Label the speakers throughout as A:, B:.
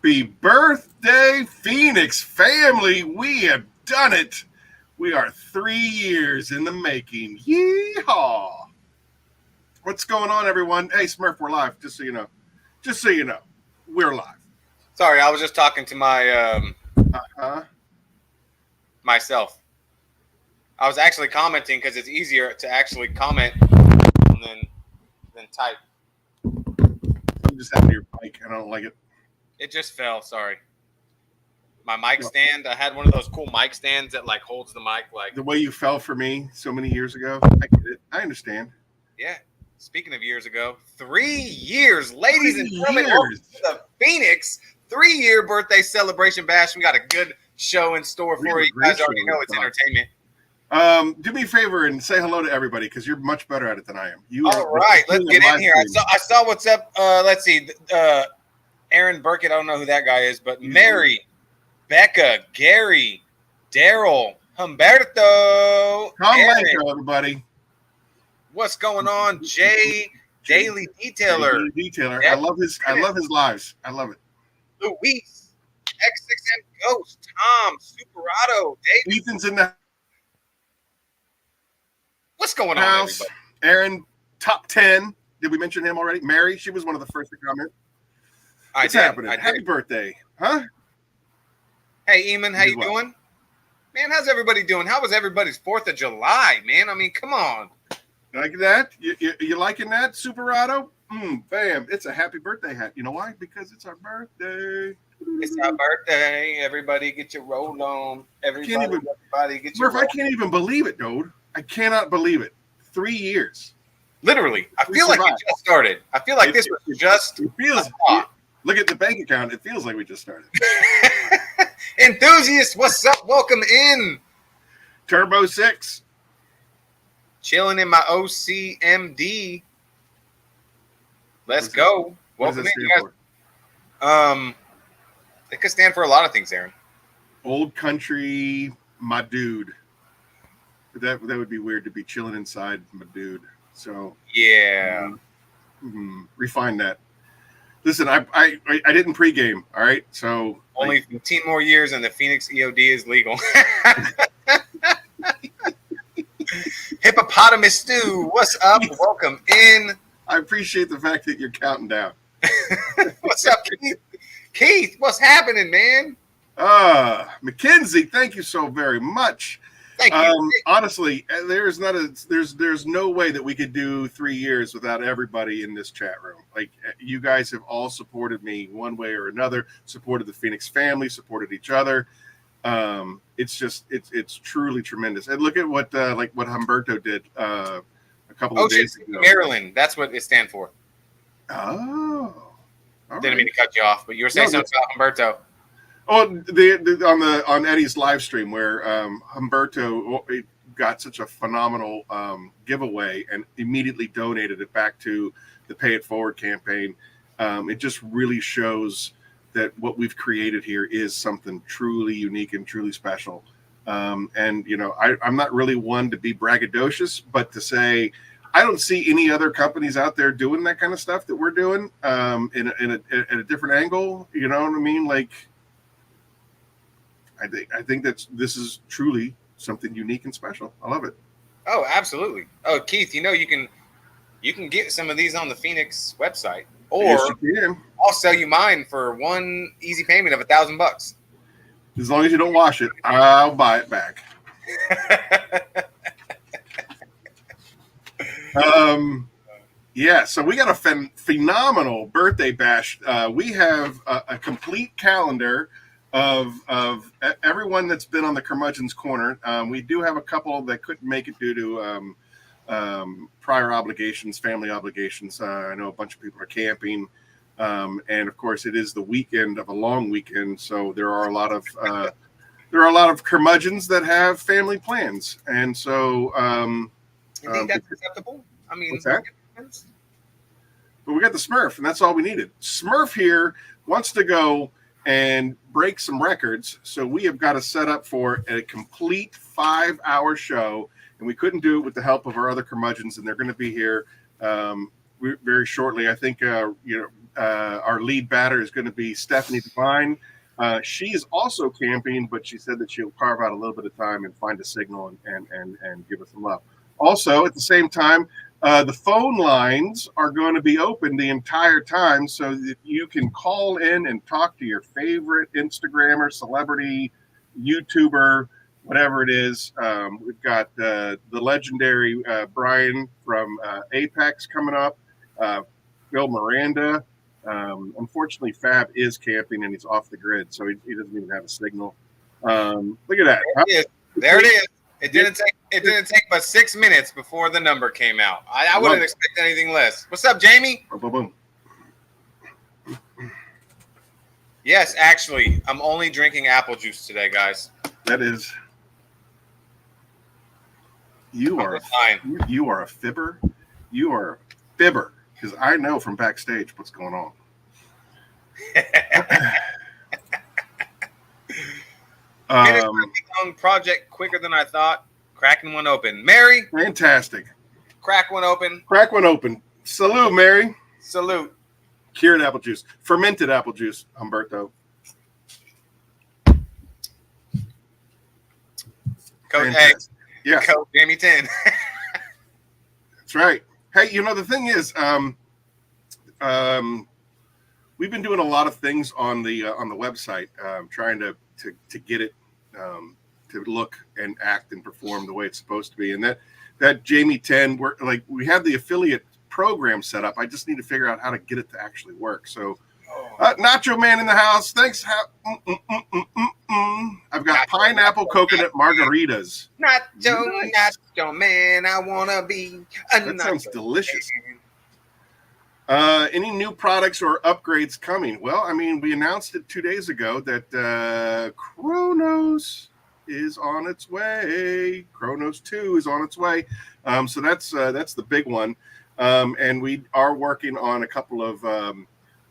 A: Happy birthday, Phoenix family. We have done it. We are 3 years in the making. Yeehaw. What's going on, everyone? Hey, Smurf, we're live, just so you know. Just so you know, we're live.
B: Sorry, I was just talking to my myself. I was actually commenting because it's easier to actually comment than type.
A: I'm just having your mic. I don't like it.
B: It just fell. Sorry. My mic stand. I had one of those cool mic stands that like holds the mic. Like
A: the way you fell for me so many years ago. I get it. I understand.
B: Yeah. Speaking of years ago, 3 years, ladies and gentlemen, welcome to the Phoenix 3-year birthday celebration bash. We got a good show in store for you. You guys already know it's entertainment.
A: Do me a favor and say hello to everybody because you're much better at it than I am.
B: All right, let's get in here. I saw what's up. Let's see. Aaron Burkett, I don't know who that guy is, but Mary, Becca, Gary, Daryl, Humberto,
A: Humberto, everybody.
B: What's going on, Jay? Daily Detailer.
A: I love his lives. I love it.
B: Luis, X6M Ghost, Tom, Superado, David.
A: Ethan's in the
B: What's going on, everybody?
A: Aaron, top 10. Did we mention him already? Mary, she was one of the first to comment. What's happening? Happy birthday. Huh?
B: Hey, Eamon, how you doing? Man, how's everybody doing? How was everybody's 4th of July, man? I mean, come on.
A: Like that? You liking that, Superado? Bam. It's a happy birthday hat. You know why? Because it's our birthday.
B: It's our birthday. Everybody get your roll on. Everybody get your roll on.
A: I can't even believe it, dude. I cannot believe it. 3 years.
B: Literally. I feel like it just started. I feel like this was just
A: it feels look at the bank account. It feels like we just started.
B: Enthusiasts, what's up? Welcome in.
A: Turbo 6.
B: Chilling in my OCMD. Let's go. Welcome in, you guys. It could stand for a lot of things, Aaron.
A: Old country, my dude. That would be weird to be chilling inside, my dude. So
B: yeah,
A: refine that. Listen, I didn't pregame. All right, so
B: only 15 more years and the Phoenix EOD is legal. Hippopotamus Stew, what's up? Welcome in.
A: I appreciate the fact that you're counting down.
B: What's up, Keith? Keith, what's happening, man?
A: Mackenzie, thank you so very much.
B: Thank you.
A: Honestly, there's no way that we could do 3 years without everybody in this chat room. Like, you guys have all supported me one way or another, supported the Phoenix family, supported each other. It's truly tremendous. And look at what Humberto did a couple of days ago.
B: Maryland, that's what it stands for.
A: Oh,
B: didn't mean to cut you off, but you were saying something about Humberto.
A: Oh, on Eddie's live stream where Humberto got such a phenomenal giveaway and immediately donated it back to the Pay It Forward campaign. It just really shows that what we've created here is something truly unique and truly special. And you know, I'm not really one to be braggadocious, but to say I don't see any other companies out there doing that kind of stuff that we're doing in a different angle. You know what I mean? Like, I think this is truly something unique and special. I love it.
B: Oh, absolutely. Oh, Keith, you know you can get some of these on the Phoenix website, or
A: yes, you can.
B: I'll sell you mine for one easy payment of $1,000.
A: As long as you don't wash it, I'll buy it back. Yeah, so we got a phenomenal birthday bash. We have a complete calendar of everyone that's been on the Curmudgeon's Corner. We do have a couple that couldn't make it due to prior obligations, family obligations. I know a bunch of people are camping, and of course, it is the weekend of a long weekend, so there are a lot of curmudgeons that have family plans, and so
B: you think that's acceptable? I mean,
A: what's that? But we got the Smurf, and that's all we needed. Smurf here wants to go and break some records, so we have got to set up for a complete 5-hour show, and we couldn't do it with the help of our other curmudgeons, and they're going to be here very shortly. I think our lead batter is going to be Stephanie Devine. She is also camping, but she said that she'll carve out a little bit of time and find a signal and give us some love. Also, at the same time, the phone lines are going to be open the entire time so that you can call in and talk to your favorite Instagrammer, celebrity, YouTuber, whatever it is. We've got the legendary Brian from Apex coming up, Bill Miranda. Unfortunately, Fab is camping and he's off the grid, so he doesn't even have a signal. Look at that.
B: There it is. It didn't take but 6 minutes before the number came out. I wouldn't expect anything less. What's up, Jamie?
A: Boom, boom, boom.
B: Yes, actually, I'm only drinking apple juice today, guys.
A: That is. You are a fibber. You are a fibber because I know from backstage what's going on.
B: Project quicker than I thought. Cracking one open. Mary.
A: Fantastic.
B: Crack one open.
A: Crack one open. Salute, Mary.
B: Salute.
A: Cured apple juice. Fermented apple juice, Humberto.
B: Coach, hey.
A: Yes.
B: Coach Jamie 10.
A: That's right. Hey, the thing is, we've been doing a lot of things on the website, trying to get it to look and act and perform the way it's supposed to be. And that Jamie 10, we have the affiliate program set up. I just need to figure out how to get it to actually work. So, Nacho Man in the house. Thanks. I've got pineapple coconut margaritas.
B: Nacho Man, I wanna be.
A: That sounds delicious. Any new products or upgrades coming? Well, we announced it 2 days ago that Chronos is on its way. Chronos 2 is on its way. So that's the big one. And we are working on a couple of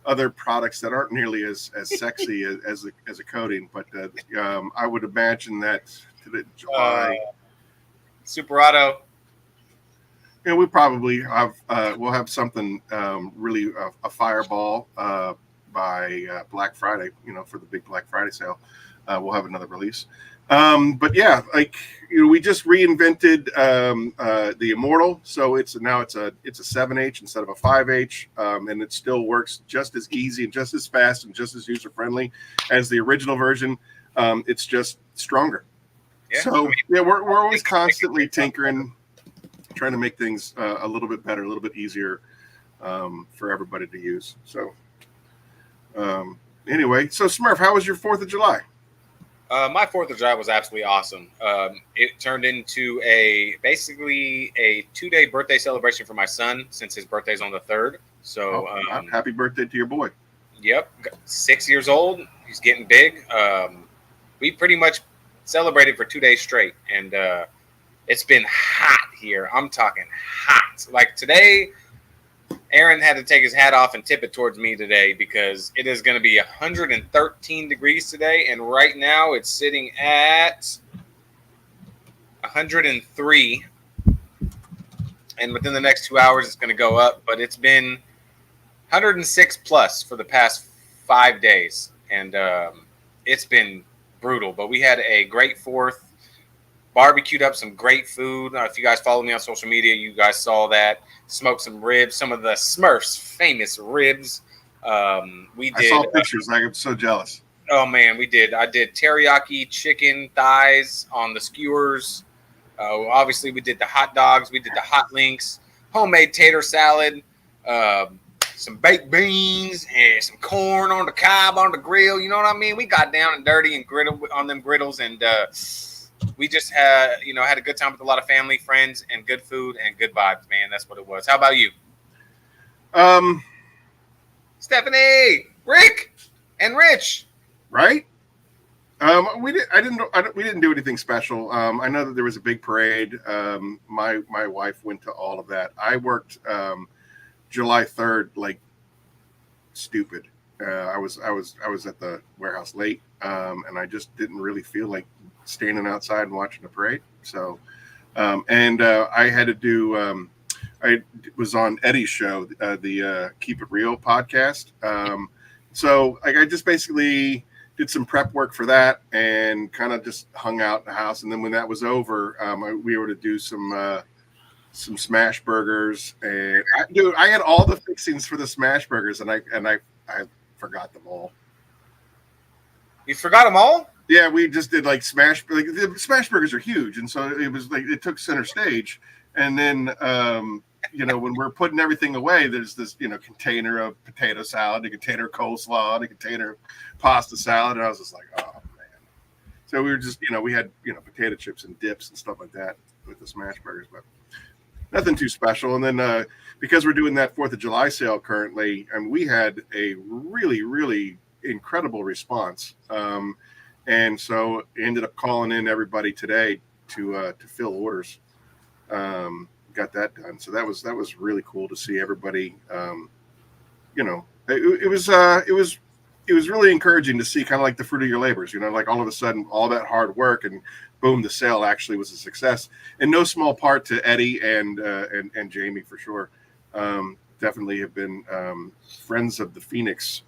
A: other products that aren't nearly as sexy as a coating, but I would imagine that July.
B: Superado.
A: We probably have we'll have something really a fireball by Black Friday. For the big Black Friday sale, we'll have another release. But yeah, we just reinvented the Immortal, so it's a 7H instead of a 5H, and it still works just as easy and just as fast and just as user friendly as the original version. It's just stronger. Yeah. So we're always constantly tinkering, trying to make things a little bit better, a little bit easier for everybody to use. So anyway, so Smurf, how was your 4th of July?
B: My 4th of July was absolutely awesome. It turned into basically a 2-day birthday celebration for my son since his birthday's on the 3rd. So
A: happy birthday to your boy.
B: Yep, 6 years old. He's getting big. We pretty much celebrated for 2 days straight, and it's been hot here. I'm talking hot. Like today, Aaron had to take his hat off and tip it towards me today because it is going to be 113 degrees today. And right now it's sitting at 103. And within the next 2 hours, it's going to go up. But it's been 106 plus for the past 5 days. And it's been brutal. But we had a great 4th. Barbecued up some great food. If you guys follow me on social media, you guys saw that. Smoked some ribs, some of the Smurfs' famous ribs. I
A: saw pictures. I am so jealous.
B: Oh, man, we did. I did teriyaki chicken thighs on the skewers. Obviously, we did the hot dogs. We did the hot links, homemade tater salad, some baked beans, and some corn on the cob on the grill. You know what I mean? We got down and dirty and griddle on them griddles, and we just had a good time with a lot of family, friends, and good food and good vibes, man. That's what it was. How about you? Stephanie, Rick, and Rich.
A: Right? We didn't do anything special. I know that there was a big parade. My wife went to all of that. I worked July 3rd like stupid. I was at the warehouse late, and I just didn't really feel like standing outside and watching the parade. So, I had to do. I was on Eddie's show, the Keep It Real podcast. So I just basically did some prep work for that and kind of just hung out in the house. And then when that was over, we were to do some smash burgers. And I had all the fixings for the smash burgers, and I forgot them all.
B: You forgot them all?
A: Yeah, we just did the smash burgers are huge, and so it was like it took center stage. And then when we're putting everything away, there's this container of potato salad, a container of coleslaw, and a container of pasta salad, and I was just like, oh man. So we were just we had potato chips and dips and stuff like that with the smash burgers, but nothing too special. And then because we're doing that 4th of July sale currently, and we had a really, really incredible response. And so ended up calling in everybody today to fill orders. Got that done. So that was really cool to see everybody. It was really encouraging to see kind of like the fruit of your labors. Like all of a sudden, all that hard work and boom, the sale actually was a success. In no small part to Eddie and Jamie for sure. Definitely have been friends of the Phoenix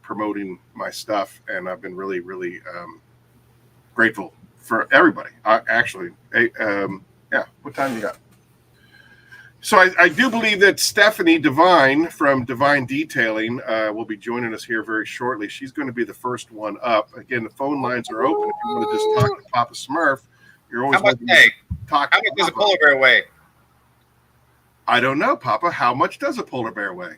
A: promoting my stuff, and I've been really, really grateful for everybody. What time you got? So I do believe that Stephanie Devine from Divine Detailing will be joining us here very shortly. She's going to be the first one up. Again, the phone lines are open. If you want to just talk to Papa Smurf, you're always welcome to talk.
B: How much does a polar bear weigh?
A: I don't know, Papa. How much does a polar bear weigh?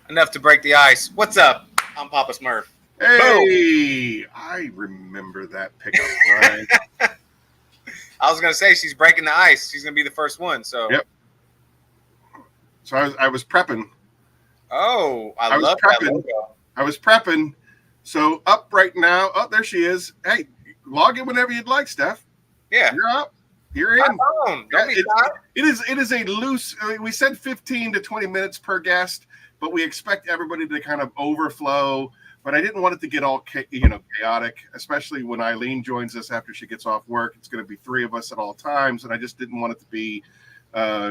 B: Enough to break the ice. What's up? I'm Papa Smurf.
A: Hey, boom. I remember that pickup line.
B: I was going to say she's breaking the ice. She's going to be the first one. So.
A: Yep. So I was prepping.
B: Oh, I love that logo.
A: I was prepping. So up right now. Oh, there she is. Hey, log in whenever you'd like, Steph.
B: Yeah.
A: You're up. You're in.
B: It
A: is a loose. We said 15 to 20 minutes per guest, but we expect everybody to kind of overflow. But I didn't want it to get all chaotic, especially when Eileen joins us after she gets off work. It's going to be 3 of us at all times, and I just didn't want it to be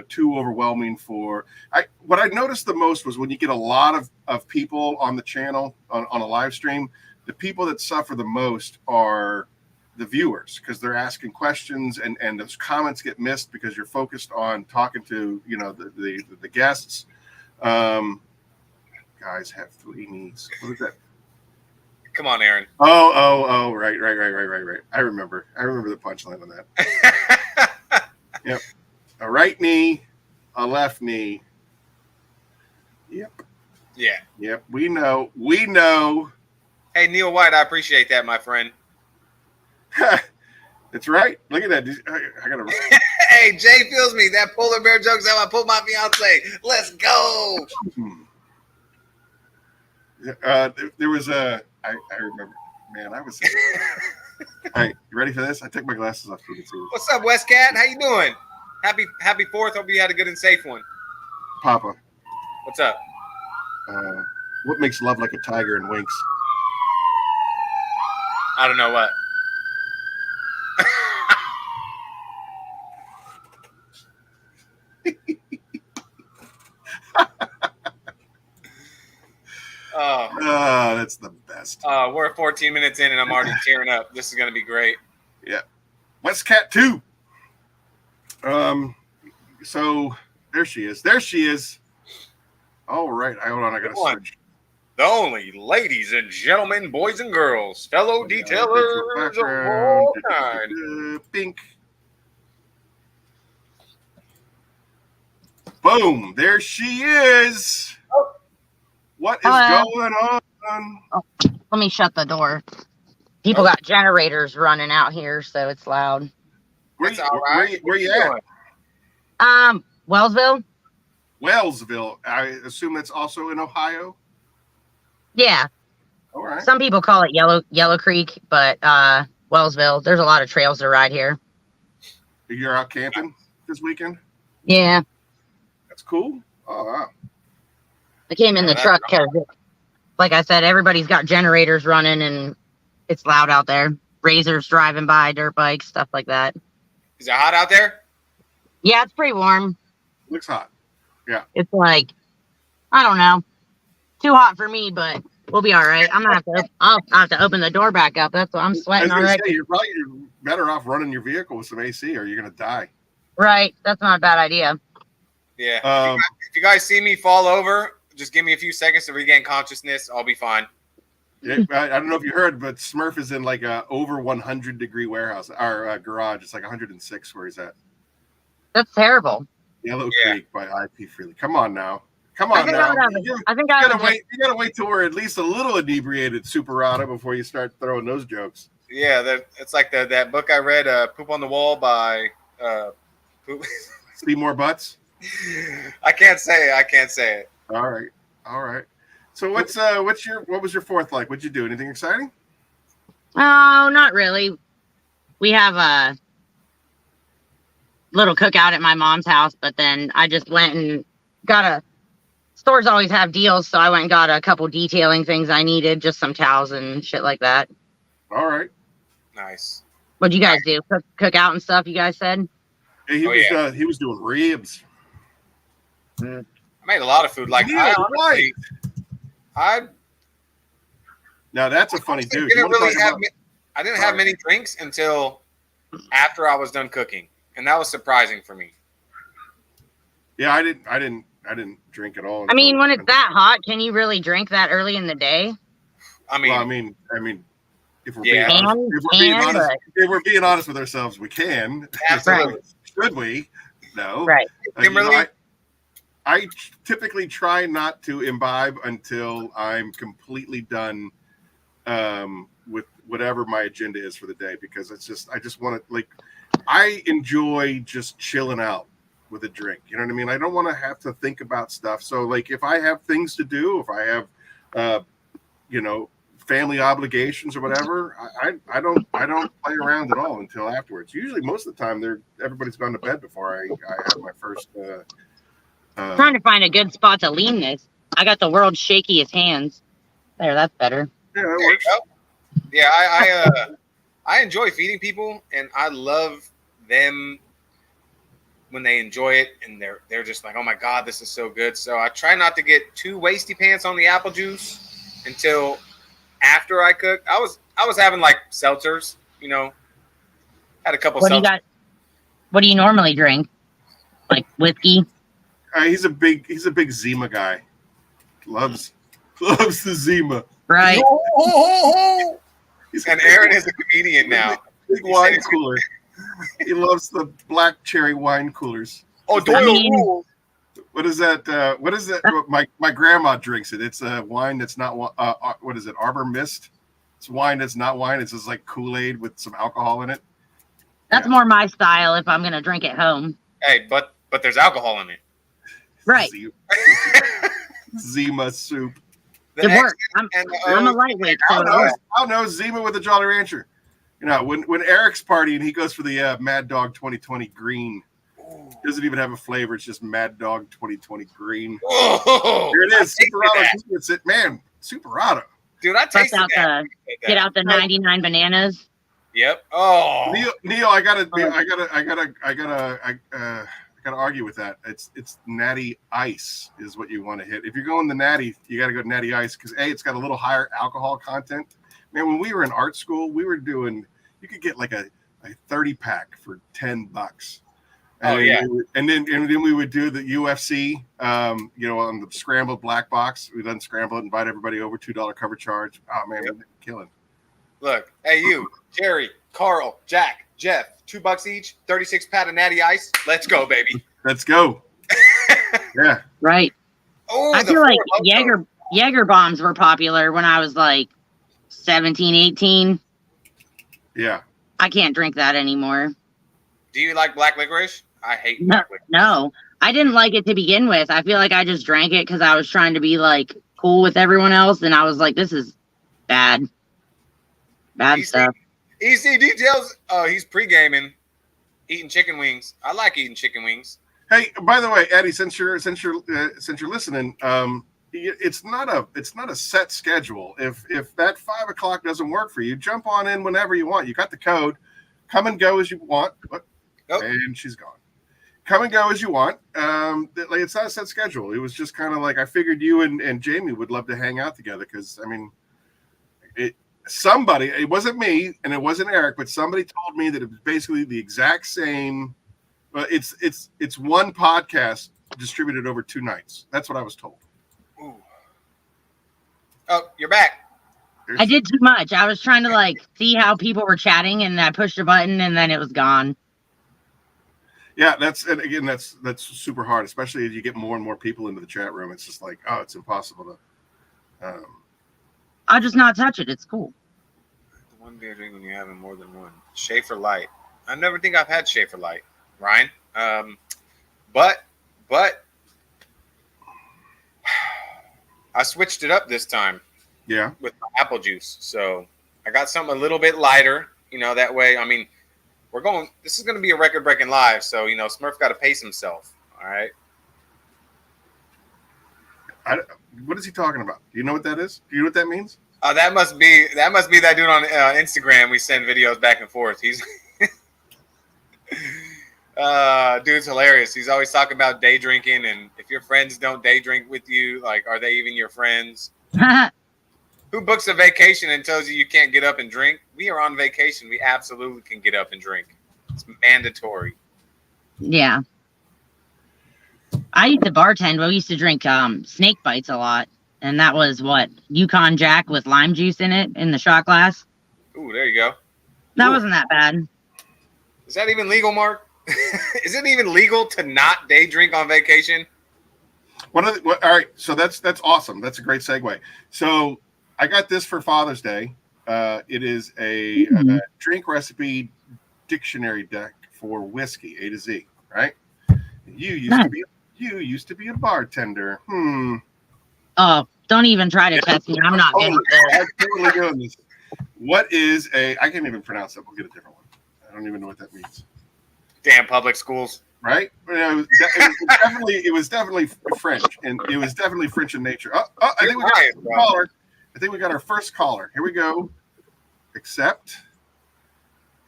A: too overwhelming what I noticed the most was when you get a lot of people on the channel on a live stream, the people that suffer the most are the viewers, because they're asking questions and those comments get missed because you're focused on talking to the guests. Guys have 3 knees. What is that?
B: Come on, Aaron.
A: Oh, right. I remember the punchline on that. Yep. A right knee, a left knee. Yep.
B: Yeah.
A: Yep. We know.
B: Hey, Neil White, I appreciate that, my friend.
A: That's right. Look at that. I gotta.
B: Hey, Jay feels me. That polar bear joke's how I pulled my fiance. Let's go.
A: There was I remember. Man, I was. Hey, you ready for this? I took my glasses off. So you can see.
B: What's up, West Cat? How you doing? Happy 4th. Hope you had a good and safe one.
A: Papa.
B: What's up?
A: What makes love like a tiger and winks?
B: I don't know what.
A: Oh, that's the best.
B: We're 14 minutes in and I'm already tearing up. This is going to be great.
A: Yeah. West Cat 2. So there she is. All right. Hold on. I got to search.
B: The only ladies and gentlemen, boys and girls, fellow detailers of all kind.
A: Pink. Boom. There she is.
B: Oh.
A: What is going on?
C: Oh, let me shut the door. People got generators running out here, so it's loud.
A: Where you at?
C: Wellsville.
A: Wellsville. I assume that's also in Ohio.
C: Yeah.
A: All right.
C: Some people call it Yellow Creek, but Wellsville. There's a lot of trails to ride here.
A: You're out camping this weekend?
C: Yeah.
A: That's cool. Oh wow.
C: I came in the truck because, like I said, everybody's got generators running and it's loud out there. Razors driving by, dirt bikes, stuff like that.
B: Is it hot out there?
C: Yeah, it's pretty warm.
A: Looks hot. Yeah.
C: It's like, I don't know, too hot for me, but we'll be all right. I'll have to open the door back up. That's what I'm
A: I was
C: sweating
A: going to
C: already.
A: say, you're better off running your vehicle with some AC, or you're going to die.
C: Right. That's not a bad idea.
B: Yeah. If you guys see me fall over, just give me a few seconds to regain consciousness. I'll be fine.
A: I don't know if you heard, but Smurf is in like a over 100-degree warehouse or garage. It's like 106 where he's at.
C: That's terrible.
A: Yellow Creek by IP Freely. Come on now. Come
C: I
A: on
C: think
A: now.
C: I
A: You gotta wait till we're at least a little inebriated, Superata, before you start throwing those jokes.
B: Yeah, it's like that book I read, Poop on the Wall by
A: See more butts?
B: I can't say it.
A: All right. So what was your fourth like? What'd you do? Anything exciting?
C: Oh, not really. We have a little cookout at my mom's house, but then I just went and stores always have deals, so I went and got a couple detailing things I needed, just some towels and shit like that.
A: All right.
B: Nice.
C: What'd you guys do? Cook out and stuff, you guys said?
A: Yeah, he was doing ribs.
B: I made a lot of food. Like
A: Now that's a funny dude.
B: I didn't have many drinks until after I was done cooking, and that was surprising for me.
A: Yeah, I didn't drink at all.
C: I mean, when it's that hot, can you really drink that early in the day?
A: I mean, if we're being honest with ourselves, we can.
B: Absolutely.
A: Should we? No.
C: Right.
A: I typically try not to imbibe until I'm completely done with whatever my agenda is for the day, because I just want to, like, I enjoy just chilling out with a drink. You know what I mean? I don't want to have to think about stuff. So, like, if I have things to do, if I have, family obligations or whatever, I don't play around at all until afterwards. Usually, most of the time, everybody's gone to bed before I have my first.
C: Trying to find a good spot to lean this. I got the world's shakiest hands. There, that's better.
A: Yeah, that works.
B: Yeah, I enjoy feeding people, and I love them when they enjoy it, and they're just like, oh my god, this is so good. So I try not to get too wasty pants on the apple juice until after I cook. I was having like seltzers, had a couple.
C: What do you normally drink? Like whiskey?
A: He's a big Zima guy. Loves the Zima.
C: Right.
B: And Aaron is a comedian now.
A: Big wine cooler. He loves the black cherry wine coolers.
B: Oh, Doyle.
A: What is that? What is that? My grandma drinks it. It's a wine that's not. What is it? Arbor Mist. It's wine that's not wine. It's just like Kool-Aid with some alcohol in it.
C: That's more my style if I'm gonna drink at home.
B: Hey, but there's alcohol in it.
C: Right.
A: Zima soup.
C: It works. I'm a lightweight.
A: I'll know Zima with a Jolly Rancher. When Eric's partying, he goes for the Mad Dog 2020 green. It doesn't even have a flavor. It's just Mad Dog 2020 green.
B: Whoa,
A: here it is. Superado. Man, Superado.
B: Dude, I tasted that.
C: Get out the 99 bananas.
B: Yep. Oh,
A: Neil, I gotta argue with that. It's Natty Ice is what you want to hit. If you're going the Natty, you got to go Natty Ice because it's got a little higher alcohol content. Man, when we were in art school, we were doing. You could get like a 30-pack for $10. And then we would do the UFC, on the scrambled black box. We'd unscramble it, invite everybody over, $2 cover charge. Oh man, we're killing.
B: Look, hey you, Jerry, Carl, Jack, Jeff, $2 each, 36-pack of Natty Ice. Let's go, baby.
A: Let's go. Yeah.
C: Right.
B: Oh,
C: I feel like Jaeger bombs were popular when I was like 17, 18.
A: Yeah.
C: I can't drink that anymore.
B: Do you like black licorice? I hate black licorice.
C: No, I didn't like it to begin with. I feel like I just drank it because I was trying to be like cool with everyone else, and I was like, "This is bad stuff."
B: EC details. Oh, he's pre-gaming, eating chicken wings. I like eating chicken wings.
A: Hey, by the way, Eddie, since you're listening, it's not a set schedule. If that 5 o'clock doesn't work for you, jump on in whenever you want. You got the code. Come and go as you want. And she's gone. come and go as you want. Like it's not a set schedule. It was just kind of like I figured you and Jamie would love to hang out together because I mean, it wasn't me and it wasn't Eric, but somebody told me that it was basically the exact same. It's one podcast distributed over 2 nights. That's what I was told.
B: Ooh. Oh, you're back.
C: I did too much. I was trying to like see how people were chatting, and I pushed a button, and then it was gone.
A: Yeah, that's super hard, especially as you get more and more people into the chat room. It's just like, oh, it's impossible to.
C: I'll just not touch it. It's cool.
B: The one beer drink when you're having more than one. Schaefer Light. I never think I've had Schaefer Light, Ryan. But I switched it up this time.
A: Yeah.
B: With my apple juice. So I got something a little bit lighter, that way. I mean, this is going to be a record breaking live. So, Smurf got to pace himself. All right.
A: What is he talking about? Do you know what that is? Do you know what that means?
B: That must be that dude on Instagram. We send videos back and forth. He's dude's hilarious. He's always talking about day drinking. And if your friends don't day drink with you, like, are they even your friends? Who books a vacation and tells you can't get up and drink? We are on vacation. We absolutely can get up and drink. It's mandatory.
C: Yeah. I used to bartend. We used to drink snake bites a lot. And that was what? Yukon Jack with lime juice in it in the shot glass.
B: Ooh, there you go.
C: That wasn't that bad.
B: Is that even legal, Mark? Is it even legal to not day drink on vacation?
A: All right. So that's awesome. That's a great segue. So I got this for Father's Day. It is a drink recipe dictionary deck for whiskey, A to Z. Right? You used to be a bartender.
C: Oh, don't even try to test me. I'm not good at this.
A: I'm totally doing this. What is I can't even pronounce it. We'll get a different one. I don't even know what that means.
B: Damn public schools.
A: Right? It was definitely French, and it was definitely French in nature. I think we got a caller. I think we got our first caller. Here we go. Accept.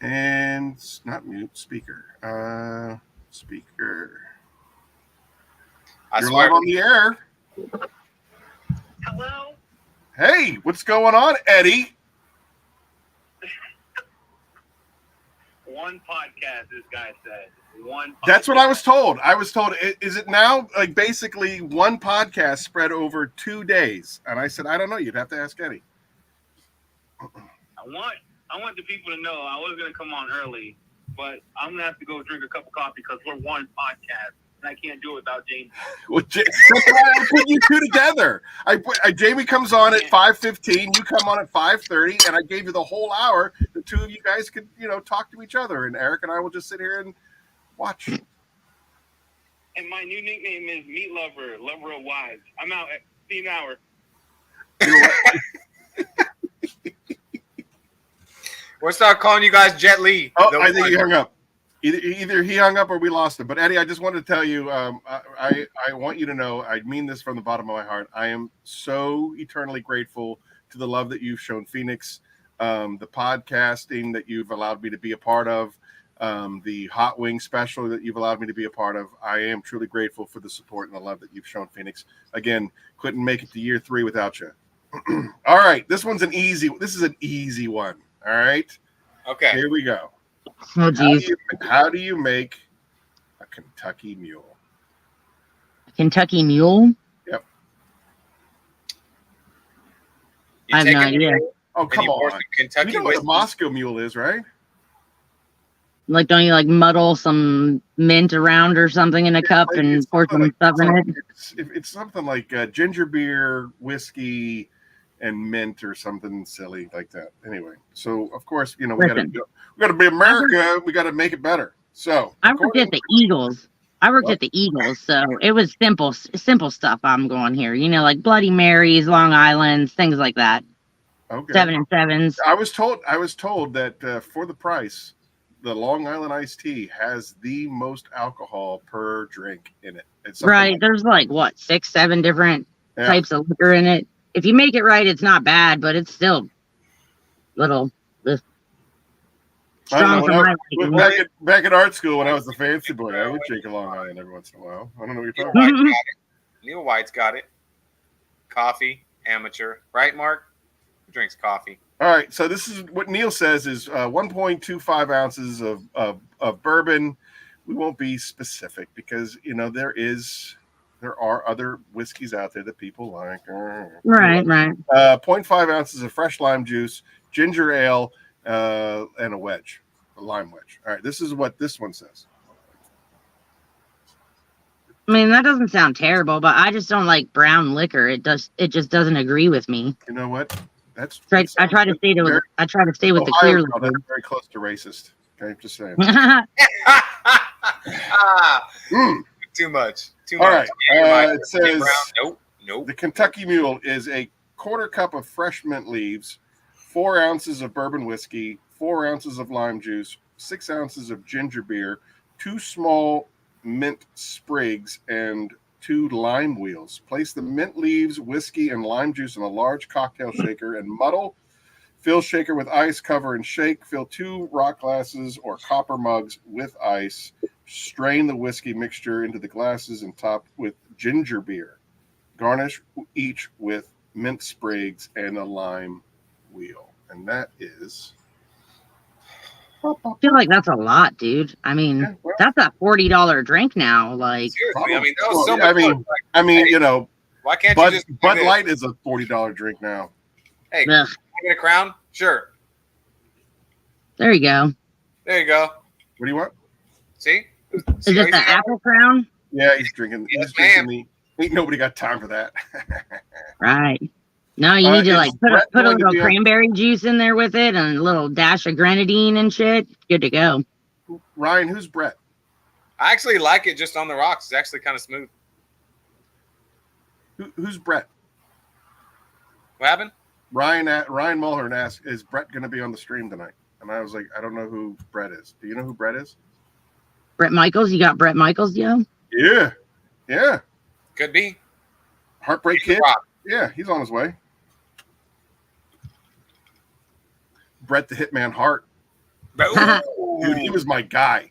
A: And not mute, speaker. Speaker. You're live on the air.
D: Hello?
A: Hey, what's going on, Eddie?
D: One podcast, this guy said. One podcast.
A: That's what I was told. I was told, is it now like basically one podcast spread over 2 days? And I said, I don't know. You'd have to ask Eddie.
D: I want the people to know I was going to come on early, but I'm going to have to go drink a cup of coffee because we're one podcast. And I can't do it without Jamie.
A: Well, that's why I put you two together. Jamie comes on at 5:15. You come on at 5:30, and I gave you the whole hour. The two of you guys could, talk to each other, and Eric and I will just sit here and watch.
D: And my new nickname is Meat Lover, Lover of Wives. I'm out at 15 hour.
B: We'll start calling you guys Jet Li.
A: Oh, I think he hung up. Either he hung up or we lost him. But Eddie, I just wanted to tell you, I want you to know, I mean this from the bottom of my heart. I am so eternally grateful to the love that you've shown Phoenix, the podcasting that you've allowed me to be a part of, the hot wing special that you've allowed me to be a part of. I am truly grateful for the support and the love that you've shown Phoenix. Again, couldn't make it to year 3 without you. All right, this is an easy one. All right.
B: Okay.
A: Here we go.
C: Oh, geez.
A: How do you make a Kentucky Mule?
C: A Kentucky Mule?
A: Yep.
C: I have no idea.
A: Oh, come on.
B: Kentucky,
A: you know what a Moscow Mule is, right?
C: Like, don't you muddle some mint around or something in a cup and pour some stuff in it?
A: It's something like ginger beer, whiskey, and mint or something silly like that. Anyway, so of course, we got to be America. We got to make it better. So
C: I worked at the Eagles. So it was simple stuff. I'm going here, like Bloody Marys, Long Islands, things like that.
A: Okay.
C: 7 and 7s.
A: I was told that for the price, the Long Island iced tea has the most alcohol per drink in it.
C: Right. There's 6, 7 different types of liquor in it. If you make it right, it's not bad, but it's still little. Strong for my liking.
A: Back in art school when I was the fancy boy, I would drink a Long Island every once in a while. I don't know what you're talking about.
B: Neil White's got it. Coffee, amateur. Right, Mark? Who drinks coffee?
A: All right, so this is what Neil says is 1.25 ounces of bourbon. We won't be specific because, you know, there are other whiskeys out there that people like.
C: Right.
A: 0.5 ounces of fresh lime juice, ginger ale, and a lime wedge. All right, this is what this one says.
C: I mean, that doesn't sound terrible, but I just don't like brown liquor. It just doesn't agree with me.
A: You know what? I
C: try to stay with the clear liquor.
A: That's very close to racist. Okay, just saying.
B: Too much.
A: All right. It says
B: nope.
A: The Kentucky Mule is a quarter cup of fresh mint leaves, 4 ounces of bourbon whiskey, 4 ounces of lime juice, 6 ounces of ginger beer, 2 small mint sprigs, and 2 lime wheels. Place the mint leaves, whiskey, and lime juice in a large cocktail shaker and muddle. Fill shaker with ice, cover and shake. Fill 2 rock glasses or copper mugs with ice. Strain the whiskey mixture into the glasses and top with ginger beer. Garnish each with mint sprigs and a lime wheel. And that is...
C: I feel like that's a lot, dude. I mean, that's a $40 drink now. Like,
B: seriously, I mean, that was so much fun.
A: I mean, you know,
B: why can't you just
A: Bud Light is a $40 drink now.
B: Hey, can I get a crown? Sure.
C: There you go.
B: There you go.
A: What do you want?
B: See?
C: Is it the Apple Crown?
A: Yeah, he's drinking.
B: Yes,
A: he's drinking the. Ain't nobody got time for that.
C: Right. No, you need to like put a little cranberry juice in there with it and a little dash of grenadine and shit. Good to go.
A: Ryan, who's Brett?
B: I actually like it just on the rocks. It's actually kind of smooth.
A: Who's Brett?
B: What happened?
A: Ryan Mulhern asked, "Is Brett going to be on the stream tonight?" And I was like, "I don't know who Brett is. Do you know who Brett is?"
C: Brett Michaels. You got Brett Michaels, yo?
A: Yeah.
B: Could be.
A: Heartbreak Kid. Yeah, he's on his way. Bret the Hitman Hart. Dude, he was my guy.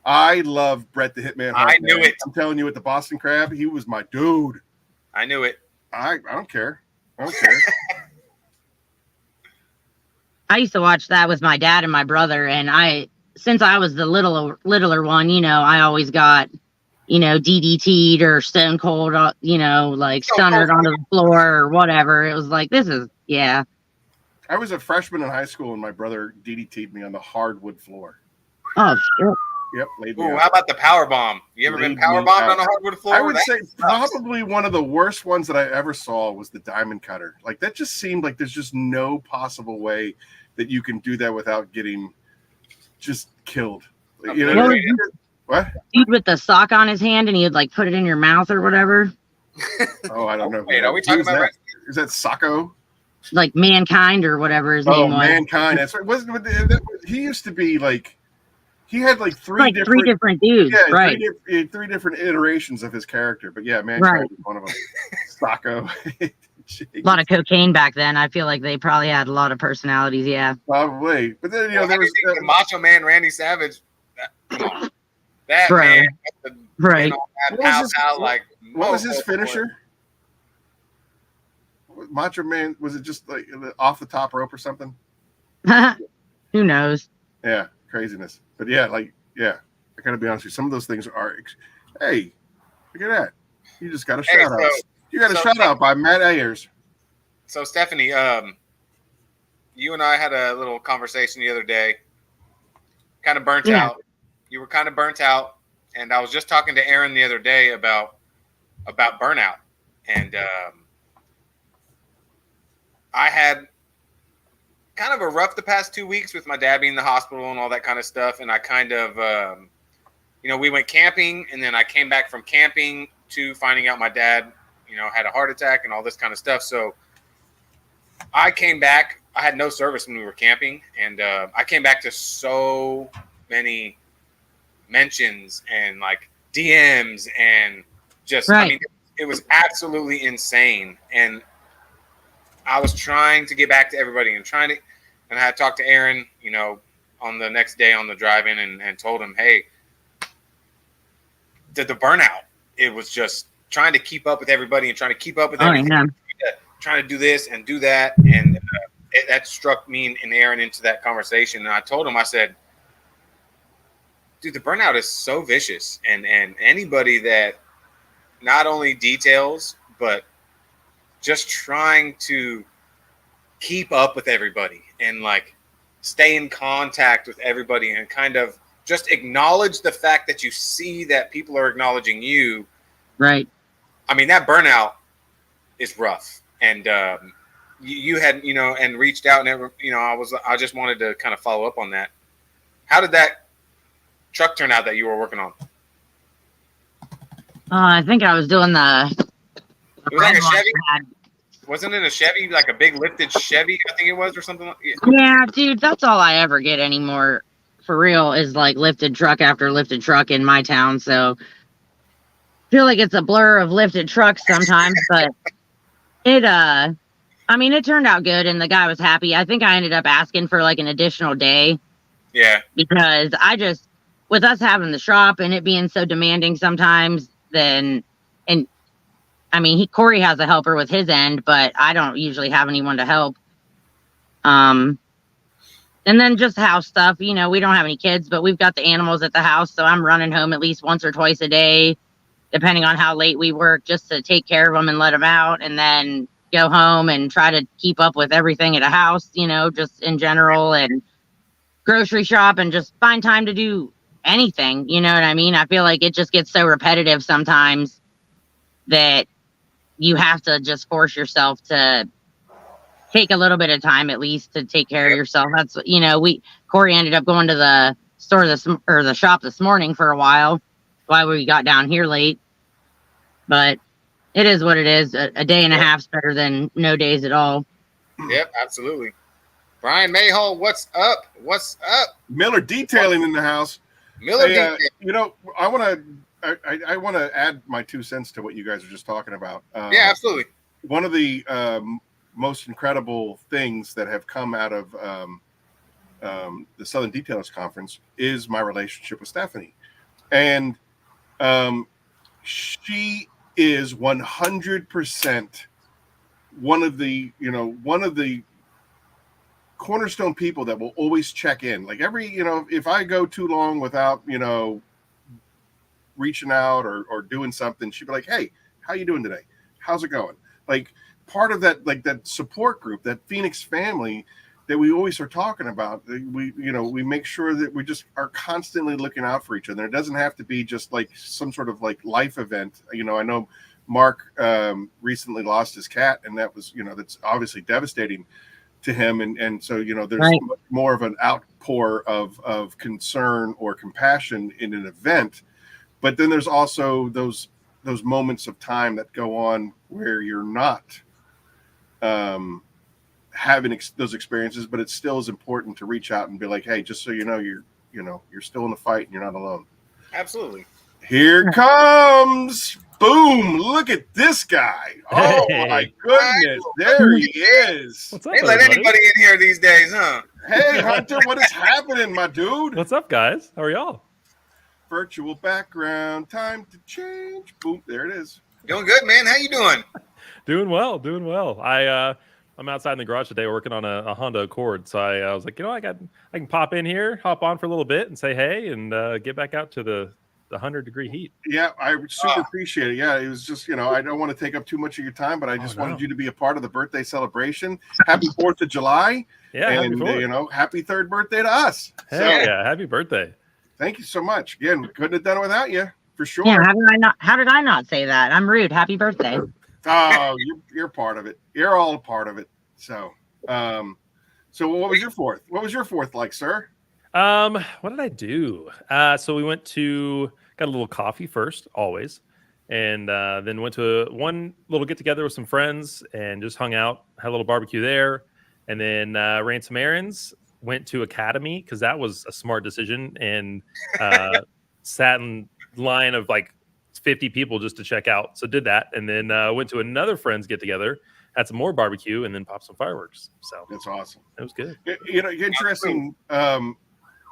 A: I love Bret the Hitman Hart.
B: I knew it.
A: I'm telling you, at the Boston Crab, he was my dude.
B: I knew it.
A: I don't care.
C: I used to watch that with my dad and my brother, and since I was the littler one, you know, I always got, you know, DDT'd or stone cold, you know, like stunnered onto the floor or whatever. It was like, yeah.
A: I was a freshman in high school and my brother DDT'd me on the hardwood floor.
C: Oh, shit.
A: Yep.
B: Ooh, how about the power bomb? You ever been power bombed on a hardwood floor?
A: I would say probably one of the worst ones that I ever saw was the diamond cutter. Like, that just seemed like there's just no possible way that you can do that without getting just killed. You know what?
C: Dude with the sock on his hand and he would like put it in your mouth or whatever.
A: Oh, I don't know.
B: Wait, are we talking about
A: Is that Sacco?
C: Like Mankind or whatever his name was.
A: Mankind. That's right. He used to be like, he had like three
C: different dudes.
A: Yeah,
C: right.
A: Three different iterations of his character. But yeah, Mankind was one of them. Sacco.
C: A lot of cocaine back then. I feel like they probably had a lot of personalities. Yeah,
A: probably. But then, you know, there was
B: the Macho Man Randy Savage. That
C: bro.
B: Man,
C: right?
A: What was his finisher? Macho Man, was it just like off the top rope or something?
C: Who knows?
A: Yeah, craziness. But yeah, I gotta be honest with you. Some of those things are. Hey, look at that! You just got a shout out. You got a shout out by Matt Ayers.
B: So Stephanie, you and I had a little conversation the other day. Kind of burnt out. You were kind of burnt out, and I was just talking to Aaron the other day about burnout, and I had kind of a rough the past 2 weeks with my dad being in the hospital and all that kind of stuff, and I kind of, we went camping, and then I came back from camping to finding out my dad, had a heart attack and all this kind of stuff. So I came back. I had no service when we were camping, and I came back to so many mentions and like DMs and just, I mean, it was absolutely insane. And I was trying to get back to everybody and I had talked to Aaron, on the next day on the drive-in and told him, hey, the burnout. It was just trying to keep up with everybody and trying to keep up with everything.
C: Yeah.
B: Trying to do this and do that. And that struck me and Aaron into that conversation. And I told him, I said, dude, the burnout is so vicious. And anybody that not only details, but just trying to keep up with everybody and like stay in contact with everybody and kind of just acknowledge the fact that you see that people are acknowledging you.
C: Right.
B: I mean, that burnout is rough. And you had, and reached out and, I just wanted to kind of follow up on that. How did that truck turn out that you were working on?
C: I think I was doing the
B: It was like a
C: red one
B: Chevy?
C: I had.
B: Wasn't it a Chevy, like a big lifted Chevy, I think it was, or something like that?
C: Yeah, dude, that's all I ever get anymore. For real, is like lifted truck after lifted truck in my town. So I feel like it's a blur of lifted trucks sometimes, but it it turned out good and the guy was happy. I think I ended up asking for like an additional day.
B: Yeah.
C: Because with us having the shop and it being so demanding sometimes, Corey has a helper with his end, but I don't usually have anyone to help. And then just house stuff, we don't have any kids, but we've got the animals at the house. So I'm running home at least once or twice a day, depending on how late we work, just to take care of them and let them out, and then go home and try to keep up with everything at a house, just in general, and grocery shop and just find time to do anything. You know what I mean? I feel like it just gets so repetitive sometimes that you have to just force yourself to take a little bit of time at least to take care of yourself. That's, Corey ended up going to the the shop this morning for a while we got down here late, but it is what it is. A day and a half's better than no days at all.
B: Yep, absolutely. Brian Mayhall, what's up? What's up?
A: Miller Detailing in the house.
B: Miller
A: Detailing. I want to add my 2 cents to what you guys are just talking about.
B: Yeah, absolutely.
A: One of the most incredible things that have come out of the Southern Detailers Conference is my relationship with Stephanie. And she is 100% one of the cornerstone people that will always check in. Like if I go too long without, reaching out or doing something, she'd be like, hey, how you doing today? How's it going? Like part of that, like that support group, that Phoenix family that we always are talking about. We make sure that we just are constantly looking out for each other. It doesn't have to be just like some sort of like life event. I know Mark recently lost his cat, and that was, that's obviously devastating to him. And so, there's
C: right.
A: much more of an outpour of concern or compassion in an event. But then there's also those moments of time that go on where you're not having those experiences, but it still is important to reach out and be like, hey, just so you know, you're still in the fight and you're not alone.
B: Absolutely.
A: Here comes boom. Look at this guy. Oh my goodness. There he is.
E: What's up,
B: they let anybody in here these days, huh?
A: Hey Hunter, what is happening, my dude?
E: What's up, guys? How are y'all?
A: Virtual background, time to change. Boom, there it is.
B: Doing good, man. How you doing?
E: Doing well. I'm outside in the garage today working on a Honda Accord, so I was like, I can pop in here, hop on for a little bit, and say hey, and get back out to the 100-degree heat.
A: Yeah, I super appreciate it. Yeah, it was just I don't want to take up too much of your time, but I just wanted you to be a part of the birthday celebration. Happy 4th of July!
E: Yeah,
A: and happy 3rd birthday to us.
E: Yeah, happy birthday!
A: Thank you so much. Again, we couldn't have done it without you, for sure.
C: Yeah, how did I not say that? I'm rude. Happy birthday.
A: Oh, you're part of it. You're all a part of it. So, so what was your 4th? What was your 4th like, sir?
E: What did I do? So we got a little coffee first, always, and then went to one little get together with some friends and just hung out, had a little barbecue there, and then ran some errands. Went to Academy because that was a smart decision, and sat in line of like 50 people just to check out. So did that, and then went to another friend's get together, had some more barbecue, and then popped some fireworks. So
A: that's awesome.
E: It was good.
A: Interesting.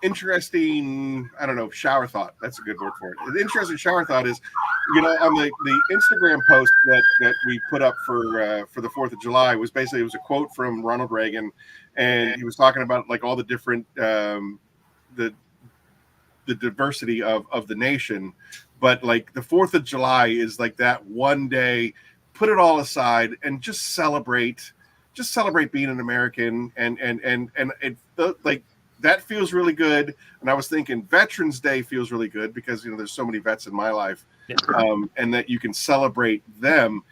A: interesting, I don't know, shower thought. That's a good word for it. The interesting shower thought is, you know, on the Instagram post that we put up for the 4th of July was basically, it was a quote from Ronald Reagan, and he was talking about like all the different the diversity of the nation, but like the 4th of July is like that one day, put it all aside and just celebrate being an American, and it like that feels really good. And I was thinking Veterans Day feels really good because, you know, there's so many vets in my life, and that you can celebrate them.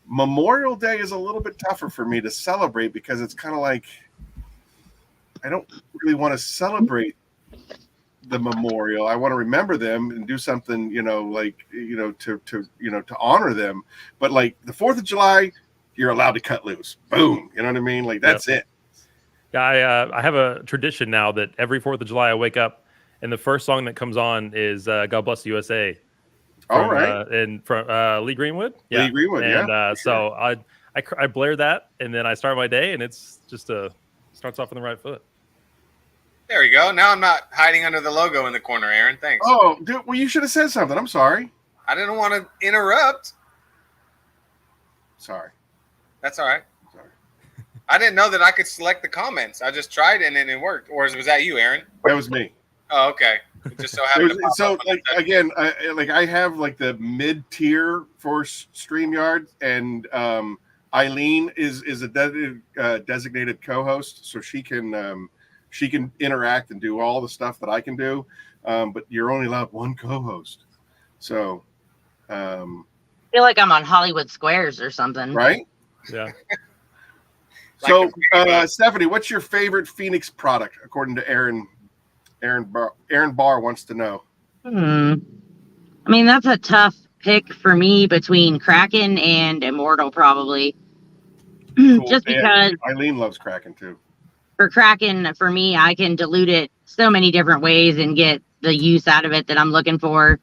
A: Memorial Day is a little bit tougher for me to celebrate because it's kind of like I don't really want to celebrate the memorial. I want to remember them and do something, you know, like, you know, to honor them. But like the 4th of July, you're allowed to cut loose. Boom. You know what I mean? Like that's it.
E: Yeah, I have a tradition now that every 4th of July I wake up and the first song that comes on is God Bless the USA.
A: All right.
E: And from Lee Greenwood. Yeah.
A: Lee Greenwood,
E: and,
A: sure.
E: So I blare that and then I start my day and it's just starts off on the right foot.
B: There we go. Now I'm not hiding under the logo in the corner, Aaron. Thanks.
A: Oh, dude, well, you should have said something. I'm sorry.
B: I didn't want to interrupt.
A: Sorry.
B: That's all right.
A: Sorry.
B: I didn't know that I could select the comments. I just tried and it worked. Or was that you, Aaron?
A: That was me.
B: Oh, okay. It just so happened to pop
A: So
B: up
A: like again, I have like the mid-tier for StreamYard, and Eileen is a designated co-host, so she can interact and do all the stuff that I can do, but you're only allowed one co-host. So
C: I feel like I'm on Hollywood Squares or something.
A: Right?
E: Yeah.
A: So Stephanie, what's your favorite Phoenix product according to Aaron Barr wants to know?
C: I mean, that's a tough pick for me between Kraken and Immortal, probably.
A: Cool.
C: Just because
A: Eileen loves Kraken too.
C: For Kraken, for me, I can dilute it so many different ways and get the use out of it that I'm looking for.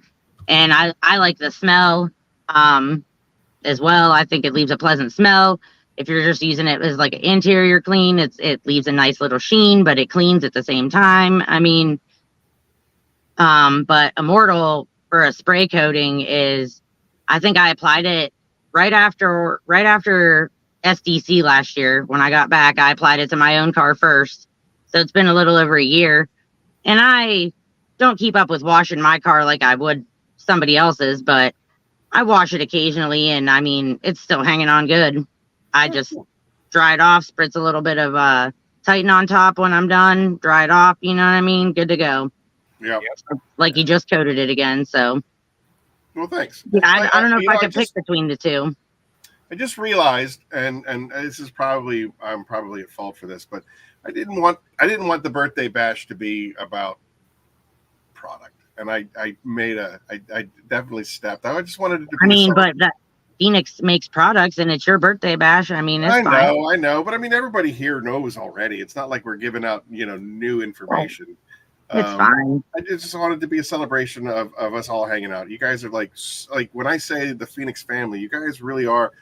C: And I like the smell as well. I think it leaves a pleasant smell. If you're just using it as like an interior clean, it leaves a nice little sheen, but it cleans at the same time. I mean, but Immortal for a spray coating is, I think I applied it right after SDC last year. When I got back, I applied it to my own car first. So it's been a little over a year. And I don't keep up with washing my car like I would somebody else's, but I wash it occasionally. And I mean, it's still hanging on good. I just dry it off, spritz a little bit of Titan on top when I'm done, dry it off, you know what I mean? Good to go.
A: Yeah.
C: Like you just coated it again. So,
A: well, thanks.
C: I don't know if I could pick between the two.
A: I just realized, and this is I'm probably at fault for this, but I didn't want the birthday bash to be about product, and I definitely stepped. I just wanted it to be.
C: I mean, but that Phoenix makes products, and it's your birthday bash. I mean, it's fine.
A: I know, but I mean, everybody here knows already. It's not like we're giving out, you know, new information.
C: It's fine.
A: I just wanted to be a celebration of us all hanging out. You guys are like when I say the Phoenix family, you guys really are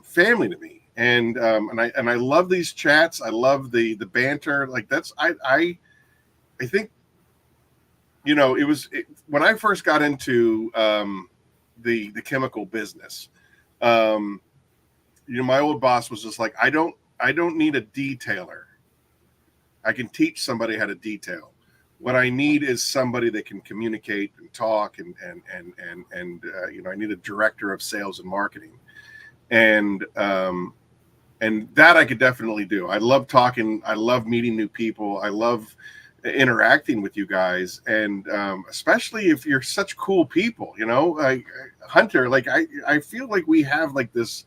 A: family to me. And I love these chats. I love the banter. Like that's I think, you know, when I first got into the chemical business, you know, my old boss was just like, I don't need a detailer. I can teach somebody how to detail. What I need is somebody that can communicate and talk and you know, I need a director of sales and marketing. And that I could definitely do. I love talking. I love meeting new people. I love interacting with you guys. And especially if you're such cool people, you know, like Hunter, like I feel like we have like this,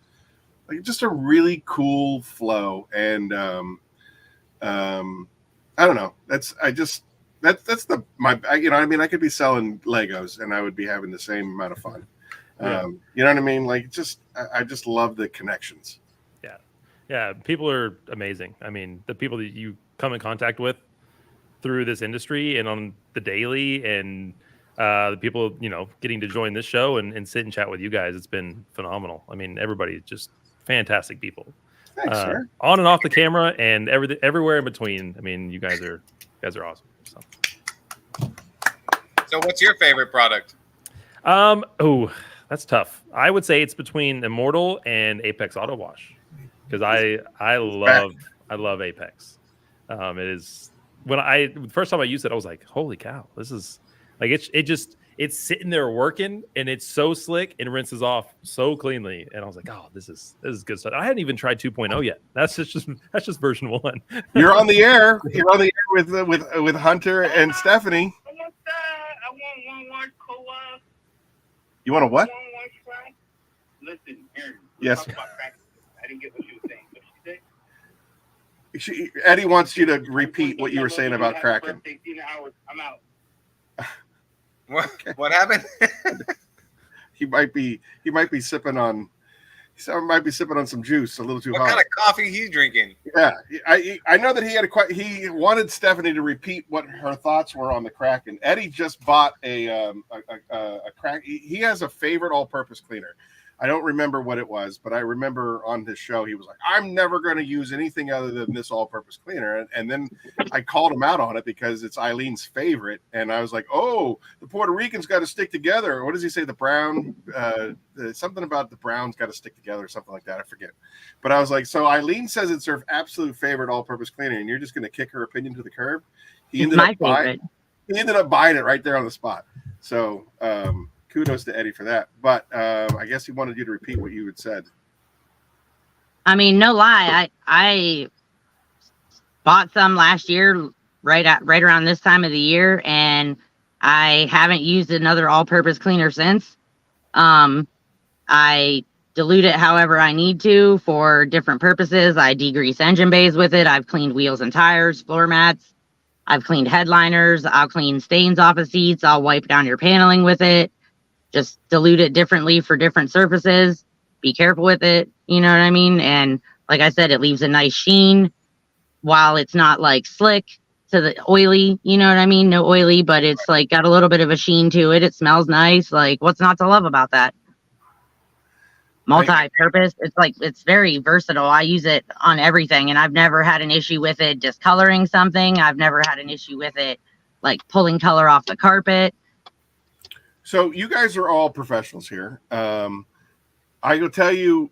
A: like just a really cool flow. And I don't know. That's you know, I mean, I could be selling Legos and I would be having the same amount of fun.
E: Yeah.
A: You know what I mean? Like I just love the connections.
E: Yeah. People are amazing. I mean, the people that you come in contact with through this industry and on the daily, and the people, you know, getting to join this show and sit and chat with you guys, it's been phenomenal. I mean, everybody's just fantastic people.
A: Thanks, sir.
E: On and off the camera and everywhere in between. I mean, you guys are awesome.
B: So what's your favorite product?
E: Oh, that's tough. I would say it's between Immortal and Apex Auto Wash because I love Apex. It is when the first time I used it, I was like, holy cow, this is like it's sitting there working and it's so slick and rinses off so cleanly. And I was like, oh, this is good stuff. I hadn't even tried 2.0 yet. That's just version 1.
A: You're on the air. You're on the air with Hunter and Stephanie.
D: I want one co-op.
A: You want a what?
D: Listen, Aaron.
A: Yes.
D: I didn't get what you were saying. What she said?
A: Eddie wants you to repeat what you were saying about Kraken.
D: I'm out.
B: What happened?
A: He might be sipping on some juice a little too hot.
B: What kind of coffee he's drinking?
A: Yeah, I know that he wanted Stephanie to repeat what her thoughts were on the Kraken. Eddie just bought a Kraken. He has a favorite all-purpose cleaner. I don't remember what it was, but I remember on his show he was like, "I'm never going to use anything other than this all-purpose cleaner." And then I called him out on it because it's Eileen's favorite, and I was like, "Oh, the Puerto Ricans got to stick together." What does he say? The brown, something about the Browns got to stick together, or something like that. I forget. But I was like, "So Eileen says it's her absolute favorite all-purpose cleaner, and you're just going to kick her opinion to the curb?" He ended up buying it right there on the spot. So. Kudos to Eddie for that. But I guess he wanted you to repeat what you had said.
C: I mean, no lie. I bought some last year, right around this time of the year, and I haven't used another all-purpose cleaner since. I dilute it however I need to for different purposes. I degrease engine bays with it. I've cleaned wheels and tires, floor mats. I've cleaned headliners. I'll clean stains off of seats. I'll wipe down your paneling with it. Just dilute it differently for different surfaces. Be careful with it. You know what I mean? And like I said, it leaves a nice sheen while it's not like slick to the oily. You know what I mean? No oily, but it's like got a little bit of a sheen to it. It smells nice. Like, what's not to love about that? Multi-purpose. It's very versatile. I use it on everything, and I've never had an issue with it discoloring something. I've never had an issue with it like pulling color off the carpet.
A: So you guys are all professionals here. I will tell you,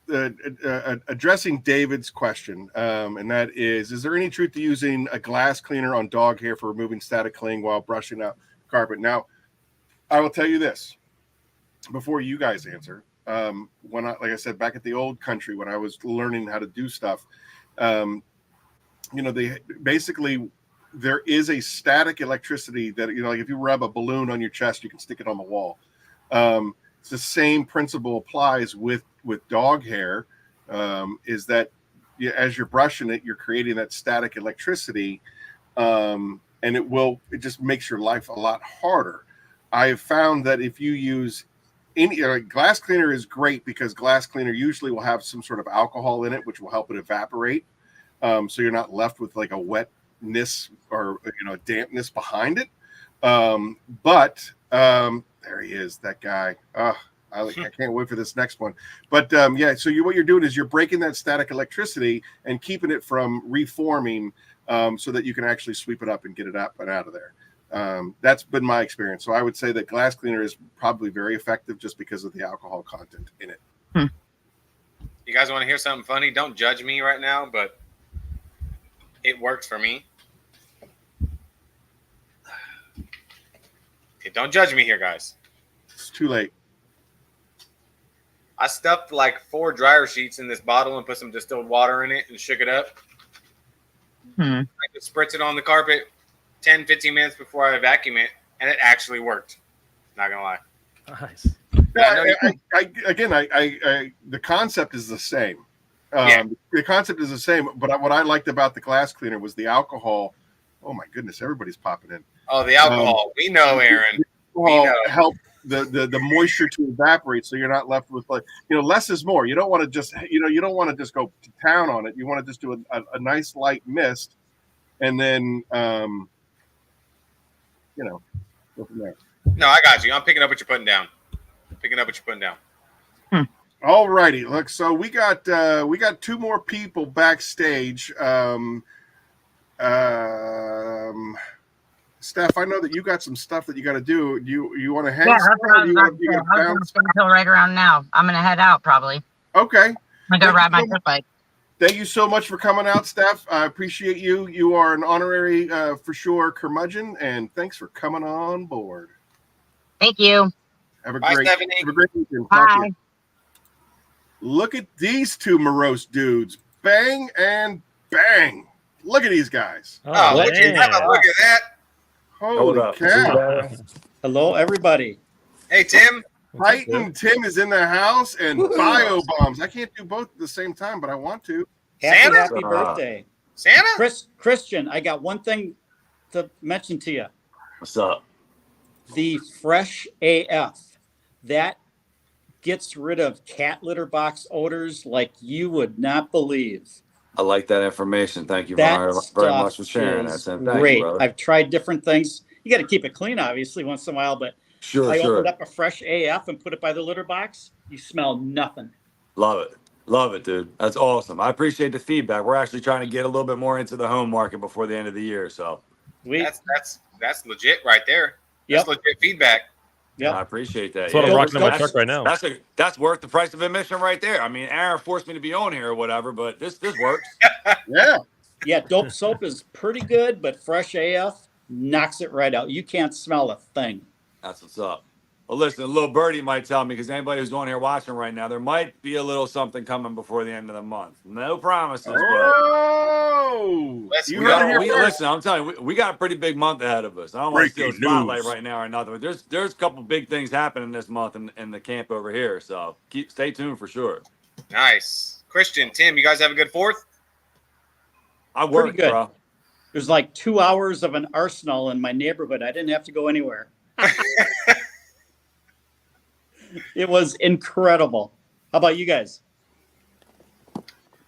A: addressing David's question, and that is there any truth to using a glass cleaner on dog hair for removing static cling while brushing out carpet? Now, I will tell you this before you guys answer. When like I said, back at the old country, when I was learning how to do stuff, basically there is a static electricity that, like if you rub a balloon on your chest, you can stick it on the wall. It's the same principle applies with dog hair, is that as you're brushing it, you're creating that static electricity, and it just makes your life a lot harder. I have found that if you use any glass cleaner is great because glass cleaner usually will have some sort of alcohol in it, which will help it evaporate. So you're not left with like a wetness or dampness behind it. But there he is, that guy. I can't wait for this next one. But so what you're doing is you're breaking that static electricity and keeping it from reforming, so that you can actually sweep it up and get it up and out of there. That's been my experience. So I would say that glass cleaner is probably very effective just because of the alcohol content in it.
B: You guys want to hear something funny? Don't judge me right now, but it works for me. Okay, don't judge me here, guys.
A: It's too late.
B: I stuffed like 4 dryer sheets in this bottle and put some distilled water in it and shook it up. I just spritz it on the carpet 10, 15 minutes before I vacuum it, and it actually worked. Not gonna lie.
E: Nice.
A: The concept is the same. The concept is the same, but what I liked about the glass cleaner was the alcohol. Oh my goodness, everybody's popping in.
B: Oh, the alcohol. We know, Aaron.
A: We know. Help the moisture to evaporate, so you're not left with less is more. You don't want to just you don't want to just go to town on it. You want to just do a nice light mist, and then go from there.
B: No, I got you. I'm picking up what you're putting down.
A: All righty. Look, so we got 2 more people backstage. Steph, I know that you got some stuff that you got to do. You want to hang?
C: Yeah, that's what I was about to say.
A: You
C: I was
A: gotta
C: going to
A: bounce?
C: stay until right around now. I'm going to head out probably.
A: Okay.
C: I'm going to go ride my dirt bike.
A: Thank you so much for coming out, Steph. I appreciate you. You are an honorary, for sure, curmudgeon, and thanks for coming on board.
C: Thank you.
A: Have a
B: Bye,
A: great weekend. Talk to you.
C: Bye.
A: Look at these two morose dudes. Bang and bang. Look at these guys.
B: Oh, look at that.
A: Holy cow.
F: Hello, everybody.
B: Hey, Tim.
A: Titan Tim is in the house, and bio bombs. I can't do both at the same time, but I want to.
F: Happy birthday.
B: Santa?
F: Christian, I got one thing to mention to you.
G: What's up?
F: The Fresh AF. That gets rid of cat litter box odors like you would not believe.
G: I like that information. Thank you
F: That
G: very much for sharing that.
F: is
G: Tim. Thank
F: great.
G: you, brother.
F: I've tried different things. You got to keep it clean, obviously, once in a while, but
G: Sure.
F: opened up a Fresh AF and put it by the litter box. You smell nothing.
G: Love it. Love it, dude. That's awesome. I appreciate the feedback. We're actually trying to get a little bit more into the home market before the end of the year. So
B: That's legit right there. That's legit feedback.
F: Yeah,
G: I appreciate that.
E: That's what I'm rocking on my truck right now.
G: That's worth the price of admission right there. I mean, Aaron forced me to be on here or whatever, but this works.
F: Yeah, Dope Soap is pretty good, but Fresh AF knocks it right out. You can't smell a thing.
G: That's what's up. Well, listen, a little birdie might tell me, because anybody who's on here watching right now, there might be a little something coming before the end of the month. No promises, but listen, I'm telling you, we got a pretty big month ahead of us. I don't want to steal the spotlight right now or nothing, but there's a couple big things happening this month in the camp over here. So stay tuned for sure.
B: Nice. Christian, Tim, you guys have a good 4th?
G: I worked,
F: good.
G: bro.
F: There's like 2 hours of an arsenal in my neighborhood. I didn't have to go anywhere. It was incredible. How about you guys?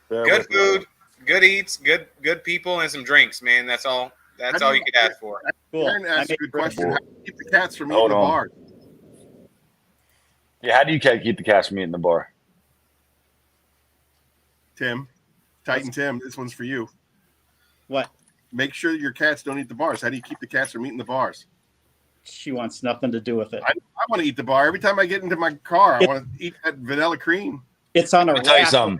B: Good food, good eats, good people, and some drinks, man. That's all you could ask for.
F: Cool.
A: Aaron asked a good question. How do you keep the cats from eating the bar?
H: Yeah, how do you keep the cats from eating the bar?
A: Tim, Titan Tim, this one's for you.
F: What?
A: Make sure your cats don't eat the bars. How do you keep the cats from eating the bars?
F: She wants nothing to do with it.
A: I want to eat the bar. Every time I get into my car, I want to eat that vanilla cream.
F: It's on a
H: I'll tell you something.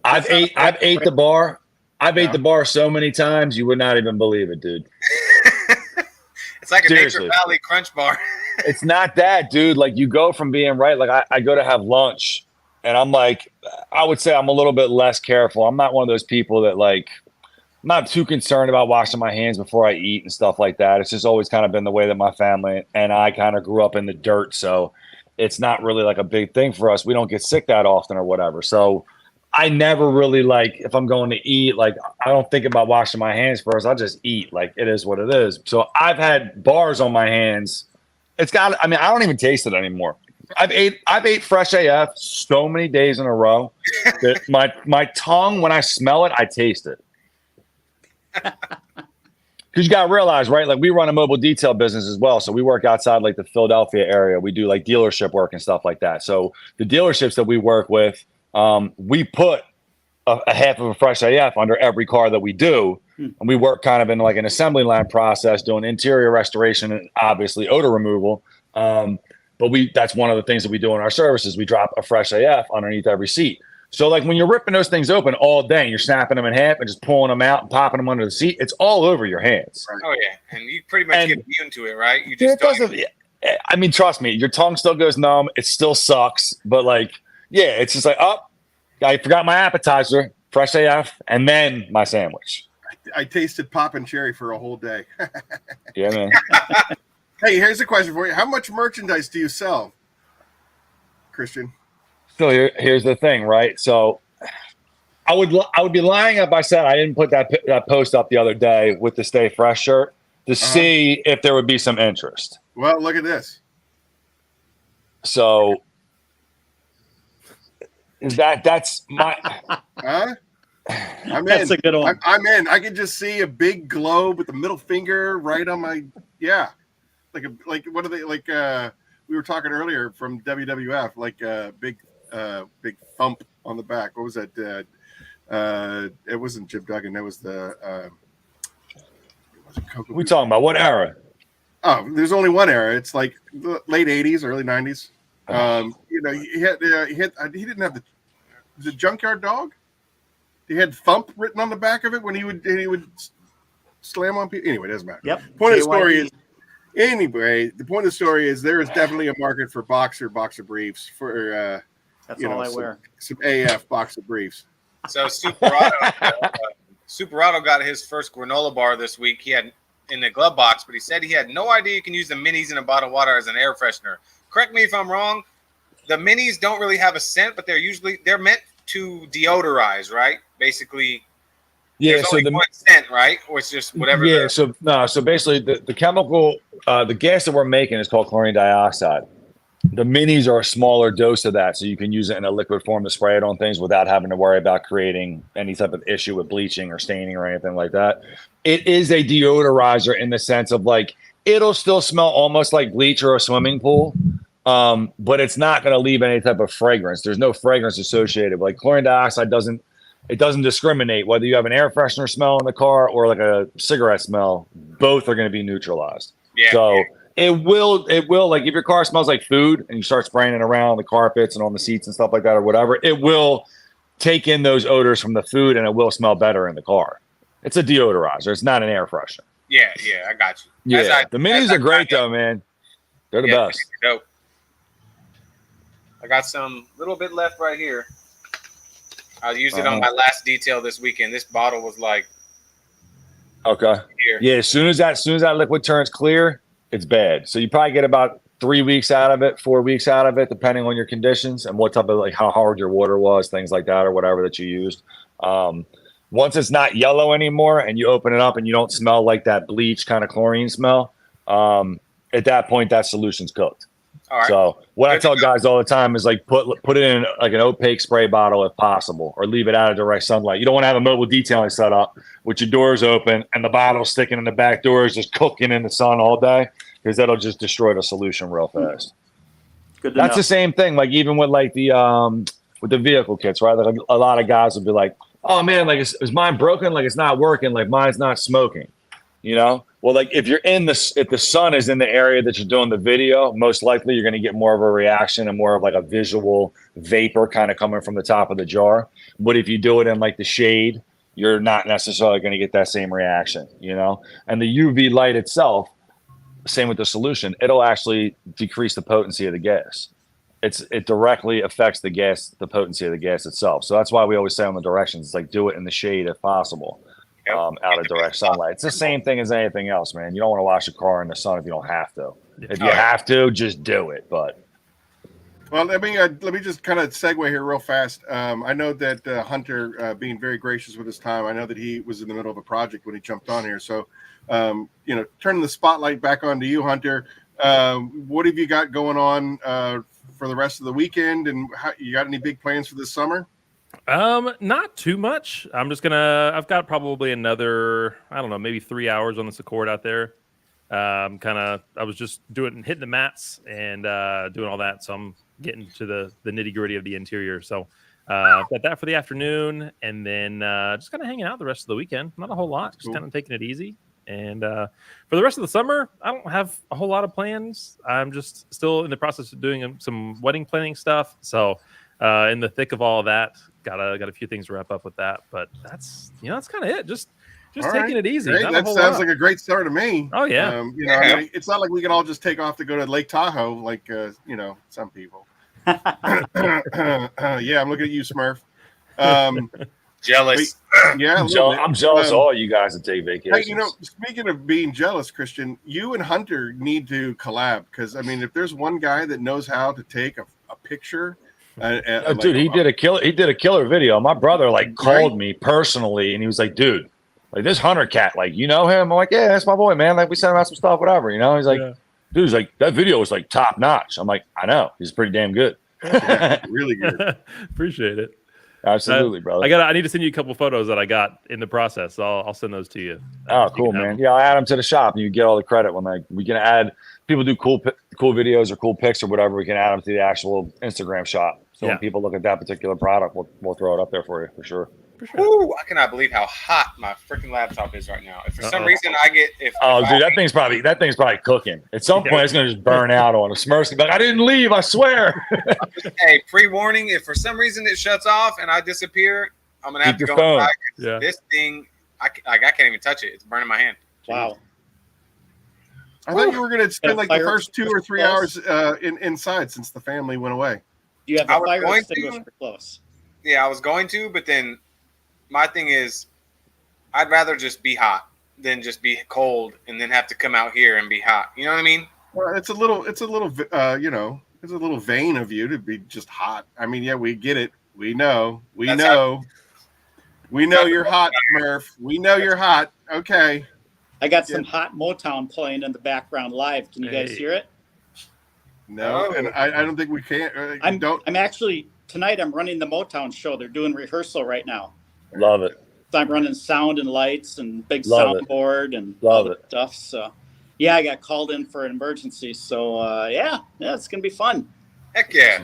H: I've ate the bar. I've ate the bar so many times you would not even believe it, dude.
B: It's like a Nature Valley Crunch bar.
H: It's not that, dude. Like, you go from being like I go to have lunch, and I'm like, I would say I'm a little bit less careful. I'm not one of those people that I'm not too concerned about washing my hands before I eat and stuff like that. It's just always kind of been the way that my family and I kind of grew up in the dirt. So it's not really like a big thing for us. We don't get sick that often or whatever. So I never really if I'm going to eat, I don't think about washing my hands first. I just eat. It is what it is. So I've had bars on my hands. I don't even taste it anymore. I've ate Fresh AF so many days in a row that my tongue, when I smell it, I taste it. Because you got to realize, right? We run a mobile detail business as well. So we work outside the Philadelphia area. We do dealership work and stuff like that. So the dealerships that we work with, we put a half of a Fresh AF under every car that we do. And we work kind of in an assembly line process, doing interior restoration and obviously odor removal. But that's one of the things that we do in our services. We drop a Fresh AF underneath every seat. So when you're ripping those things open all day, and you're snapping them in half and just pulling them out and popping them under the seat, it's all over your hands.
B: Oh yeah, and you pretty much get immune to it, right? You just
H: trust me, your tongue still goes numb. It still sucks, but it's just I forgot my appetizer, Fresh AF, and then my sandwich.
A: I tasted pop and cherry for a whole day.
H: Yeah, man.
A: Hey, here's a question for you. How much merchandise do you sell, Christian?
H: So here's the thing, right? So I would be lying if I said I didn't put that post up the other day with the Stay Fresh shirt to see if there would be some interest.
A: Well, look at this.
H: So that's my.
A: Huh? I'm in.
F: That's a good one.
A: I'm in. I can just see a big globe with the middle finger right on my what are they we were talking earlier from WWF, big thump on the back. What was that? It wasn't Jim Duggan. That was the.
H: We talking about what era?
A: Oh, there's only one era. It's like the late '80s, early '90s. You know, he didn't have the Junkyard Dog. He had Thump written on the back of it when he would slam on people. Anyway, it doesn't matter.
F: Yep.
A: Point of the story is, the point of the story is there is definitely a market for boxer briefs for
F: That's all I wear.
A: Some AF boxer briefs.
B: So Superado got his first granola bar this week. He had in the glove box, but he said he had no idea you can use the minis in a bottle of water as an air freshener. Correct me if I'm wrong. The minis don't really have a scent, but they're meant to deodorize, right? Basically,
H: Yeah. So
B: one scent, right? Or it's just whatever.
H: Yeah. So basically, the chemical, the gas that we're making is called chlorine dioxide. The minis are a smaller dose of that, so you can use it in a liquid form to spray it on things without having to worry about creating any type of issue with bleaching or staining or anything like that. It is a deodorizer in the sense of like it'll still smell almost like bleach or a swimming pool, but it's not going to leave any type of fragrance. There's no fragrance associated. Like chlorine dioxide doesn't discriminate whether you have an air freshener smell in the car or like a cigarette smell. Both are going to be neutralized.
B: Yeah.
H: So it will like if your car smells like food and you start spraying it around the carpets and on the seats and stuff like that or whatever, it will take in those odors from the food and it will smell better in the car. It's a deodorizer. It's not an air freshener.
B: Yeah, I got you.
H: Yeah, the minis are great though, man. They're the best.
B: Dope. I got some little bit left right here. I used it on my last detail this weekend. This bottle was like,
H: okay,
B: here.
H: Yeah. As soon as that liquid turns clear, it's bad. So you probably get about 3 weeks out of it, 4 weeks out of it, depending on your conditions and what type of like how hard your water was, things like that, or whatever that you used. Once it's not yellow anymore and you open it up and you don't smell like that bleach kind of chlorine smell, at that point that solution's cooked.
B: All right.
H: So what I tell guys all the time is like put it in like an opaque spray bottle if possible, or leave it out of direct sunlight. You don't want to have a mobile detailing set up with your doors open and the bottle sticking in the back doors just cooking in the sun all day, because that'll just destroy the solution real fast.
F: Good.
H: That's the same thing. Like even with like the vehicle kits, right? Like a lot of guys will be like, "Oh man, like is mine broken? Like it's not working. Like mine's not smoking." You know, well, like if the sun is in the area that you're doing the video, most likely you're going to get more of a reaction and more of like a visual vapor kind of coming from the top of the jar. But if you do it in like the shade, you're not necessarily going to get that same reaction, you know? And the UV light itself, same with the solution, it'll actually decrease the potency of the gas. It directly affects the potency of the gas itself. So that's why we always say on the directions, it's like do it in the shade if possible. Out of direct sunlight. It's the same thing as anything else, man. You don't want to wash your car in the sun if you don't have to. If you have to, just do it. But
A: well, let me just kind of segue here real fast. I know that Hunter being very gracious with his time. I know that he was in the middle of a project when he jumped on here. So, turning the spotlight back onto you, Hunter. What have you got going on for the rest of the weekend, and you got any big plans for this summer?
E: Not too much. I've got probably another, I don't know, maybe 3 hours on this Accord out there. I was just hitting the mats and doing all that. So I'm getting to the nitty gritty of the interior. So got that for the afternoon, and then just kind of hanging out the rest of the weekend. Not a whole lot, just kind of taking it easy. And for the rest of the summer, I don't have a whole lot of plans. I'm just still in the process of doing some wedding planning stuff. So in the thick of all of that, got a few things to wrap up with that, but that's kind of it. Just taking it easy.
A: That sounds like a great start to me.
E: Oh yeah.
A: I mean, it's not like we can all just take off to go to Lake Tahoe, like some people. Yeah, I'm looking at you, Smurf.
B: Jealous.
A: Yeah,
H: I'm jealous of all you guys that take vacations.
A: Hey, speaking of being jealous, Christian, you and Hunter need to collab, because I mean, if there's one guy that knows how to take a picture.
H: Dude, he did a killer video. My brother called me personally and he was like, dude, like this Hunter cat, like, you know him? I'm like, yeah, that's my boy, man. Like we sent him out some stuff, whatever, He's like, dude, he's like, that video was like top notch. I'm like, I know, he's pretty damn good.
A: Really good.
E: Appreciate it.
H: Absolutely, brother.
E: I need to send you a couple photos that I got in the process. So I'll send those to you.
H: Oh, cool, man. Yeah, I'll add them to the shop and you get all the credit when we can add people do cool videos or cool pics or whatever. We can add them to the actual Instagram shop. So when people look at that particular product, we'll throw it up there for you for sure.
E: sure.
B: Ooh, I cannot believe how hot my freaking laptop is right now. If for some reason I get
H: that thing's probably cooking. At some point, it's gonna just burn out on a Smurfs. Like I didn't leave, I swear.
B: Hey, pre-warning: if for some reason it shuts off and I disappear, I'm gonna have to
H: Keep
B: go
H: your phone.
B: inside.
E: Yeah.
B: This thing, I can't even touch it. It's burning my hand.
F: Wow.
A: I thought you were going to spend like the
F: Fire
A: first 2 or 3 hours inside since the family went away.
F: You have
B: I
F: the
B: was
F: fire
B: going
F: extinguisher
B: to.
F: close.
B: Yeah, I was going to, but then my thing is, I'd rather just be hot than just be cold and then have to come out here and be hot. You know what I mean?
A: Well, it's a little, it's a little vain of you to be just hot. I mean, yeah, we get it. We know you're hot, Murph. We know you're hot. Okay.
F: I got some hot Motown playing in the background live. Can you guys hear it?
A: No, and I don't think we can.
F: I'm actually tonight. I'm running the Motown show. They're doing rehearsal right now.
H: Love it.
F: So I'm running sound and lights and big
H: Love it.
F: soundboard and
H: Love
F: all the
H: it.
F: stuff. So yeah, I got called in for an emergency. So yeah, it's gonna be fun.
B: Heck yeah.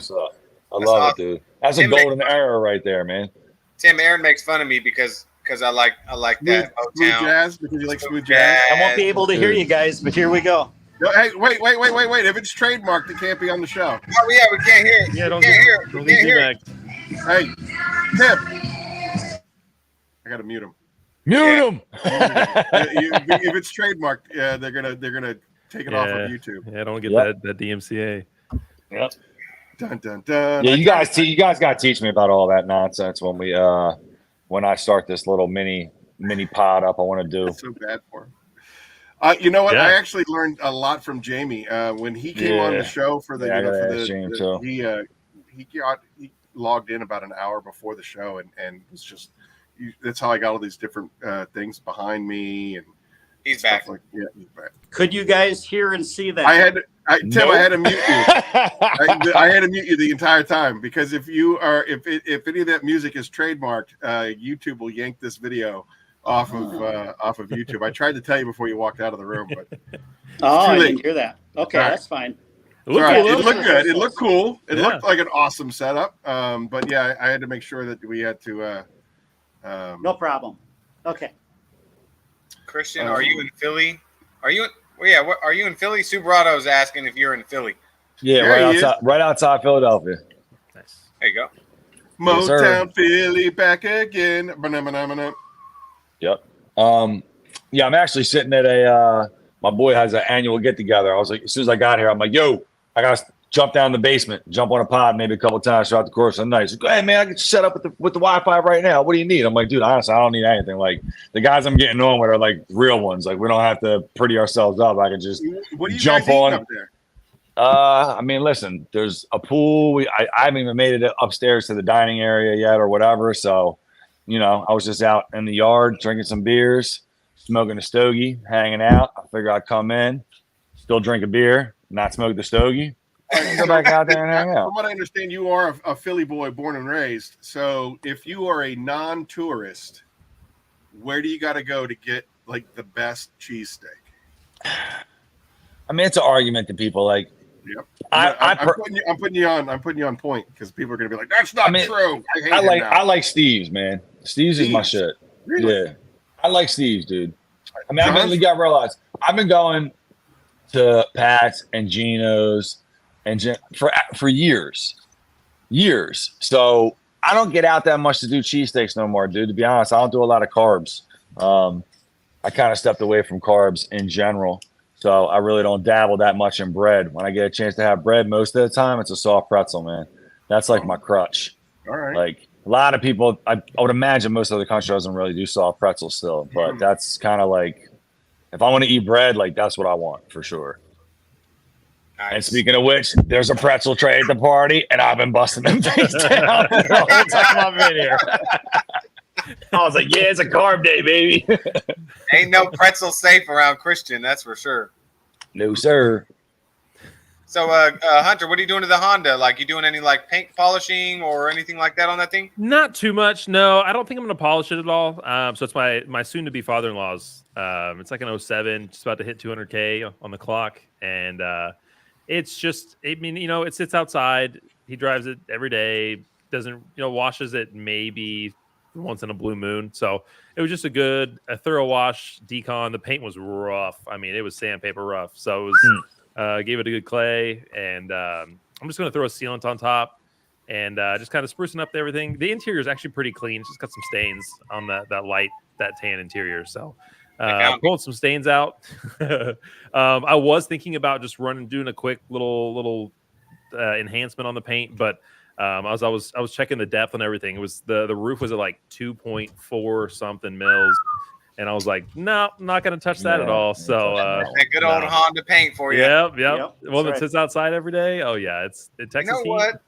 H: I love it, dude. That's a golden era right there, man.
B: Tim, Aaron makes fun of me because I like that
A: smooth
B: Motown.
A: jazz because you like smooth jazz.
F: I won't be able to hear you guys, but here we go.
A: No, hey, wait! If it's trademarked, it can't be on the show.
B: Oh yeah, we can't hear it.
E: Yeah, don't
B: we can't hear it.
E: don't
B: We
E: get
B: can't hear
E: back.
A: Hey, Tim, I gotta mute him.
H: Mute him.
A: If it's trademarked, yeah, they're gonna take it off of YouTube.
E: Yeah, don't get that DMCA.
H: Yep.
A: Dun dun dun.
H: Yeah, you guys got to teach me about all that nonsense when I start this little mini pod up I want to do.
A: That's so bad for him. You know what?
E: Yeah.
A: I actually learned a lot from Jamie when he came on the show for the.
H: Yeah, I gotta
A: for
H: ask Jamie, too.
A: He logged in about an hour before the show and was just. That's how I got all these different things behind me and.
B: He's back.
A: He's back.
F: Could you guys hear and see that?
A: Tim, I had to mute you. I had to mute you the entire time because if any of that music is trademarked, YouTube will yank this video off of YouTube. I tried to tell you before you walked out of the room, but
F: I didn't hear that. Okay,
A: Right.
F: that's fine.
E: It looked
A: Right.
E: cool.
A: It looked good. It looked cool. It
E: Yeah.
A: looked like an awesome setup. But yeah, I had to make sure that we had to.
F: No problem. Okay.
B: Christian, are you in Philly? Are you in Philly? Subrato's asking if you're in Philly.
H: Yeah, right outside Philadelphia.
E: Nice.
B: There you go.
A: Motown Philly back again. Ba-na-ba-na-ba-na.
H: Yep. Yeah, I'm actually sitting at my boy has an annual get together. I was like, as soon as I got here, I'm like, yo, I gotta jump down the basement, jump on a pod maybe a couple of times throughout the course of the night. He's like, go ahead, man, I get you set up with the Wi-Fi right now. What do you need? I'm like, dude, honestly, I don't need anything. Like the guys I'm getting on with are like real ones. Like we don't have to pretty ourselves up. I can just
A: What are you
H: jump
A: guys eating
H: on.
A: up there?
H: I mean, listen, there's a pool. I haven't even made it upstairs to the dining area yet or whatever. So, I was just out in the yard drinking some beers, smoking a stogie, hanging out. I figured I'd come in, still drink a beer, not smoke the stogie. Go back out there and hang out.
A: From what I understand, you are a Philly boy born and raised. So if you are a non-tourist, where do you got to go to get like the best cheesesteak?
H: I mean, it's an argument to people. Like,
A: yep.
H: I'm
A: putting you on point because people are going to be like, "That's not true."
H: I like Steve's, man. Steve's is my shit.
A: Really?
H: Yeah, I like Steve's, dude. I mean, I really got to realize I've been going to Pat's and Gino's and for years. So I don't get out that much to do cheesesteaks no more, dude. To be honest, I don't do a lot of carbs. I kind of stepped away from carbs in general. So I really don't dabble that much in bread. When I get a chance to have bread, most of the time, it's a soft pretzel, man. That's like my crutch.
A: All right.
H: Like a lot of people, I would imagine most of the country doesn't really do soft pretzels still. But that's kind of like, if I want to eat bread, like that's what I want for sure.
B: Nice.
H: And speaking of which, there's a pretzel tray at the party, and I've been busting them things down the whole time I've been here. I was like, yeah, it's a carb day, baby.
B: Ain't no pretzel safe around Christian, that's for sure.
H: No, sir.
B: So, Hunter, what are you doing to the Honda? Like, you doing any like paint polishing or anything like that on that thing?
E: Not too much. No, I don't think I'm going to polish it at all. So it's my soon-to-be father-in-law's. It's like an 07, just about to hit 200K on the clock, and it's just, I mean, it sits outside. He drives it every day. Doesn't, washes it maybe once in a blue moon. So it was just a thorough wash, decon. The paint was rough. I mean, it was sandpaper rough. So it was gave it a good clay, and I'm just going to throw a sealant on top and just kind of sprucing up everything. The interior is actually pretty clean. It's just got some stains on that tan interior. So pulled some stains out. I was thinking about just doing a quick little enhancement on the paint, but I was checking the depth and everything. It was the roof was at like 2.4 something mils, and I was like, no, I'm not going to touch that at all. So
B: that good old Honda paint for you.
E: Yep. One that sits outside every day. Oh yeah, it Texas
B: You know what?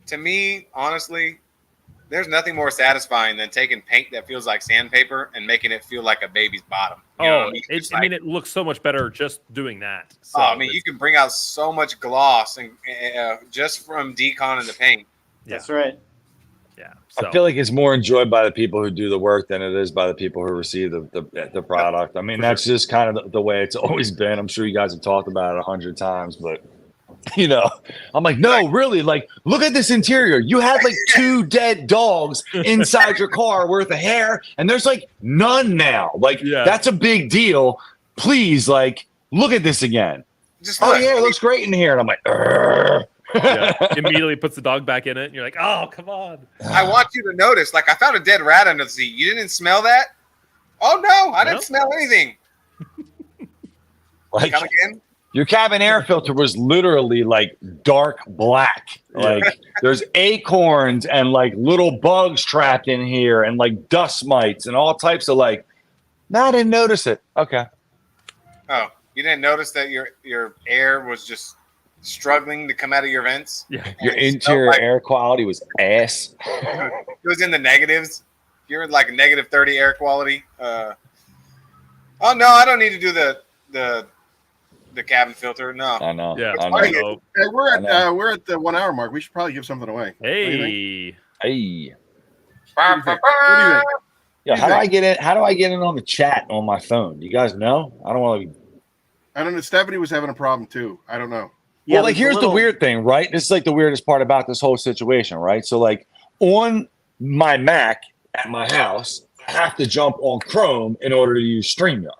B: To me, honestly, there's nothing more satisfying than taking paint that feels like sandpaper and making it feel like a baby's bottom. You know what I mean?
E: It looks so much better just doing that. So
B: you can bring out so much gloss and just from deconning the paint.
E: Yeah.
F: That's right.
E: Yeah.
H: I feel like it's more enjoyed by the people who do the work than it is by the people who receive the product. I mean, that's just kind of the way it's always been. I'm sure you guys have talked about it 100 times, but I'm like, no, really, like, look at this interior. You had like 2 dead dogs inside your car worth of hair, and there's like none now. Like, that's a big deal. Please, like, look at this again. It looks great in here. And I'm like,
E: immediately puts the dog back in it, and you're like, oh, come on.
B: I want you to notice, like, I found a dead rat under the seat. You didn't smell that? Oh no, I didn't smell anything.
H: Like,
B: come again?
H: Your cabin air filter was literally like dark black. Like there's acorns and like little bugs trapped in here and like dust mites and all types of like, no, I didn't notice it. Okay.
B: Oh, you didn't notice that your air was just struggling to come out of your vents?
E: Yeah.
H: Your interior air quality was ass.
B: It was in the negatives. You're like negative 30 air quality. Oh no, I don't need to do the cabin filter. No.
H: I know.
E: Yeah.
H: I know.
A: Hey, we're at the 1 hour mark. We should probably give something away.
E: Hey.
A: What do you think?
H: Yeah, how do I get in on the chat on my phone? Do you guys know? I don't want to be.
A: I don't know. Stephanie was having a problem too. I don't know.
F: Yeah,
H: well, like here's the weird thing, right? This is like the weirdest part about this whole situation, right? So like on my Mac at my house, I have to jump on Chrome in order to use StreamYard.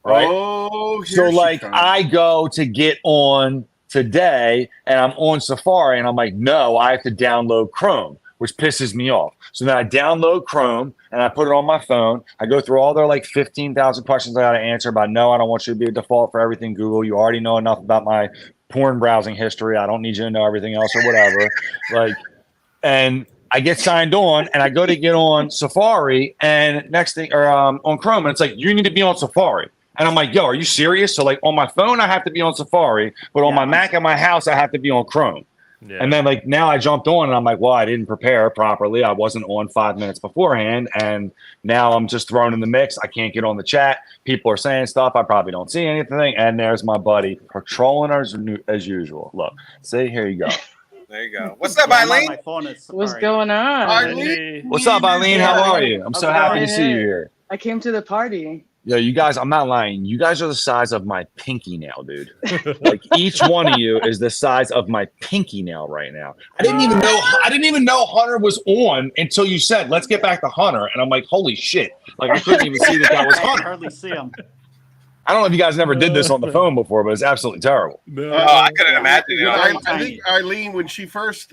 H: Right.
A: Oh,
H: so like I go to get on today and I'm on Safari and I'm like, no, I have to download Chrome, which pisses me off. So then I download Chrome and I put it on my phone. I go through all their like 15,000 questions I got to answer about, no, I don't want you to be a default for everything Google. You already know enough about my porn browsing history. I don't need you to know everything else or whatever. And I get signed on and I go to get on Safari and on Chrome and it's like, you need to be on Safari. And I'm like, yo, are you serious? So like on my phone, I have to be on Safari, but on my Mac at my house, I have to be on Chrome. Yeah. And then like now I jumped on and I'm like, well, I didn't prepare properly. I wasn't on 5 minutes beforehand. And now I'm just thrown in the mix. I can't get on the chat. People are saying stuff. I probably don't see anything. And there's my buddy patrolling as usual. Look, see, here you go.
B: There you go. What's up, Eileen?
F: My phone is
I: What's going on?
A: Eileen?
H: What's up, Eileen? How are you? I'm so happy to see you here.
I: I came to the party.
H: Yo, you guys, I'm not lying. You guys are the size of my pinky nail, dude. Like each one of you is the size of my pinky nail right now. I didn't even know Hunter was on until you said, let's get back to Hunter. And I'm like, holy shit. Like I couldn't even see that was
F: I
H: Hunter.
F: hardly see him.
H: I don't know if you guys never did this on the phone before, but it's absolutely terrible.
B: I couldn't imagine it.
A: I think Eileen, when she first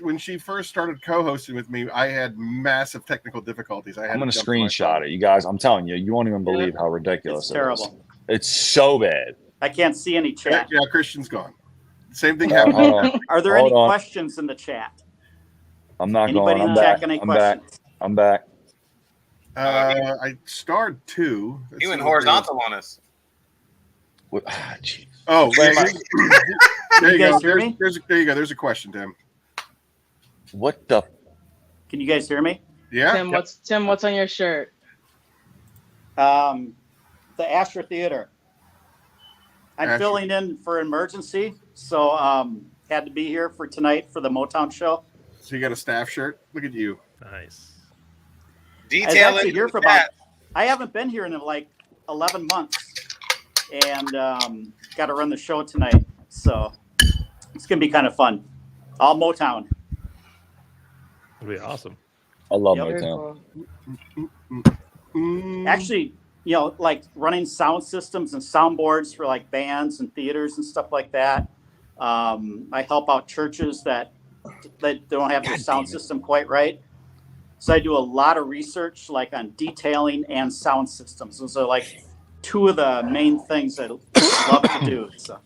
A: started co-hosting with me, I had massive technical difficulties. I'm
H: going to screenshot it, you guys. I'm telling you, you won't even believe how ridiculous
F: It's
H: it
F: terrible.
H: is. It's so bad.
F: I can't see any chat.
A: Yeah, Christian's gone. Same thing happened.
F: Are there any questions in the chat?
H: I'm not
F: Anybody
H: going. I'm
F: in
H: back.
F: chat got any questions?
H: I'm back.
A: I starred 2.
B: He went horizontal on us.
A: Oh, there you go.
F: Hear me?
A: There you go. There's a question, Tim.
H: What the?
F: Can you guys hear me?
A: Yeah.
I: Tim, what's on your shirt?
F: The Astra Theater. I'm filling in for emergency, so had to be here for tonight for the Motown show.
A: So you got a staff shirt? Look at you.
E: Nice.
B: Detail
F: I here for about. I haven't been here in like 11 months. And got to run the show tonight, so it's gonna be kind of fun. All Motown.
E: It'll be awesome.
H: I love
F: Yep.
I: Very
H: Motown.
I: cool.
F: Actually, like running sound systems and soundboards for like bands and theaters and stuff like that. I help out churches that don't have their sound system quite right. So I do a lot of research like on detailing and sound systems. Those are like two of the main things I love to do. So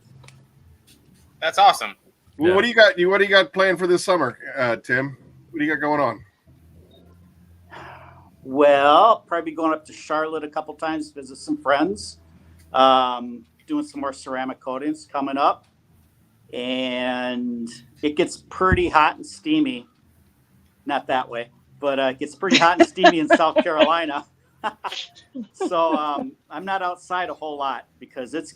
B: That's awesome.
A: Well,
E: Yeah.
A: what do you got? What do you got planned for this summer, Tim? What do you got going on?
F: well, probably going up to Charlotte a couple times, visit some friends. Doing some more ceramic coatings coming up. And it gets pretty hot and steamy. Not that way, but it gets pretty hot and steamy in South Carolina. So I'm not outside a whole lot because it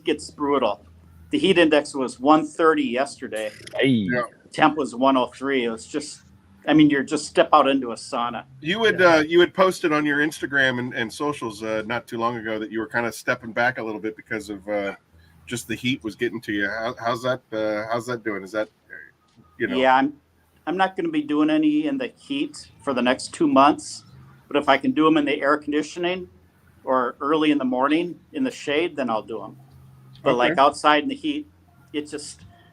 F: gets brutal. The heat index was 130 yesterday.
H: Hey.
A: Yeah.
F: Temp was 103. It was just, you just step out into a sauna.
A: You had posted on your Instagram and socials not too long ago that you were kind of stepping back a little bit because of just the heat was getting to you. How's that doing? Is that
F: Yeah, I'm not going to be doing any in the heat for the next 2 months, but if I can do them in the air conditioning or early in the morning in the shade, then I'll do them. But like outside in the heat, I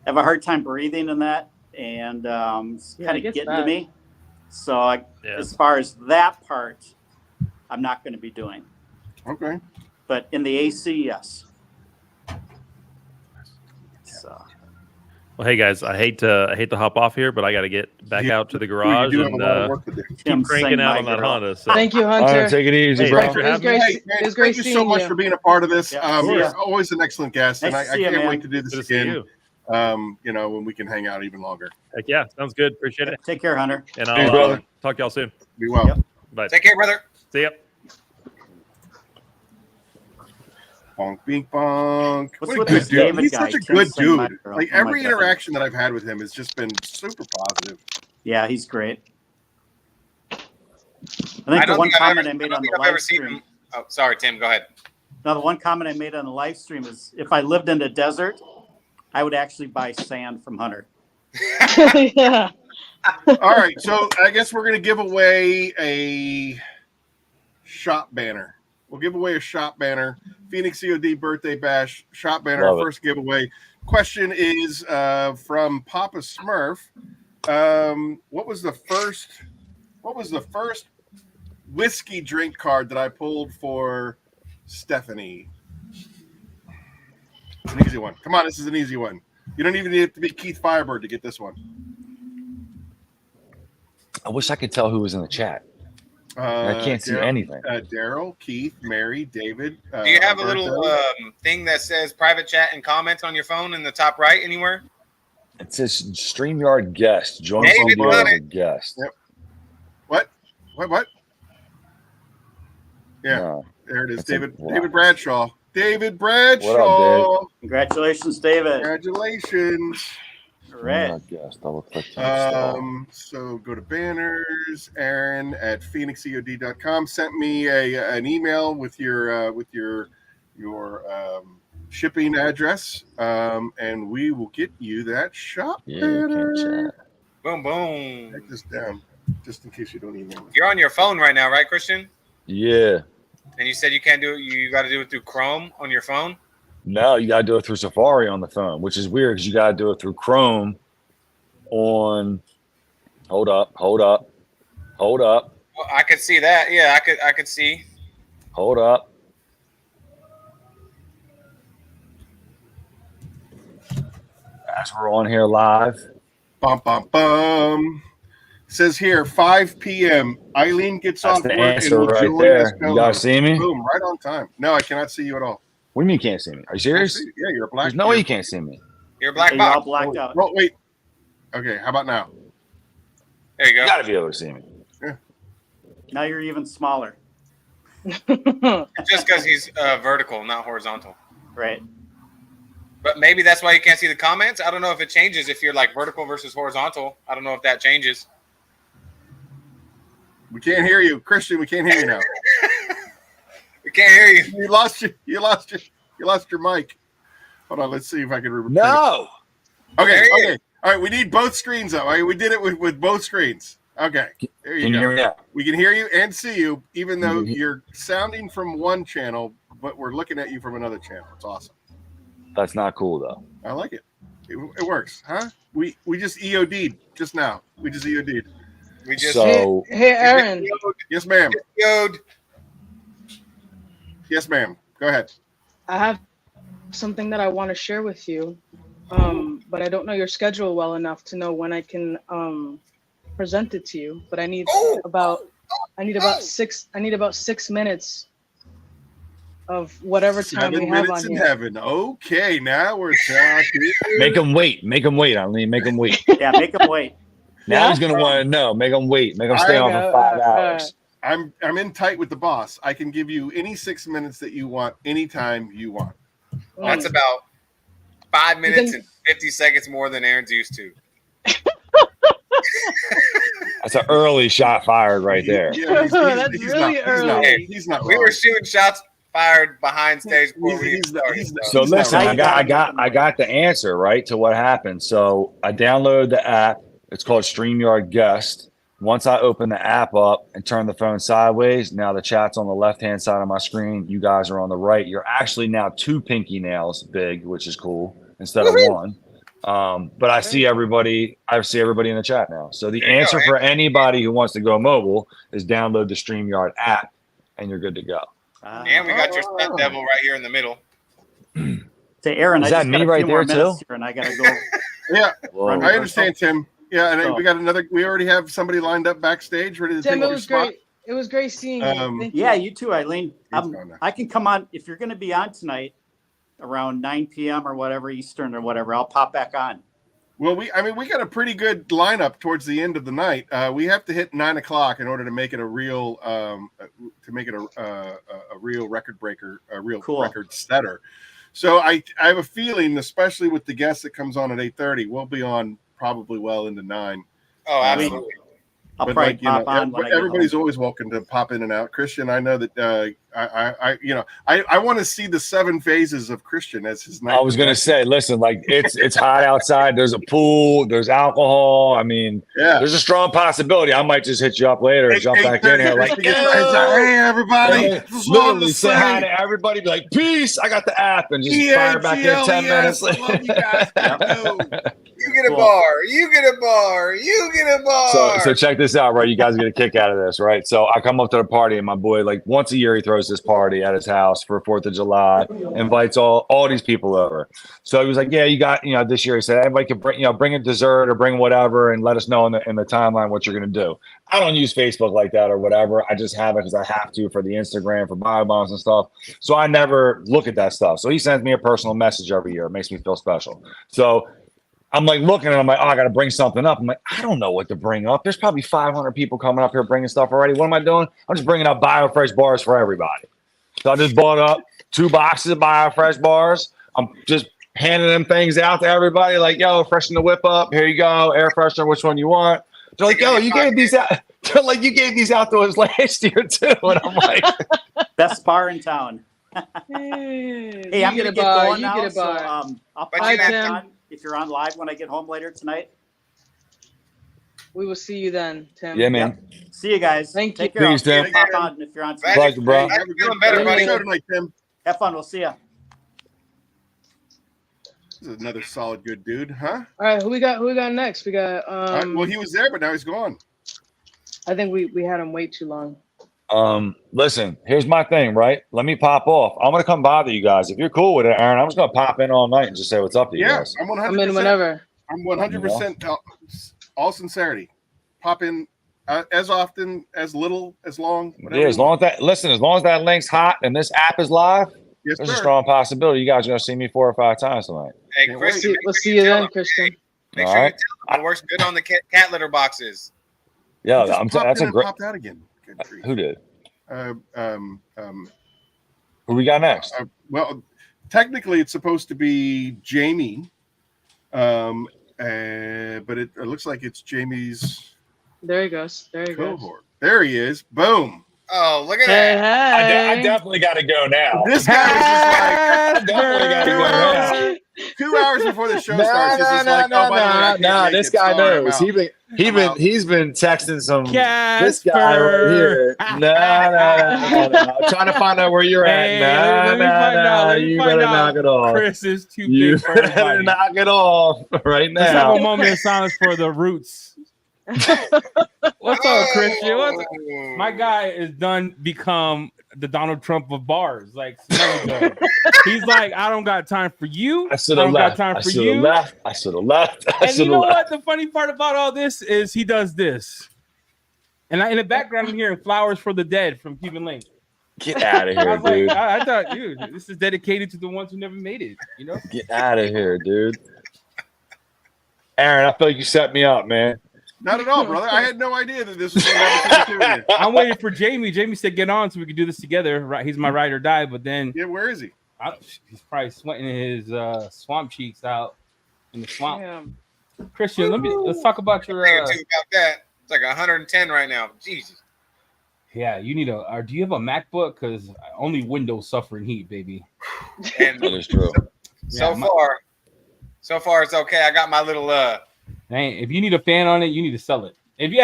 F: have a hard time breathing in that, and it's kind of getting to me. So as far as that part, I'm not going to be doing.
A: Okay.
F: But in the AC, yes. So.
E: Well, hey guys, I hate to hop off here, but I got to get back out to the garage
A: You do have
E: and
A: a lot of work to do.
E: keep cranking out on that Honda. So.
I: Thank you,
H: All
I: Hunter.
H: right, take it easy,
E: Hey,
H: bro.
E: thanks for having me.
A: Hey, man,
I: It was great
A: thank you so
I: seeing
A: much
I: you.
A: for being a part of this.
F: Yeah,
A: You're always an excellent guest, and
F: Nice
A: I
F: to see you,
A: can't
F: man.
A: wait to do this
E: Good to see
A: again.
E: you.
A: When we can hang out even longer.
E: Heck yeah, sounds good. Appreciate it.
F: Take care, Hunter.
E: And
H: Hey,
E: I'll
H: brother.
E: talk to y'all soon.
A: Be well.
F: Yep.
E: Bye.
B: Take care, brother.
E: See ya.
A: Bonk, bink, bonk.
F: What's
A: What a
F: with
A: good
F: this
A: dude.
F: David
A: He's
F: guy?
A: such a
F: Tim
A: good
F: saying my
A: dude.
F: girl.
A: Like
F: Oh my
A: every
F: God.
A: interaction that I've had with him has just been super positive.
F: Yeah, he's great. I
B: I
F: think the
B: don't
F: one
B: think I've
F: comment
B: ever,
F: I made
B: I
F: on
B: don't think
F: the
B: I've ever
F: live
B: seen
F: stream.
B: him. Oh, sorry, Tim. Go ahead.
F: Now, the one comment I made on the live stream is if I lived in the desert, I would actually buy sand from Hunter.
I: Yeah.
A: All right, so I guess we're gonna give away a shop banner. We'll give away a shop banner. Phoenix EOD birthday bash shop banner.
H: Love
A: Our
H: it.
A: first giveaway. Question is from Papa Smurf. What was the first whiskey drink card that I pulled for Stephanie? It's an easy one. Come on, this is an easy one. You don't even need to be Keith Firebird to get this one.
H: I wish I could tell who was in the chat. I can't see anything.
A: Daryl, Keith, Mary, David.
B: Do you have a
A: Alberto.
B: little thing that says private chat and comments on your phone in the top right anywhere?
H: It says StreamYard guest. Join
B: David
H: studio
B: got
H: as a
B: it.
H: guest.
A: Yep. What? Yeah,
H: No.
A: there it is.
H: That's a
A: David
H: lot.
A: David Bradshaw. David Bradshaw.
H: What up,
F: Congratulations, David.
A: Congratulations.
F: All right.
H: StreamYard guest. Double click to install.
A: So go to banners. Aaron at phoenixeod.com sent me an email with your shipping address, and we will get you that shop
H: Yeah, you
A: banner.
H: can't chat.
B: Boom, boom.
A: Write this down just in case you don't email it.
B: You're on your phone right now, right, Christian?
H: Yeah.
B: And you said you can't do it. You got to do it through Chrome on your phone.
H: No, you gotta do it through Safari on the phone, which is weird because you gotta do it through Chrome on. Hold up.
B: Well, I could see that. Yeah, I could see.
H: Hold up. As we're on here live.
A: Bum, bum, bum. Says here, 5 p.m. Eileen gets
H: That's
A: off
H: the
A: work
H: answer
A: and will
H: right
A: join
H: there.
A: us.
H: You guys see me?
A: Boom, right on time. No, I cannot see you at all.
H: What do you mean you can't see me? Are you serious?
A: Yeah, you're a black.
H: There's no way you can't see me.
B: You're a black
F: You're all
B: box.
F: blacked out.
A: Oh, wait. Okay, how about now?
B: There you
H: You
B: go.
H: gotta be able to see me.
F: Now you're even smaller.
B: Just because he's vertical, not horizontal.
F: Right.
B: But maybe that's why you can't see the comments. I don't know if it changes if you're like vertical versus horizontal. I don't know if that changes.
A: We can't hear you, Christian. We can't hear you now.
B: We can't hear you.
A: You lost your mic. Hold on, let's see if I can remember.
H: No.
A: Okay.
B: There he
A: Okay. All right. We need both screens up. All right, we did it with both screens. Okay. There you
H: Can you
A: go.
H: hear me now?
A: We can hear you and see you, even though you're sounding from one channel, but we're looking at you from another channel. It's awesome.
H: That's not cool though.
A: I like it. It works, huh? We just EOD'd just now. We just EOD'd.
B: We just
H: So
I: Hey, Aaron.
A: Yes, ma'am.
B: EO'd.
A: Yes, ma'am. Go ahead.
I: I have something that I want to share with you, but I don't know your schedule well enough to know when I can present it to you. But I need about 6 minutes of whatever time
A: 7
I: we have
A: minutes
I: on
A: in
I: here.
A: heaven. Okay, now we're talking.
H: make them wait. Make them wait. Eileen, make them wait.
F: Yeah, make them wait.
H: Now
I: Yeah?
H: he's gonna want to know. Make them wait. Make them stay on for 5 hours.
A: I'm in tight with the boss. I can give you any 6 minutes that you want, anytime you want.
B: That's about 5 minutes and 50 seconds more than Aaron's used to.
H: That's an early shot fired right there.
A: Yeah,
I: That's really early.
A: He's not
B: We
A: wrong.
B: were shooting shots fired behind stage before we
A: He's not-
B: started.
A: he's not-
H: So
A: he's not
H: listen,
A: wrong.
H: I got the answer right to what happened. So I downloaded the app. It's called StreamYard Guest. Once I open the app up and turn the phone sideways, now the chat's on the left-hand side of my screen. You guys are on the right. You're actually now 2 pinky nails big, which is cool, instead of 1. But I see everybody. I see everybody in the chat now. So the answer for anybody who wants to go mobile is download the StreamYard app, and you're good to go.
B: And we got your stunt devil right here in the middle.
F: Say, Aaron,
H: Is
F: I
H: that
F: just got
H: me
F: a
H: right
F: few more
H: there,
F: minutes
H: too?
F: here, and I gotta go.
A: Yeah,
H: Whoa.
F: Run
A: I understand, Tim. Yeah, and
F: So-
A: we got another. We already have somebody lined up backstage, ready to
I: Tim,
A: take
I: it
A: your
I: was
A: spot.
I: great. It was great seeing you. Thank
F: Yeah,
I: you.
F: you too, Eileen.
A: He's gone now.
F: I can come on if you're going to be on tonight around 9 p.m. or whatever Eastern or whatever. I'll pop back on.
A: Well, we got a pretty good lineup towards the end of the night. We have to hit 9 o'clock in order to make it a real a real record breaker, a real
F: Cool.
A: record setter. So I have a feeling, especially with the guest that comes on at 8:30, we'll be on probably well into 9.
B: Oh, absolutely.
F: I'll
A: But
F: probably
A: like, you know,
F: pop on when I get
A: everybody's
F: home.
A: always welcome to pop in and out. Christian, I know that I want to see the 7 phases of Christian as his night.
H: I was gonna say, listen, like it's hot outside. There's a pool. There's alcohol. I mean,
A: Yeah.
H: there's a strong possibility I might just hit you up later and jump back in here. Like,
A: hey everybody,
H: Hey, literally say hi to everybody. Be like, peace. I got the app, and just fire back in 10 minutes.
A: I love you guys.
B: You get a
F: Cool.
B: bar. You get a bar. You get a bar.
H: So check this out, right? You guys get a kick out of this, right? So I come up to the party, and my boy, like once a year, he throws this party at his house for 4th of July, invites all these people over. So he was like, yeah, you got, this year he said, everybody can bring a dessert or bring whatever and let us know in the timeline what you're going to do. I don't use Facebook like that or whatever. I just have it because I have to for the Instagram, for bio bombs and stuff. So I never look at that stuff. So he sends me a personal message every year. It makes me feel special. So I'm like looking and I'm like, oh, I got to bring something up. I'm like, I don't know what to bring up. There's probably 500 people coming up here bringing stuff already. What am I doing? I'm just bringing up BioFresh bars for everybody. So I just bought up 2 boxes of BioFresh bars. I'm just handing them things out to everybody like, yo, freshen the whip up. Here you go. Air freshener. Which one you want? They're like, yo, you gave these out. They're like, you gave these out to us last year too. And I'm like,
F: Best bar in town.
I: Hey,
F: Hey, I'm
I: you
F: gonna
I: get
F: get
I: a bar.
F: going
I: You
F: now.
I: get a
F: So
I: bar.
F: I'll
B: But
F: pop
B: you
F: back
I: Tim.
F: on if you're on live when I get home later tonight.
I: We will see you then, Tim.
H: yeah, man.
F: See you guys.
I: Thank
F: Take
I: you.
F: care.
H: Peace,
F: I'll
H: Tim.
F: pop on if you're on.
B: Magic,
H: Pleasure, bro.
B: Magic feeling better, buddy.
A: Show tonight, Tim.
F: Have fun. We'll see you.
A: This is another solid good dude, huh?
I: All right, who we got? Who we got next? We got.
A: Well, he was there, but now he's gone.
I: I think we had him wait too long.
H: Listen, here's my thing, right? Let me pop off. I'm gonna come bother you guys. If you're cool with it, Aaron, I'm just gonna pop in all night and just say what's up to you
A: Yeah,
H: guys.
A: I'm 100%.
I: I'm in whenever.
A: I'm 100% all sincerity. Pop in as often, as little, as long. whatever
H: Yeah, as
A: you
H: long
A: want.
H: as as long as that link's hot and this app is live,
A: Yes,
H: there's a
A: sir.
H: strong possibility you guys are gonna see me 4 or 5 times tonight.
B: Hey,
A: Can't
B: Christian,
I: We'll see you then, Christian.
B: Make
H: All
B: sure you
H: right.
B: tell them it works good on the cat litter boxes.
H: Yeah,
A: Just popped
H: that's
A: in
H: a
A: and
H: great.
A: popped out again. Good grief.
H: Who did?
A: Who
H: Who we got next?
A: well, technically, it's supposed to be Jamie, but it looks like it's Jamie's
I: There he goes. There he goes.
A: cohort. There he is. Boom.
B: Oh, look at
I: Hey,
B: that.
I: hey.
H: I definitely got to go now.
A: This guy was just like,
H: I definitely got to go now.
A: 2 hours before the show starts, this is like, oh, by the way, I can't make
H: this
A: it.
H: guy
A: Sorry, I'm
H: knows.
A: out.
H: He's been texting some.
E: Casper.
H: This guy right here. No. Trying to find out where you're at.
E: Hey, let me find out. Let me
H: You
E: find
H: better
E: out.
H: knock it off.
E: Chris is too
H: You
E: big for
H: better
E: everybody.
H: knock it off right
E: Let's have
H: now.
E: a moment of silence for the Roots. What's up, Christian? What's up? My guy is done become the Donald Trump of bars. Like, he's like, I don't got time for you.
H: I should have left. I should have left. I should have left.
E: And you know what? The funny part about all this is he does this. And in the background, I'm hearing Flowers for the Dead from Cuban Link.
H: Get out of here, dude.
E: I thought, dude, this is dedicated to the ones who never made it. You know?
H: Get out of here, dude. Aaron, I feel like you set me up, man.
A: Not at all, brother. I had no idea that this was going to happen.
E: I'm waiting for Jamie. Jamie said, get on so we can do this together. Right? He's my ride or die. But then,
A: yeah, where is he?
E: He's probably sweating his swamp cheeks out in the swamp.
I: Damn.
E: Christian, let's talk about your.
B: About that. It's like 110 right now. Jesus.
E: Yeah, you need do you have a MacBook? Because only Windows suffering heat, baby.
B: And
H: that is true.
B: So far it's okay. I got my little
E: if you need a fan on it, you need to sell it. If you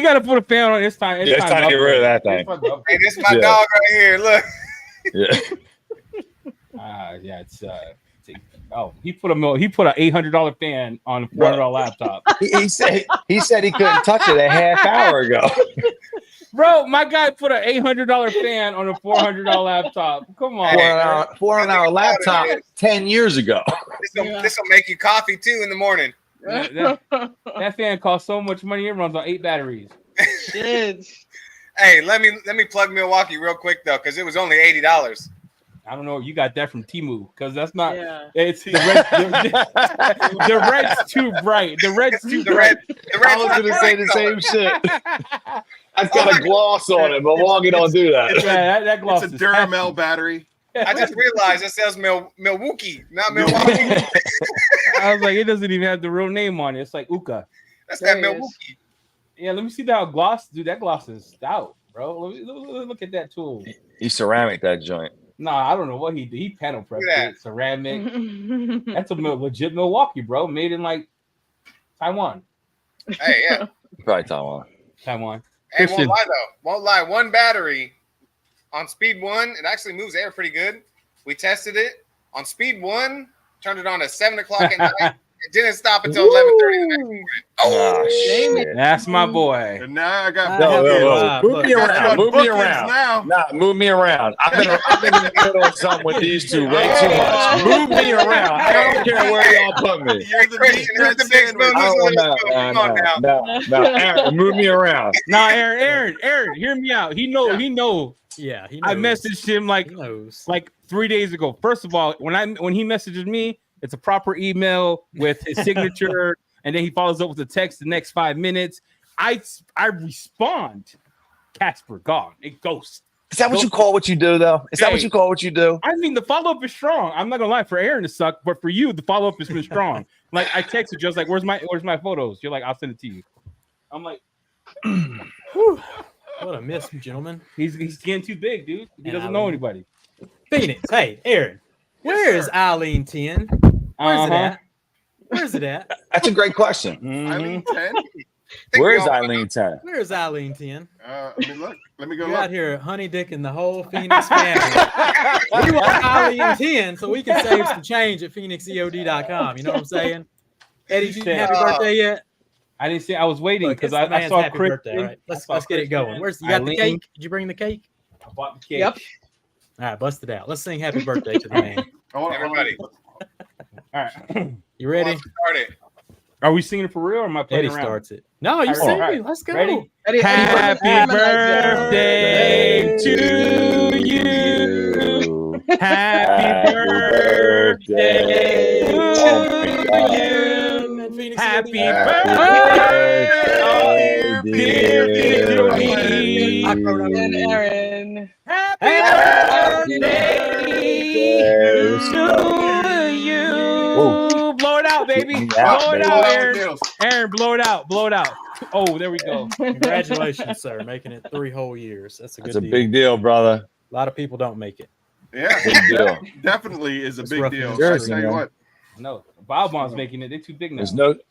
E: got to put a fan on it, it's time. It's time
H: to get rid of that thing.
B: Hey, this is my dog right here. Look.
H: Yeah.
E: It's he put an $800 fan on a $400 laptop.
H: He said he couldn't touch it a half hour ago.
E: Bro, my guy put an $800 fan on a $400 laptop. Come on,
H: $400 laptop 10 years ago.
B: This will make you coffee too in the morning.
E: That fan costs so much money. It runs on 8 batteries.
I: Shit.
B: Hey, let me plug Milwaukee real quick though, because it was only $80.
E: I don't know. You got that from Temu because that's not.
I: Yeah.
E: It's the red's too bright. The red's too bright.
H: I was gonna say the same shit. I've got a gloss on it, but Milwaukee don't do that.
E: That gloss.
A: It's a Duramel battery.
B: I just realized it says Milwaukee, not Milwaukee.
E: I was like, it doesn't even have the real name on it. It's like Uka.
B: That's that Milwaukee.
E: Yeah, let me see that gloss. Dude, that gloss is stout, bro. Look at that tool.
H: He ceramic that joint.
E: Nah, I don't know what he did. He panel prepped it. Ceramic. That's a legit Milwaukee, bro. Made in like Taiwan.
B: Hey, yeah.
H: Probably Taiwan.
B: Hey, won't lie though. Won't lie. One battery on speed 1, it actually moves air pretty good. We tested it on speed 1. Turned it on at 7 o'clock at night. It didn't stop until 11:30 the next morning.
H: Oh shit!
E: That's my boy.
A: And now I got
H: move me around. Move me around.
A: Now.
H: Nah, move me around. I've been in the middle of something with these two way too much. Move me around. I don't care where y'all put me.
B: You're the big spoon.
H: No, Aaron, move me around.
E: Nah, Aaron, hear me out. He know.
J: Yeah, he knows.
E: I messaged him like 3 days ago. First of all, when he messages me, it's a proper email with his signature, and then he follows up with a text the next 5 minutes. I respond. Casper gone. It ghosts.
H: Is that what you call what you do, though? Is that what you call what you do?
E: I mean, the follow up is strong. I'm not gonna lie, for Aaron to suck, but for you, the follow up has been strong. Like I texted just like, "Where's my photos?" You're like, "I'll send it to you." I'm like,
J: what a miss, gentlemen.
E: He's getting too big, dude. He doesn't know anybody.
J: Phoenix, hey, Aaron, where is Eileen 10? Where's it at? Where's it at?
H: That's a great question.
A: Eileen 10?
H: Where's Eileen 10?
J: Where's Eileen 10?
A: Look. Let me go
J: You're
A: look.
J: out here honey dicking the whole Phoenix family. We want Eileen 10 so we can save some change at PhoenixEOD.com. You know what I'm saying? Eddie, did you happy birthday yet?
E: I didn't say I was waiting because I saw
J: happy
E: Chris.
J: Birthday, right? Let's get it going. You got the cake? Did you bring the cake?
E: I bought the cake.
I: Yep.
J: All right, bust it out. Let's sing happy birthday to the man.
B: Everybody.
E: All right.
J: You ready?
B: Start it.
E: Are we singing for real or am I playing
J: Eddie
E: around?
J: starts it. No, you sing it. Let's go.
E: Ready?
I: Eddie,
E: Happy birthday to you. Happy birthday to you. Happy birthday, dear me.
I: and Aaron.
E: Happy birthday to you. Blow it out, baby. Blow it out, Aaron. Aaron, blow it out. Blow it out. Oh, there we go.
J: Congratulations, sir. Making it 3 whole years. That's a good deal.
H: Big deal, brother.
J: A lot of people don't make it.
A: Yeah,
H: Big deal.
A: definitely is a
J: It's
A: big
J: rough
A: deal.
J: in
A: I
J: Jersey,
A: tell you
K: man.
A: what.
K: No, Bob-omb's making it. They're too big now.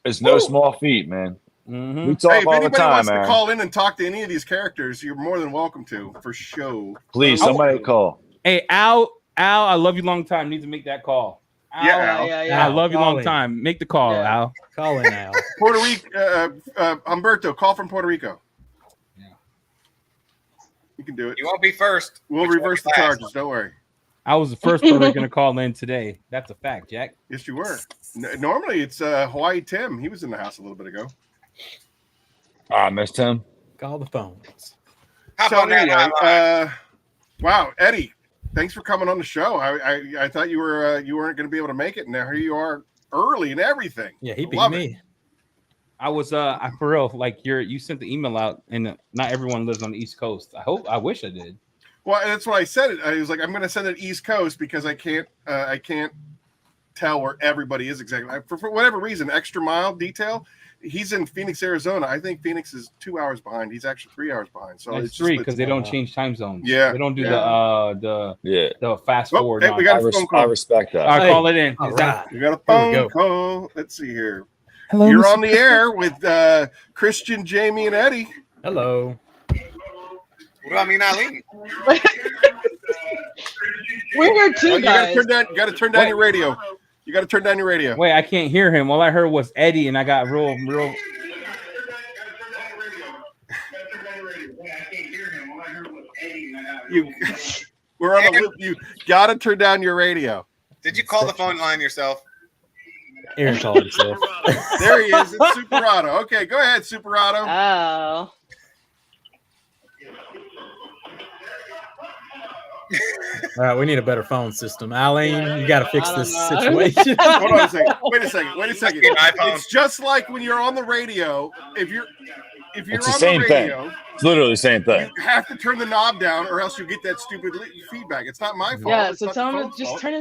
H: It's no small feat, man.
K: Mhm.
H: We talk
A: Hey, if
H: all the
A: anybody
H: time,
A: wants
H: man.
A: to call in and talk to any of these characters, you're more than welcome to, for sure.
H: Please, somebody call.
K: Hey, Al, I love you long time. Need to make that call. Al,
A: Yeah,
I: Yeah,
A: Al.
I: yeah, yeah.
K: I love you
J: Call
K: long
J: in.
K: time. Make the call,
I: Yeah.
K: Al.
J: Call in now.
A: Puerto Rico, Humberto, call from Puerto Rico.
K: Yeah.
A: You can do it.
B: You won't be first.
A: We'll
B: but you
A: reverse the
B: won't be last.
A: charges. Don't worry.
K: I was the first Puerto Rican to call in today. That's a fact, Jack.
A: Yes, you were. Normally, it's Hawaii Tim. He was in the house a little bit ago.
H: I missed him.
J: Call the phones.
B: Hop
A: So
B: on that
A: anyway,
B: hotline.
A: wow, Eddie, thanks for coming on the show. I thought you weren't going to be able to make it, and now here you are early and everything.
J: Yeah, he beat
A: Love it.
J: me.
K: I was I for real, like you sent the email out, and not everyone lives on the East Coast. I wish I did.
A: Well, that's why I said it. I was like, I'm going to send it East Coast because I can't tell where everybody is exactly. For whatever reason, extra mile detail. He's in Phoenix, Arizona. I think Phoenix is 2 hours behind. He's actually 3 hours behind. So
K: It's
A: it's
K: three
A: just
K: because they don't change time zones.
A: Yeah,
K: they don't do
A: yeah.
K: the fast
A: Oh,
K: forward.
A: hey, we got a phone call.
H: I respect that.
K: All right,
J: Hey,
K: call it in.
J: all
K: Is that-
J: right.
A: We got a
J: Here we
A: phone
J: go.
A: call. Let's see here.
K: Hello,
A: You're
K: Mr.
A: on the air with Christian, Jamie, and Eddie.
J: Hello.
B: What do I mean, Eileen?
I: We're here
A: Oh,
I: too,
A: you
I: guys.
A: got to turn down your radio. You got to turn down your radio.
K: Wait, I can't hear him. All I heard was Eddie, and I got real.
A: We're on the loop. You got to turn down your radio.
B: Did you call the phone line yourself?
J: Aaron called himself.
A: There he is. It's Superado. Okay, go ahead, Superado.
I: Oh.
J: All right, we need a better phone system. Eileen, you got to fix
I: I don't
J: this
I: know.
J: situation.
A: Hold on a second. Wait a second.
B: Be an iPhone.
A: It's just like when you're on the radio. If you're
H: It's
A: on
H: the same
A: the
H: thing.
A: radio,
H: It's literally the same thing.
A: you have to turn the knob down, or else you get that stupid feedback. It's not my fault.
I: Yeah,
A: It's
I: so
A: not
I: tell
A: the
I: him
A: phone's
I: to just
A: fault.
I: turn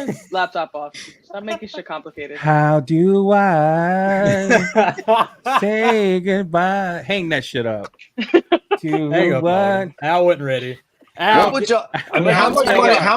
I: his laptop off. Stop making shit complicated.
K: How do I say goodbye? Hang that shit up.
J: Hang up, Al. Al wasn't ready.
H: What would y'all, I mean, how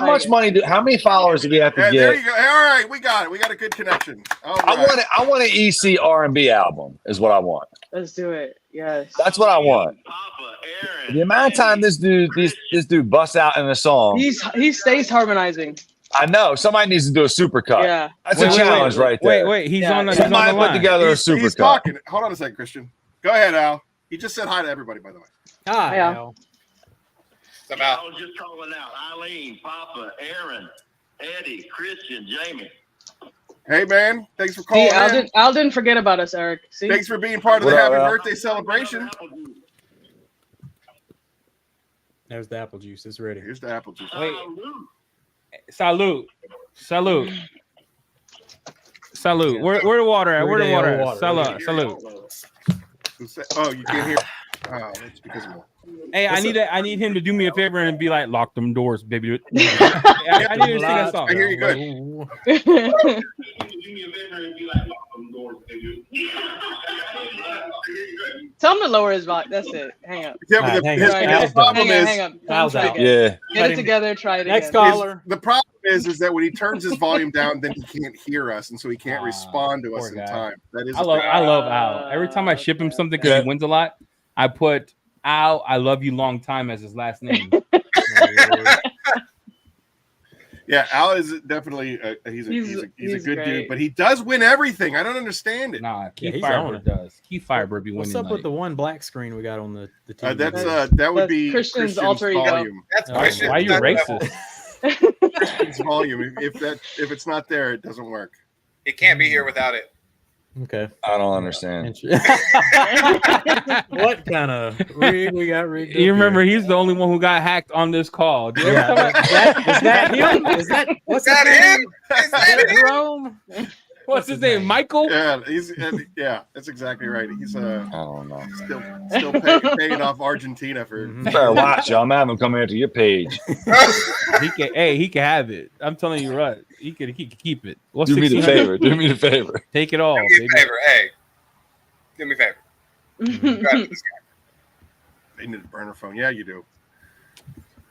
H: much money how many followers do we have to
A: Yeah,
H: get?
A: there you go. All right, we got it. We got a good connection. All right.
H: I want an EC R&B album is what I want.
I: Let's do it. Yes.
H: That's what I want.
D: Papa, Aaron.
H: The amount of time this dude busts out in a song.
I: He stays harmonizing.
H: I know somebody needs to do a supercut.
I: Yeah.
H: That's a challenge right there.
K: Wait. He's
I: Yeah.
K: on the
H: Somebody put
K: line.
H: together a
A: He's
H: supercut.
A: talking. Hold on a second, Christian. Go ahead, Al. He just said hi to everybody, by the way.
J: Hi,
I: Yeah.
J: Al.
B: It's about
D: I was just calling out Eileen, Papa, Aaron, Eddie, Christian, Jamie.
A: Hey, man. Thanks for
I: See,
A: calling in.
I: Al didn't forget about us, Eric. See?
A: Thanks for being part of the
H: What up,
A: happy
H: Al?
A: birthday celebration.
J: There's the apple juice. It's ready.
A: Here's the apple juice.
K: Wait. Salute. Where the water at? Where the water at? Salute.
A: Oh, you can't hear. Oh, that's because of
K: Hey, I need him to do me a favor and be like, lock them doors, baby. I need him to sing that song.
A: I hear you good.
I: Tell him to lower his volume. That's it. Hang up.
A: Yeah,
J: Alright,
A: but
J: hang
A: his,
J: up.
A: his
J: Al's
A: problem
I: Hang
A: is
I: up.
J: Al's
I: Try it
J: out.
I: again.
H: Yeah.
I: Get it together. Try it
J: Next
I: again.
J: caller.
A: the problem is that when he turns his volume down, then he can't hear us, and so he can't respond to us
K: poor
A: in
K: guy.
A: time. That is
K: I love Al. Every time I ship him something because he wins a lot, I put Al, I love you long time as his last name.
A: Yeah, Al is definitely he's a good
I: great.
A: dude, but he does win everything. I don't understand it.
K: Nah, Keith
J: he's on
K: Firebird
J: it.
K: does. Keith Firebird be winning.
J: What's up
K: like-
J: with the one black screen we got on the TV?
A: That would
I: That's
A: be
I: Christian's alter ego.
A: volume.
B: that's
J: Oh,
B: Christian.
K: why are you
B: That's-
K: racist?
A: Christian's volume. If it's not there, it doesn't work.
B: He can't be here without it.
J: Okay.
H: I don't understand.
J: What kind of rig we got rigged up
K: You remember
J: here?
K: he's the only one who got hacked on this call. Do you ever
J: Yeah,
K: come
J: is that him? Is that what's
B: Is that
J: his name?
B: him? Is that him?
J: Jerome?
K: What's his name? Michael?
A: Yeah, that's exactly right. He's
H: I don't know.
A: still paying off Argentina for.
J: Mhm.
H: You better watch, y'all. I'm having him come into your page.
K: He can have it. I'm telling you right. He can keep it. What's
H: Do me the
K: 1600?
H: favor. Do me the favor.
K: Take it all,
B: Do me a
K: baby.
B: favor. Hey, do me a favor. Grab this guy.
A: They need a burner phone. Yeah, you do.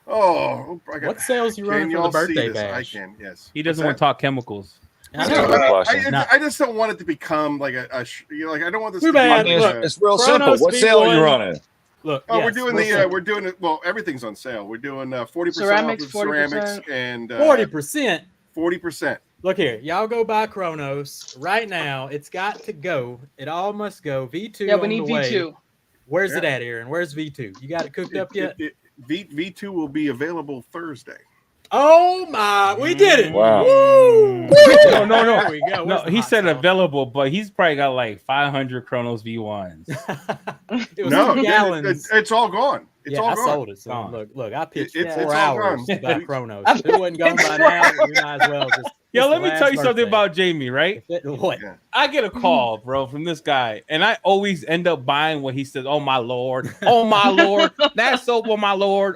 A: Oh,
J: What sales you running for the birthday bash?
A: I can, yes.
K: He doesn't want to talk chemicals.
A: I just don't want it to become like I don't want this.
J: Too
A: to be
J: bad.
A: like
J: Look,
H: It's real
J: Chronos
H: simple. What sale are you
J: V1.
H: running?
J: Look,
A: Oh,
J: yes,
A: we're doing it. Well, everything's on sale. We're doing 40%
I: Ceramics,
A: off of ceramics and
J: 40%.
A: 40%.
J: Look here, y'all go buy Chronos right now. It's got to go. It all must go. V2.
I: Yeah, we
J: on
I: need
J: the way.
I: V2.
J: Where's it at, Aaron? Where's V2? You got it cooked up yet?
A: V2 will be available Thursday.
J: Oh my, we did it!
H: Wow.
J: Woo!
K: No.
J: There we go.
K: No,
J: Where's the
K: he
J: hot
K: said
J: sauce?
K: available, but he's probably got like 500 Chronos V1s.
J: It was
A: No,
J: 2 gallons.
A: it's all gone. It's all
J: I
A: gone.
J: sold it. So
K: Gone.
J: look, I pitched
A: It's
J: 4
A: all
J: hours
A: gone.
J: to buy Chronos. If it wasn't gone by now, we might as well just.
K: Yo,
J: it's
K: let
J: the
K: me
J: last
K: tell you something
J: birthday.
K: about Jamie, right?
J: What?
A: Yeah.
K: I get a call, bro, from this guy, and I always end up buying what he says. Oh my lord, oh my lord, that soap, oh my lord,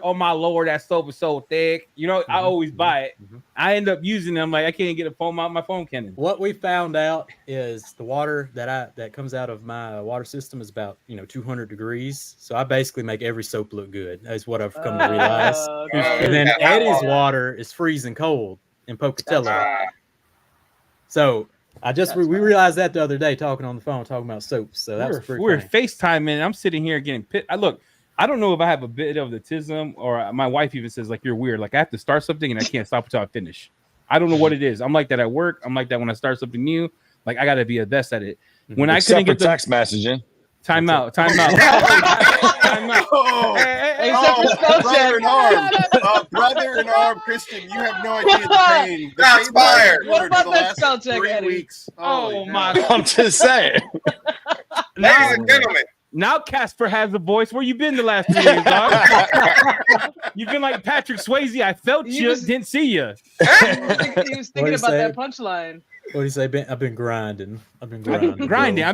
K: that soap is so thick. You know, I always buy it. I end up using them. Like I can't get a foam out my foam cannon.
J: What we found out is the water that comes out of my water system is about 200 degrees. So I basically make every soap look good. That's what I've come to realize. And then Eddie's water is freezing cold in Pocatello. So we realized that the other day talking on the phone, talking about soaps. So that was pretty
K: we're
J: funny.
K: FaceTiming, and I'm sitting here getting pissed. I don't know if I have a bit of autism, or my wife even says like you're weird. Like I have to start something and I can't stop until I finish. I don't know what it is. I'm like that at work. I'm like that when I start something new. Like I got to be a best at it. When I couldn't get the
H: text messaging.
K: time out.
A: Oh, brother in arm, Christian, you have no idea the pain. The
B: Shots
A: pain
B: fired.
A: I've endured
I: What about
A: for the
I: that
A: last
I: spell check,
A: 3
I: Eddie?
A: weeks.
K: Oh
A: Holy
K: my!
A: hell.
H: I'm just saying.
B: Ladies and gentlemen,
K: Now Casper has a voice. Where you been the last 3 years, dog? You've been like Patrick Swayze. I felt
I: He
K: you,
I: was-
K: didn't see you.
I: He was thinking about that punchline.
J: What do you say? I've been grinding. I've been
K: I've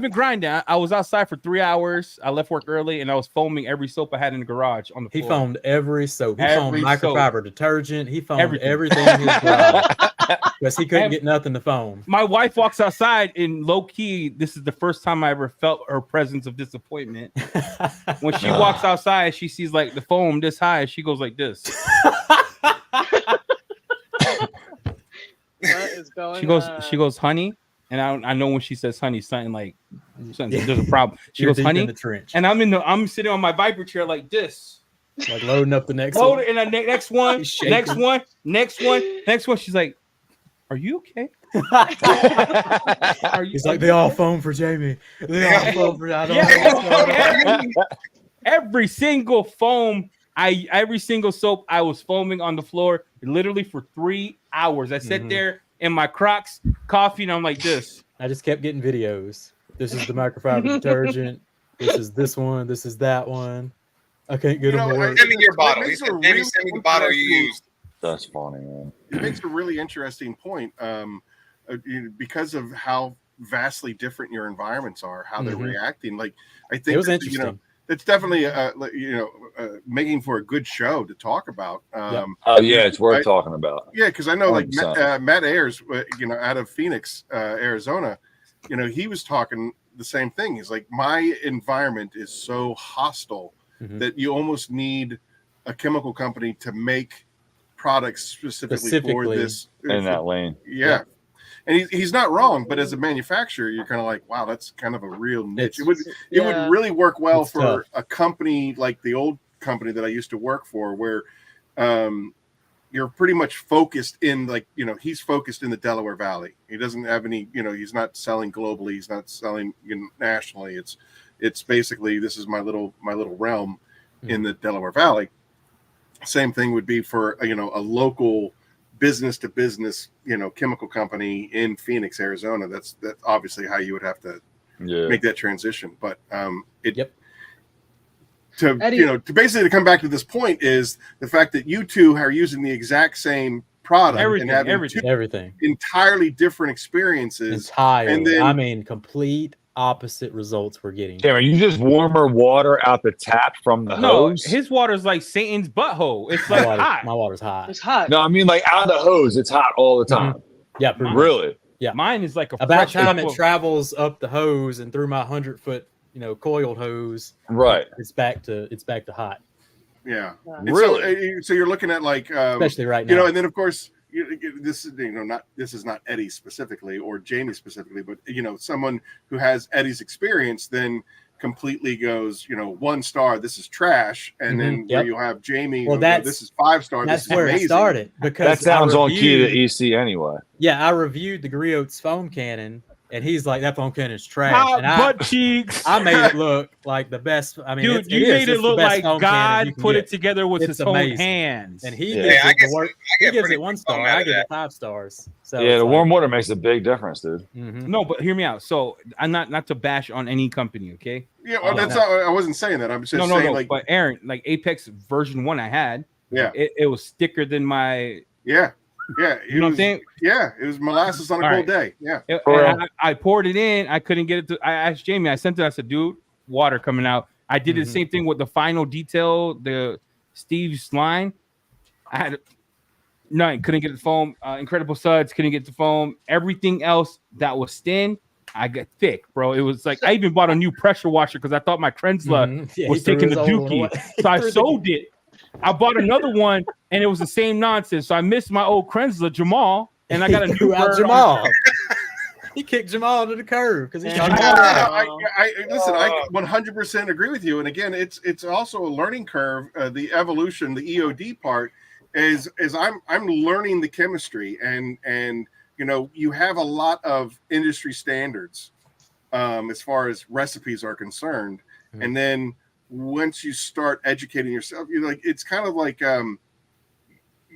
K: been grinding. I was outside for 3 hours. I left work early, and I was foaming every soap I had in the garage on the floor.
J: He foamed every soap. He
K: Every
J: foamed microfiber detergent. He foamed everything in his garage because he couldn't get nothing to foam.
K: My wife walks outside, and low key, this is the first time I ever felt her presence of disappointment. When she walks outside, she sees like the foam this high. She goes like this.
I: What is going
K: She goes, honey, and I know when she says honey, something there's a problem. She
J: You're
K: goes,
J: deep
K: honey,
J: in the trench.
K: and I'm sitting on my Viper chair like this,
J: like loading up the next
K: load
J: one.
K: it, and the next one,
J: He's shaking.
K: next one. She's like, are you okay?
J: He's like, they all foam for Jamie. They all foam for I don't know what's going on.
K: Every single foam, every single soap, I was foaming on the floor literally for 3 hours. I sat there in my Crocs, coffee, and I'm like this.
J: I just kept getting videos. This is the microfiber detergent. This is this one. This is that one. I can't get them more.
B: send me your bottle. He said, Jamie, send me the bottle you used.
H: That's funny, man.
A: It makes a really interesting point because of how vastly different your environments are, how they're reacting. Like I think
J: It was interesting.
A: it's definitely making for a good show to talk about.
H: It's worth talking about.
A: Yeah, because I know like
H: 100%.
A: Matt Ayers, out of Phoenix, Arizona, he was talking the same thing. He's like, my environment is so hostile that you almost need a chemical company to make products specifically for this
H: in that lane.
A: Yeah. And he's not wrong, but as a manufacturer, you're kind of like, wow, that's kind of a real niche. It would really work well for a company like the old company that I used to work for, where you're pretty much focused in he's focused in the Delaware Valley. He doesn't have any, he's not selling globally. He's not selling nationally. It's basically, this is my little realm in the Delaware Valley. Same thing would be for, a local business to business, chemical company in Phoenix, Arizona. That's obviously how you would have to make that transition. But to basically come back to this point is the fact that you two are using the exact same product and having
J: everything
A: entirely different experiences.
J: Complete opposite results we're getting.
H: Damn, are you just warmer water out the tap from the hose?
K: His water's like Satan's butthole. It's like hot.
J: My water's hot.
I: It's hot.
H: No, I mean like out of the hose, it's hot all the time.
J: Yeah, pretty much.
H: Really?
J: Yeah,
K: mine is like
J: about time it travels up the hose and through my 100-foot, coiled hose.
H: Right.
J: It's back to hot.
A: Yeah.
I: Yeah.
A: And so you're looking at like
J: especially right now.
A: you know, and then of course this is this is not Eddie specifically or Jamie specifically, but you know, someone who has Eddie's experience then completely goes, you know, 1 star, this is trash, and then where you have Jamie,
J: well,
A: this is 5 star.
J: That's
A: this is
J: where
A: amazing.
J: it started because
H: that sounds on key to EC anyway.
J: Yeah, I reviewed the GOOOO's foam cannon, and he's like, "That foam cannon is trash."
K: Hot
J: And
K: butt cheeks.
J: I made it look like the best. I mean,
K: Dude, you made it look like God put it together with his own hands.
J: And he
B: Yeah, I
J: gives
B: guess-
J: it
B: I
J: he
B: get
J: gives
B: pretty
J: it 1
B: big
J: star.
B: foam out
J: I
B: of
J: give it
B: that.
J: 5 stars. So
H: Yeah,
J: it's
H: the
J: like,
H: warm water makes a big difference, dude.
K: No, but hear me out. So I'm not to bash on any company, okay?
A: Yeah, well, that's not, I wasn't saying that. I'm just saying like,
K: but Aaron, like Apex version 1 I had,
A: yeah,
K: it was thicker than my
A: yeah.
K: You know what I'm saying?
A: Yeah, it was molasses on a cold day. Yeah.
K: I poured it in. I couldn't get it to. I asked Jamie. I sent it. I said, "Dude, water coming out." I did the same thing with the final detail, the Steve's line. I had couldn't get the foam. Incredible Suds couldn't get the foam. Everything else that was thin, I got thick, bro. It was like I even bought a new pressure washer because I thought my Krenzler was taking the dookie. So I sold it. I bought another one, and it was the same nonsense. So I missed my old Krenzler Jamal, and I got a new
J: Jamal. He kicked Jamal to the curb because he's
A: listen, I 100% agree with you. And again, it's also a learning curve. The evolution, the EOD part is I'm learning the chemistry, and you know, you have a lot of industry standards as far as recipes are concerned, and then once you start educating yourself, you're like, it's kind of like, you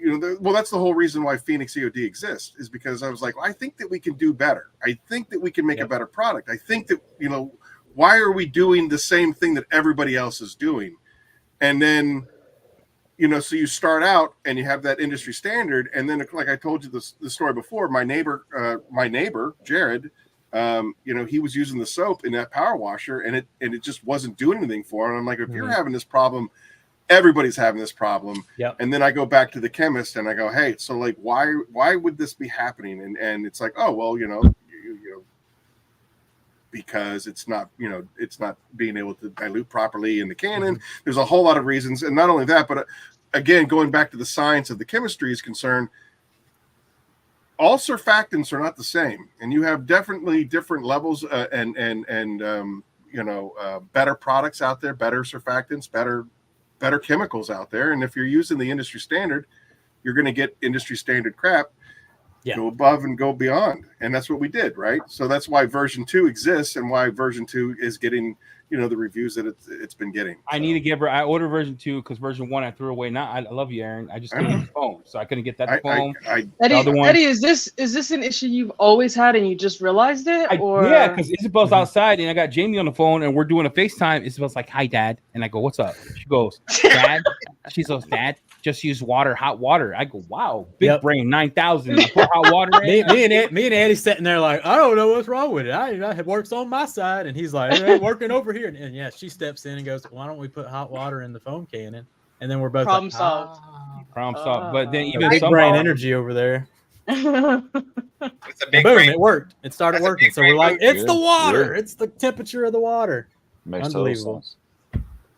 A: know, well, that's the whole reason why Phoenix EOD exists, is because I was like, well, I think that we can do better. I think that we can make a better product. I think that, you know, why are we doing the same thing that everybody else is doing? And then, you know, so you start out and you have that industry standard. And then, like I told you the story before, my neighbor, Jared, you know, he was using the soap in that power washer, and it just wasn't doing anything for him. I'm like, if you're having this problem, everybody's having this problem.
J: Yep.
A: And then I go back to the chemist and I go, hey, so like, why would this be happening? And it's like, oh, well, you know, because it's not, you know, it's not being able to dilute properly in the cannon. There's a whole lot of reasons. And not only that, but again, going back to the science of the chemistry is concerned, all surfactants are not the same, and you have definitely different levels and you know, better products out there, better surfactants, better chemicals out there. And if you're using the industry standard, you're going to get industry standard crap. Go above and go beyond, and that's what we did, right? So that's why version 2 exists, and why version 2 is getting, you know, the reviews that it's been getting.
K: I need to give her. I ordered version 2 because version 1 I threw away. Now I love you, Aaron. I just couldn't get the phone, so I couldn't get that phone.
I: Eddie, is this an issue you've always had and you just realized it? Or
K: yeah, because Isabel's outside and I got Jamie on the phone and we're doing a FaceTime. Isabel's like, "Hi, Dad," and I go, "What's up?" She goes, "Dad." She goes, "Dad, just use water, hot water." I go, "Wow, big brain, 9,000." I put hot water in.
J: me and Eddie sitting there like, I don't know what's wrong with it. It works on my side, and he's like, it ain't working over here. And yeah, she steps in and goes, "Why don't we put hot water in the foam cannon?" And then we're both
I: problem
J: like,
I: solved.
K: Problem solved. But then even
J: big brain energy over there.
B: It's a big
J: boom!
B: brain.
J: It worked. It started working. So we're like, it's the water.
H: Yeah.
J: It's the temperature of the water.
H: Makes total
J: Unbelievable.
H: sense.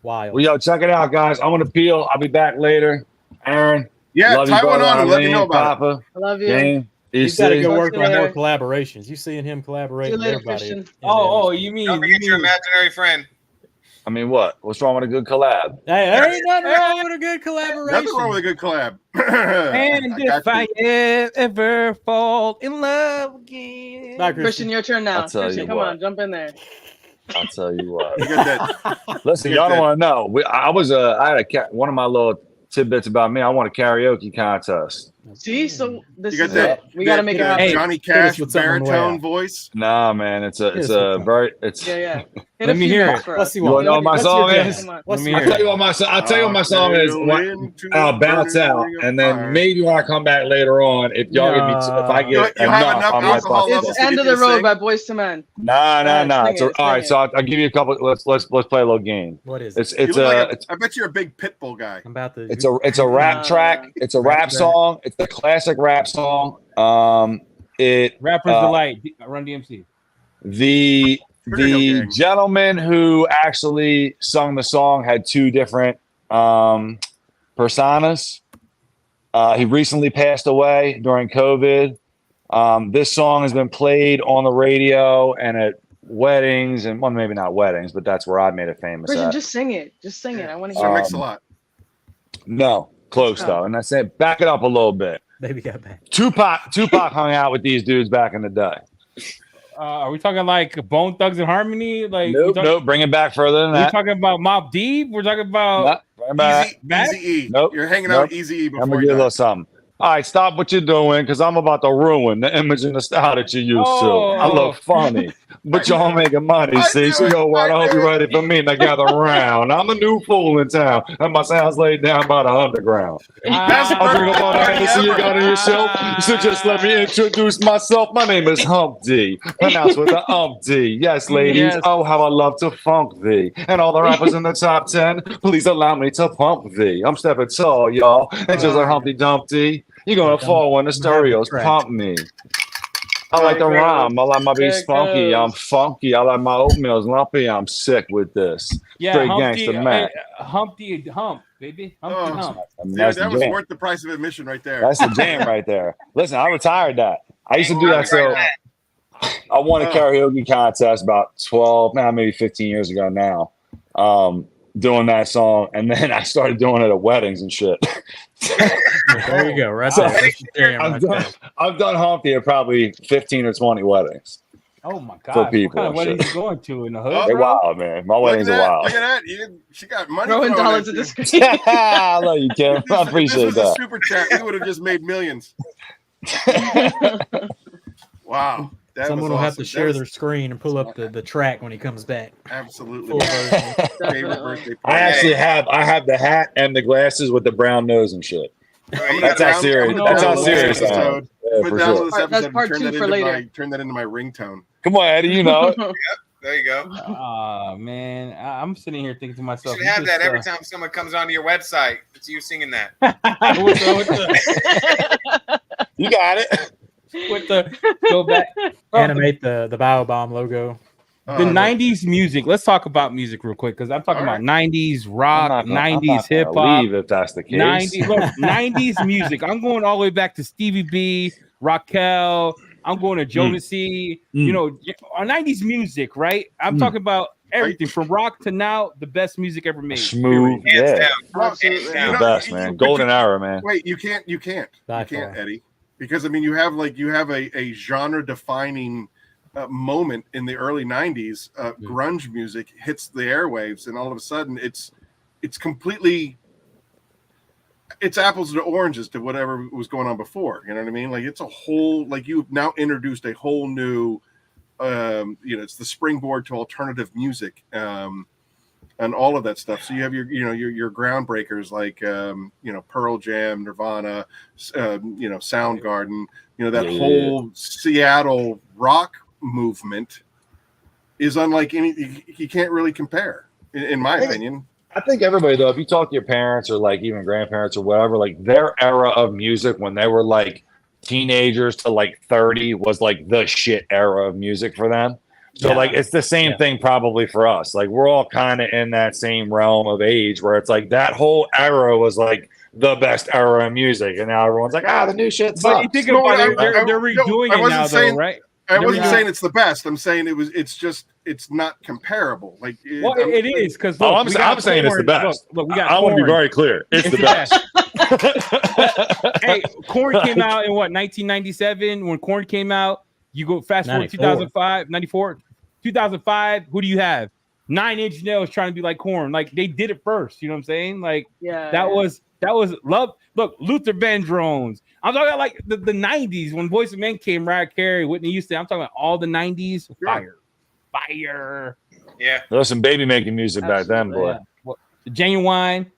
J: Wild.
H: Well, yo, check it out, guys. I'm gonna peel. I'll be back later. Aaron,
A: Yeah,
H: love you,
A: tie one
H: brother.
A: on and let me
H: Eileen,
A: know about it.
H: Papa,
I: I love you.
H: Jane,
J: He's got to go
H: EC.
J: work on
I: later.
J: more collaborations. You seeing him collaborate
I: See you
J: with
I: later,
J: everybody.
I: Christian.
K: Oh, you mean
B: Don't forget your imaginary friend.
H: I mean, what? What's wrong with a good collab?
J: Hey, there ain't nothing wrong with a good collaboration.
A: Nothing wrong with a good collab.
K: And if I ever fall in love again.
J: Bye,
I: Christian, your turn now.
H: I'll tell
I: Christian,
H: you
I: come
H: what.
I: on, jump in there.
H: I'll tell you what.
A: You got that.
H: Listen,
A: You
H: y'all
A: got
H: don't
A: that.
H: want to know. I had one of my little tidbits about me. I won a karaoke contest.
I: See, so this
A: You got
I: is
A: that.
I: it. We got to make it happen.
A: Johnny
J: hit us
A: Cash
J: with something on the way
A: baritone
J: out.
A: voice.
H: Nah, man, it's
I: Yeah, yeah. Hit
K: Let
I: a
K: me
I: few
K: hear
I: notes
K: it.
I: for
J: Let's
I: us.
J: see
H: You want to know what my
J: What's
H: song
J: your
H: is?
I: Come on.
J: What's
K: Let me
H: I'll
K: hear
H: tell
K: it.
H: you what my song is. I'll bounce out, and then maybe when I come back later on, if y'all get me, if I get
A: You have
H: enough,
A: enough
H: I might
A: alcohol
H: bust
A: levels
H: it.
I: It's
A: to
I: End
A: get
I: of
A: you
I: the
A: to
I: Road
A: sing?
I: by Boyz II Men.
H: Nah.
I: Sing
H: So
I: it,
H: all right,
I: sing
H: so I'll give you a couple. Let's play a little game.
J: What is
H: It's
J: it?
A: You
H: it's
A: look
H: a
A: like I bet you're a big Pitbull guy.
J: I'm about to.
H: it's a rap track. It's a rap song. It's a classic rap song.
K: Rapper's Delight, Run DMC.
H: The
A: Pretty Hill Gang.
H: gentleman who actually sung the song had two different Personas. He recently passed away during COVID. This song has been played on the radio and at weddings, and well, maybe not weddings, but that's where I made it famous.
I: Christian,
H: At.
I: just sing it. Just sing it. I want to
A: Sir
I: hear it.
A: Mix-a-Lot.
H: No, close though. And I said, back it up a little bit.
J: Baby got back.
H: Tupac hung out with these dudes back in the day.
K: Are we talking like Bone Thugs and Harmony? Like,
H: Nope. Bring it back further than that.
K: We're talking about Mobb Deep. We're talking about
A: Easy E.
H: Nope.
A: You're hanging out Easy E before
H: I'm gonna
A: you
H: give you a
A: die.
H: little something. All right, stop what you're doing because I'm about to ruin the image and the style that you used to. I look funny, but y'all making money. See, so yo, what? I hope you're ready for me to gather around. I'm a new fool in town, and my sound's laid down by the underground. I'll drink up all the Hennessy you got on your shelf. So just let me introduce myself. My name is Humpty, pronounced with the umpty. Yes, ladies.
K: Yes.
H: Oh, how I love to funk thee. And all the rappers in the top 10, please allow me to pump thee. I'm stepping tall, y'all, and just like Humpty Dumpty. You're gonna fall when the stereos pump me. I like the rhyme. I like my beats funky. I'm funky. I like my oatmeal's lumpy. I'm sick with this. Straight
K: Humpty,
H: gangster Mac.
K: Humpty Hump, baby. Humpty Hump.
A: Dude,
H: That's
A: that
H: the
A: was
H: jam.
A: worth the price of admission right there.
H: That's the jam right there. Listen, I retired that. I used to do that. So I won a karaoke contest about 12, maybe 15 years ago now. Doing that song, and then I started doing it at weddings and shit.
J: There you go, right
H: So,
J: there.
H: I've done Humpty at probably 15 or 20 weddings.
K: Oh my god!
H: For people,
K: what kind of
H: shit.
K: weddings you going to in the hood?
H: They're
K: bro?
H: wild, man. My weddings are wild.
A: Look at that. She got money.
I: Throwing
A: thrown
I: dollars
A: at
I: at
A: you.
I: the screen.
H: I love you, Kim. I
A: If
H: appreciate
A: this was a
H: that.
A: super chat, we would have just made millions. Wow. That
J: Someone
A: was
J: will have
A: awesome.
J: to share their screen and pull up the track when he comes back.
A: Absolutely.
J: Full version.
A: Favorite birthday
H: I actually have the hat and the glasses with the brown nose and shit. That's how serious. That's how serious I am. Yeah, for sure.
I: That's part two for later.
A: Turn that into my ringtone.
H: Come on, Eddie. You know it.
B: There you go.
K: Oh man, I'm sitting here thinking to
B: You
K: myself.
B: should have that every time someone comes onto your website. It's you singing that.
H: You got it.
K: With the go back,
J: Animate the Biobomb logo.
K: The 90s music. Let's talk about music real quick because I'm talking about 90s rock, 90s hip hop.
H: Leave if that's the case.
K: 90s music. I'm going all the way back to Stevie B, Raquel. I'm going to Jodeci. You know, on 90s music, right? I'm talking about everything from rock to now, the best music ever made.
H: Smooth,
B: Hands
H: yeah.
B: down.
A: Absolutely.
H: The best, man. Golden era, man.
A: Wait, you can't,
J: By far.
A: Eddie, because I mean, you have a genre defining moment in the early '90s. Grunge music hits the airwaves, and all of a sudden, it's completely. It's apples to oranges to whatever was going on before. You know what I mean? Like it's a whole, like you've now introduced a whole new, it's the springboard to alternative music, and all of that stuff. So you have your groundbreakers like, Pearl Jam, Nirvana, Soundgarden, that whole Seattle rock movement is unlike any, you can't really compare in my opinion.
H: I think everybody though, if you talk to your parents or like even grandparents or whatever, like their era of music when they were like teenagers to like 30 was like the shit era of music for them. So like it's the same thing probably for us. Like we're all kind of in that same realm of age where it's like that whole era was like the best era of music, and now everyone's like, the new shit sucks.
K: But you think about it, they're redoing it now, though, right?
A: I wasn't saying it's the best. I'm saying it's not comparable. Like
K: it is because
H: I'm saying it's the best.
K: Look, we got.
H: I want to be very clear. It's the best.
K: Hey, Korn came out in what 1997. When Korn came out, you go fast forward 2005, 94, 2005. Who do you have? 9 Inch Nails trying to be like Korn. Like they did it first. You know what I'm saying? Like that was love. Look, Luther Vandross. I'm talking about like the 90s when Boyz II Men came, Mariah Carey, Whitney Houston. I'm talking about all the 90s. Fire.
B: Yeah.
H: There was some baby making music back then, boy.
K: Yeah. Genuine.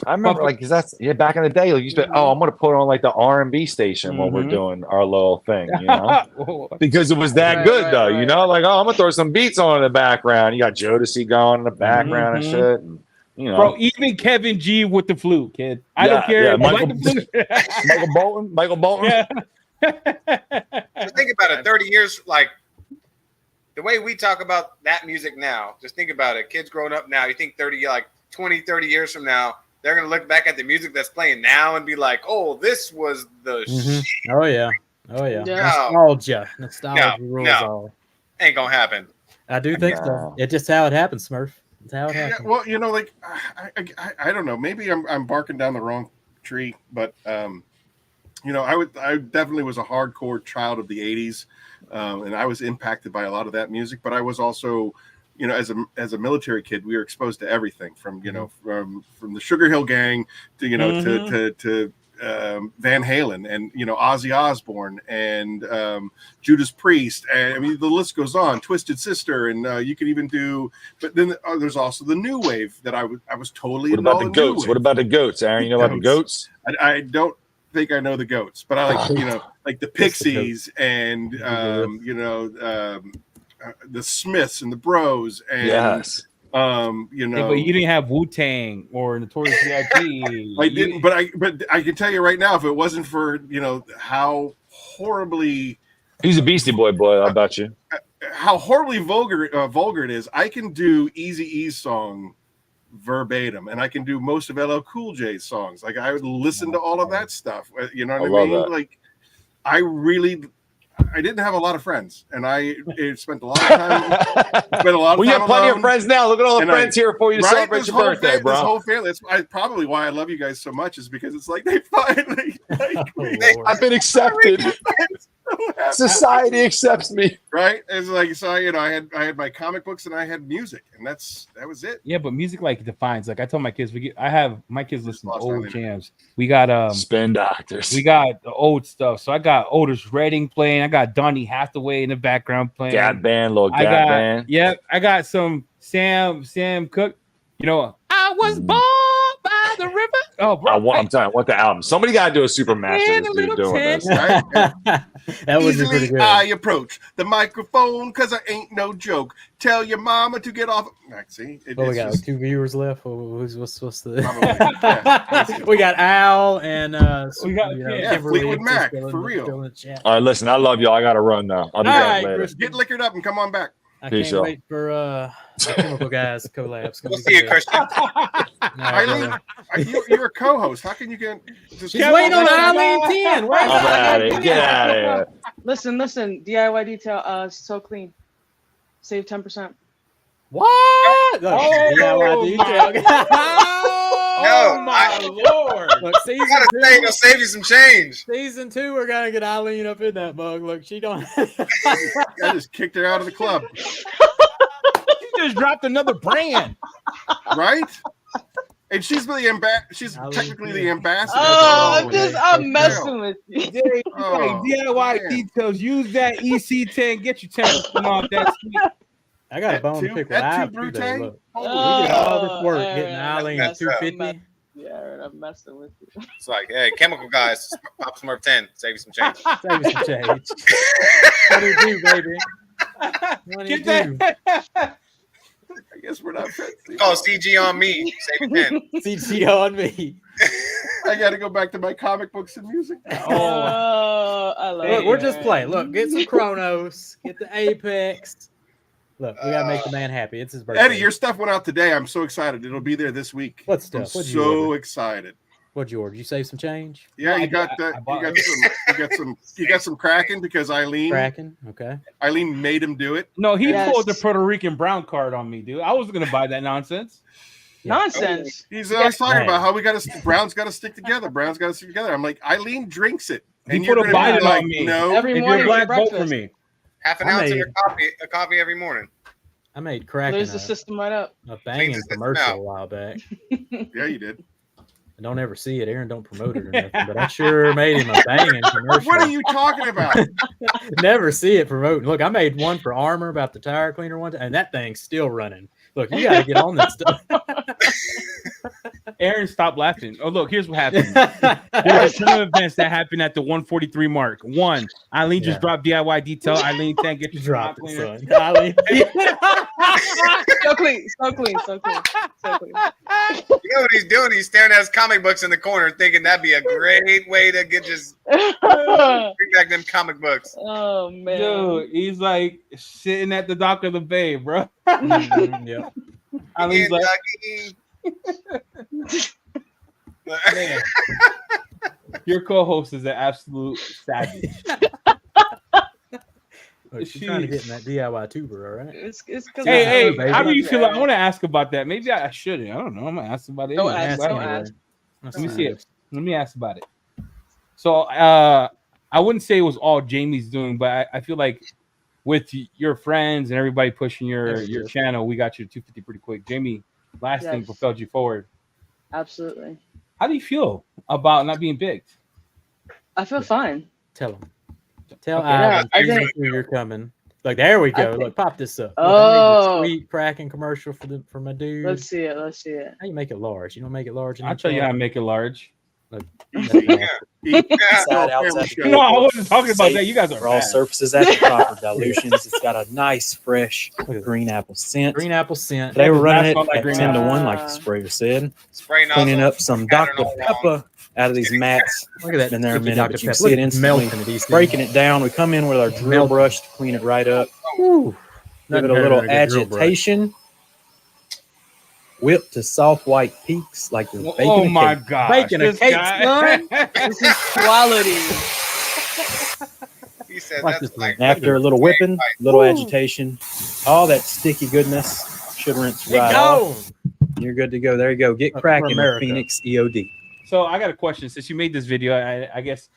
H: I remember, like, cause that's back in the day. Like, you said, I'm gonna put on like the R&B station when we're doing our little thing, because it was that good, though. You know, like, I'm gonna throw some beats on in the background. You got Jodeci going in the background and shit, and
K: bro. Even Kevin G with the flute, kid. I don't care.
H: Yeah, Michael Bolton.
K: Yeah.
B: So think about it. 30 years, like the way we talk about that music now. Just think about it. Kids growing up now. You think 30 years from now, they're gonna look back at the music that's playing now and be like, "Oh, this was the shit."
J: Oh yeah.
I: Yeah.
J: Nostalgia rules
B: no.
J: all.
B: Ain't gonna happen.
J: I do think so. It's just how it happens, Smurf. It's how it happens.
A: Yeah, well, you know, like I don't know. Maybe I'm barking down the wrong tree, but you know, I definitely was a hardcore child of the '80s, and I was impacted by a lot of that music. But I was also, you know, as a military kid, we were exposed to everything from, you know, from the Sugar Hill Gang to, you know, to Van Halen and, you know, Ozzy Osbourne and Judas Priest, and I mean the list goes on. Twisted Sister, and you could even do. But then there's also the new wave that I was totally.
H: What about the goats? What about the goats, Aaron? You know about the goats?
A: I don't think I know the goats, but I like, you know, like the Pixies and you know, the Smiths and the Bros and you know,
K: but you didn't have Wu-Tang or Notorious B.I.G.
A: I didn't, but I can tell you right now, if it wasn't for, you know, how horribly
H: he's a Beastie Boy, how about you?
A: How horribly vulgar it is. I can do Eazy-E's song verbatim, and I can do most of LL Cool J's songs. Like I would listen to all of that stuff. You know what I mean?
H: That.
A: Like I didn't have a lot of friends, and I spent a lot of time.
H: Well, you have plenty of friends now. Look at all the friends here for you to celebrate your birthday, bro.
A: This whole family. That's probably why I love you guys so much. Is because it's like they finally like me.
H: I've been accepted. Society accepts me,
A: right? It's like, so, you know, I had my comic books and I had music, and that was it.
K: Yeah, but music like defines. Like I tell my kids, I have my kids listen to old jams. We got
H: Spin Doctors.
K: We got the old stuff. So I got Otis Redding playing. I got Donny Hathaway in the background playing.
H: Gap band, little Gap band.
K: Yep, I got some Sam Cooke. You know, I was born by the river. Oh, bro,
H: I'm telling you, what the album? Somebody got to do a super master this dude doing this.
A: Right?
J: That would be pretty good.
A: I approach the microphone because I ain't no joke. Tell your mama to get off. See,
J: we got just 2 viewers left. What's the? We got Al and
K: we got
A: Fleetwood Mac for real.
H: All right, listen, I love y'all. I got to run now. I'll be back later.
A: Chris, get liquored up and come on back.
J: I can't wait for Chemical Guys collabs.
B: We'll see you, Christian.
A: Eileen, you're a co-host. How can you get?
J: She's waiting on Eileen 10.
H: I'm out of here. Get out of here.
I: Listen. DIY detail. So clean. Save 10%.
J: What? DIY detail.
B: Oh
K: my lord!
J: Look, season
B: gotta
J: 2,
B: say, it'll save you some change.
J: Season 2, we're gonna get Eileen up in that mug. Look, she don't.
A: I just kicked her out of the club.
K: She just dropped another brand,
A: right? And she's technically the ambassador.
I: I'm messing with you.
K: DIY details. Use that EC10. Get your 10% off that sweet.
J: I got a bone to pick with Ive today. Look, we did all this work getting Eileen at 250.
I: Yeah, I'm messing with you.
B: It's like, hey, Chemical Guys, pop Smurf 10, save you some change.
J: Save you some change. What do you do, baby? What do you do?
A: I guess we're not friends.
B: Call CG on me, save you 10.
J: CG on me.
A: I got to go back to my comic books and music now.
I: I love
J: Look,
I: it.
J: we're just playing. Look, get some Chronos, get the Apex. Look, we gotta make the man happy. It's his birthday.
A: Eddie, your stuff went out today. I'm so excited. It'll be there this week.
J: What stuff?
A: I'm so excited.
J: What'd you order? You save some change?
A: Yeah, you got some Kraken because Eileen.
J: Kraken, okay.
A: Eileen made him do it.
K: No, he pulled the Puerto Rican brown card on me, dude. I was gonna buy that nonsense.
I: Nonsense.
A: He's always talking about how Brown's got to stick together. Brown's got to stick together. I'm like, Eileen drinks it, and
K: He
A: you're
K: put a
A: gonna be
K: bite
A: like,
K: on me.
A: no.
I: Every morning
K: black
I: for
K: vote for
I: breakfast.
K: me.
B: Half an ounce of your coffee every morning.
J: I made Kraken
I: There's the system right up.
J: a banging commercial a while back.
A: Yeah, you did.
J: I don't ever see it. Aaron don't promote it or nothing, but I sure made him a banging commercial.
A: What are you talking about?
J: Never see it promoting. Look, I made one for Armor about the tire cleaner one time, and that thing's still running. Look, you got to get on this stuff.
K: Aaron, stop laughing. Oh, look, here's what happened. There's a ton of events that happened at the 143 mark. One, Eileen just dropped DIY detail. Eileen can't get you
J: Drop
K: dropped.
J: it, son. Eileen.
I: So clean.
B: You know what he's doing? He's staring at his comic books in the corner, thinking that'd be a great way to get just bring back them comic books.
I: Oh man,
K: Dude, he's like sitting at the dock of the bay, bro.
J: Yeah.
K: Eileen's like, Man. Your co-host is an absolute savage.
J: Look, she's trying to get in that DIY tuber, all right?
I: It's
K: Hey, how do you feel? I want to ask about that. Maybe I shouldn't. I don't know. I'm gonna ask about it.
I: Don't
K: anyway.
I: ask. Don't ask.
K: Let me see it. Let me ask about it. So, I wouldn't say it was all Jamie's doing, but I feel like with your friends and everybody pushing your channel, we got you to 250 pretty quick. Jamie, last thing propelled you forward.
I: Absolutely.
K: How do you feel about not being picked?
I: I feel fine.
J: Tell him. Tell
I: Okay.
J: Ivan
I: Yeah, I think-
J: you're coming. Like, there we go.
I: think-
J: Look, pop this up. Look,
I: Oh.
J: I made a sweet cracking commercial for my dude.
I: Let's see it. Let's see it.
J: How you make it large? You don't make it large.
K: I'll tell you how to make it large.
J: Look,
L: Inside, outside.
K: No, I wasn't talking about that. You guys are
L: for all
K: bad.
L: surfaces at the proper dilutions. It's got a nice, fresh green apple scent.
J: Green apple scent.
L: They were running it
K: That's what I
L: at
K: green
L: 10 to
K: apple.
L: 1, like the sprayer said.
B: Spray
L: Cleaning
B: nozzle.
L: up some
B: Got it
L: Dr.
B: all
L: Pepper out of these mats.
J: Look at that.
L: Been there a
J: sticky
L: minute,
J: Dr.
L: but you can
J: Pepper.
L: see it
J: Look,
L: instantly.
J: melting at these
L: Breaking it down. We come in with our drill
J: Melting.
L: brush to clean it right up.
J: Woo.
L: Give it
J: Nothing
L: a little
J: better than a good drill brush.
L: agitation. Whip to soft white peaks like you're baking
K: Oh
L: a
K: my
L: cake.
K: god!
J: Baking a cake, son.
I: This is quality.
B: He said
J: Watch
B: that's
J: this
B: like
J: one.
L: After a little whipping,
B: Right.
L: little
J: Woo.
L: agitation, all that sticky goodness should rinse
J: Get
L: right
J: going.
L: off. You're good to go. There you go. Get
J: For
L: cracking with
J: America.
L: Phoenix EOD.
K: So I got a question. Since you made this video, I guess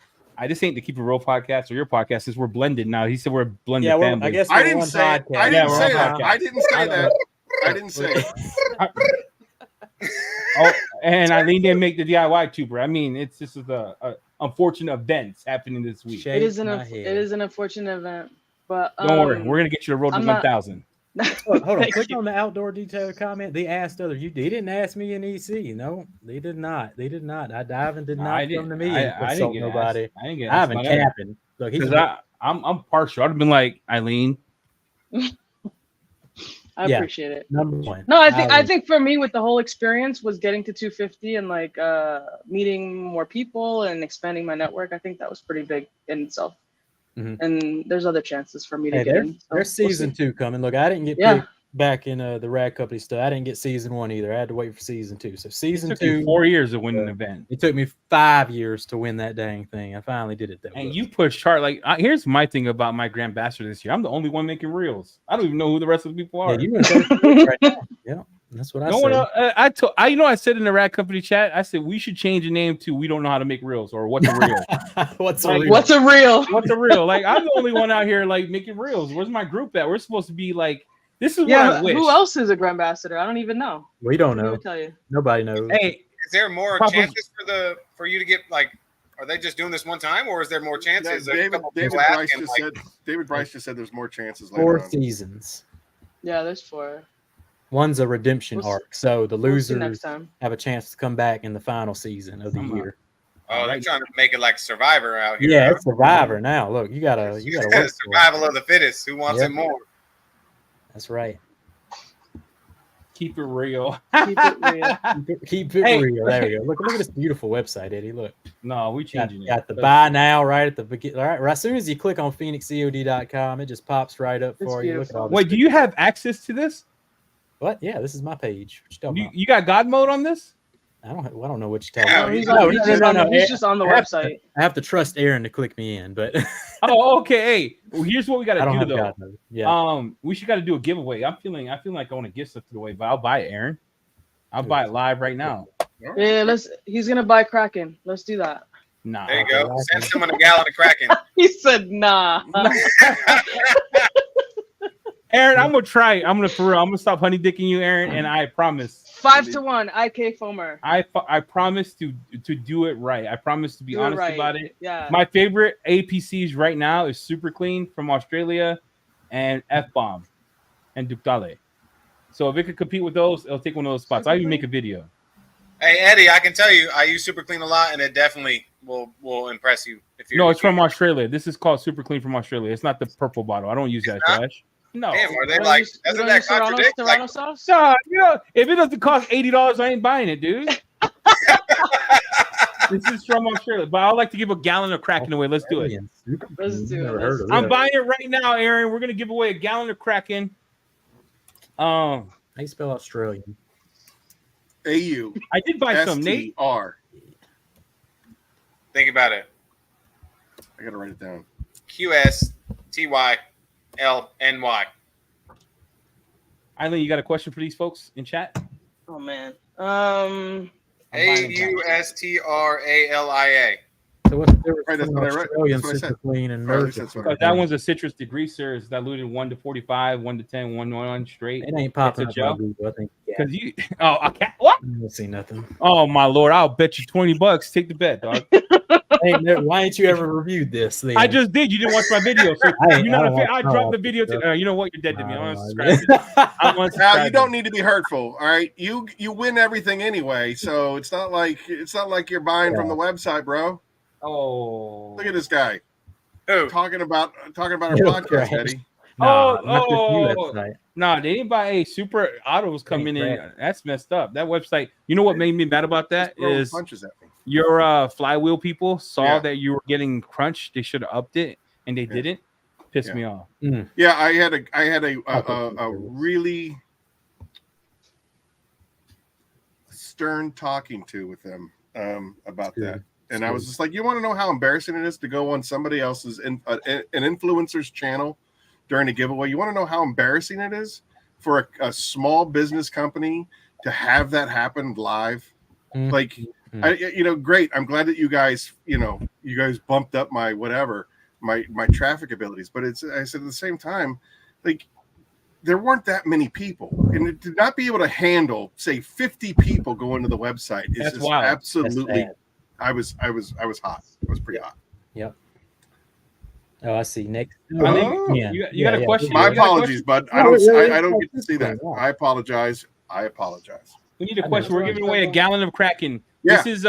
K: this ain't the Keep It Real podcast or your podcast. Since we're blended now. He said we're a blended
J: Yeah, well,
K: family.
J: I guess
A: I
J: we're
A: didn't
J: one
A: say it.
J: podcast.
A: I
K: Yeah,
A: didn't
K: we're
A: say
K: on
A: that.
K: podcast.
A: I didn't say that. I didn't say it.
K: Oh, and Eileen didn't make the DIY tuber. I mean, it's just the unfortunate events happening this week.
J: Shake
I: It is
J: my
I: it
J: head.
I: is an unfortunate event, but
K: Don't worry, we're gonna get you to road to
I: I'm not-
K: 1,000.
J: Hold on,
I: Thank
J: click
I: you.
J: on the outdoor detail comment. They asked other you. They didn't ask me in EC. No, they did not. They did not. Ivan did
K: No,
J: not
K: I
J: come
K: didn't.
J: to me
K: I
J: and
K: didn't
J: consult
K: get
J: nobody.
K: asked. I didn't get asked
J: Ivan
K: about that.
J: capping. Look, he's
K: Because I'm partial. I'd have been like, Eileen,
I: I
J: Yeah.
I: appreciate it.
J: number one.
I: No, I think
J: Ivan.
I: for me with the whole experience was getting to 250 and like meeting more people and expanding my network. I think that was pretty big in itself.
J: Mhm.
I: And there's other chances for me to
J: Hey,
I: get
J: there's,
I: in. So
J: there's
I: we'll
J: season
I: see.
J: 2 coming. Look, I didn't get
I: Yeah.
J: picked back in the Rad Company stuff. I didn't get season 1 either. I had to wait for season 2. So
K: it
J: season
K: took you
J: 2,
K: 4 years to win an event.
J: it took me 5 years to win that dang thing. I finally did it though.
K: And
J: Look.
K: you pushed hard. Like, here's my thing about my Grand Ambassador this year. I'm the only one making reels. I don't even know who the rest of the people are.
J: Yeah, you in third place right now. Yeah, that's what I
K: no
J: said.
K: one else, I said in the Rad Company chat, I said we should change the name to "We Don't Know How to Make Reels" or "What's a Reel."
J: What's
K: Like,
J: a real?
I: What's a real?
K: What's a reel? Like, I'm the only one out here like making reels. Where's my group at? We're supposed to be like, this is what I
I: Yeah,
K: wish.
I: who else is a Grand Ambassador? I don't even know.
J: We don't
I: Couldn't
J: know.
I: even tell you.
J: Nobody knows.
K: Hey,
B: Is there more
K: Papa-
B: chances for you to get like? Are they just doing this one time, or is there more chances? There's a
A: David
B: couple
A: David
B: people
A: Bryce
B: asking,
A: just
B: like,
A: said. David Bryce just said there's more chances later
J: 4
A: on.
J: seasons.
I: Yeah, there's 4.
J: One's a redemption
I: We'll s-
J: arc, so the
I: We'll see next
J: losers
I: time.
J: have a chance to come back in the final season of the
K: I'm
J: year.
B: Oh, they're trying to make it like Survivor out here.
J: Yeah,
B: huh?
J: it's Survivor now. Look, you gotta work for it.
B: Survival of the fittest. Who wants
J: Yep.
B: it more?
J: That's right.
K: keep it real.
I: Keep it real.
J: Keep it
K: Hey.
J: real. There we go. Look at this beautiful website, Eddie. Look,
K: No, we
J: got,
K: changing it.
J: got the buy now right at the beginning. All right, as soon as you click on PhoenixEOD.com, it just pops right up
I: It's
J: for you. Look at all this.
K: Wait, do you have access to this?
J: What? Yeah, this is my page. What you talking
K: You,
J: about?
K: you got God mode on this?
J: I don't know what you're talking
B: Yeah,
J: about.
I: No, he's,
J: No,
I: on, he's,
J: no,
I: just,
J: no,
I: on,
J: no.
I: he's just on the
J: I have to-
I: website.
J: I have to trust Aaron to click me in, but
K: Oh, okay. Hey, well, here's what we got
J: I don't
K: to
J: have
K: do though.
J: God mode. Yeah.
K: We should got to do a giveaway. I feel like I want to give stuff away, but I'll buy it, Aaron. I'll buy it live right now.
I: Yeah, he's gonna buy Kraken. Let's do that.
K: Nah.
B: There you go. Send someone a gallon of Kraken.
I: He said nah.
K: Aaron, I'm gonna try. I'm gonna stop honey dicking you, Aaron, and I promise.
I: 5-1 IK Foamer.
K: I promise to do it right. I promise to be
I: Do it
K: honest
I: right.
K: about it.
I: Yeah.
K: My favorite APCs right now is Super Clean from Australia and F Bomb and Ductale. So if it could compete with those, it'll take one of those spots. I'll even make a video.
B: Hey Eddie, I can tell you, I use Super Clean a lot, and it definitely will impress you. If you're
K: No, it's from Australia. This is called Super Clean from Australia. It's not the purple bottle. I don't use that trash. No.
B: Damn, are they
I: You don't
B: like?
I: use- you
B: Doesn't
I: don't
B: that
I: use Serrano-
B: contradict?
I: Serrano
B: Like,
I: sauce?
K: No, if it doesn't cost $80, I ain't buying it, dude. This is from Australia, but I'd like to give a gallon of Kraken away. Let's do it.
I: Let's do
J: Never
I: it.
J: heard of
K: I'm
J: that.
K: buying it right now, Aaron. We're gonna give away a gallon of Kraken.
J: How you spell Australian?
A: AU
K: I did buy some, Nate.
A: STR.
B: Think about it.
A: I gotta write it down.
B: QSTYLNY.
K: Eileen, you got a question for these folks in chat?
I: Oh man.
B: AUSTRALIA.
J: So what's the difference
A: Right, that's
J: between
A: what I wrote.
J: Australian
A: That's what I said.
J: citrulline and
A: Or at
J: nerd
A: least that's what I
J: citrulline?
K: That one's a citrus degreaser. It's diluted 1 to 45, 1 to 10, 1 to 1 straight.
J: It ain't popping
K: It's
J: up
K: a
J: on
K: gel.
J: Google, I think. Yeah.
K: Because you, a cat. What?
J: I don't see nothing.
K: Oh my lord! I'll bet you $20. Take the bet, dog.
J: Hey, why ain't you ever reviewed this? Then?
K: I just did. You didn't watch my video, so
J: I
K: you're not a
J: don't
K: fan.
J: watch
K: I dropped the
J: no
K: video.
J: stuff.
K: You know what? You're dead to me. I'm
J: No,
K: unsubscribing. I'm
A: Now
K: unsubscribing.
A: you don't need to be hurtful. All right, you win everything anyway, so it's not like you're buying from the website, bro.
K: Oh,
A: Look at this guy
B: Who?
A: talking about our
J: You're
A: podcast,
J: correct.
A: Eddie.
J: Nah, not this new
K: oh.
J: website.
K: No, they didn't buy a super autos coming in. That's messed up. That website. You know what made me mad about that
A: Just throwing
K: is
A: punches at me.
K: your flywheel people saw
A: Yeah.
K: that you were getting crunched. They should have upped it, and they didn't. Pissed me off.
A: Yeah, I had a really stern talking to with them about that. And I was just like, you want to know how embarrassing it is to go on somebody else's an influencer's channel during a giveaway? You want to know how embarrassing it is for a small business company to have that happen live? Like, great. I'm glad that you guys bumped up my whatever, my traffic abilities. But I said at the same time, like, there weren't that many people, and to not be able to handle, say, 50 people going to the website is just
K: wild.
A: absolutely.
J: That's
A: I was hot. I was pretty hot.
J: Yep. Oh, I see. Next.
K: I think you got a question?
A: My
K: You got a
A: apologies,
K: question?
A: bud. I don't get to see that. I apologize.
K: We need a question. We're giving away a gallon of Kraken.
A: Yeah.
K: This is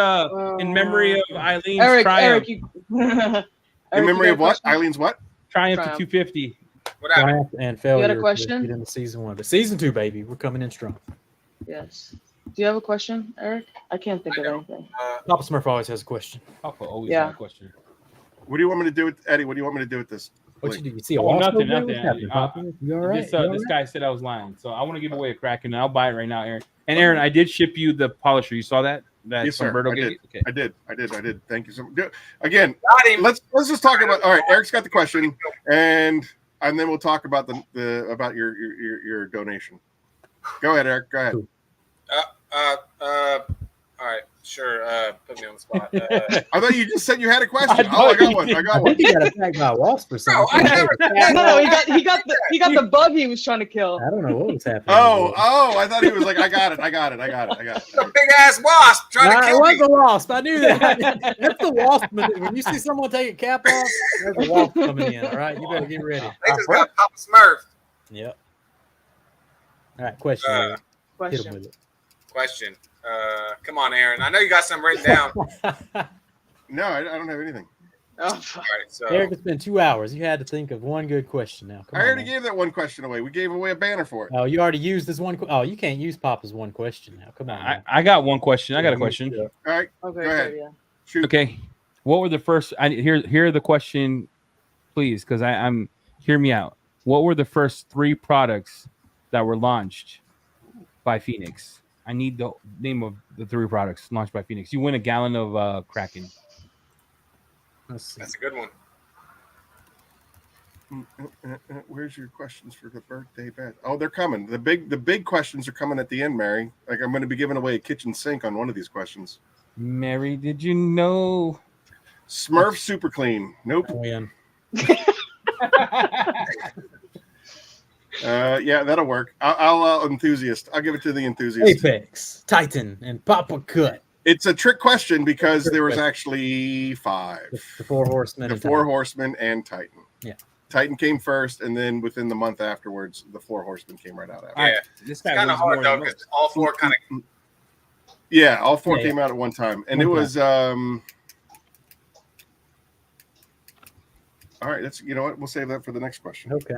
K: in memory of Eileen's
I: Eric,
K: triumph.
I: Eric,
A: In memory of what? Eileen's what?
K: Triumph to 250.
B: What happened?
J: Triumph and failure.
I: You got a question?
J: In the season 1, but season 2, baby, we're coming in strong.
I: Yes. Do you have a question, Eric? I can't think of anything.
J: Papa Smurf always has a question.
K: Papa always
I: Yeah.
K: has a question.
A: What do you want me to do with Eddie? What do you want me to do with this?
J: What you do? You see a
K: Oh,
J: wasp
K: nothing,
J: over there?
K: nothing.
J: What's happening, Papa? You all right?
K: This,
J: You all
K: this
J: right?
K: guy said I was lying, so I want to give away a Kraken. And I'll buy it right now, Aaron. And Aaron, I did ship you the polisher. You saw that? That
A: Yes, sir.
K: Umberto
A: I
K: gave
A: did.
K: you? Okay.
A: I did. Thank you so much. Again,
B: Got him.
A: let's just talk about. All right, Eric's got the question, and then we'll talk about about your donation. Go ahead, Eric. Go ahead.
B: All right, sure. Put me on the spot.
A: I thought you just said you had a question. I got one. I got
J: I
A: one.
J: think he got attacked by a wasp or something.
B: I never-
I: No, he got the bug he was trying to kill.
J: I don't know what was happening.
A: Oh! I thought he was like, I got it.
B: A big ass wasp trying to
J: Nah, it
B: kill
J: was
B: me.
J: a wasp. I knew that. That's the wasp. When you see someone take a cap off, there's a wasp coming in. All right, you better get ready.
B: They just got Papa Smurf.
J: Yep. All right, question. Hit him
I: Question.
J: with it.
B: Question. Come on, Aaron. I know you got something written down.
A: No, I don't have anything.
I: Oh,
B: All right, so
J: Eric, it's been 2 hours. You had to think of one good question now. Come
A: I
J: on,
A: already
J: man.
A: gave that one question away. We gave away a banner for it.
J: Oh, you already used this one. Oh, you can't use Papa's one question now. Come on. man.
K: I got one question. I got a question.
A: All right,
I: okay.
A: go ahead.
I: Yeah.
A: Shoot.
K: Okay. What were the first? Hear the question, please, because I'm hear me out. What were the first 3 products that were launched by Phoenix? I need the name of the 3 products launched by Phoenix. You win a gallon of Kraken.
J: Let's see.
B: that's a good one.
A: Where's your questions for the birthday bet? Oh, they're coming. The big questions are coming at the end, Mary. Like, I'm going to be giving away a kitchen sink on one of these questions.
K: Mary, did you know?
A: Smurf Super Clean. Nope.
J: Oh, yeah.
A: Yeah, that'll work. I'll enthusiast. I'll give it to the enthusiast.
J: Apex, Titan, and Papa Cut.
A: It's a trick question because there was actually 5.
J: The 4 horsemen.
A: The
J: and
A: 4
J: Titan.
A: horsemen and Titan.
J: Yeah.
A: Titan came first, and then within the month afterwards, the 4 horsemen came right out after.
B: Yeah,
K: This
B: it's kind of hard though because all 4 kind of.
A: Yeah, all 4
J: Yeah,
A: came out at one time, and
J: One
A: it was all right. That's what we'll save that for the next question.
J: Okay.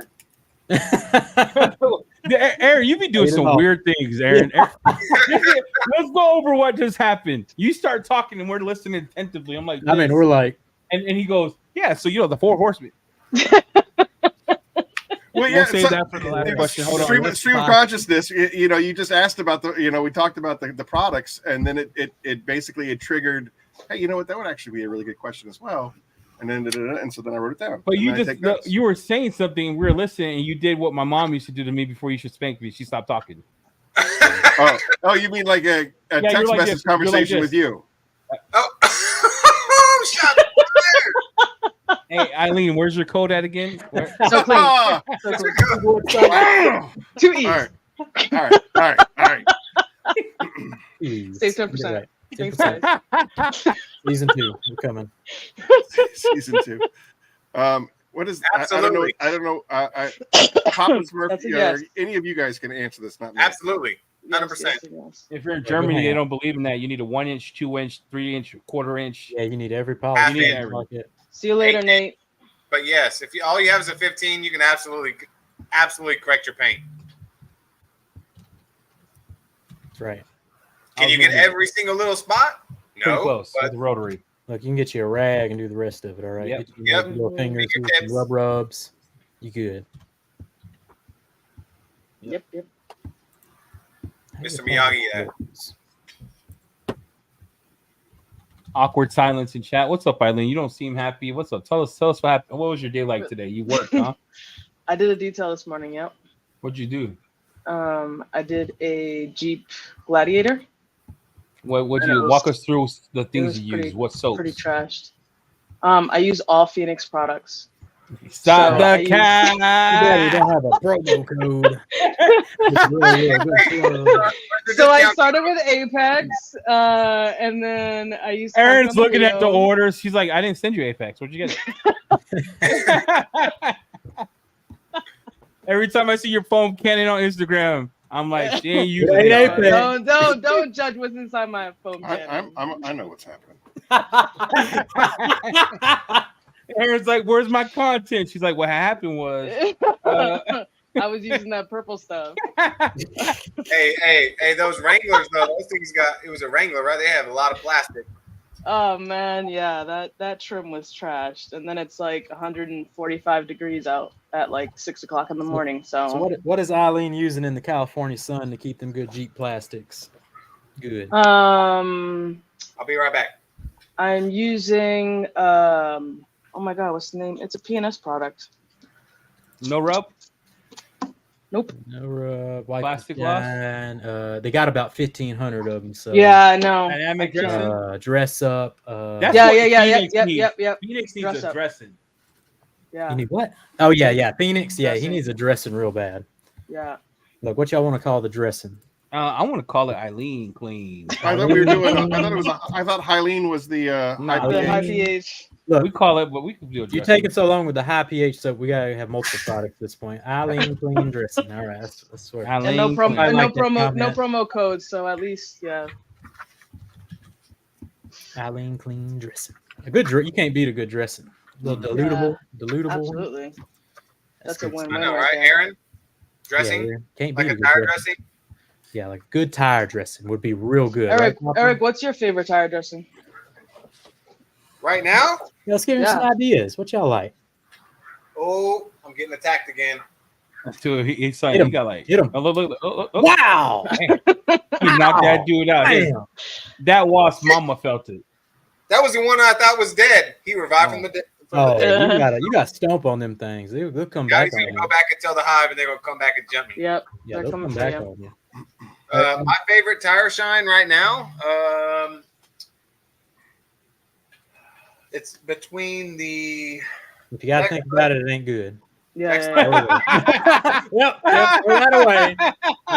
K: Aaron, you be doing
J: Read it
K: some
J: off.
K: weird things, Aaron. Let's go over what just happened. You start talking and we're listening attentively. I'm like,
J: I mean,
K: this.
J: we're like,
K: and he goes, yeah. So the 4 horsemen.
A: Well,
K: We'll save that for the last question. Hold on.
A: Stream of consciousness. You just asked about we talked about the products, and then it basically triggered. hey, you know what? That would actually be a really good question as well. And then, and so then I wrote it down.
K: But
A: and
K: you
A: then I take
K: just
A: notes.
K: you were saying something, we were listening, and you did what my mom used to do to me before you should spank me. She stopped talking.
A: Oh, you mean like a text
K: like
A: message
K: this. You're like
A: conversation
K: this.
A: with you?
B: Oh, shut up.
K: Hey, Eileen, where's your code at again?
C: So clean. So clean. 2 E's.
A: All right.
I: Save 10%. Thanks, guys.
J: Season 2, we're coming.
A: Season 2. What is?
B: Absolutely.
A: I don't know. Papa Smurf,
I: That's a yes.
A: any of you guys can answer this, not me.
B: Absolutely. 100%.
I: Yes.
K: If you're in Germany, they don't believe in that. You need a 1 inch, 2 inch, 3 inch, quarter inch.
J: Yeah, you need every policy.
K: You need every.
I: See you later, Nate.
B: But yes, if all you have is a 15, you can absolutely correct your paint.
J: That's right.
B: Can you get every single little spot?
K: Pretty
B: No.
K: close
B: But
K: with the rotary.
J: Look, you can get you a rag and do the rest of it. All right.
K: Yep.
J: Get you
B: Yep.
J: little fingers,
B: Fingertips.
J: some rubs. You good?
I: Yep.
B: Mr. Miyagi,
K: Awkward silence in chat. What's up, Eileen? You don't seem happy. What's up? Tell us what happened. What was your day like today? You worked, huh?
I: I did a detail this morning. Yep.
K: What'd you do?
I: I did a Jeep Gladiator.
K: Would
I: And
K: you
I: it
K: walk
I: was-
K: us through the
I: It
K: things
I: was
K: you
I: pretty-
K: use? What soaps?
I: Pretty trashed. I use all Phoenix products.
K: Stop
I: So I
K: the
I: use-
K: cat.
J: Too bad you don't have a promo code. It's really good.
I: So I started with Apex, and then I used.
K: Erin's looking at the
I: Leo.
K: orders. She's like, I didn't send you Apex. Where'd you get it? Every time I see your phone cannon on Instagram, I'm like, she ain't using
J: It ain't
K: Apex.
J: Apex.
I: Don't judge what's inside my phone.
A: I know what's happening.
I: Erin's
K: like, where's my content? She's like, what happened was
I: I was using that purple stuff.
B: hey, those Wranglers though, those things it was a Wrangler, right? They have a lot of plastic.
I: Oh man, yeah, that trim was trashed, and then it's like 145 degrees out at like 6 o'clock in the morning.
J: So what is Eileen using in the California sun to keep them good Jeep plastics good?
B: I'll be right back.
I: I'm using oh my god, what's the name? It's a PNS product.
K: No rub?
J: Nope. No rub.
K: Plastic gloss?
J: They got about 1,500 of them. So
I: Yeah, I know.
K: Dynamic dressing?
J: Dress up.
K: That's
I: yeah.
K: Yep. Phoenix needs
I: Dress
K: a
I: up.
K: dressing.
I: Yeah.
J: You need what? Oh yeah. Phoenix. Yeah, he
I: Dressing.
J: needs a dressing real bad.
I: Yeah.
J: Look, what y'all want to call the dressing?
K: I want to call it Eileen Clean.
A: I thought we were doing. I thought Hylene was the
I: High pH.
J: Look,
K: we call it, but we can do it.
J: You taking so long with the high pH, so we gotta have multiple products at this point. Eileen Clean dressing. All right, that's sort of.
I: And no promo codes, so at least Eileen
J: Clean dressing. A good you can't beat a good dressing. A little dilutable.
I: Absolutely. That's a win-win.
B: I know,
I: right
B: right,
I: there.
B: Aaron? Dressing?
J: Yeah, can't
B: like
J: beat
B: a
J: good
B: tire
J: dressing.
B: dressing?
J: Yeah, like good tire dressing would be real good.
I: Eric,
J: right,
I: Eric, what's your favorite tire dressing?
B: Right now?
J: Yeah, let's give him some ideas. What y'all like?
B: Oh, I'm getting attacked again.
K: Dude, he got like
J: hit him.
K: Oh, look.
J: Wow!
K: He knocked that dude out.
J: Damn.
K: That wasp mama felt it.
B: That was the one I thought was dead. He revived from the dead.
J: Oh, you gotta stomp on them things. They'll come back
B: He's
J: on
B: gonna
J: you.
B: go back and tell the hive, and they're gonna come back and jump me.
I: Yep.
J: Yeah,
I: they're
J: they'll
I: coming
J: come
I: for
J: back
I: you.
J: on you.
B: My favorite tire shine right now, it's between the.
J: If you gotta think about it, it ain't good.
I: Yeah.
J: Yep. Throw that away.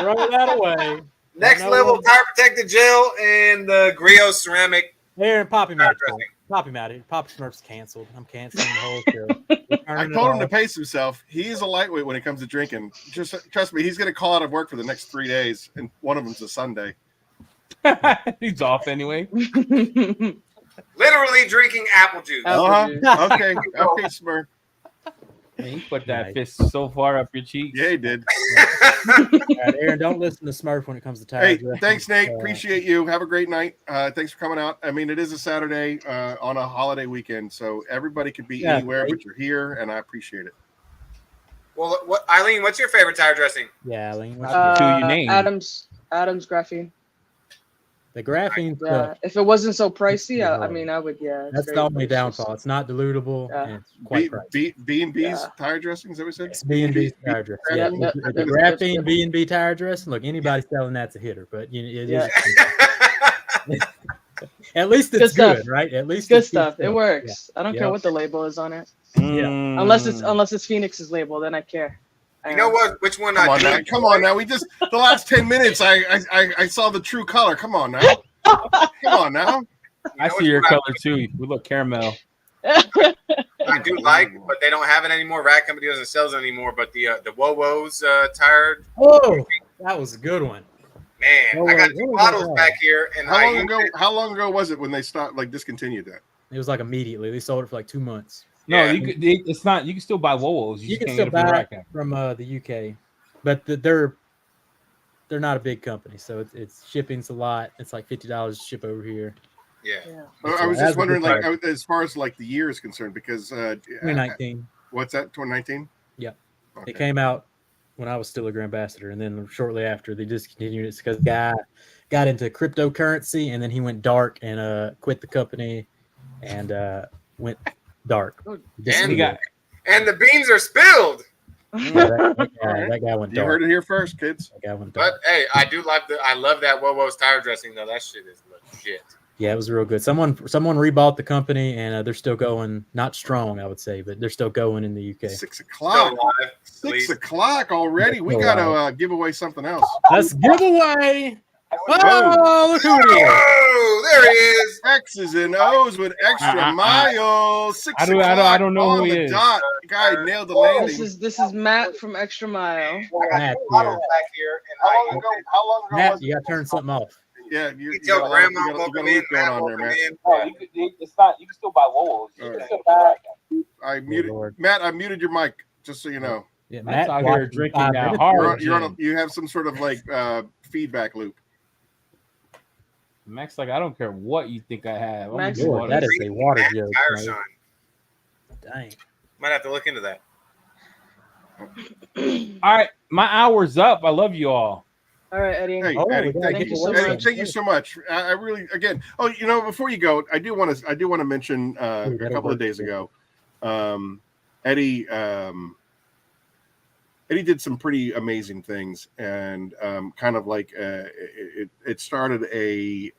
J: Throw that away.
B: Next level tire protected gel and the Griot ceramic.
J: Aaron, pop him out. Pop him out here. Pop Smurf's canceled. I'm canceling the whole show.
A: I told him to pace himself. He's a lightweight when it comes to drinking. Just trust me, he's going to call out of work for the next 3 days, and one of them's a Sunday.
K: He's off anyway.
B: Literally drinking apple juice.
A: Okay, Smurf.
K: Man, you put that fist so far up your cheeks.
A: Yeah, he did.
J: All right, Aaron, don't listen to Smurf when it comes to tire
A: Hey,
J: dressing.
A: thanks, Nate. Appreciate you. Have a great night. Thanks for coming out. I mean, it is a Saturday on a holiday weekend, so everybody could be anywhere, but you're here, and I appreciate it.
B: Well, Eileen, what's your favorite tire dressing?
J: Yeah, Eileen.
K: Your name.
I: Adams graphene.
J: The graphene
I: Yeah,
J: stuff.
I: if it wasn't so pricey, I
J: hard.
I: mean, I would. Yeah, it's
J: That's
I: great,
J: the
I: but
J: only
I: it's just-
J: downfall. It's not dilutable.
I: Yeah.
J: And it's quite pricey.
A: B&B's
I: Yeah.
A: tire dressing, is that what we said?
J: It's B&B tire dressing. Yeah,
I: Yeah,
J: the
I: that's
J: graphene
I: good.
J: B&B tire dressing. Look, anybody selling that's a hitter, but you know, it is. At least it's
I: Good
J: good,
I: stuff.
J: right? At least
I: Good
J: it's
I: stuff. It works. I don't care
J: Yep.
I: what the label is on it.
J: Yeah.
I: Unless it's Phoenix's label, then I care.
B: You know what? Which one?
A: Come on now. Come on now. We just the last 10 minutes. I saw the true color. Come on now. Come on now.
K: I see your color too. We look caramel.
B: I do like, but they don't have it anymore. Rag Company doesn't sell it anymore. But the GOOO's tire.
J: Oh, that was a good one.
B: Man, I got 2 bottles back here, and
A: How long ago was it when they stopped discontinued that?
J: It was like immediately. They sold it for like 2 months.
K: No, it's not. You can still buy WOWOs.
J: You can
K: can't
J: still
K: get it from
J: buy
K: Rag
J: it
K: Company.
J: from the UK, but they're not a big company, so it's shipping's a lot. It's like $50 to ship over here.
B: Yeah.
A: I was just wondering, like, as far as like the year is concerned, because
J: 2019.
A: What's that? 2019.
J: Yeah,
A: okay.
J: It came out when I was still a Grand Ambassador, and then shortly after they discontinued it because the guy got into cryptocurrency, and then he went dark and quit the company and went dark.
B: And the beans are spilled.
J: That guy went dark.
A: You heard it here first, kids.
J: That guy went dark.
B: But hey, I love that WOWO's tire dressing though. That shit is legit.
J: Yeah, it was real good. Someone rebought the company, and they're still going. Not strong, I would say, but they're still going in the UK.
A: 6 o'clock. 6 o'clock already. We got to give away something else.
J: Let's give away. Oh, look who it is!
B: Oh, there he is.
A: X's and O's with extra miles. 6 o'clock.
K: I don't know
A: on
K: who he
A: the
K: is.
A: dot. Guy nailed the landing.
I: This is Matt from Extra Mile.
J: Matt,
B: Bottles back here, and
A: How long ago
J: Matt,
A: was
J: you got to turn something off.
A: Yeah,
B: you tell grandma
A: you got a loop going on there, Matt.
K: It's not. You can still buy WOWOs.
A: I muted Matt. I muted your mic, just so you know.
J: Yeah,
K: Matt's out here drinking that hard.
A: You have some sort of like feedback loop.
K: Max, like, I don't care what you think I have.
J: That is a water joke.
B: Dang. Might have to look into that.
K: All right, my hour's up. I love you all.
I: All right, Eddie.
A: Hey, Eddie, thank you so much. I really, again. Oh, before you go, I do want to mention a couple of days ago, Eddie did some pretty amazing things, and kind of like it started a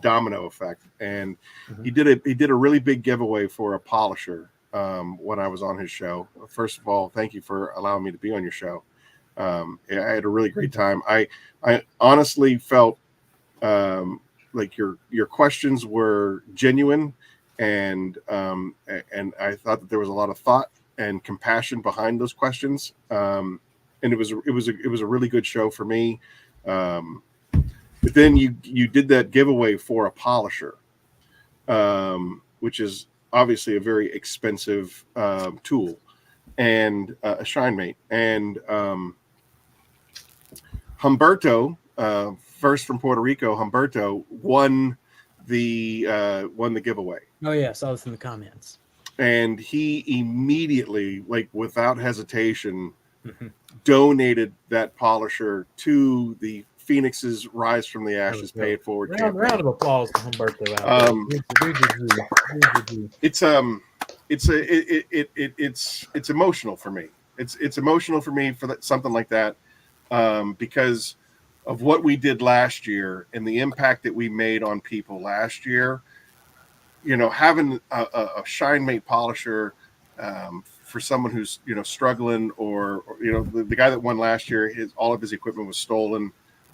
A: domino effect, and he did a really big giveaway for a polisher when I was on his show. First of all, thank you for allowing me to be on your show. I had a really great time. I honestly felt like your questions were genuine, and I thought that there was a lot of thought and compassion behind those questions. And it was a really good show for me. But then you did that giveaway for a polisher, which is obviously a very expensive tool, and a shine mate. And Humberto, first from Puerto Rico, Humberto won the giveaway.
J: Oh yeah, I saw this in the comments.
A: And he immediately, like without hesitation, donated that polisher to the Phoenix's Rise from the Ashes Pay It Forward campaign.
J: Round of applause to Humberto.
A: It's emotional for me. It's emotional for me for something like that, because of what we did last year and the impact that we made on people last year. Having a shine mate polisher for someone who's struggling, or the guy that won last year, all of his equipment was stolen.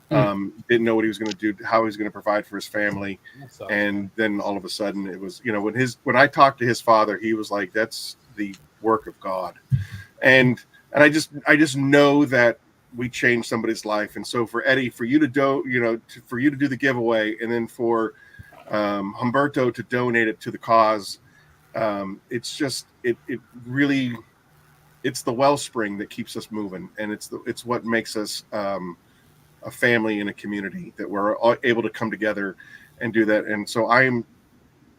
A: Didn't know what he was going to do, how he was going to provide for his family, and then all of a sudden it was when I talked to his father, he was like, "That's the work of God," and I just know that we changed somebody's life. And so for Eddie, for you to do the giveaway, and then for Humberto to donate it to the cause, it's the wellspring that keeps us moving, and it's what makes us a family and a community, that we're all able to come together and do that. And so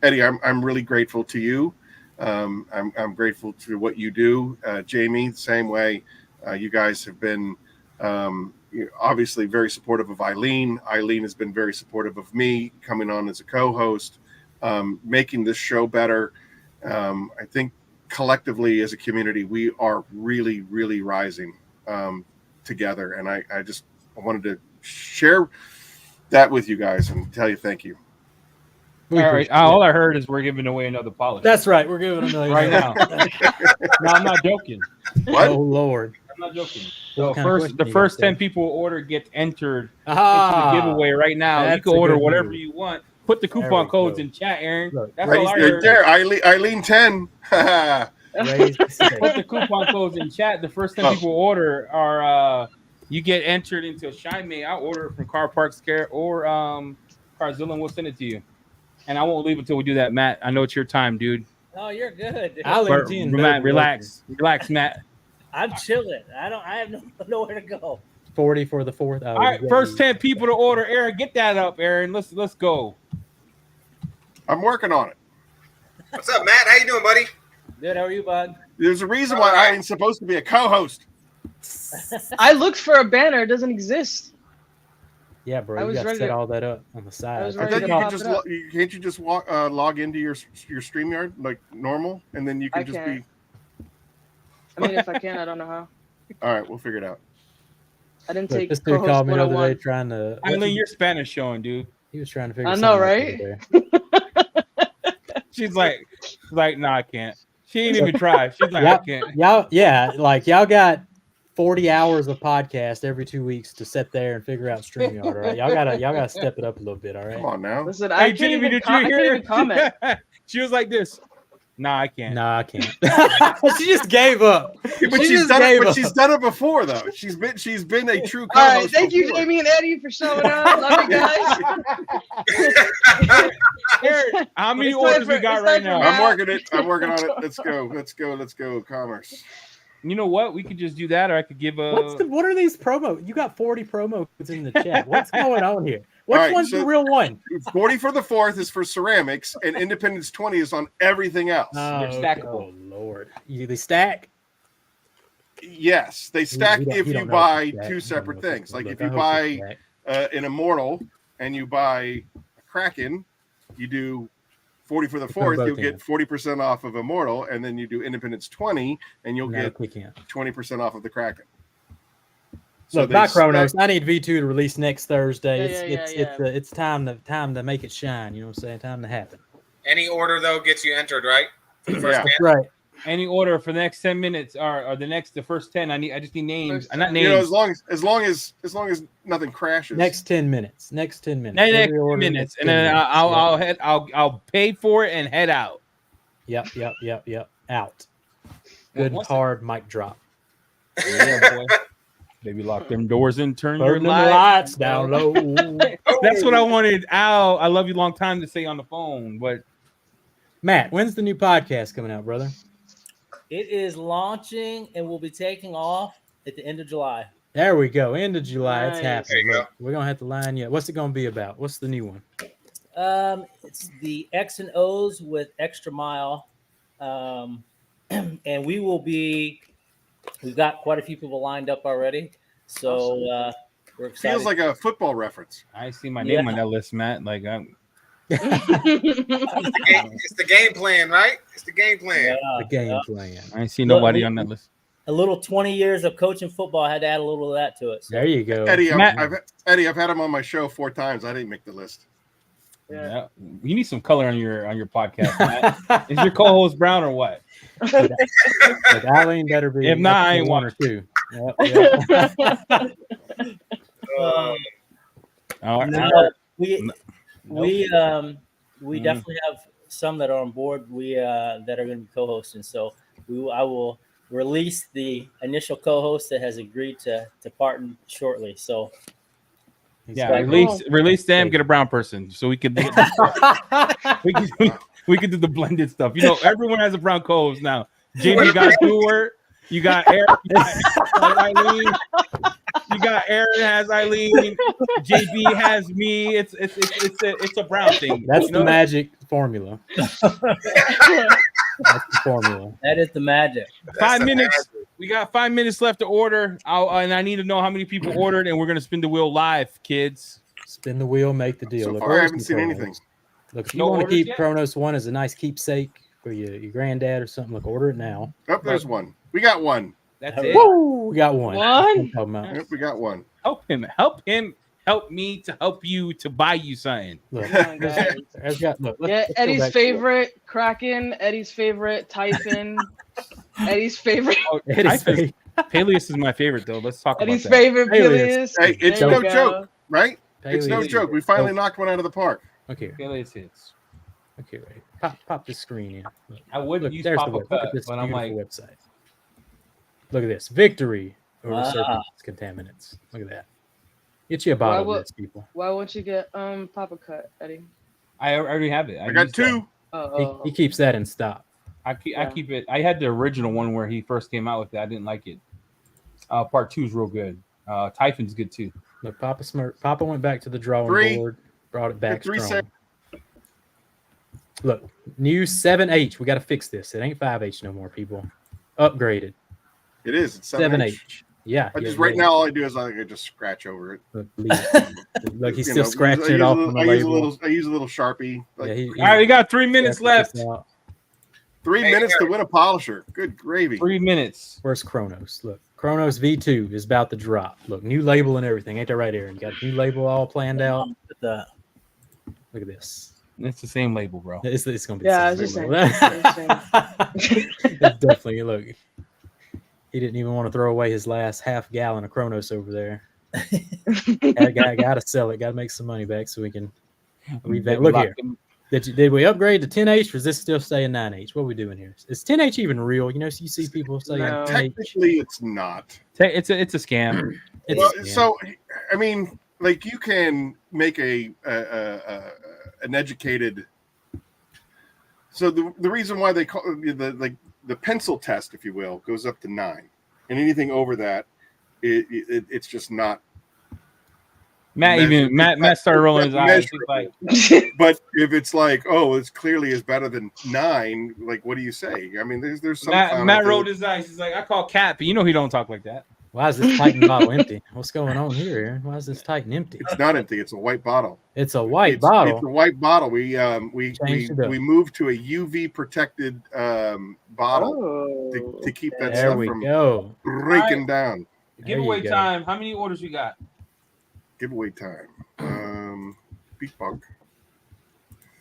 A: Eddie, I'm really grateful to you. I'm grateful to what you do. Jamie, the same way. You guys have been obviously very supportive of Eileen. Eileen has been very supportive of me coming on as a co-host, making this show better. I think collectively as a community, we are really, really rising together. And I wanted to share that with you guys and tell you thank you.
K: All right. All I heard is we're giving away another polish.
J: That's right. We're giving $1 million
K: right now. No, I'm not joking.
A: What?
J: Oh Lord.
K: I'm not joking. So
J: What
K: the first 10 people who order get entered into the giveaway right now. You can order whatever you want. Put the coupon codes in chat, Aaron. That's all I heard.
A: There, Eileen 10.
K: Put the coupon codes in chat. The first 10 people order are you get entered into a Shine May. I'll order it from Car Park Scare or Carzilla, and we'll send it to you. And I won't leave until we do that, Matt. I know it's your time, dude.
M: Oh, you're good.
J: I'll leave you in
K: Matt, relax, Matt.
M: I'm chilling. I have nowhere to go.
J: 40 for the 4th.
K: All right, first 10 people to order. Aaron, get that up, Aaron. Let's go.
A: I'm working on it.
B: What's up, Matt? How you doing, buddy?
M: Good. How are you, bud?
A: There's a reason why I ain't supposed to be a co-host.
I: I looked for a banner. It doesn't exist.
J: Yeah, bro. You got to set all that up on the side.
A: Can't you just log into your StreamYard like normal, and then you can just be.
I: I mean, if I can, I don't know how.
A: All right, we'll figure it out.
I: I didn't take.
J: This dude called me the other day trying to.
K: I mean, your Spanish showing, dude.
J: He was trying to figure.
I: I know, right?
K: She's like, no, I can't. She ain't even tried. She's like, I can't.
J: Y'all got 40 hours of podcast every 2 weeks to sit there and figure out StreamYard. All right, y'all gotta step it up a little bit. All right.
A: Come on now.
I: Listen, I can't even comment.
K: She was like this. Nah, I can't.
J: Nah, I can't. She just gave up.
A: Yeah, but she's done it before, though. She's been a true co-host.
I: All right, thank you, Jamie and Eddie, for showing up. Love you guys.
K: Aaron, how many orders we got right now?
A: I'm working on it. Let's go. Commerce.
K: You know what? We could just do that, or I could give a.
J: What are these promo? You got 40 promos in the chat. What's going on here? Which one's the real one?
A: 40 for the 4th is for ceramics, and Independence 20 is on everything else.
K: They're stackable.
J: Oh Lord, they stack?
A: Yes, they stack if you buy two separate things. Like if you buy an Immortal and you buy a Kraken, you do 40 for the 4th, you'll get 40% off of Immortal, and then you do Independence 20, and you'll get 20% off of the Kraken.
J: So by Chronos, I need V2 to release next Thursday. It's time to make it shine. You know what I'm saying? Time to happen.
B: Any order though gets you entered, right? For the first
J: That's right.
K: Any order for the next 10 minutes or the first 10. I just need names. Not names.
A: You know, as long as nothing crashes.
J: Next 10 minutes. Next 10 minutes.
K: Next 10 minutes, and then I'll pay for it and head out.
J: Yep. Out. Good hard mic drop.
K: Yeah, boy. Maybe lock them doors and turn your
J: lights down low.
K: That's what I wanted. Al, I love you long time to say on the phone, but
J: Matt, when's the new podcast coming out, brother?
M: It is launching and will be taking off at the end of July.
J: There we go. End of July. It's happening.
B: Look,
J: we're gonna have to line you up. What's it gonna be about? What's the new one?
M: It's the X and O's with Extra Mile, and we've got quite a few people lined up already, so we're excited.
A: Feels like a football reference.
K: I see my name on that list, Matt. Like I'm.
B: It's the game plan, right? It's the game plan.
J: The game plan.
K: I ain't see nobody on that list.
M: A little 20 years of coaching football. I had to add a little of that to it. So.
J: There you go,
A: Eddie. I've had him on my show 4 times. I didn't make the list.
K: Yeah. You need some color on your podcast, Matt. Is your co-host brown or what?
J: Like Eileen better be.
K: If not, I ain't one or two.
J: Yep.
M: We definitely have some that are on board. That are going to be co-hosting. So I will release the initial co-host that has agreed to partner shortly. So
K: release them. Get a brown person so we could do we could do the blended stuff. You know, everyone has a brown co-host now. Jamie, you got Stewart. You got Aaron. Eileen. You got Aaron has Eileen. JB has me. It's a brown thing.
J: That's the magic formula. That's the formula.
M: That is the magic.
K: 5 minutes. We got 5 minutes left to order. And I need to know how many people ordered, and we're gonna spin the wheel live, kids.
J: Spin the wheel, make the deal.
A: So
J: Look,
A: far, I
J: order
A: haven't
J: some
A: seen
J: Chronos.
A: anything.
J: Look, if you
K: No
J: want to
K: orders
J: keep
K: yet?
J: Chronos 1 as a nice keepsake for your granddad or something, look, order it now.
A: Oh, there's one. We got one.
K: That's it.
J: Woo! We got one.
I: One?
A: Yep, we got one.
K: Help him, help me to help you to buy you something.
J: Look,
I: Come on, guys.
J: look,
I: Yeah,
J: let's go
I: Eddie's
J: back to it.
I: favorite Kraken, Eddie's favorite Typhon, Eddie's favorite
J: Eddie's favorite.
K: Peleus is my favorite though. Let's talk
I: Eddie's
K: about that.
I: favorite
J: Peleus.
I: Peleus.
A: Hey, it's
I: There
A: no
I: you go.
A: joke, right? It's no
J: Peleus.
A: joke. We finally knocked one out of the park.
J: Okay,
K: Peleus hits.
J: okay, right. Pop this screen in. Look,
K: I would
J: look,
K: use
J: there's the
K: Papa
J: web. Look
K: Cut,
J: at this
K: but I'm
J: beautiful
K: like,
J: website. Look at this. Victory over
M: Wow.
J: serpent contaminants. Look at that. Get you a bottle
I: Why
J: of
I: would-
J: this, people.
I: Why won't you get Papa Cut, Eddie?
K: I already have it.
A: I got
K: used that.
A: two.
J: He keeps that in stock.
K: I
I: Yeah.
K: keep it. I had the original one where he first came out with it. I didn't like it. Part 2 is real good. Typhon's good too.
J: Look, Papa went back to the drawing
A: Three.
J: board, brought it back
A: Three
J: strong. Look, new 7H. We got to fix this. It ain't 5H no more, people. Upgraded.
A: It is. It's
J: 7H. Yeah.
A: I
J: yeah,
A: just right
J: yeah.
A: now all I do is I just scratch over it.
J: Look, look, he's
A: You
J: still
A: know,
J: scratching it off on the
A: I use a
J: label.
A: little. I use a little Sharpie. Like,
J: Yeah,
K: All right, we got 3 minutes
J: scratches
K: left.
J: this out.
A: 3 minutes to win a polisher. Good gravy.
K: 3 minutes.
J: Where's Chronos? Look, Chronos V2 is about to drop. Look, new label and everything. Ain't that right, Aaron? You got a new label all planned out. Look at this.
K: It's the same label, bro.
J: It's going to be
I: Yeah, I
J: the
I: was
J: same
I: just
J: label.
I: saying.
J: It's definitely, look, he didn't even want to throw away his last half gallon of Chronos over there. Got to sell it. Got to make some money back so we can revamp. Look here. Did we upgrade to 10H or is this still saying 9H? What are we doing here? Is 10H even real? You know, so you see people saying
I: No.
J: 10H.
A: Technically, it's not.
K: It's a scam.
J: It's
A: Well,
J: a scam.
A: so I mean, like you can make an educated. So the reason why they call the pencil test, if you will, goes up to 9, and anything over that, it's just not.
K: Matt started rolling his eyes. He's like,
A: But if it's like, oh, it's clearly is better than 9, like what do you say? I mean, there's some.
K: Matt rolled his eyes. He's like, I call Cap, but you know he don't talk like that.
J: Why is this Titan bottle empty? What's going on here, Aaron? Why is this Titan empty?
A: It's not empty. It's a white bottle.
J: It's a white
A: It's
J: bottle.
A: a white bottle. We
J: Changed it up.
A: we moved to a UV protected bottle to keep that
J: There
A: stuff
J: we
A: from
J: go.
A: breaking down.
J: There you
K: Giveaway
J: go.
K: time. How many orders we got?
A: Giveaway time. Beat bug.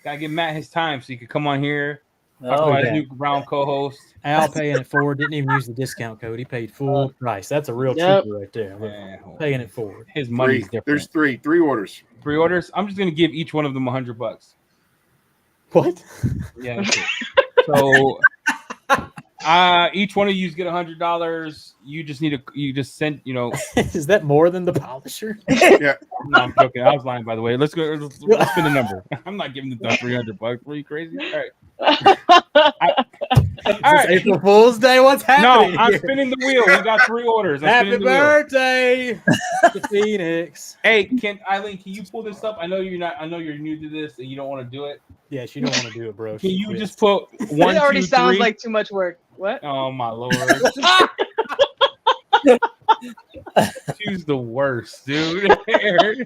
K: Gotta give Matt his time so he could come on here. Talk
M: Oh,
K: about his
J: yeah.
K: new round co-host.
J: Al paying it forward. Didn't even use the discount code. He paid full price. That's a real
I: Yep.
J: trooper right there. Look,
K: Yeah.
J: paying it forward.
K: His money's different.
A: There's three orders.
K: 3 orders. I'm just gonna give each one of them $100.
J: What?
K: Yeah. That's it. So each one of you get $100. You just send,
J: Is that more than the polisher?
A: Yeah.
K: No, I'm joking. I was lying, by the way. Let's go. Let's spin the number. I'm not giving the $300. Were you crazy? All right. All right.
J: April Fool's Day. What's happening?
K: No, I'm
J: here?
K: spinning the wheel. We got 3 orders. I'm
J: Happy
K: spinning the wheel.
J: birthday to Phoenix.
K: Hey, Eileen, can you pull this up? I know you're not. I know you're new to this and you don't want to do it.
J: Yeah, she don't want to do it, bro.
K: Can
J: She
K: you
J: quit.
K: just put 1,
I: It already
K: 2,
I: sounds
K: 3?
I: like too much work. What?
K: Oh my lord. She's the worst, dude. Aaron,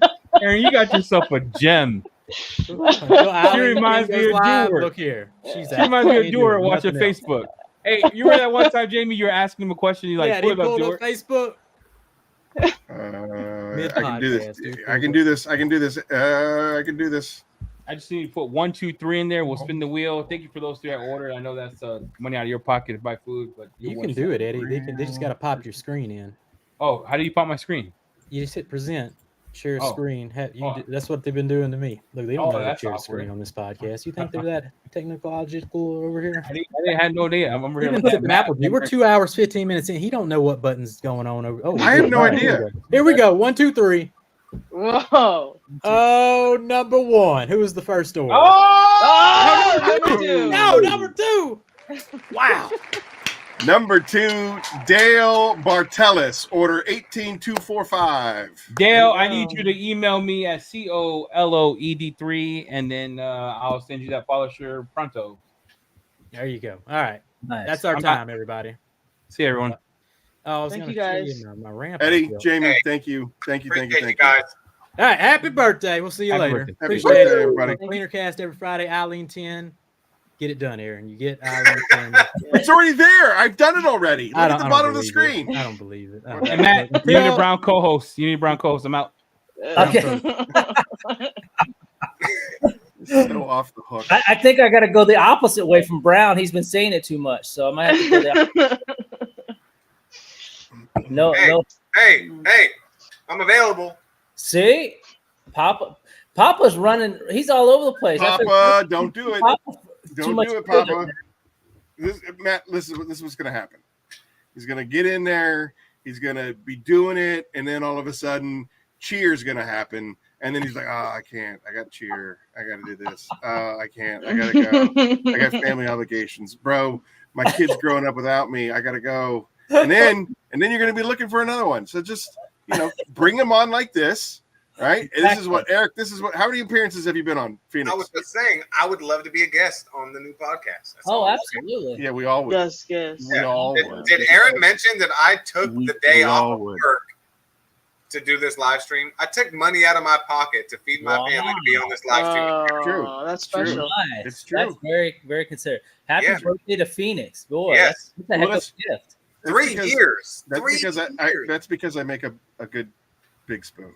K: you got yourself a gem.
J: She reminds
K: me of Dewar.
J: Look here. She
K: reminds me of Dewar watching Facebook. Hey, you remember that one time, Jamie, you were asking him a question. You're like,
J: yeah,
K: what
J: he
K: about
J: pulled
K: Dewar?
J: up Facebook.
A: I can do this. I can do this. I can do this. I can do this.
K: I just need to put 1, 2, 3 in there. We'll spin the wheel. Thank you for those 3 I ordered. I know that's money out of your pocket to buy food, but
J: You can do it, Eddie. They just got to pop your screen in.
K: Oh, how do you pop my screen?
J: You just hit present, share
K: Oh.
J: screen.
K: Oh.
J: That's what they've been doing to me. Look, they don't know how to
K: that's
J: share
K: awkward.
J: screen on this podcast. You think they're that technological over here?
K: I didn't have no idea. I'm over here.
J: Even
K: looking
J: Tip
K: at
J: Apple, dude, we're 2 hours, 15 minutes in. He don't know what button's going on over. Oh,
A: I have no
J: right,
A: idea.
J: Here we go. 1, 2, 3.
I: Whoa.
J: Oh, number 1. Who was the first order?
I: Oh, number 2.
J: No, number 2. Wow.
A: Number 2, Dale Bartelis, order 18245.
K: Dale, I need you to email me at COLOED3, and then I'll send you that polisher pronto.
J: There you go. All right.
M: Nice.
J: That's our
K: I'm
J: time, everybody.
K: See you, everyone.
J: Oh, I was
I: Thank
J: gonna
I: you,
J: show
I: guys.
J: my ramp.
A: Eddie,
J: up.
A: Jamie,
B: Hey,
A: thank you.
B: Appreciate you guys.
J: All right, happy birthday. We'll see you
K: Happy
J: later.
K: birthday.
A: Happy
J: Appreciate
A: birthday,
J: it.
A: everybody.
J: Cleaner Cast every Friday, Eileen 10. Get it done, Aaron. You get Eileen 10.
A: It's already there. I've done it already. Look at the bottom of the
J: believe
A: screen.
J: it. I don't believe it. I don't
K: Hey,
J: believe
K: Matt,
J: it.
K: you need a
J: Until-
K: brown co-host. You need a brown co-host. I'm out.
M: Okay.
A: So off the hook.
M: I think I got to go the opposite way from Brown. He's been saying it too much, so I might have to go the opposite. No,
B: Hey.
M: no.
B: Hey, I'm available.
M: See, Papa's running. He's all over the place.
A: Papa, don't do it.
M: Papa,
A: Don't
M: much
A: do it,
M: sugar.
A: Papa. Matt, this is what's going to happen. He's going to get in there. He's going to be doing it. And then all of a sudden, cheer's going to happen. And then he's like, oh, I can't. I got cheer. I got to do this. I can't. I got to go. I got family obligations. Bro, my kid's growing up without me. I got to go. And then you're going to be looking for another one. So just, bring them on like this. Right. And this is what, Eric, how many appearances have you been on Phoenix?
B: I was just saying, I would love to be a guest on the new podcast. That's all
M: Oh,
B: I'm
M: absolutely.
A: Yeah, we all would.
I: Yes.
A: We all
B: saying.
A: would.
B: Did Aaron mention that I took the day
A: we
B: off
A: all
B: of
A: would.
B: work to do this live stream? I took money out of my pocket to feed my family to be on this live stream.
A: True.
I: That's
A: True.
I: special.
M: Nice.
A: It's true.
M: That's very, very considerate. Happy
B: Yeah.
M: birthday to Phoenix. Boy,
B: Yes.
M: that's a heck of a gift.
A: That's
B: 3
A: because-
B: years.
A: That's
B: 3
A: because
B: years.
A: that's because I make a good big spoon.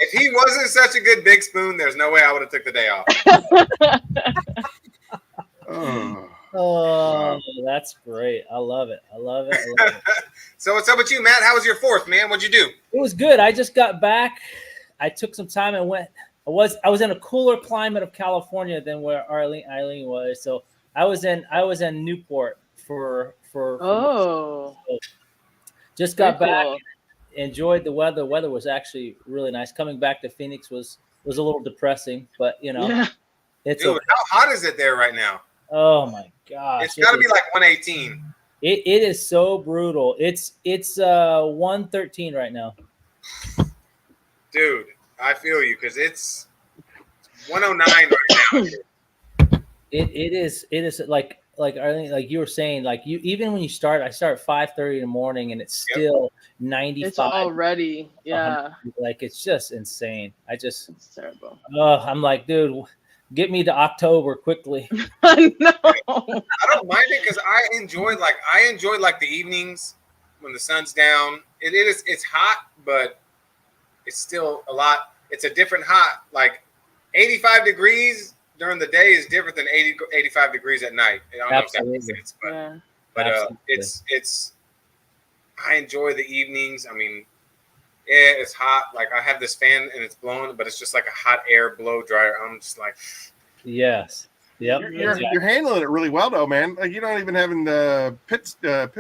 B: If he wasn't such a good big spoon, there's no way I would have took the day off.
A: Oh.
M: Oh, that's great. I love it. I love it. I love it.
B: So what's up with you, Matt? How was your 4th, man? What'd you do?
M: It was good. I just got back. I took some time and went. I was in a cooler climate of California than where Eileen was. So I was in Newport for just got
I: Very
M: back.
I: cool.
M: Enjoyed the weather. The weather was actually really nice. Coming back to Phoenix was a little depressing, but
I: Yeah.
M: it's
B: Dude,
M: okay.
B: how hot is it there right now?
M: Oh my gosh.
B: It's got to be like 118.
M: It is so brutal. It's 113 right now.
B: Dude, I feel you because it's 109 right now.
M: It is like Arlene, like you were saying, like you even when you start, I start 5:30 in the morning and it's still 95.
I: It's already, yeah.
M: Like it's just insane.
I: It's terrible.
M: I'm like, dude, get me to October quickly.
I: I know.
B: I don't mind it because I enjoy the evenings when the sun's down. It's hot, but it's still a lot. It's a different hot. Like 85 degrees during the day is different than 85 degrees at night. I don't know if that makes sense, but
I: Yeah.
B: it's I enjoy the evenings. I mean, yeah, it's hot. Like I have this fan and it's blowing, but it's just like a hot air blow dryer. I'm just like,
M: Yes. Yep.
A: You're handling it really well though, man. Like you're not even having pit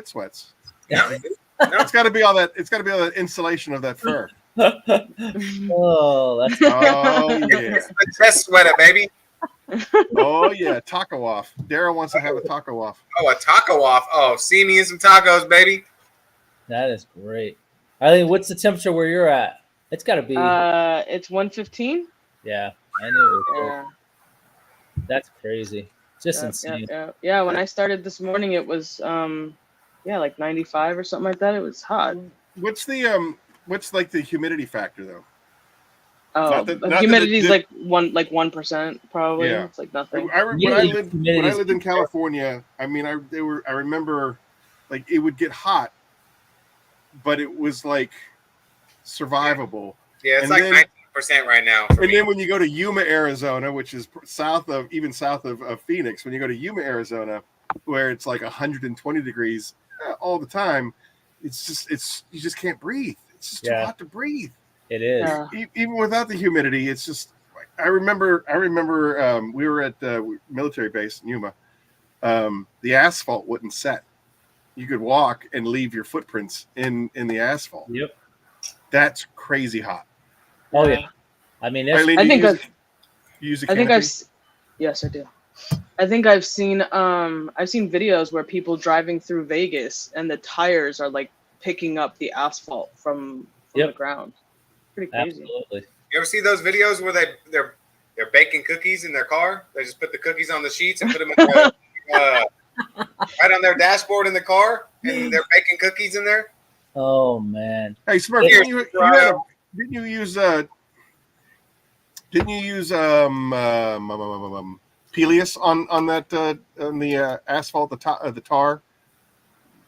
A: sweats.
B: no,
A: It's got to be all that. It's got to be all that insulation of that fur.
M: Oh, that's
A: Oh yeah.
B: it's the chest sweater, baby.
A: Oh yeah. Taco off. Daryl wants to have a taco off.
B: Oh, a taco off. Oh, see me in some tacos, baby.
M: that is great. Eileen, what's the temperature where you're at? It's got to be.
I: It's 115.
M: Yeah, I knew it was great.
I: Yeah.
M: That's crazy. Just
I: Yeah,
M: insane.
I: yeah. When I started this morning, it was like 95 or something like that. It was hot.
A: What's like the humidity factor though?
I: Oh,
A: Not that- not that
I: humidity's
A: it-
I: like 1% probably.
A: Yeah.
I: It's like nothing.
A: When I lived in California, I mean, I remember like it would get hot, but it was like survivable.
B: Yeah, it's
A: And
B: like
A: then-
B: 19% right now. For
A: And
B: me.
A: then when you go to Yuma, Arizona, which is south of Phoenix, when you go to Yuma, Arizona, where it's like 120 degrees all the time, you just can't breathe. It's just too hot to breathe.
M: It is.
I: Yeah.
A: Even without the humidity, it's just. I remember. We were at the military base in Yuma. The asphalt wouldn't set. You could walk and leave your footprints in the asphalt.
M: Yep.
A: That's crazy hot.
M: Oh yeah. I mean,
A: Eileen,
I: I
A: do
I: think
A: you
I: I've.
A: use a
I: I think
A: canopy?
I: Yes, I do. I think I've seen videos where people driving through Vegas and the tires are like picking up the asphalt from the ground. Pretty crazy.
M: Absolutely.
B: You ever see those videos where they're baking cookies in their car? They just put the cookies on the sheets and put them in the right on their dashboard in the car, and they're baking cookies in there.
M: Oh man.
A: Hey, Smurf, didn't you use Peleus on that on the asphalt, the tar,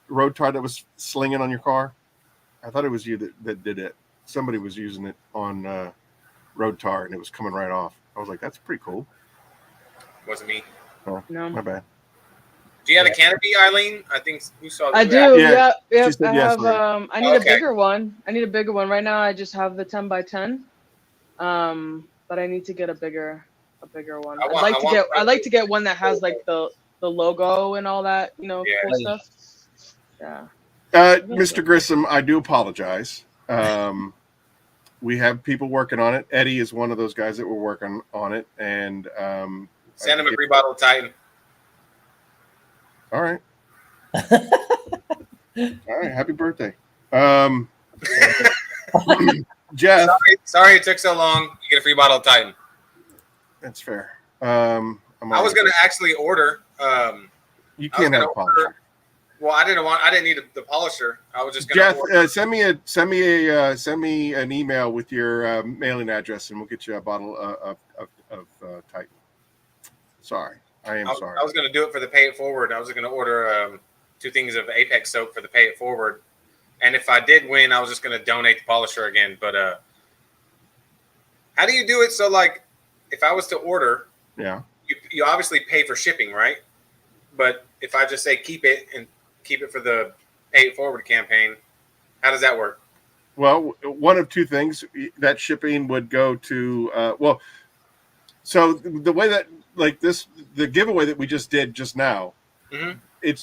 A: road tar that was slinging on your car? I thought it was you that did it. Somebody was using it on road tar, and it was coming right off. I was like, that's pretty cool.
B: Wasn't me.
A: Oh,
I: No.
A: my bad.
B: Do you have a canopy, Eileen? I think who saw that?
I: I do. Yeah.
A: She said
I: I
A: yes,
I: have.
A: Lee.
I: I need a bigger one. Right now, I just have the 10x10. But I need to get a bigger one. I'd like to get one that has like the logo and all that, cool stuff. Yeah.
A: Mr. Grissom, I do apologize. We have people working on it. Eddie is one of those guys that were working on it, and
B: send him a free bottle of Titan.
A: All right. All right. Happy birthday. Jeff.
B: Sorry it took so long. You get a free bottle of Titan.
A: That's fair.
B: I was going to actually order.
A: You can't have a polisher.
B: Well, I didn't need the polisher. I was just going to
A: Jeff, send me an email with your mailing address, and we'll get you a bottle of Titan. Sorry. I sorry.
B: I was going to do it for the Pay It Forward. I was going to order 2 things of Apex soap for the Pay It Forward. And if I did win, I was just going to donate the polisher again. But how do you do it? So, like, if I was to order, you obviously pay for shipping, right? But if I just say keep it for the Pay It Forward campaign, how does that work?
A: Well, one of 2 things. That shipping would go to so the way that the giveaway that we just did just now,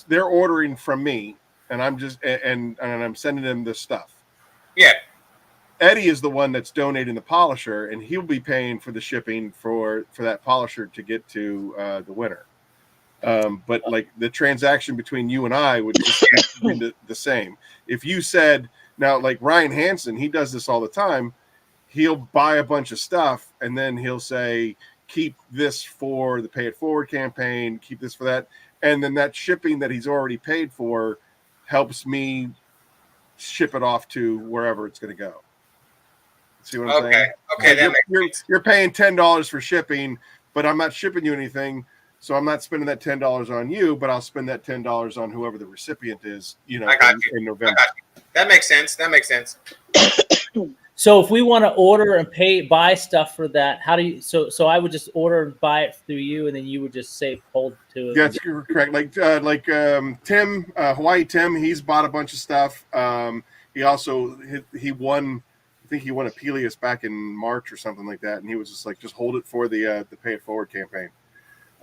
A: they're ordering from me, and I'm just and I'm sending them this stuff.
B: Yeah.
A: Eddie is the one that's donating the polisher, and he'll be paying for the shipping for that polisher to get to the winner. But like the transaction between you and I would just be the same. If you said, now like Ryan Hansen, he does this all the time. He'll buy a bunch of stuff, and then he'll say, keep this for the Pay It Forward campaign, keep this for that. And then that shipping that he's already paid for helps me ship it off to wherever it's going to go. See what I'm saying?
B: Okay,
A: you're paying $10 for shipping, but I'm not shipping you anything. So I'm not spending that $10 on you, but I'll spend that $10 on whoever the recipient is, in November.
B: That makes sense.
M: So if we want to order and buy stuff for that, how do you? So I would just order and buy it through you, and then you would just hold to it.
A: That's correct. Like Tim, Hawaii Tim, he's bought a bunch of stuff. He also he won. I think he won a Peleus back in March or something like that, and he was just like, just hold it for the Pay It Forward campaign.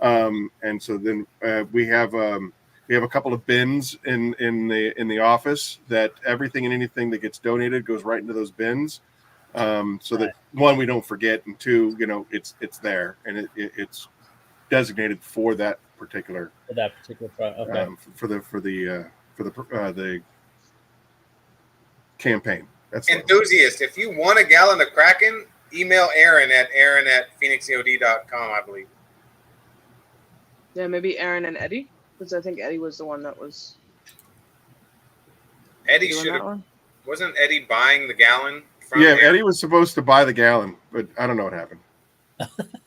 A: And so then we have a couple of bins in the office that everything and anything that gets donated goes right into those bins. So that 1, we don't forget, and 2, it's there and it's designated for that particular
M: product. Okay.
A: For the campaign. That's
B: Enthusiast. If you want a gallon of Kraken, email Aaron at phoenixeod.com, I believe.
I: Yeah, maybe Aaron and Eddie, because I think Eddie was the one that was.
B: Eddie should have. Wasn't Eddie buying the gallon?
A: Eddie was supposed to buy the gallon, but I don't know what happened.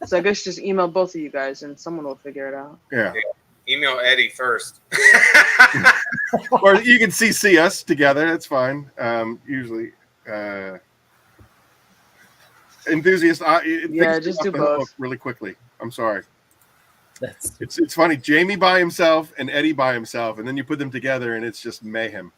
I: So I guess just email both of you guys, and someone will figure it out.
A: Yeah.
B: Email Eddie first.
A: Or you can CC us together. That's fine. Usually, enthusiast.
I: Just do both
A: really quickly. I'm sorry. It's funny. Jamie by himself and Eddie by himself, and then you put them together, and it's just mayhem.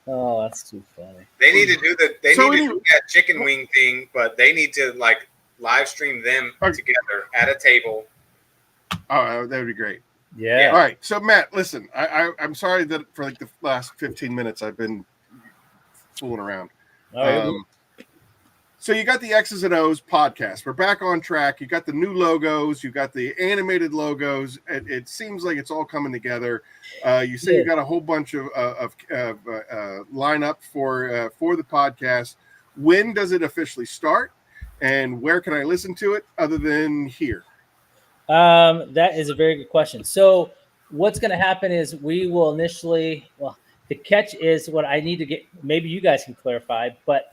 M: Oh, that's too funny.
B: They need to do that chicken wing thing, but they need to live stream them together at a table.
A: Oh, that would be great.
M: Yeah.
A: All right. So Matt, listen, I'm sorry that for the last 15 minutes I've been fooling around. So you got the X's and O's podcast. We're back on track. You got the new logos. You got the animated logos. It seems like it's all coming together. You say you got a whole bunch of lineup for the podcast. When does it officially start? And where can I listen to it other than here?
M: That is a very good question. So what's going to happen is we will initially, well, the catch is what I need to get. Maybe you guys can clarify, but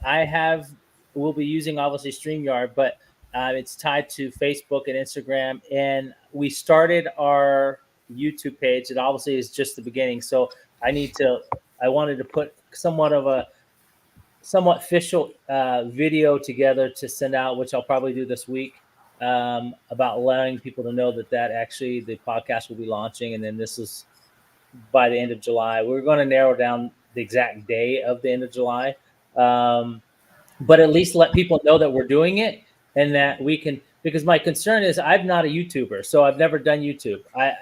M: we'll be using obviously StreamYard, but it's tied to Facebook and Instagram. And we started our YouTube page. It obviously is just the beginning. So I wanted to put somewhat official video together to send out, which I'll probably do this week, about allowing people to know that actually the podcast will be launching. And then this is by the end of July. We're going to narrow down the exact day of the end of July. But at least let people know that we're doing it and that we can, because my concern is I'm not a YouTuber, so I've never done YouTube. I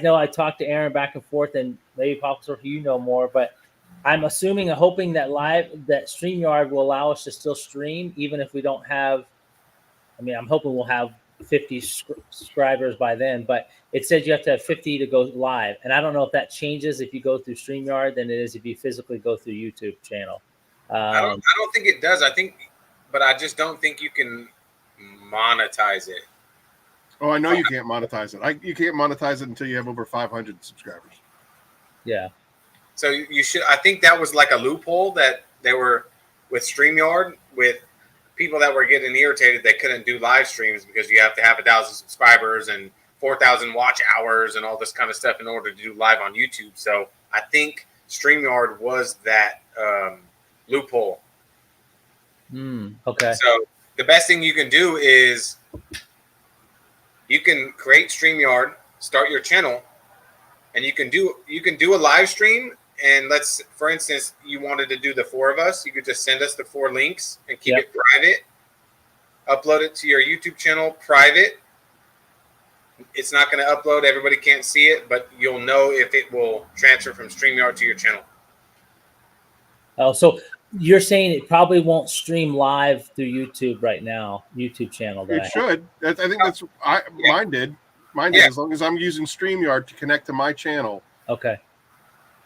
M: know I talked to Aaron back and forth, and maybe Papa, you know more, but I'm assuming and hoping that StreamYard will allow us to still stream, even if we don't have, I'm hoping we'll have 50 subscribers by then, but it says you have to have 50 to go live. And I don't know if that changes if you go through StreamYard than it is if you physically go through YouTube channel.
B: I don't think it does. But I just don't think you can monetize it.
A: Oh, I know you can't monetize it. You can't monetize it until you have over 500 subscribers.
M: Yeah.
B: So you should. I think that was like a loophole that they were with StreamYard, with people that were getting irritated they couldn't do live streams because you have to have 1,000 subscribers and 4,000 watch hours and all this kind of stuff in order to do live on YouTube. So I think StreamYard was that loophole.
M: Okay.
B: So the best thing you can do is you can create StreamYard, start your channel, and you can do a live stream. And for instance, you wanted to do the 4 of us, you could just send us the 4 links and keep it private. Upload it to your YouTube channel private. It's not going to upload. Everybody can't see it, but you'll know if it will transfer from StreamYard to your channel.
M: Oh, so you're saying it probably won't stream live through YouTube right now, YouTube channel.
A: It should. I think that's mine did. Mine did, as long as I'm using StreamYard to connect to my channel.
M: Okay.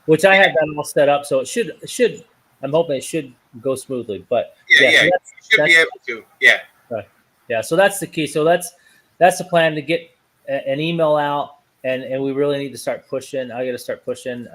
M: Which I have that all set up, so it should. I'm hoping it should go smoothly. But
B: so you should be able to. Yeah.
M: Right. Yeah. So that's the key. So that's the plan, to get an email out, and we really need to start pushing. I got to start pushing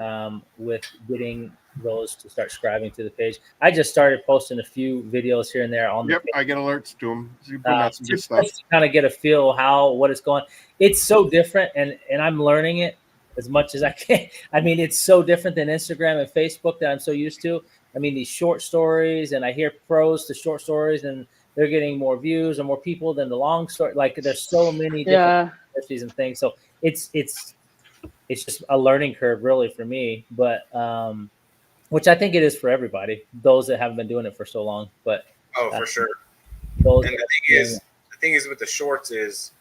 M: with getting those to start subscribing to the page. I just started posting a few videos here and there on.
A: Yep, I get alerts to them. So you put out some good stuff.
M: Just to kind of get a feel what it's going. It's so different, and I'm learning it as much as I can. It's so different than Instagram and Facebook that I'm so used to. These short stories, and I hear pros to short stories, and they're getting more views and more people than the long story. Like, there's so many different recipes and things. So it's just a learning curve, really, for me. But which I think it is for everybody, those that haven't been doing it for so long. But
B: for sure. And the thing is with the shorts is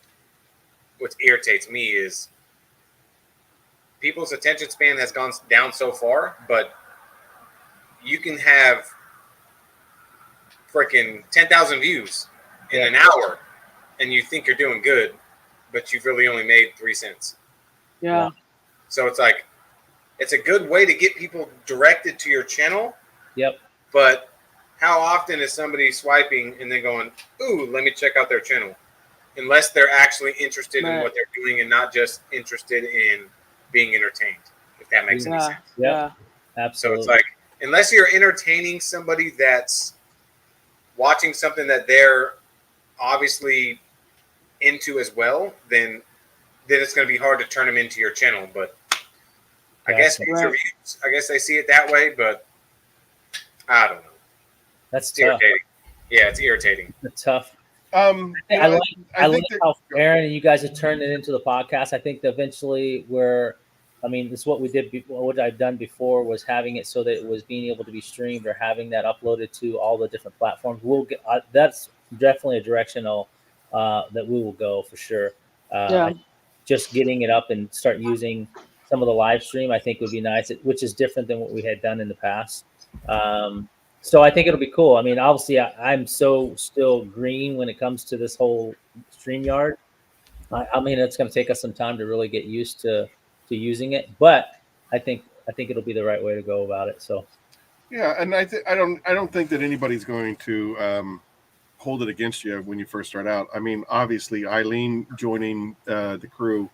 B: what irritates me is people's attention span has gone down so far, but you can have freaking 10,000 views in an hour and you think you're doing good, but you've really only made 3 cents.
I: Yeah.
B: So it's like, it's a good way to get people directed to your channel.
M: Yep.
B: But how often is somebody swiping and then going, ooh, let me check out their channel? Unless they're actually interested in what they're doing and not just interested in being entertained, if that makes any sense.
M: Yeah, absolutely.
B: So it's like, unless you're entertaining somebody that's watching something that they're obviously into as well, then it's going to be hard to turn them into your channel. But I guess they see it that way, but I don't know.
M: It's tough.
B: Irritating. Yeah, it's irritating.
M: It's tough. I like how Aaron and you guys have turned it into the podcast. I think that eventually it's what we did before. What I've done before was having it so that it was being able to be streamed or having that uploaded to all the different platforms. We'll get that's definitely a direction that we will go for sure. Just getting it up and start using some of the live stream, I think would be nice, which is different than what we had done in the past. So I think it'll be cool. Obviously, I'm so still green when it comes to this whole StreamYard. It's going to take us some time to really get used to using it, but I think it'll be the right way to go about it. So,
A: yeah, and I don't think that anybody's going to hold it against you when you first start out. I mean, obviously, Eileen joining the crew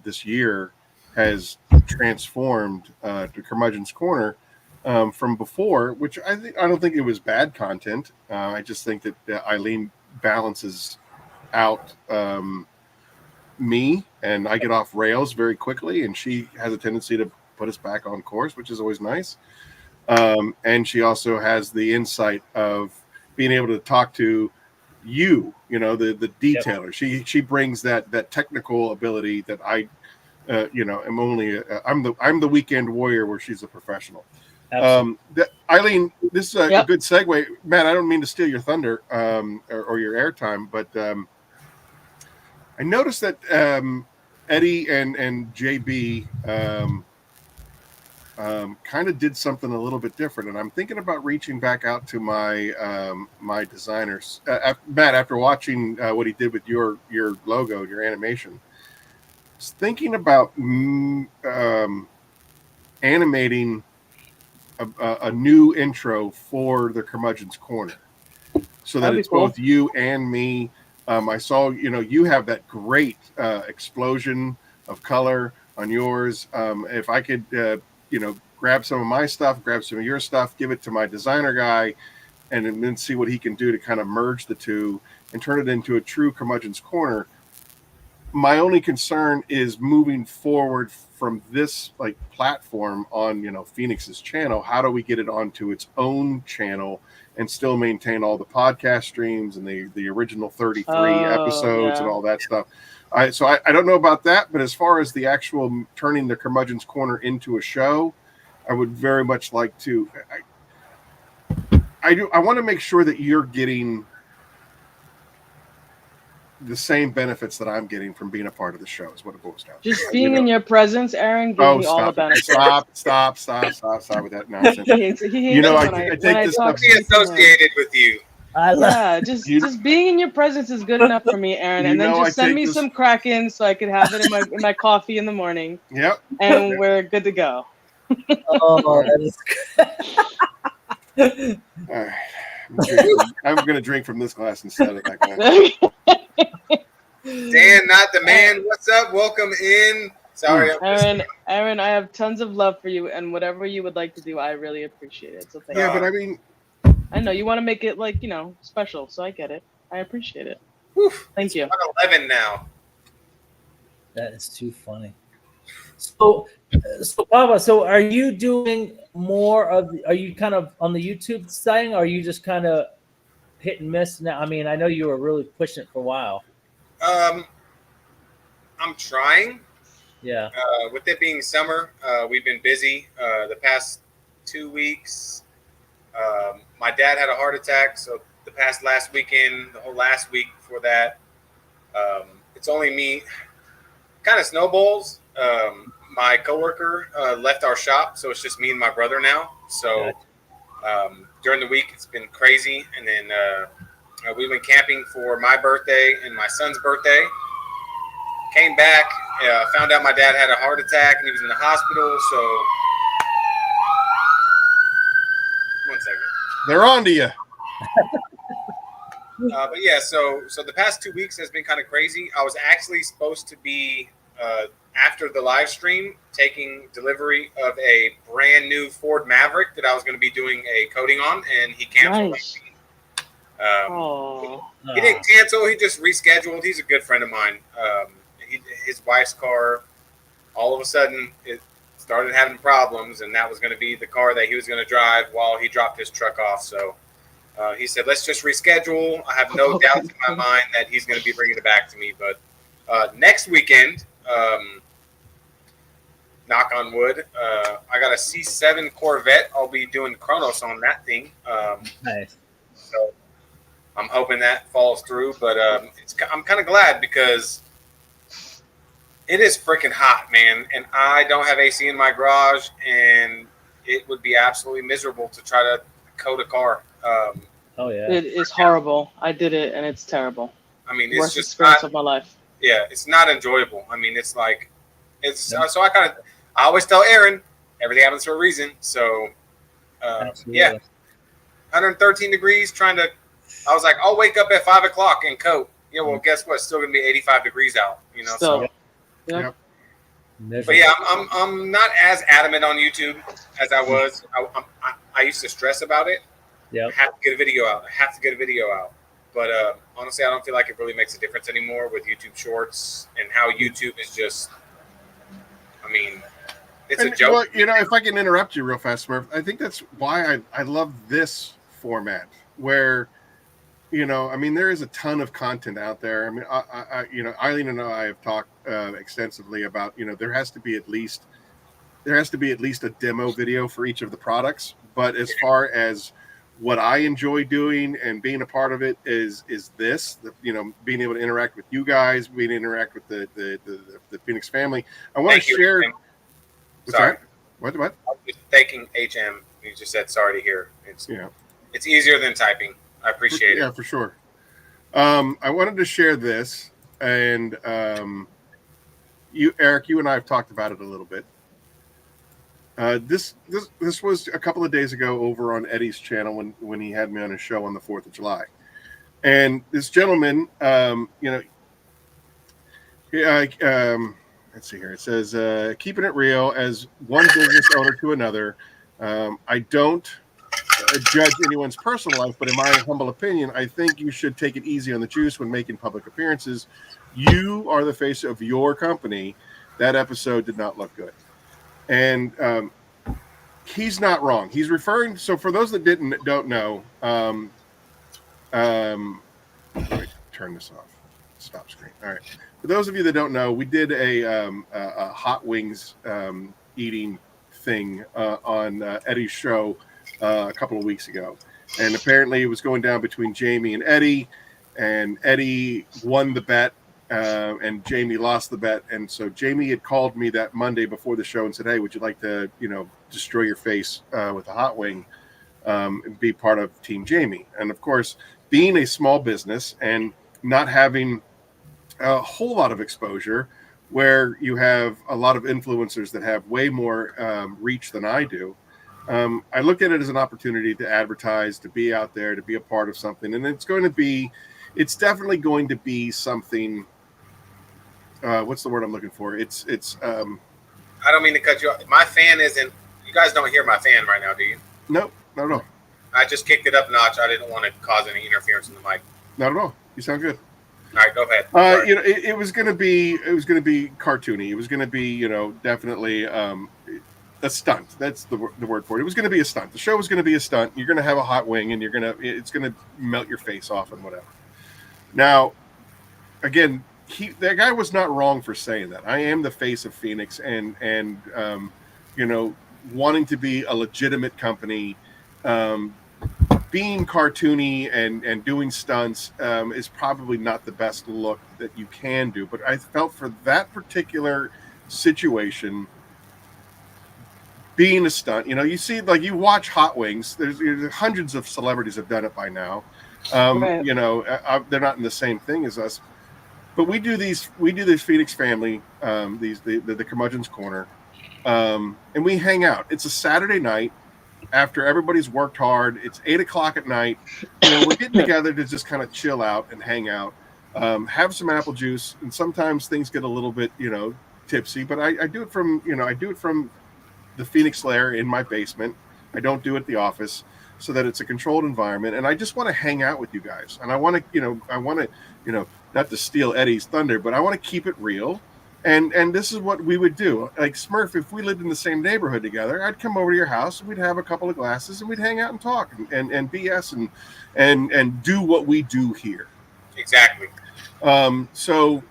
A: this year has transformed to Curmudgeon's Corner from before, which I don't think it was bad content. I just think that Eileen balances out me, and I get off rails very quickly, and she has a tendency to put us back on course, which is always nice. And she also has the insight of being able to talk to you, the detailer. Yep. She brings that technical ability that I, am only I'm the weekend warrior where she's a professional. Eileen, this is a good segue. Matt, I don't mean to steal your thunder or your airtime, but I noticed that Eddie and JB kind of did something a little bit different, and I'm thinking about reaching back out to my my designers. Matt, after watching what he did with your logo, your animation, I was thinking about animating a new intro for the Curmudgeon's Corner, so that it's both you and me. I saw, you have that great explosion of color on yours. If I could, grab some of my stuff, grab some of your stuff, give it to my designer guy, and then see what he can do to kind of merge the two and turn it into a true Curmudgeon's Corner. My only concern is moving forward from this platform on, Phoenix's channel. How do we get it onto its own channel and still maintain all the podcast streams and the original 33 episodes and all that stuff? So I don't know about that, but as far as the actual turning the Curmudgeon's Corner into a show, I would very much like to. I want to make sure that you're getting the same benefits that I'm getting from being a part of the show is what it boils down to.
I: Just being in your presence, Aaron, gives me all the benefits.
A: Stop with that nonsense. I take this stuff.
B: Be associated with you.
I: Just being in your presence is good enough for me, Aaron. And then just send me some Kraken so I could have it in my coffee in the morning.
A: Yep.
I: And we're good to go.
M: That is
A: good. All right. I'm going to drink from this glass instead of that glass.
B: Dan, not the man. What's up? Welcome in. Sorry,
I: Aaron, I have tons of love for you, and whatever you would like to do, I really appreciate it. So thank you.
A: But I mean,
I: I know you want to make it special, so I get it. I appreciate it. Thank you.
B: 11 now.
M: That is too funny. So Papa, so are you doing more of? Are you kind of on the YouTube thing? Or are you just kind of hit and miss now? I mean, I know you were really pushing it for a while.
B: I'm trying.
M: Yeah.
B: With it being summer, we've been busy. The past 2 weeks, my dad had a heart attack, so the last weekend, the whole last week before that, it's only me. Kind of snowballs. My coworker left our shop, so it's just me and my brother now. So during the week, it's been crazy. And then we went camping for my birthday and my son's birthday. Came back, found out my dad had a heart attack and he was in the hospital. So, 1 second.
A: They're on to you.
B: But yeah, so the past 2 weeks has been kind of crazy. I was actually supposed to be after the live stream taking delivery of a brand new Ford Maverick that I was going to be doing a coating on, and he canceled.
I: Nice.
B: He didn't cancel. He just rescheduled. He's a good friend of mine. His wife's car, all of a sudden, it started having problems, and that was going to be the car that he was going to drive while he dropped his truck off. So he said, let's just reschedule. I have no doubts in my mind that he's going to be bringing it back to me. But next weekend, knock on wood, I got a C7 Corvette. I'll be doing Chronos on that thing.
M: Nice.
B: So I'm hoping that falls through. But I'm kind of glad because it is freaking hot, man. And I don't have AC in my garage, and it would be absolutely miserable to try to coat a car.
I: It is horrible. I did it, and it's terrible.
B: I mean, it's
I: worst
B: just
I: experience of my life.
B: Yeah, it's not enjoyable. I mean, it's like so I always tell Aaron, everything happens for a reason. So yeah, 113 degrees, trying to I was like, I'll wake up at 5 o'clock and coat. Yeah, well, guess what? It's still gonna be 85 degrees out. You know,
I: So,
B: so.
I: yeah.
B: But yeah, I'm not as adamant on YouTube as I was. I used to stress about it.
M: Yeah,
B: I have to get a video out. I have to get a video out. But honestly, I don't feel like it really makes a difference anymore with YouTube Shorts and how YouTube is just. I mean, it's a joke.
A: Well, you know, if I can interrupt you real fast, Smurf, I think that's why I love this format where. You know, I mean, there is a ton of content out there. I mean, I you know, Eileen and I have talked extensively about, you know, there has to be at least a demo video for each of the products. But as far as what I enjoy doing and being a part of it is this, you know, being able to interact with you guys, being able to interact with the Phoenix family. I want to share.
B: Sorry.
A: What?
B: I was just thanking HM. You just said sorry to hear. It's easier than typing. I appreciate it.
A: Yeah, for sure. I wanted to share this, and you, Eric, you and I have talked about it a little bit. This was a couple of days ago over on Eddie's channel when he had me on his show on the 4th of July, and this gentleman, you know, let's see here. It says, "Keeping it real as one business owner to another. I don't." Judge anyone's personal life, but in my humble opinion, I think you should take it easy on the juice when making public appearances. You are the face of your company. That episode did not look good. And he's not wrong. He's referring. So for those that don't know, let me turn this off. Stop screen. All right. For those of you that don't know, we did a hot wings eating thing on Eddie's show a couple of weeks ago, and apparently it was going down between Jamie and Eddie won the bet, and Jamie lost the bet. And so Jamie had called me that Monday before the show and said, "Hey, would you like to, you know, destroy your face with a hot wing and be part of Team Jamie?" And of course, being a small business and not having a whole lot of exposure, where you have a lot of influencers that have way more reach than I do, I looked at it as an opportunity to advertise, to be out there, to be a part of something. And it's definitely going to be something. What's the word I'm looking for? It's
B: I don't mean to cut you off. My fan isn't, you guys don't hear my fan right now, do you?
A: Nope, not at all.
B: I just kicked it up a notch. I didn't want to cause any interference in the mic.
A: Not at all. You sound good.
B: All right, go ahead.
A: You know, it was going to be cartoony. It was going to be, you know, definitely a stunt. That's the word for it. It was going to be a stunt. The show was going to be a stunt. You're going to have a hot wing, and it's going to melt your face off and whatever. Now, again, that guy was not wrong for saying that. I am the face of Phoenix, and you know, wanting to be a legitimate company, being cartoony and doing stunts is probably not the best look that you can do. But I felt for that particular situation, being a stunt, you know, you see, like, you watch Hot Wings. There's hundreds of celebrities have done it by now.
I: Right.
A: You know, they're not in the same thing as us, but we do this Phoenix family, the Curmudgeon's Corner, and we hang out. It's a Saturday night after everybody's worked hard. It's 8 o'clock at night. You know, we're getting together to just kind of chill out and hang out, have some apple juice, and sometimes things get a little bit, you know, tipsy. But I do it from the Phoenix Lair in my basement. I don't do it at the office, so that it's a controlled environment. And I just want to hang out with you guys. And I want to, not to steal Eddie's thunder, but I want to keep it real. And this is what we would do. Like, Smurf, if we lived in the same neighborhood together, I'd come over to your house and we'd have a couple of glasses and we'd hang out and talk and BS and do what we do here.
B: Exactly.
A: So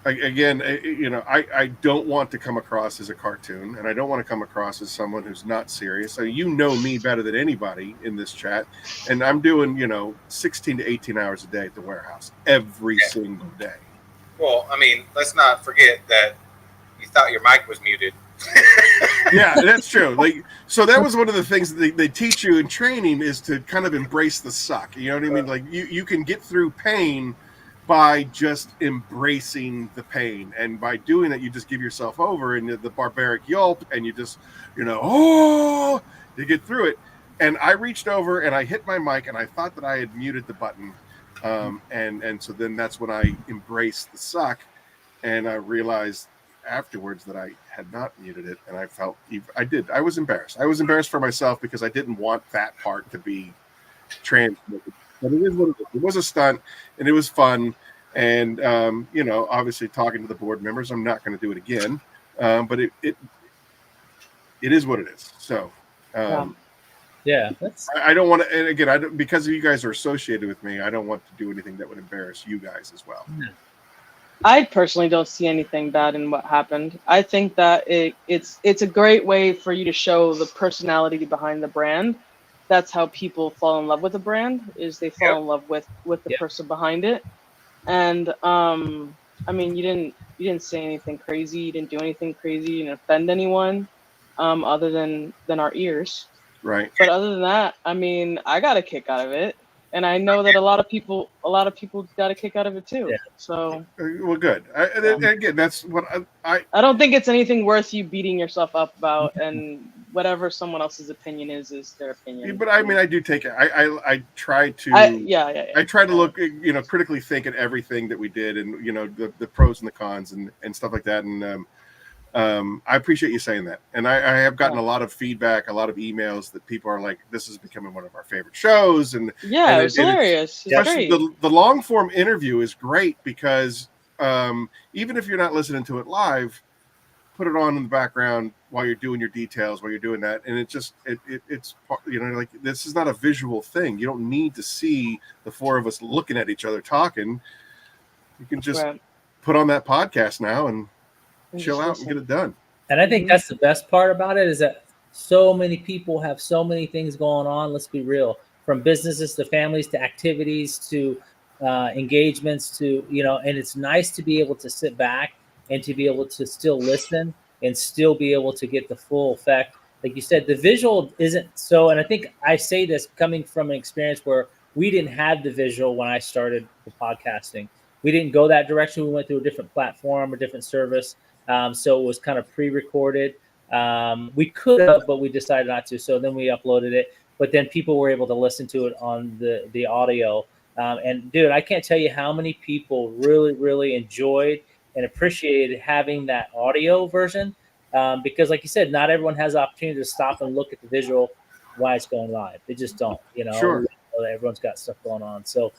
A: again, you know, I don't want to come across as a cartoon, and I don't want to come across as someone who's not serious. So you know me better than anybody in this chat, and I'm doing, you know, 16 to 18 hours a day at the warehouse every single day.
B: Well, I mean, let's not forget that you thought your mic was muted.
A: Yeah, that's true. Like, so that was one of the things that they teach you in training, is to kind of embrace the suck. You know what I mean? Like, you can get through pain by just embracing the pain, and by doing that, you just give yourself over and the barbaric yelp, and you just, you know, you get through it. And I reached over and I hit my mic and I thought that I had muted the button. And so then that's when I embraced the suck. And I realized afterwards that I had not muted it. And I was embarrassed. I was embarrassed for myself because I didn't want that part to be transmitted. But it is what it is. It was a stunt and it was fun. And, obviously talking to the board members, I'm not going to do it again. But it is what it is. So,
M: yeah, that's.
A: I don't want to, and again, because you guys are associated with me, I don't want to do anything that would embarrass you guys as well.
I: I personally don't see anything bad in what happened. I think that it's a great way for you to show the personality behind the brand. That's how people fall in love with a brand, is they fall in love with the person behind it. And I mean, you didn't say anything crazy, you didn't do anything crazy, you didn't offend anyone, other than our ears.
A: Right.
I: But other than that, I mean, I got a kick out of it, and I know that a lot of people got a kick out of it too.
M: Yeah.
I: So
A: well, good. Again, that's what I
I: don't think it's anything worth you beating yourself up about, and whatever someone else's opinion is their opinion.
A: But I mean, I do take it. I try to. I try to look, critically think at everything that we did, and the pros and the cons and stuff like that. And I appreciate you saying that. And I have gotten a lot of feedback, a lot of emails that people are like, "This is becoming one of our favorite shows." And
I: it's hilarious.
A: Especially the long form interview is great because even if you're not listening to it live, put it on in the background while you're doing your details, while you're doing that, and it's like, this is not a visual thing. You don't need to see the four of us looking at each other talking. You can just put on that podcast now and chill out and get it done.
M: And I think that's the best part about it, is that so many people have so many things going on. Let's be real, from businesses to families to activities to engagements to, and it's nice to be able to sit back and to be able to still listen and still be able to get the full effect. Like you said, the visual isn't so, and I think I say this coming from an experience where we didn't have the visual when I started the podcasting. We didn't go that direction. We went through a different platform, a different service. So it was kind of pre-recorded. We could have, but we decided not to. So then we uploaded it, but then people were able to listen to it on the audio. And dude, I can't tell you how many people really, really enjoyed and appreciated having that audio version. Because like you said, not everyone has the opportunity to stop and look at the visual while it's going live. They just don't,
A: Sure.
M: Everyone's got stuff going on. So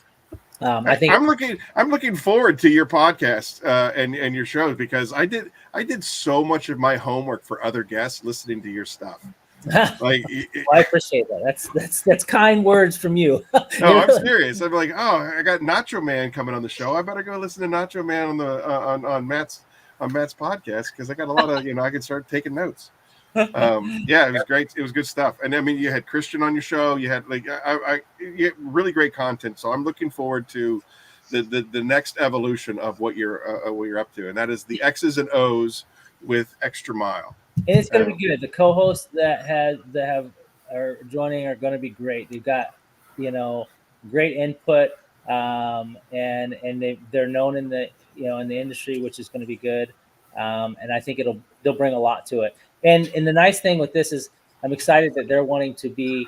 M: I think
A: I'm looking forward to your podcast and your shows, because I did so much of my homework for other guests listening to your stuff. Like,
M: I appreciate that. That's kind words from you.
A: No, I'm serious. I'm like, I got Nacho Man coming on the show. I better go listen to Nacho Man on Matt's podcast, because I got a lot of I can start taking notes. It was great. It was good stuff. And I mean, you had Christian on your show. You had you had really great content. So I'm looking forward to the next evolution of what you're up to, and that is the X's and O's with Extra Mile.
M: And it's going to be good. The co-hosts that are joining are going to be great. They've got great input, and they're known in the in the industry, which is going to be good. And I think they'll bring a lot to it. And the nice thing with this is I'm excited that they're wanting to be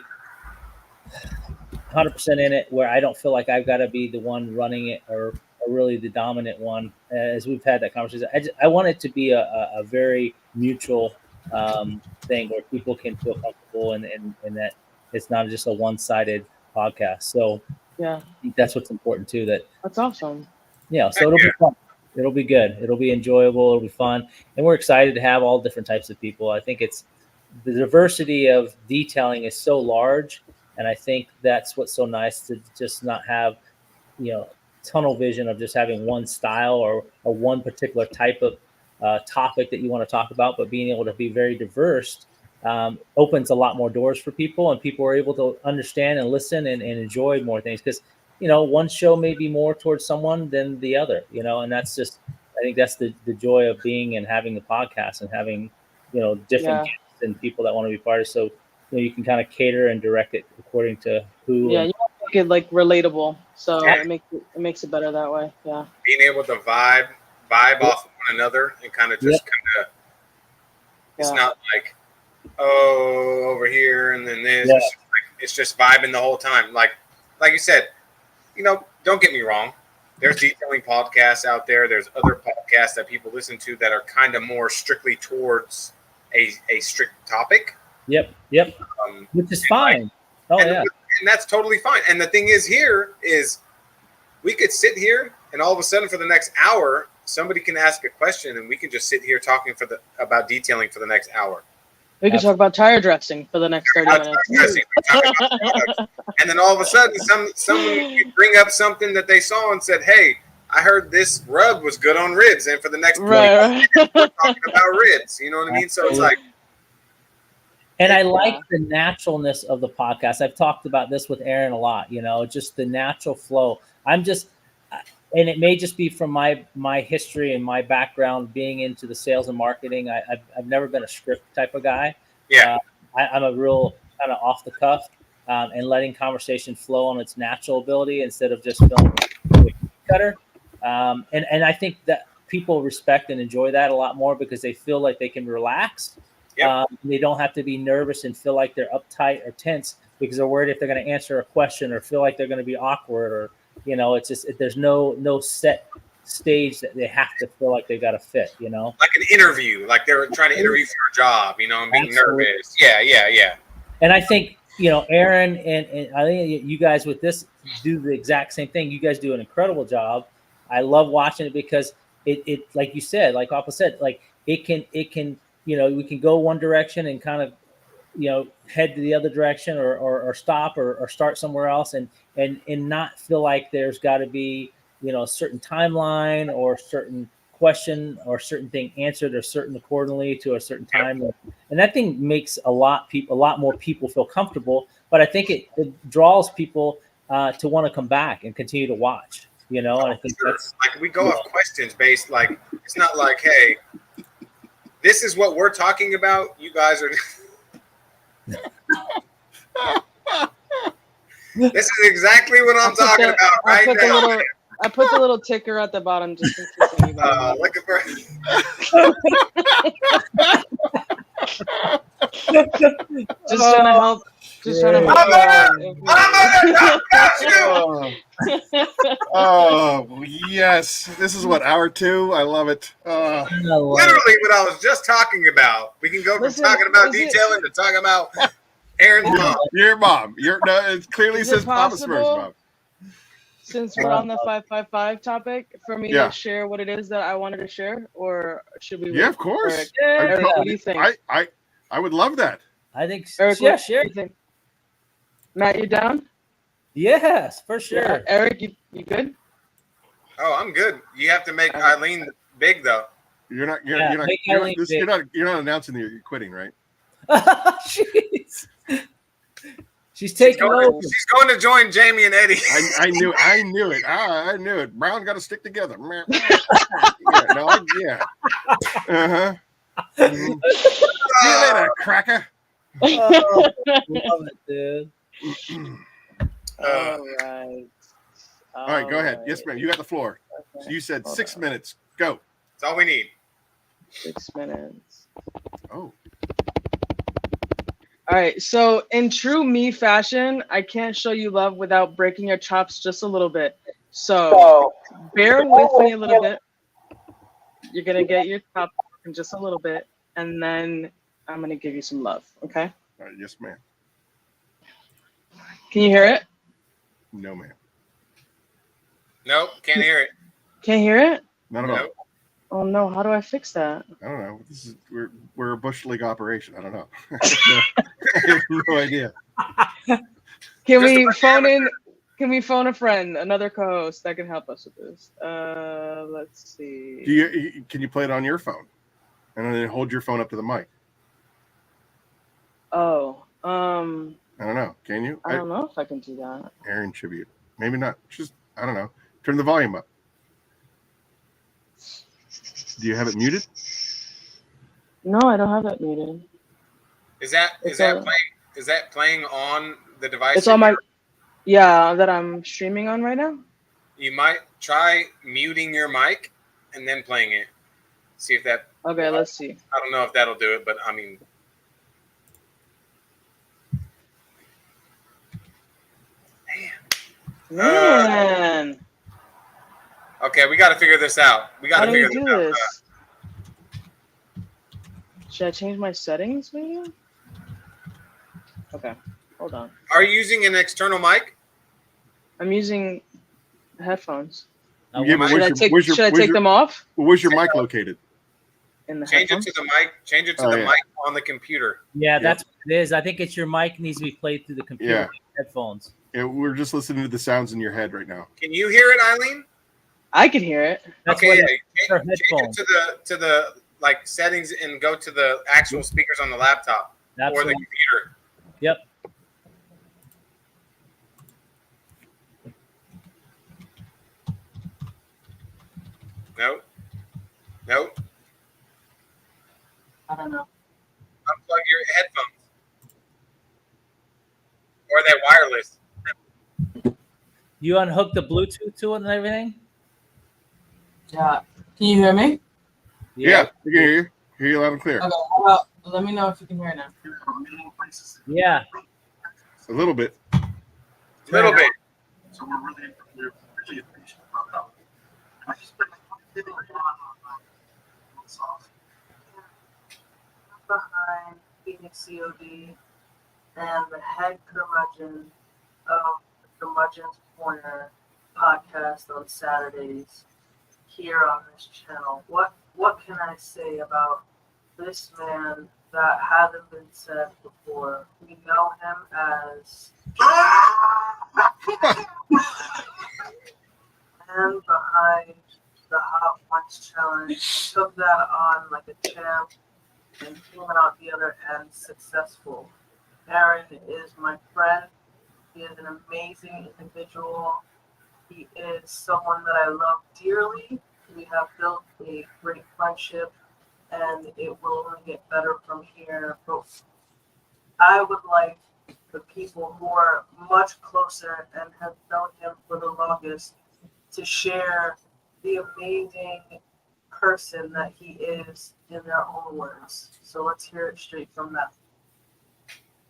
M: 100% in it, where I don't feel like I've got to be the one running it or really the dominant one. As we've had that conversation, I want it to be a very mutual thing where people can feel comfortable and that it's not just a one-sided podcast. So
I: yeah,
M: I think that's what's important too.
I: That's awesome.
M: Yeah, so it'll be fun. It'll be good. It'll be enjoyable. It'll be fun. And we're excited to have all different types of people. I think the diversity of detailing is so large. And I think that's what's so nice, to just not have, tunnel vision of just having one style or one particular type of topic that you want to talk about, but being able to be very diverse opens a lot more doors for people, and people are able to understand and listen and enjoy more things. Because one show may be more towards someone than the other, and that's just, I think that's the joy of being and having the podcast and having, different guests and people that want to be part of it. So, you can kind of cater and direct it according to who.
I: Yeah, you make it like relatable. So it makes it better that way. Yeah.
B: Being able to vibe off of one another and kind of just it's not like, over here and then this.
M: Yeah.
B: It's just like it's just vibing the whole time. Like you said, don't get me wrong. There's detailing podcasts out there. There's other podcasts that people listen to that are kind of more strictly towards a strict topic.
M: Yep. Which is fine.
B: And that's totally fine. And the thing is here is we could sit here and all of a sudden for the next hour, somebody can ask a question and we can just sit here talking about detailing for the next hour.
I: We can talk about tire dressing for the next 30 minutes.
B: And then all of a sudden, someone could bring up something that they saw and said, "Hey, I heard this rub was good on ribs." And for the next 20 minutes, we're talking about ribs. You know what I mean? So it's like.
M: And I like the naturalness of the podcast. I've talked about this with Aaron a lot, just the natural flow. And it may just be from my history and my background being into the sales and marketing. I've never been a script type of guy.
B: Yeah.
M: I'm a real kind of off the cuff and letting conversation flow on its natural ability instead of just feeling like a cutter. And I think that people respect and enjoy that a lot more because they feel like they can relax. Yep. They don't have to be nervous and feel like they're uptight or tense because they're worried if they're going to answer a question or feel like they're going to be awkward or it's just there's no set stage that they have to feel like they got to fit. Like
B: an interview, like they're trying to interview for a job, and being nervous. Yeah.
M: And I think Aaron and I think you guys with this do the exact same thing. You guys do an incredible job. I love watching it because it like you said, like Papa said, like it can we can go one direction and kind of head to the other direction or stop or start somewhere else and not feel like there's got to be a certain timeline or certain question or certain thing answered or certain accordingly to a certain time. And that thing makes a lot more people feel comfortable, but I think it draws people to want to come back and continue to watch, and I think that's
B: like we go off questions based, like it's not like, hey, this is what we're talking about. You guys are this is exactly what I'm talking about right now.
I: I put the little ticker at the bottom just in case anybody.
B: Look at her.
I: Just trying to help. Just trying to help.
A: Oh yes, this is what hour 2. I love it.
B: Literally what I was just talking about. We can go from talking about detailing to talking about Aaron's mom.
A: Your mom. It clearly says Papa Smurf's mom.
I: Since we're on the 555 topic, for me to share what it is that I wanted to share, or should we?
A: Yeah, of course.
I: Eric, what do you think?
A: I would love that.
M: I think
I: Eric,
M: share.
I: Matt, you down?
M: Yes, for sure.
I: Yeah. Eric, you good?
B: Oh, I'm good. You have to make Eileen big though.
A: You're not announcing that you're quitting, right?
M: She's taking over.
B: She's going to join Jamie and Eddie.
A: I knew it. I knew it. Brown got to stick together. Uh-huh. See you later, cracker.
M: Oh, love it, dude.
I: All right.
A: All right, go ahead. Yes, ma'am. You got the floor. So you said 6 minutes. Go.
B: That's all we need.
I: 6 minutes.
A: Oh.
I: All right. So in true me fashion, I can't show you love without breaking your chops just a little bit. So bear with me a little bit. You're going to get your chop in just a little bit, and then I'm going to give you some love. Okay?
A: All right, yes, ma'am.
I: Can you hear it?
A: No, ma'am.
B: Nope, can't hear it.
I: Can't hear it?
A: Not at all.
I: Oh no, how do I fix that?
A: I don't know. We're a bush league operation. I don't know. I have no idea.
I: Can we phone a friend, another co-host that can help us with this? Let's see.
A: Can you play it on your phone? And then hold your phone up to the mic.
I: Oh,
A: I don't know. Can you?
I: I don't know if I can do that.
A: Aaron tribute. Maybe not. Just, I don't know. Turn the volume up. Do you have it muted?
I: No, I don't have it muted.
B: Is that playing on the device?
I: It's on my that I'm streaming on right now.
B: You might try muting your mic and then playing it. See if that.
I: Okay, let's see.
B: I don't know if that'll do it, but I mean.
I: Man.
B: Okay, we got to figure this out.
I: How do we do this? Should I change my settings, maybe? Okay, hold on.
B: Are you using an external mic?
I: I'm using headphones.
A: Yeah, but
I: Should I take them off?
A: Where's your mic located?
I: In the
B: Change
I: headphones?
B: it to the mic. Change it to the mic on the computer.
M: Yeah, that's what it is. I think it's your mic needs to be played through the computer headphones.
A: Yeah, we're just listening to the sounds in your head right now.
B: Can you hear it, Eileen?
I: I can hear it.
B: Okay, change it to the like settings and go to the actual speakers on the laptop or the computer.
M: Yep.
B: Nope.
I: I don't know.
B: Unplug your headphones. Or they're wireless.
M: You unhook the Bluetooth to it and everything?
I: Yeah. Can you hear me?
A: Yeah, we can hear you. Hear you loud and clear.
I: Okay, how about, let me know if you can hear now.
M: Yeah.
A: A little bit.
B: Little bit.
D: So we're really appreciative about that.
N: Behind Phoenix COD and the head curmudgeon of the Curmudgeon's Corner podcast on Saturdays here on this channel. What can I say about this man that hasn't been said before? We know him as and behind the Hot Ones Challenge, took that on like a champ and came out the other end successful. Aaron is my friend. He is an amazing individual. He is someone that I love dearly. We have built a great friendship, and it will only get better from here. But I would like the people who are much closer and have known him for the longest to share the amazing person that he is in their own words. So let's hear it straight from them.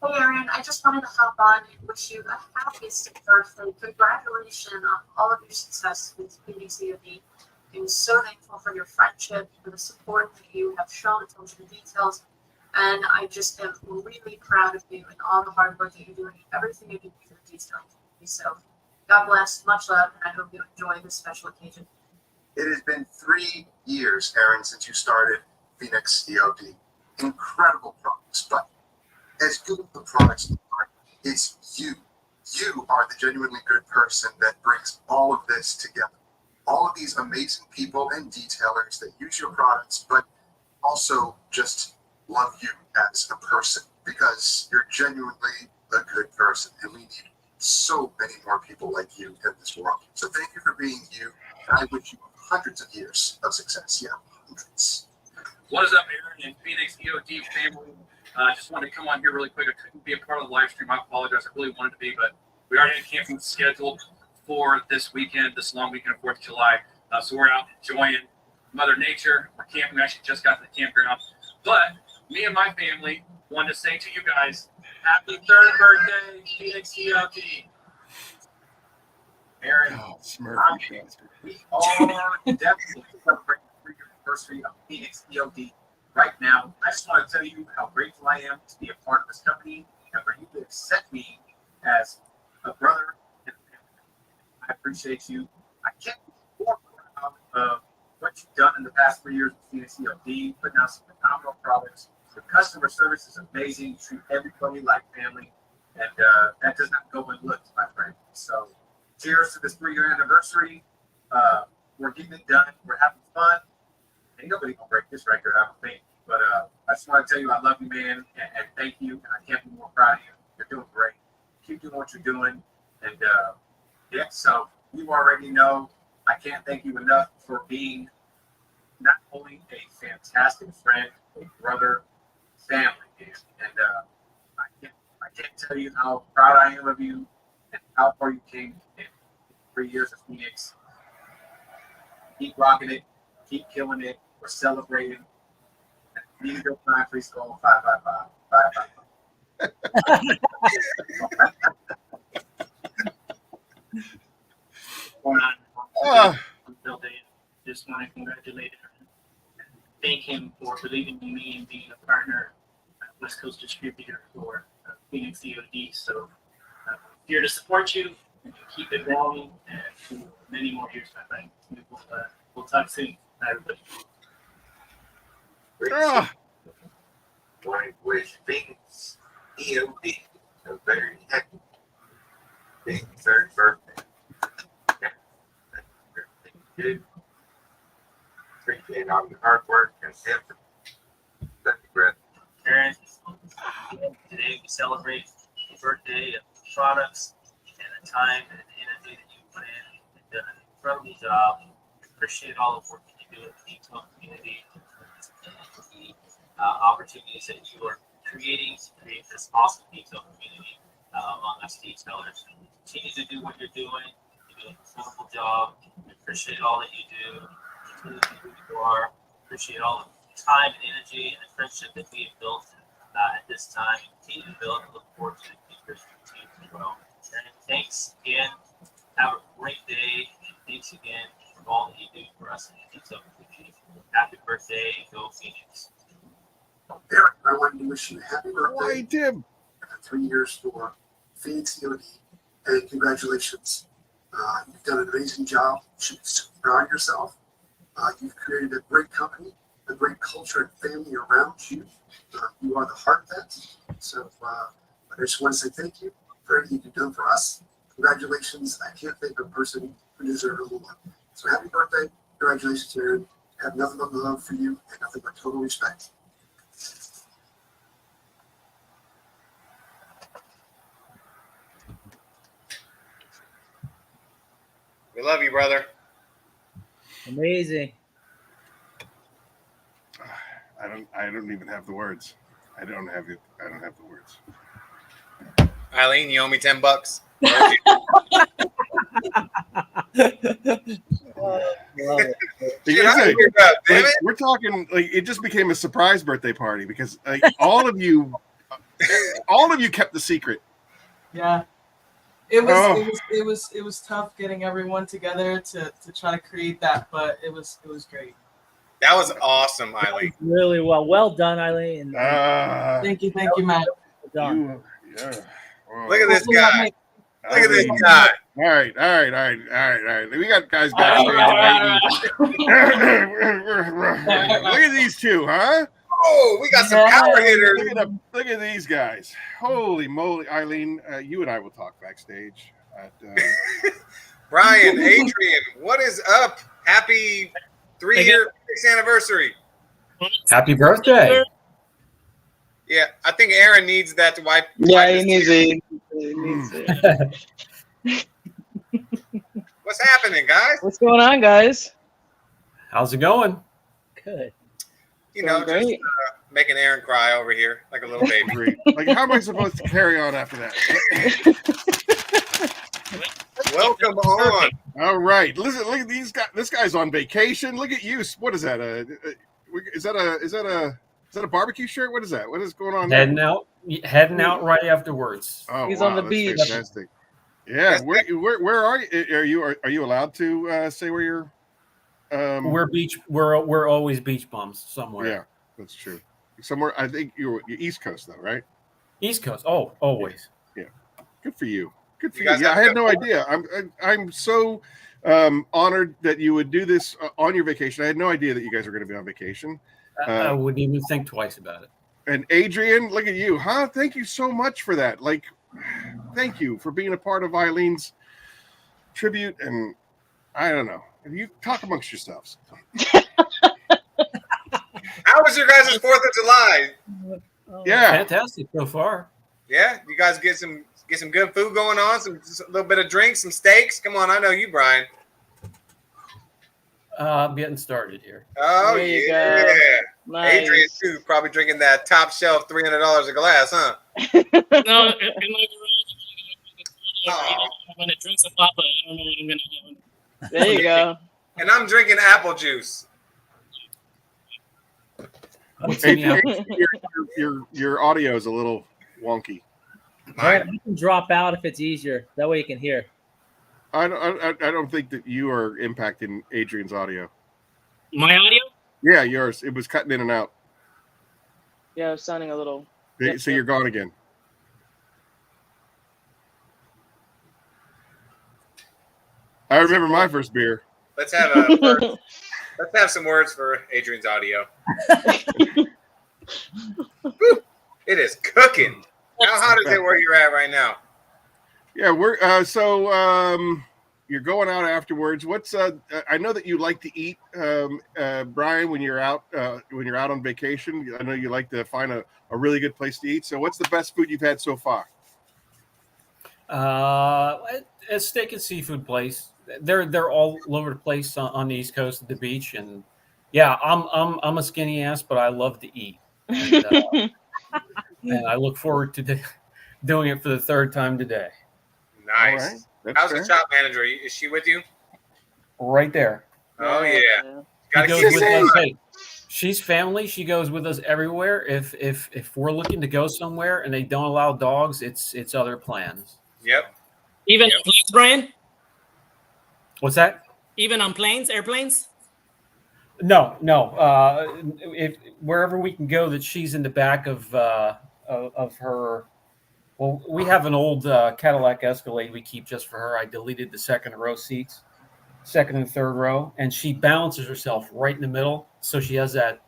O: Hey Aaron, I just wanted to hop on and wish you a happiest birthday. Congratulations on all of your success with PDCOD. I'm so thankful for your friendship, for the support that you have shown, attention to details, and I just am really proud of you and all the hard work that you're doing, everything you do for the detailing community. So God bless, much love, and I hope you enjoy this special occasion.
P: It has been 3 years, Aaron, since you started Phoenix EOD. Incredible products, but as good as the products are, it's you. You are the genuinely good person that brings all of this together. All of these amazing people and detailers that use your products, but also just love you as a person because you're genuinely a good person, and we need so many more people like you in this world. So thank you for being you, and I wish you hundreds of years of success. Yeah, hundreds.
Q: What is up, Aaron and Phoenix EOD family? Just wanted to come on here really quick. I couldn't be a part of the live stream. I apologize. I really wanted to be, but we already had camping scheduled for this weekend, this long weekend of 4th of July. So we're out enjoying Mother Nature. We're camping. We actually just got to the campground. But me and my family wanted to say to you guys, happy 3rd birthday, Phoenix EOD. Aaron, we are definitely celebrating the 3-year anniversary of Phoenix EOD. Right now, I just want to tell you how grateful I am to be a part of this company and for you to accept me as a brother and a family. I appreciate you. I can't be more proud of what you've done in the past 3 years with Phoenix EOD, putting out some phenomenal products. The customer service is amazing. You treat everybody like family, and that does not go unlooked, my friend. So, cheers to this 3-year anniversary. We're getting it done. We're having fun. Ain't nobody gonna break this record, I don't think. But I just want to tell you I love you, man, and thank you. And I can't be more proud of you. You're doing great. Keep doing what you're doing. And yeah, so you already know I can't thank you enough for being not only a fantastic friend, a brother, family, man. And I can't tell you how proud I am of you and how far you came in 3 years of Phoenix. Keep rocking it. Keep killing it. We're celebrating. Need to go find free skull 555. 555.
D: want to congratulate him and thank him for believing in me and being a partner, West Coast distributor for Phoenix EOD. So here to support you and keep it going and for many more years, my friend. We'll talk soon. Bye, everybody.
P: Joined with Phoenix EOD, a very happy big third birthday. Good. Appreciate all your hard work and effort. Thank you, Brett.
D: Aaron, today we celebrate the birthday of products and the time and the energy that you put in. You've done an incredible job. Appreciate all the work that you do in the retail community and the opportunities that you are creating to create this awesome retail community among us retailers. Continue to do what you're doing. You're doing a wonderful job. We appreciate all that you do. Continue to be who you are. Appreciate all the time and energy and the friendship that we have built at this time. Continue to build and look forward to the future continue to grow. And thanks again. Have a great day. And thanks again for all that you do for us in the retail community. Happy birthday. Go Phoenix.
P: Eric, I wanted to wish you a happy birthday.
A: Why, Tim?
P: 3 years for Phoenix EOD, and congratulations. You've done an amazing job. You should be super proud of yourself. You've created a great company, a great culture and family around you. You are the heart of that. So I just want to say thank you for everything you've done for us. Congratulations. I can't think of a person who deserves it more. So happy birthday. Congratulations, Aaron. I have nothing but love for you and nothing but total respect.
B: We love you, brother.
M: Amazing.
A: I don't even have the words. I don't have the words.
B: Eileen, you owe me $10.
A: We're talking like it just became a surprise birthday party because like all of you kept the secret.
I: Yeah. It was tough getting everyone together to try to create that, but it was great.
B: That was awesome, Eileen.
M: Really well done, Eileen.
I: Thank you, Matt.
M: Well done.
B: Look at this guy. Look at this guy.
A: All right. We got guys backstage. Look at these two, huh?
B: Oh, we got some power hitters.
A: Look at these guys. Holy moly, Eileen. You and I will talk backstage.
B: Brian, Adrian, what is up? Happy 3-year anniversary.
L: Happy birthday.
B: Yeah, I think Aaron needs that to wipe.
I: Yeah,
B: wipe
I: he needs it.
B: What's happening, guys?
I: What's going on, guys?
L: How's it going?
M: Good.
B: You know,
I: great.
B: just making Aaron cry over here like a little baby.
A: Like, how am I supposed to carry on after that?
B: Welcome on.
A: All right. Listen, look at these guys. This guy's on vacation. Look at you. What is that? Is that a barbecue shirt? What is that? What is going on there?
L: Heading out right afterwards.
A: Oh,
I: He's
A: wow,
I: on the
A: that's
I: beach.
A: Fantastic. Yeah. Where are you? Are you allowed to say where you're?
L: We're always beach bums somewhere.
A: Yeah, that's true. Somewhere. I think you're East Coast though, right?
L: East Coast. Oh, always.
A: Yeah. Good for you. Good for
B: You
A: you.
B: guys
A: Yeah,
B: have
A: I had
B: good
A: no
B: work.
A: idea. I'm so honored that you would do this on your vacation. I had no idea that you guys were going to be on vacation.
L: I wouldn't even think twice about it.
A: And Adrian, look at you, huh? Thank you so much for that. Like, thank you for being a part of Eileen's tribute. And I don't know. You talk amongst yourselves.
B: How was your guys' 4th of July?
A: Yeah,
L: Fantastic so far.
B: Yeah, you guys get some good food going on, just a little bit of drinks, some steaks. Come on, I know you, Brian.
L: I'm getting started here.
B: Oh
I: There you
B: yeah,
I: go. Nice.
B: Adrian too, probably drinking that top shelf $300 a glass, huh?
R: No, in my garage, I'm gonna drink some papa. I don't know what I'm gonna do.
I: There you go.
B: And I'm drinking apple juice.
A: your audio is a little wonky.
M: Aaron, you can drop out if it's easier. That way you can hear.
A: I don't think that you are impacting Adrian's audio.
R: My audio?
A: Yeah, yours. It was cutting in and out.
I: Yeah, it was sounding a little.
A: So you're gone again. I remember my first beer.
B: Let's have some words for Adrian's audio. Woo, it is cooking. How hot is it where you're at right now?
A: Yeah, we're you're going out afterwards. What's I know that you like to eat, Brian, when you're out on vacation. I know you like to find a really good place to eat. So what's the best food you've had so far?
S: A steak and seafood place. They're all over the place on the East Coast at the beach, and yeah, I'm a skinny ass, but I love to eat, and I look forward to doing it for the third time today.
B: Nice.
A: Right.
B: How's the shop manager? Is she with you?
S: Right there.
B: Oh yeah.
S: She goes with us. Hey, she's family. She goes with us everywhere. If we're looking to go somewhere and they don't allow dogs, it's other plans.
B: Yep.
R: Even on planes, Brian?
S: What's that?
R: Even on planes, airplanes?
S: No. If wherever we can go, that she's in the back of her. Well, we have an old Cadillac Escalade we keep just for her. I deleted the second and third row, and she balances herself right in the middle, so she has that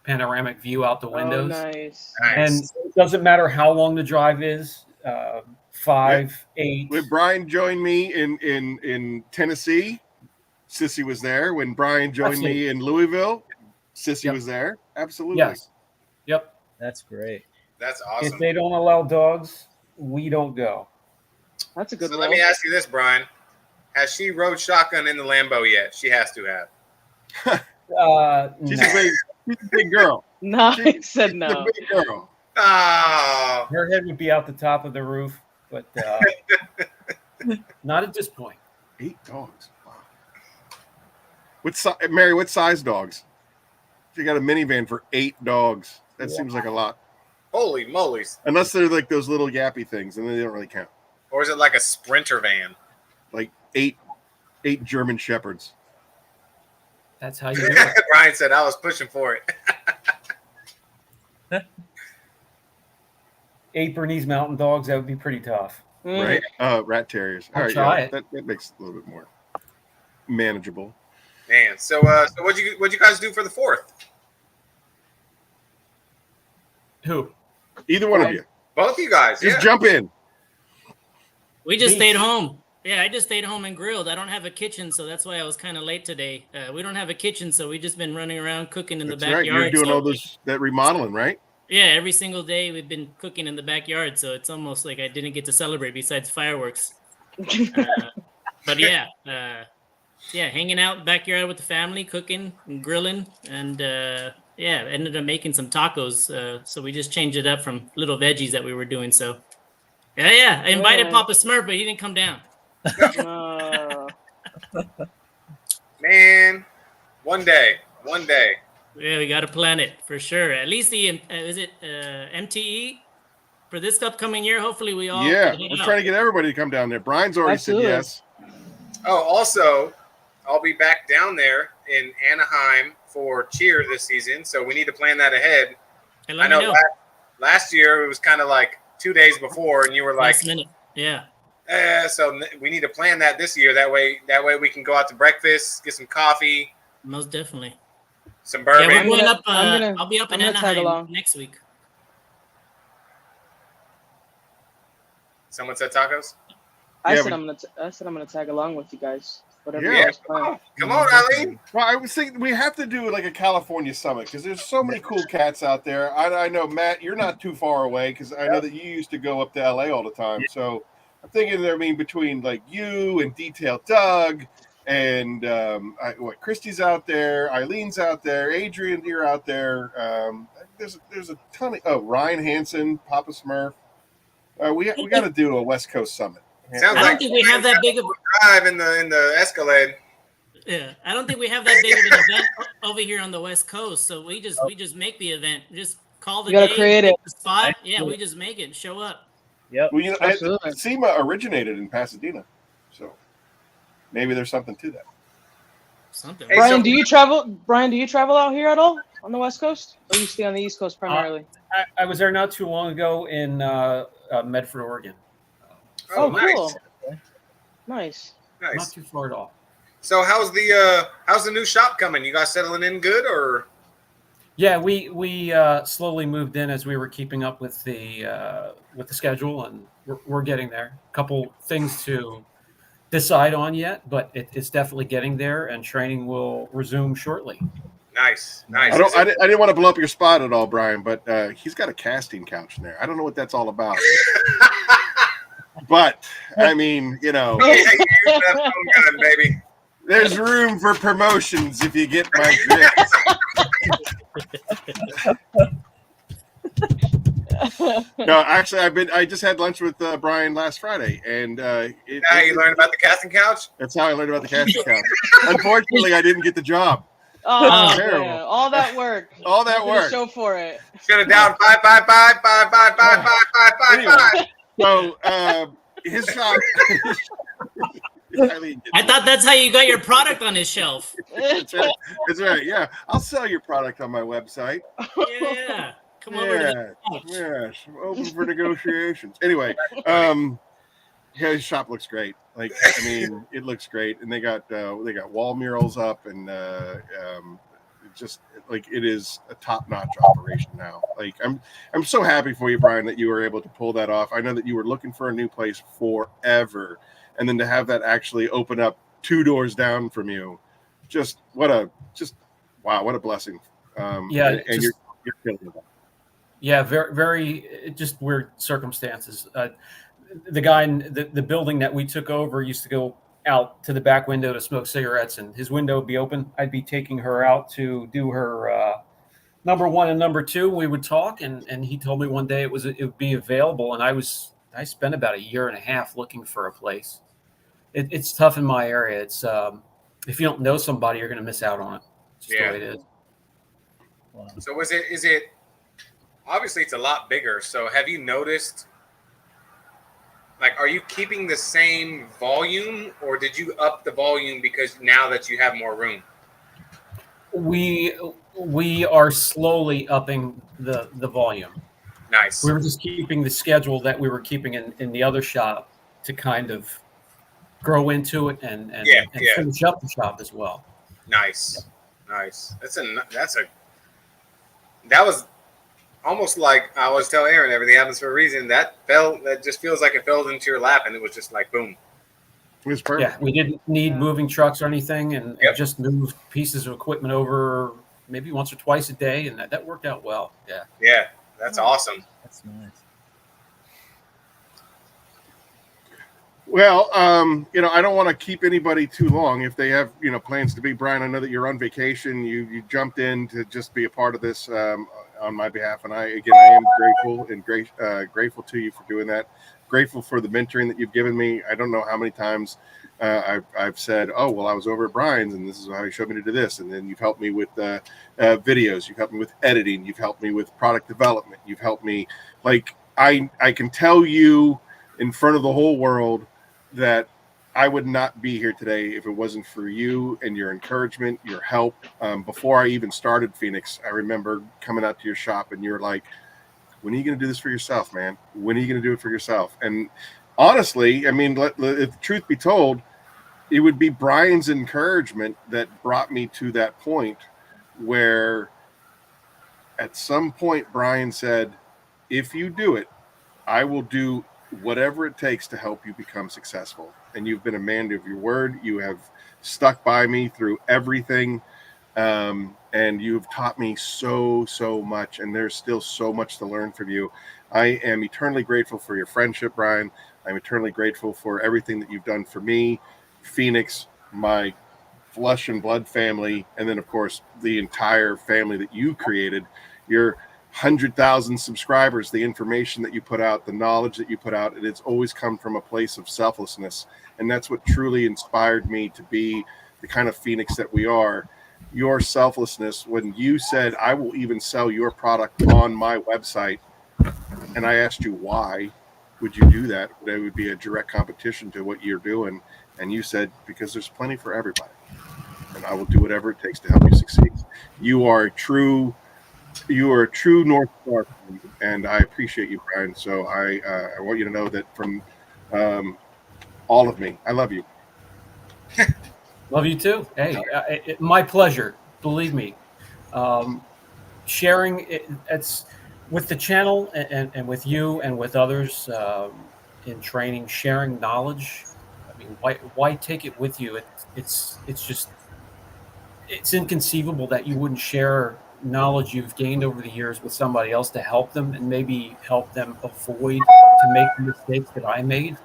S: panoramic view out the windows.
I: Oh, nice.
S: And it doesn't matter how long the drive is. 5, 8.
A: When Brian joined me in Tennessee, Sissy was there. When Brian joined me in Louisville, Sissy was there. Absolutely.
S: Yes. Yep.
L: That's great.
B: That's awesome.
S: If they don't allow dogs, we don't go.
I: That's a good
B: So let me ask you this, Brian. Has she rode shotgun in the Lambo yet? She has to have.
A: She's a big girl.
I: No, I said no.
A: She's a big girl.
B: Oh.
S: Her head would be out the top of the roof, but not at this point.
A: 8 dogs. Wow. Mary, what size dogs? She got a minivan for 8 dogs. That seems like a lot.
B: Holy mollies.
A: Unless they're like those little yappy things, and then they don't really count.
B: Or is it like a Sprinter van?
A: Like 8 German Shepherds.
S: That's how you do it.
B: Brian said I was pushing for it.
S: 8 Bernese Mountain Dogs, that would be pretty tough.
A: Right? Rat Terriers. All
S: I'll
A: right,
S: try
A: yeah,
S: it.
A: that makes it a little bit more manageable.
B: Man, so what'd you guys do for the 4th?
S: Who?
A: Either one of you.
B: Both of you guys.
A: Just jump in.
R: We just stayed home. Yeah, I just stayed home and grilled. I don't have a kitchen, so that's why I was kind of late today. We don't have a kitchen, so we just been running around cooking in the backyard.
A: Right. You're doing all that remodeling, right?
R: Yeah, every single day we've been cooking in the backyard, so it's almost like I didn't get to celebrate besides fireworks. But yeah, hanging out backyard with the family, cooking and grilling, and ended up making some tacos. So we just changed it up from little veggies that we were doing. So I invited Papa Smurf, but he didn't come down.
B: Man, one day.
R: Yeah, we got to plan it for sure. At least the MTE for this upcoming year. Hopefully, we all
A: we're trying to get everybody to come down there. Brian's already said yes.
B: Oh, also, I'll be back down there in Anaheim for Cheer this season, so we need to plan that ahead.
R: And
B: I know last year it was kind of like 2 days before, and you were like,
R: last minute. Yeah.
B: So we need to plan that this year. That way we can go out to breakfast, get some coffee.
R: Most definitely.
B: Some bourbon.
R: Yeah, we're going up. I'll be up in Anaheim next week.
B: Someone said tacos.
I: I said I'm gonna tag along with you guys. Whatever you
A: Yeah.
I: guys plan.
B: Come on, Eileen.
A: Well, I was thinking we have to do like a California summit because there's so many cool cats out there. I know, Matt, you're not too far away because I know that you used to go up to LA all the time. So I'm thinking, between like you and Detail Doug and Christy's out there, Eileen's out there, Adrian, you're out there. There's a ton of Ryan Hansen, Papa Smurf. We got to do a West Coast summit.
B: Sounds
R: I
B: like
R: don't think we have that big of
B: drive in the Escalade.
R: Yeah, I don't think we have that big of an event over here on the West Coast. So we just make the event. Just call the
I: You gotta
R: day,
I: create
R: pick
I: it.
R: the spot. Yeah, we just make it. Show up.
L: Yep.
A: Well, SEMA originated in Pasadena, so maybe there's something to that.
R: something.
B: Hey,
I: Brian,
B: so-
I: do you travel? Brian, do you travel out here at all on the West Coast, or you stay on the East Coast primarily?
S: I was there not too long ago in Medford, Oregon.
I: Oh,
B: nice.
I: cool. Nice.
S: Not too far at all.
B: So how's the new shop coming? You guys settling in good or?
S: Yeah, we slowly moved in as we were keeping up with the schedule, and we're getting there. A couple things to decide on yet, but it's definitely getting there, and training will resume shortly.
B: Nice.
A: I didn't want to blow up your spot at all, Brian, but he's got a casting couch in there. I don't know what that's all about. But I mean, you know,
B: baby.
A: There's room for promotions if you get my drift. No, actually, I just had lunch with Brian last Friday, and
B: you learned about the casting couch.
A: That's how I learned about the casting couch. Unfortunately, I didn't get the job.
I: Oh,
A: terrible.
I: man. All that work.
A: All that
I: Nothing to
A: work.
I: Show for it.
B: Should have down 5, 5, 5, 5, 5, 5, 5, 5, 5, 5.
A: So his shop.
R: I thought that's how you got your product on his shelf.
A: That's right. That's right. Yeah, I'll sell your product on my website.
R: Yeah. Come over to the couch.
A: Yes, open for negotiations. Anyway, his shop looks great. Like, I mean, it looks great, and they got wall murals up, and just like it is a top-notch operation now. Like, I'm so happy for you, Brian, that you were able to pull that off. I know that you were looking for a new place forever, and then to have that actually open up 2 doors down from you, wow, what a blessing. And you're killing it.
S: Yeah, very, very just weird circumstances. The guy in the building that we took over used to go out to the back window to smoke cigarettes, and his window would be open. I'd be taking her out to do her number 1 and number 2. We would talk, and he told me one day it would be available, and I spent about 1.5 years looking for a place. It's tough in my area. It's if you don't know somebody, you're going to miss out on it. It's just the way it is.
B: Wow. So is it obviously it's a lot bigger. So have you noticed, like, are you keeping the same volume, or did you up the volume because now that you have more room?
S: We are slowly upping the volume.
B: Nice.
S: We were just keeping the schedule that we were keeping in the other shop to kind of grow into it and finish up the shop as well.
B: Nice. That was almost like I always tell Aaron, everything happens for a reason. That just feels like it fell into your lap, and it was just like boom.
A: It was perfect.
S: Yeah, we didn't need moving trucks or anything, and just moved pieces of equipment over maybe once or twice a day, and that worked out well. Yeah.
B: Yeah, that's awesome.
L: That's nice.
A: Well, I don't want to keep anybody too long. If they have, plans to be, Brian, I know that you're on vacation. You jumped in to just be a part of this on my behalf, and I am grateful and grateful to you for doing that. Grateful for the mentoring that you've given me. I don't know how many times I've said, "Oh, well, I was over at Brian's, and this is how he showed me to do this," and then you've helped me with videos. You've helped me with editing. You've helped me with product development. You've helped me. Like, I can tell you in front of the whole world that I would not be here today if it wasn't for you and your encouragement, your help. Before I even started Phoenix, I remember coming out to your shop, and you're like, "When are you going to do this for yourself, man? When are you going to do it for yourself?" And honestly, I mean, if the truth be told, it would be Brian's encouragement that brought me to that point where at some point Brian said, "If you do it, I will do whatever it takes to help you become successful." And you've been a man of your word. You have stuck by me through everything. And you've taught me so much, and there's still so much to learn from you. I am eternally grateful for your friendship, Brian. I'm eternally grateful for everything that you've done for me, Phoenix, my flesh and blood family, and then, of course, the entire family that you created. Your 100,000 subscribers, the information that you put out, the knowledge that you put out, and it's always come from a place of selflessness. And that's what truly inspired me to be the kind of Phoenix that we are. Your selflessness, when you said, "I will even sell your product on my website," and I asked you, why would you do that? That would be a direct competition to what you're doing. And you said, because there's plenty for everybody. And I will do whatever it takes to help you succeed. You are a true North Star, and I appreciate you, Brian. So I want you to know that from all of me, I love you.
S: Love you too. Hey, my pleasure. Believe me. Sharing it's with the channel and with you and with others in training, sharing knowledge. I mean, why take it with you? It's just it's inconceivable that you wouldn't share knowledge you've gained over the years with somebody else to help them and maybe help them avoid to make the mistakes that I made.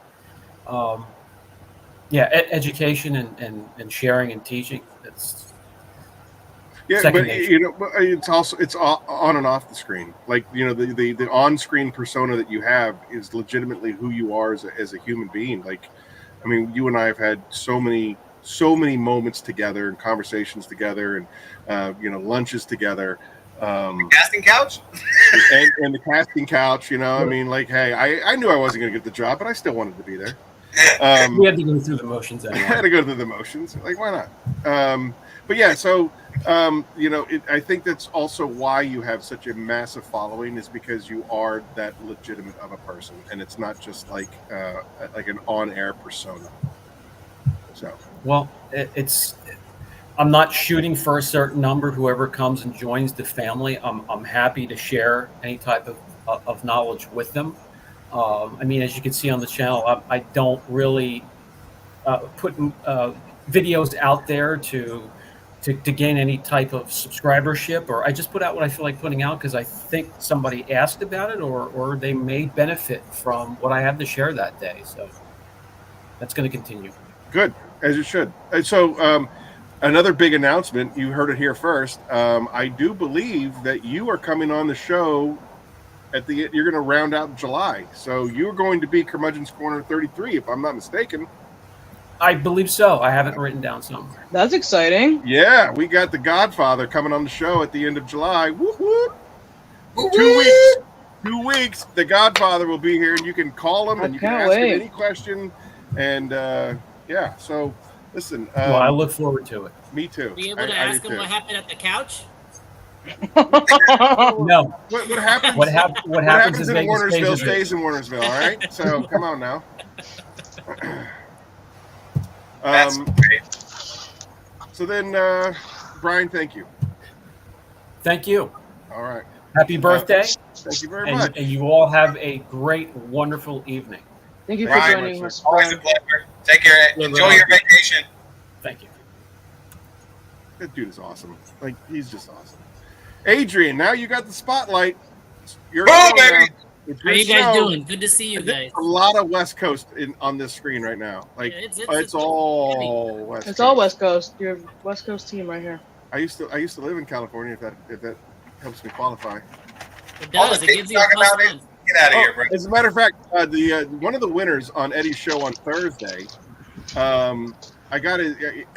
S: Education and sharing and teaching.
A: But it's on and off the screen. Like the on-screen persona that you have is legitimately who you are as a human being. Like, I mean, you and I have had so many moments together and conversations together and lunches together.
B: Casting couch
A: and the casting couch. I mean, like, hey, I knew I wasn't going to get the job, but I still wanted to be there.
S: We had to go through the motions anyway.
A: I had to go through the motions. Like, why not? But yeah, so I think that's also why you have such a massive following, is because you are that legitimate of a person, and it's not just like an on-air persona. So,
S: well, I'm not shooting for a certain number. Whoever comes and joins the family, I'm happy to share any type of knowledge with them. I mean, as you can see on the channel, I don't really put videos out there to gain any type of subscribership, or I just put out what I feel like putting out because I think somebody asked about it, or they may benefit from what I have to share that day. So that's going to continue.
A: Good, as it should. And so another big announcement, you heard it here first. I do believe that you are coming on the show you're going to round out July. So you're going to be Curmudgeon's Corner 33, if I'm not mistaken.
S: I believe so. I have it written down somewhere.
I: That's exciting.
A: Yeah, we got the Godfather coming on the show at the end of July. Whoop, whoop. 2 weeks, the Godfather will be here, and you can call him and you can ask him any question. And so listen.
S: Well, I look forward to it.
A: Me too.
R: Be able to ask him what happened at the couch?
S: No.
A: What happens?
S: What happens
A: in Warnersville stays in Warnersville. All right. So come on now.
B: That's great.
A: So then, Brian, thank you.
S: Thank you.
A: All right.
S: Happy birthday.
A: Thank you very much.
S: And you all have a great, wonderful evening.
I: Thank you for
B: Brian,
I: joining us.
B: Always a pleasure. Take care. Enjoy your vacation.
S: Thank you.
A: That dude is awesome. Like, he's just awesome. Adrian, now you got the spotlight. You're
B: baby.
R: How are you guys doing? Good to see you guys.
A: A lot of West Coast on this screen right now. Like, it's all West Coast.
I: It's all West Coast. You're a West Coast team right here.
A: I used to live in California. If that helps me qualify.
R: It does. It gives you a plus one.
B: Get out of here, bro.
A: As a matter of fact, one of the winners on Eddie's show on Thursday, I got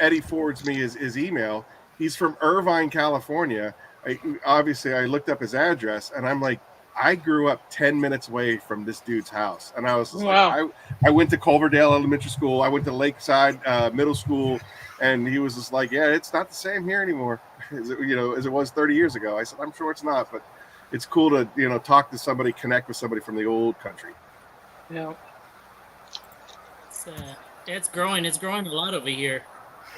A: Eddie forwards me his email. He's from Irvine, California. I looked up his address, and I'm like, I grew up 10 minutes away from this dude's house. And I was just like, I went to Culverdale Elementary School. I went to Lakeside Middle School. And he was just like, yeah, it's not the same here anymore as it was 30 years ago. I said, I'm sure it's not, but it's cool to, talk to somebody, connect with somebody from the old country.
I: Yeah.
R: It's growing. It's growing a lot over here.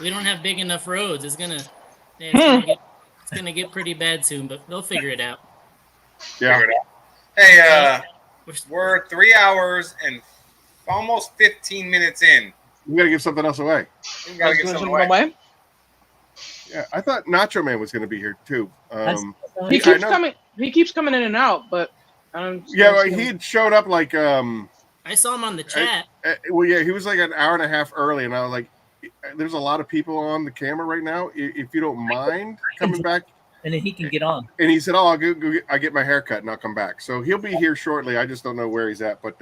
R: We don't have big enough roads. It's gonna get pretty bad soon, but they'll figure it out.
A: Yeah.
B: Hey, we're 3 hours and almost 15 minutes in.
A: We gotta give something else away.
B: We gotta give something away.
A: Yeah, I thought Nacho Man was gonna be here too.
I: He keeps coming. He keeps coming in and out, but
A: he had showed up like
R: I saw him on the chat.
A: He was like an hour and a half early, and I was like, "There's a lot of people on the camera right now. If you don't mind coming back."
M: And then he can get on.
A: And he said, "Oh, I get my hair cut and I'll come back." So he'll be here shortly. I just don't know where he's at. But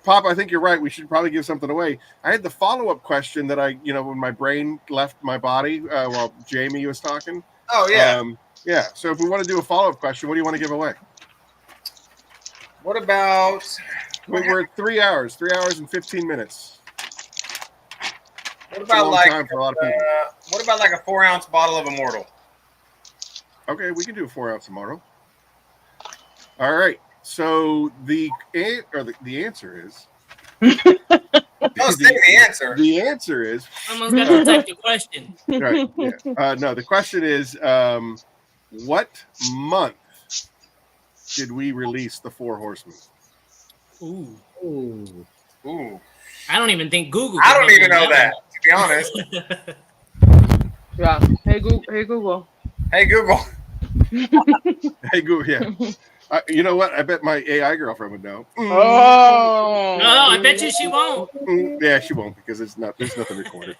A: Pop, I think you're right. We should probably give something away. I had the follow-up question that when my brain left my body while Jamie was talking.
B: Oh yeah.
A: So if we want to do a follow-up question, what do you want to give away?
B: What about?
A: We're at 3 hours. 3 hours and 15 minutes.
B: What
A: It's a
B: about
A: long
B: like
A: time for a lot of people.
B: what about like a 4-ounce bottle of Immortal?
A: Okay, we can do a 4-ounce Immortal. All right. So the answer is.
B: Don't say the answer.
A: The answer is.
R: Someone's got to type the question.
A: Right. Yeah. No, the question is, what month did we release the Four Horsemen?
R: Ooh.
B: Ooh.
R: I don't even think Google.
B: I don't even know that, to be honest.
I: Yeah. Hey Google.
B: Hey Google.
A: Hey Google. Yeah. You know what? I bet my AI girlfriend would know.
I: Oh.
R: No, I bet you she won't.
A: Yeah, she won't because there's nothing recorded.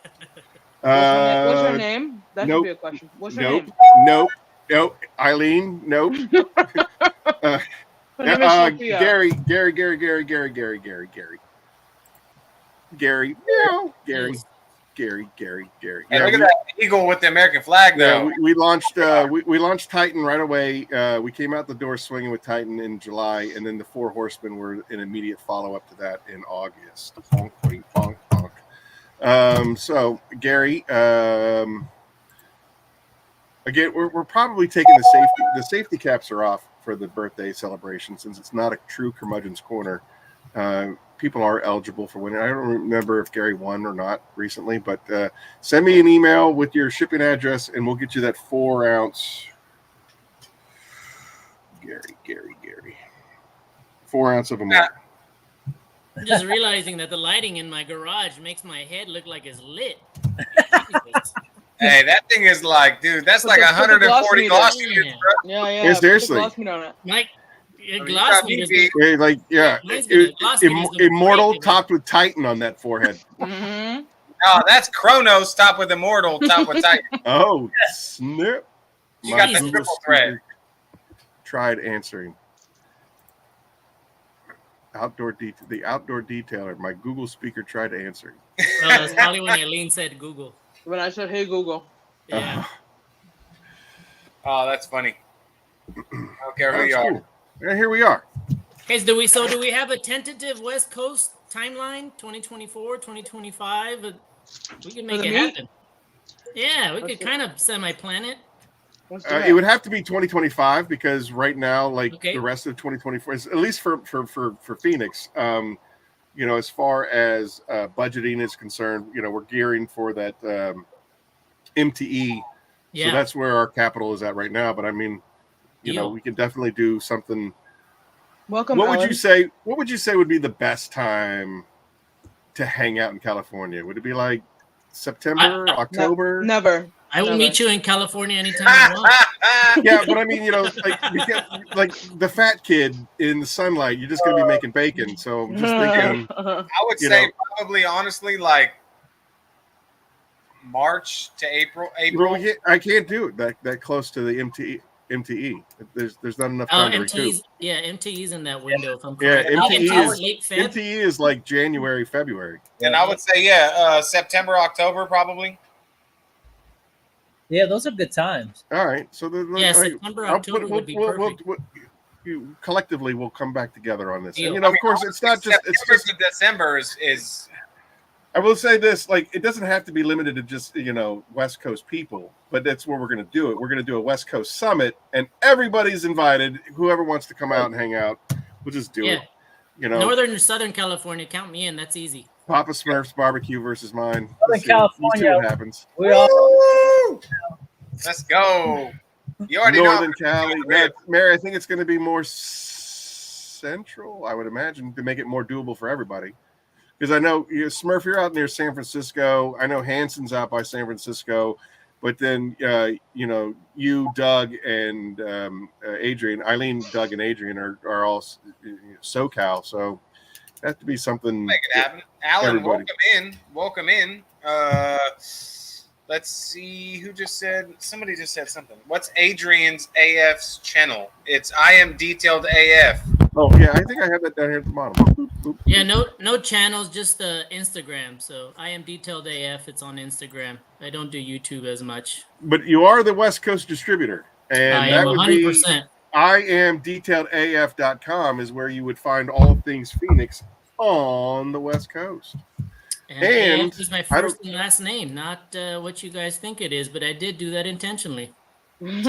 I: What's her name? That should be a question. What's her name?
A: Nope. Eileen. Nope.
I: Her name is Sophia.
A: Gary. Meow. Gary.
B: Hey, look at that eagle with the American flag, though.
A: Yeah, we launched we launched Titan right away. We came out the door swinging with Titan in July, and then the Four Horsemen were an immediate follow up to that in August. Bonk, bonk, bonk, bonk. So Gary, again, we're probably taking the safety caps are off for the birthday celebration since it's not a true curmudgeon's corner. People are eligible for winning. I don't remember if Gary won or not recently, but send me an email with your shipping address and we'll get you that 4-ounce. Gary. 4 ounce of a more.
R: I'm just realizing that the lighting in my garage makes my head look like it's lit.
B: Hey, that thing is like, dude, that's like 140 gloss meters.
I: Yeah.
A: Seriously.
R: Mike,
A: Immortal topped with Titan on that forehead.
I: Mm-hmm.
B: Oh, that's Chronos topped with Immortal, topped with Titan.
A: Oh, snip.
B: You got the triple thread.
A: Tried answering. The outdoor detailer. My Google speaker tried answering.
R: Well, that's probably when Eileen said Google.
I: When I said, "Hey Google."
R: Yeah.
B: Oh, that's funny. I don't care who you are.
A: Cool. Yeah, here we are.
R: Okay, do we have a tentative West Coast timeline? 2024, 2025? We can make it happen. Yeah, we could kind of semi-plan it.
A: It would have to be 2025 because right now, the rest of 2024, at least for Phoenix, as far as budgeting is concerned, we're gearing for that MTE.
R: Yeah.
A: So that's where our capital is at right now. But I mean, we can definitely do something.
I: Welcome.
A: What would you say? What would you say would be the best time to hang out in California? Would it be like September, October?
I: Never.
R: I will meet you in California anytime you want.
A: Yeah, but I mean, like the fat kid in the sunlight, you're just gonna be making bacon. So I'm just thinking.
B: I would say probably, honestly, like March to April.
A: Well, I can't do it that close to the MTE. There's not enough time to recoup.
R: Yeah, MTE's in that window. If I'm
A: correct.
R: MTE
A: is like January, February.
B: And I would say, September, October, probably.
L: Yeah, those are good times.
A: All right, so
R: September, October would be perfect.
A: Collectively, we'll come back together on this.
B: Yeah.
A: And, of course, it's not just. It's just
B: December is.
A: I will say this: it doesn't have to be limited to just West Coast people, but that's where we're going to do it. We're going to do a West Coast summit, and everybody's invited. Whoever wants to come out and hang out, we'll just do it.
R: Northern or Southern California, count me in. That's easy.
A: Papa Smurf's barbecue versus mine.
L: Southern California.
A: See what happens.
B: Let's go. You already
A: Northern
B: know.
A: Cali. Mary, I think it's going to be more central, I would imagine, to make it more doable for everybody. Because I know, Smurf, you're out near San Francisco. I know Hanson's out by San Francisco. But then, you, Doug, and Adrian, Eileen, Doug, and Adrian are all SoCal. So that has to be something.
B: Make it happen. Alan,
A: everybody.
B: welcome in. Let's see who just said. Somebody just said something. What's Adrian's AF's channel? It's I Am Detailed AF.
A: Oh yeah, I think I have that down here at the bottom.
R: Yeah, no channels, just Instagram. So I Am Detailed AF. It's on Instagram. I don't do YouTube as much.
A: But you are the West Coast distributor, and
R: I
A: that
R: am
A: would
R: 100%.
A: be IamDetailedAF.com is where you would find all things Phoenix on the West Coast.
R: And AF is my first and last name, not what you guys think it is, but I did do that intentionally.
A: Well, you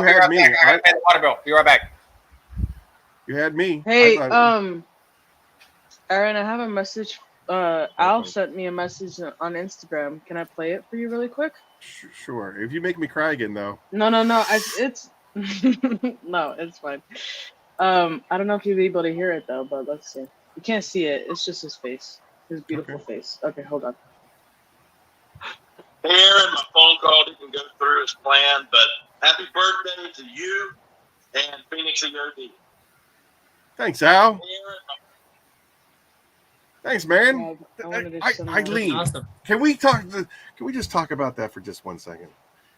A: had me.
B: I gotta pay the water bill. Be right back.
A: You had me.
I: Hey, Aaron, I have a message. Al sent me a message on Instagram. Can I play it for you really quick?
A: Sure. If you make me cry again, though.
I: No. It's no, it's fine. I don't know if you'll be able to hear it though, but let's see. You can't see it. It's just his face, his beautiful face. Okay, hold on.
T: Hey, Aaron, my phone call didn't go through as planned, but happy birthday to you and Phoenix EOD.
A: Thanks, Al. Thanks, man. Eileen,
R: awesome.
A: Can we just talk about that for just 1 second?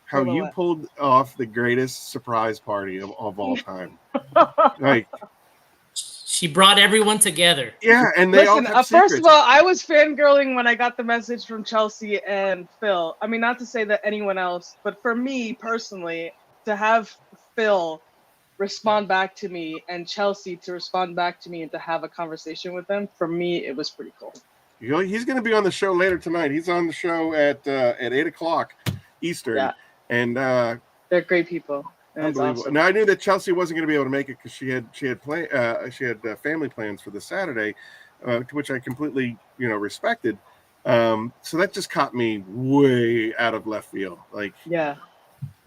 A: How
I: Hold on,
A: you
I: what?
A: pulled off the greatest surprise party of all time. Like,
R: she brought everyone together.
A: Yeah, and they all
I: Listen,
A: have
I: first
A: secrets.
I: of all, I was fangirling when I got the message from Chelsea and Phil. I mean, not to say that anyone else, but for me personally, to have Phil respond back to me and Chelsea to respond back to me and to have a conversation with them, for me, it was pretty cool.
A: You know, he's going to be on the show later tonight. He's on the show at 8:00 Eastern,
I: Yeah.
A: and
I: they're great people. And it's
A: unbelievable.
I: awesome.
A: Now I knew that Chelsea wasn't going to be able to make it because she had family plans for the Saturday, to which I completely respected. So that just caught me way out of left field. Like,
I: Yeah.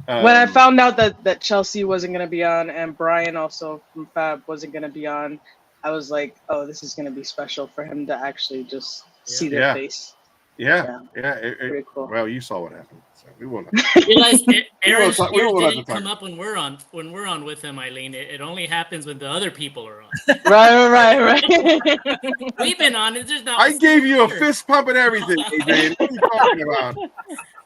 I: When I
A: um,
I: found out that Chelsea wasn't going to be on and Brian also from Fab wasn't going to be on, I was like, oh, this is going to be special for him to actually just see their
A: Yeah.
I: face.
A: yeah.
I: Pretty cool.
A: Well, you saw what happened. So we won't.
R: Realize Aaron's
A: we
R: ears
A: won't have
R: didn't
A: to talk.
R: come up when we're on with him, Eileen. It only happens when the other people are on.
I: Right.
R: We've been on it. There's not.
A: I gave you a fist pump and everything, Adrian. What are you talking about?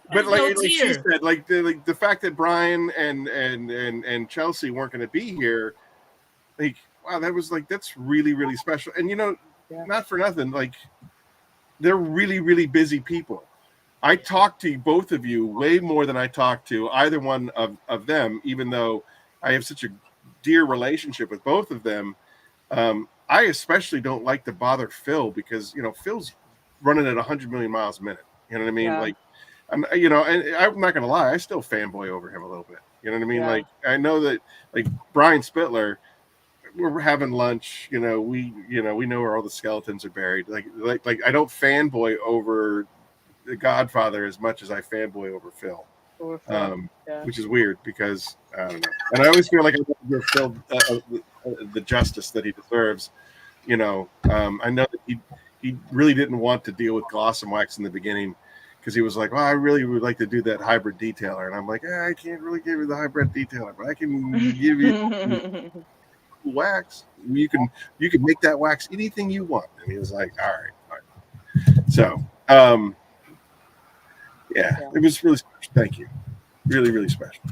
A: But
R: There's no
A: like she
R: tear.
A: said, like the fact that Brian and Chelsea weren't going to be here, like wow, that's really, really special. And not for nothing, like they're really, really busy people. I talk to both of you way more than I talk to either one of them, even though I have such a dear relationship with both of them. I especially don't like to bother Phil because Phil's running at 100 million miles a minute. You know what I mean?
I: Yeah.
A: Like, and I'm not gonna lie, I still fanboy over him a little bit. You know what I mean?
I: Yeah.
A: Like, I know that like Brian Spittler, we're having lunch. We know where all the skeletons are buried. Like I don't fanboy over the Godfather as much as I fanboy over Phil. Which is weird because I don't know, and I always feel like I don't give Phil the justice that he deserves. I know that he really didn't want to deal with gloss and wax in the beginning because he was like, well, I really would like to do that hybrid detailer, and I'm like, I can't really give you the hybrid detailer, but I can give you wax. You can make that wax anything you want. And he was like, all right. So yeah, it was really special. Thank you. Really, really special.